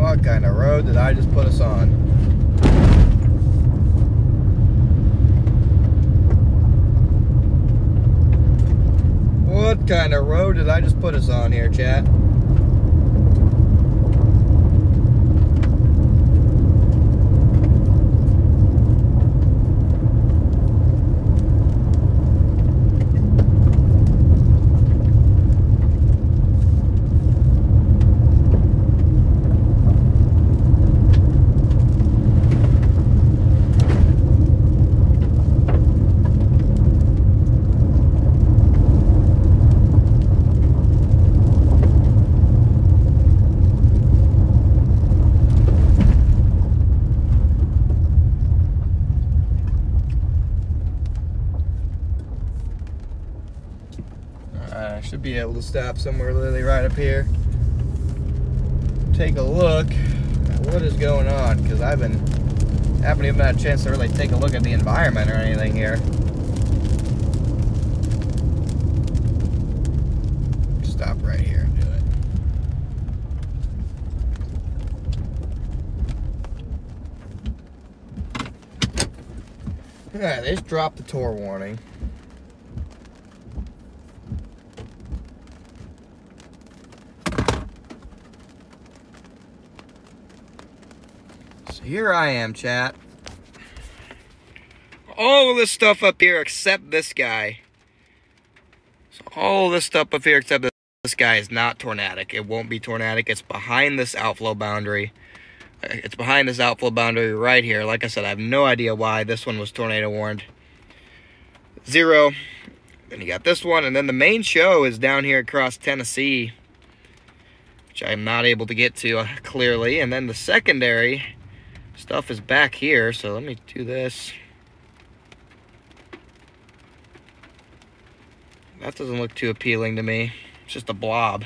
What kind of road did I just put us on? What kind of road did I just put us on here, chat? I should be able to stop somewhere literally right up here. Take a look at what is going on, because I haven't even had a chance to really take a look at the environment or anything here. Stop right here and do it. Alright, they just dropped the tour warning. Here I am, chat. All of this stuff up here except this guy. So all this stuff up here except this guy is not tornadic. It won't be tornadic. It's behind this outflow boundary. It's behind this outflow boundary right here. Like I said, I have no idea why this one was tornado warned. 0. Then you got this one, and then the main show is down here across Tennessee, which I'm not able to get to clearly. And then the secondary stuff is back here, so let me do this. That doesn't look too appealing to me. It's just a blob.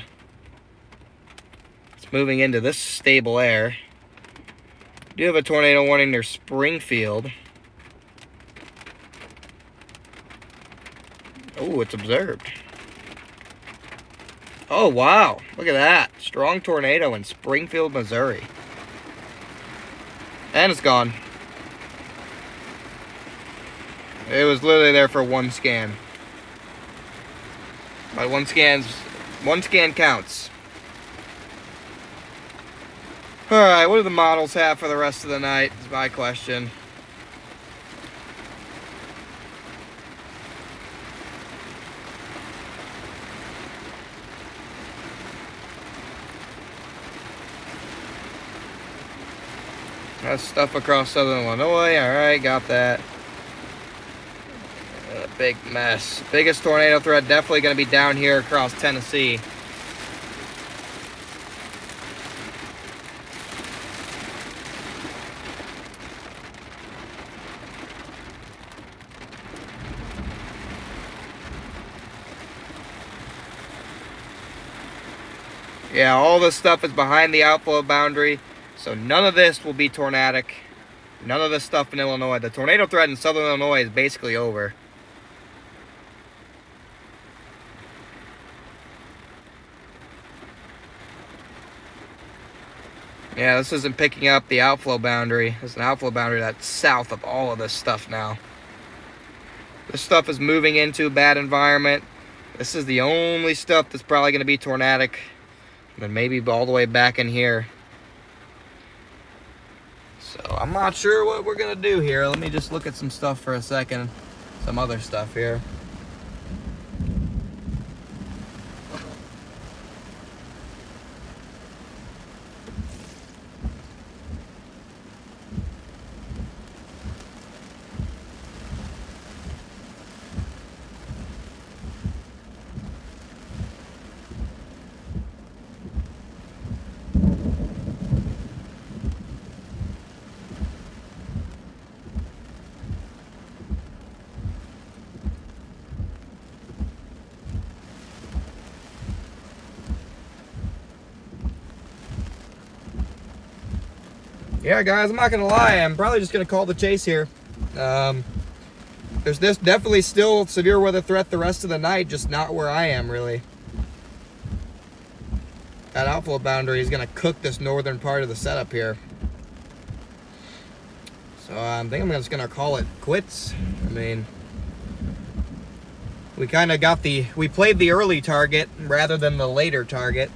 It's moving into this stable air. We do have a tornado warning near Springfield. Oh, it's observed. Oh, wow. Look at that. Strong tornado in Springfield, Missouri. And it's gone. It was literally there for one scan. But one scan counts. Alright, what do the models have for the rest of the night is my question. That's stuff across southern Illinois. Alright, got that. A big mess. Biggest tornado threat definitely going to be down here across Tennessee. Yeah, all this stuff is behind the outflow boundary, so none of this will be tornadic. None of this stuff in Illinois. The tornado threat in southern Illinois is basically over. Yeah, this isn't picking up the outflow boundary. There's an outflow boundary that's south of all of this stuff now. This stuff is moving into a bad environment. This is the only stuff that's probably going to be tornadic. And then maybe all the way back in here. So I'm not sure what we're going to do here. Let me just look at some stuff for a second. Some other stuff here. Yeah, guys, I'm not gonna lie. I'm probably just gonna call the chase here. There's definitely still severe weather threat the rest of the night, just not where I am really. That outflow boundary is gonna cook this northern part of the setup here. So I think I'm just gonna call it quits. I mean, we kind of got we played the early target rather than the later target.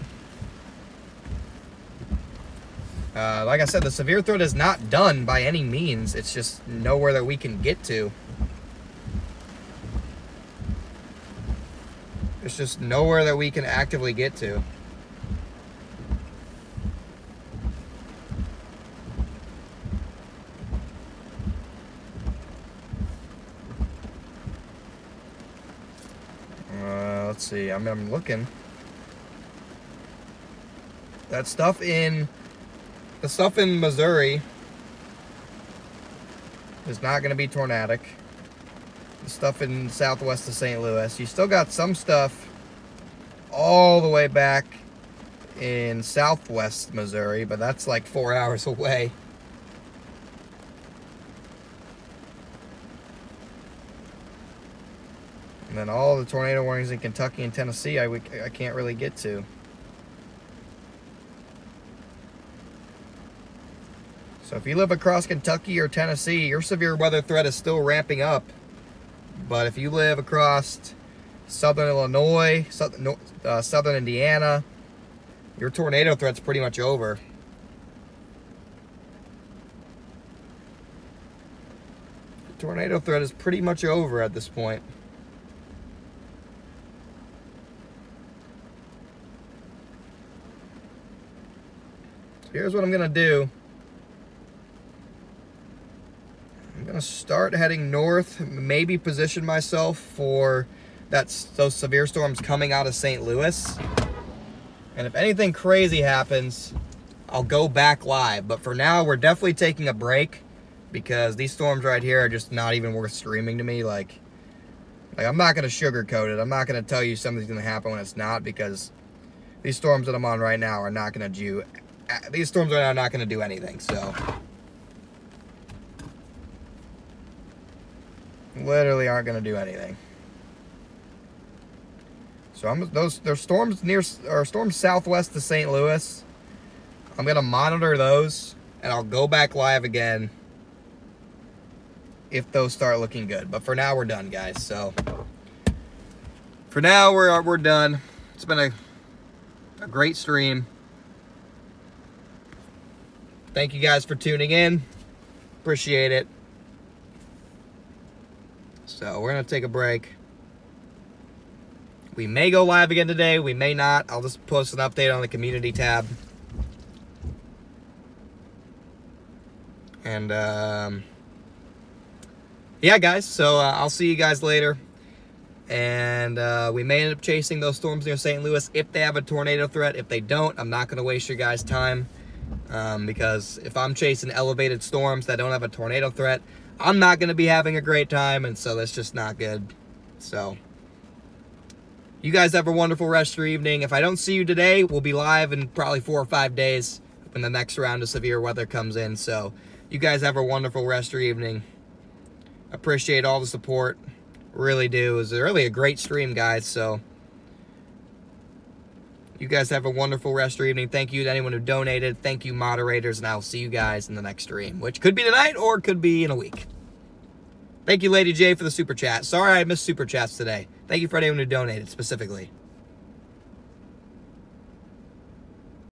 Like I said, the severe threat is not done by any means. It's just nowhere that we can get to. It's just nowhere that we can actively get to. Let's see. I'm looking. That stuff in... The stuff in Missouri is not going to be tornadic. The stuff in southwest of St. Louis. You still got some stuff all the way back in southwest Missouri, but that's like 4 hours away. And then all the tornado warnings in Kentucky and Tennessee I can't really get to. So if you live across Kentucky or Tennessee, your severe weather threat is still ramping up. But if you live across southern Illinois, southern Indiana, your tornado threat's pretty much over. The tornado threat is pretty much over at this point. So here's what I'm going to do. I'm going to start heading north, maybe position myself for those severe storms coming out of St. Louis. And if anything crazy happens, I'll go back live. But for now, we're definitely taking a break because these storms right here are just not even worth streaming to me. Like I'm not going to sugarcoat it. I'm not going to tell you something's going to happen when it's not, because these storms that I'm on right now are not going to do. These storms right now are not going to do anything. So literally aren't going to do anything. So there's storms storms southwest to St. Louis. I'm gonna monitor those, and I'll go back live again if those start looking good. But for now, we're done, guys. So for now, we're done. It's been a great stream. Thank you guys for tuning in. Appreciate it. So we're gonna take a break. We may go live again today. We may not. I'll just post an update on the community tab. And, yeah, guys. So, I'll see you guys later. And, we may end up chasing those storms near St. Louis if they have a tornado threat. If they don't, I'm not going to waste your guys' time. Because if I'm chasing elevated storms that don't have a tornado threat, I'm not going to be having a great time. And so that's just not good. So you guys have a wonderful rest of your evening. If I don't see you today, we'll be live in probably 4 or 5 days when the next round of severe weather comes in. So you guys have a wonderful rest of your evening. Appreciate all the support. Really do. It was really a great stream, guys. So you guys have a wonderful rest of your evening. Thank you to anyone who donated. Thank you, moderators. And I'll see you guys in the next stream, which could be tonight or could be in a week. Thank you, Lady J, for the super chat. Sorry I missed super chats today. Thank you for anyone who donated specifically.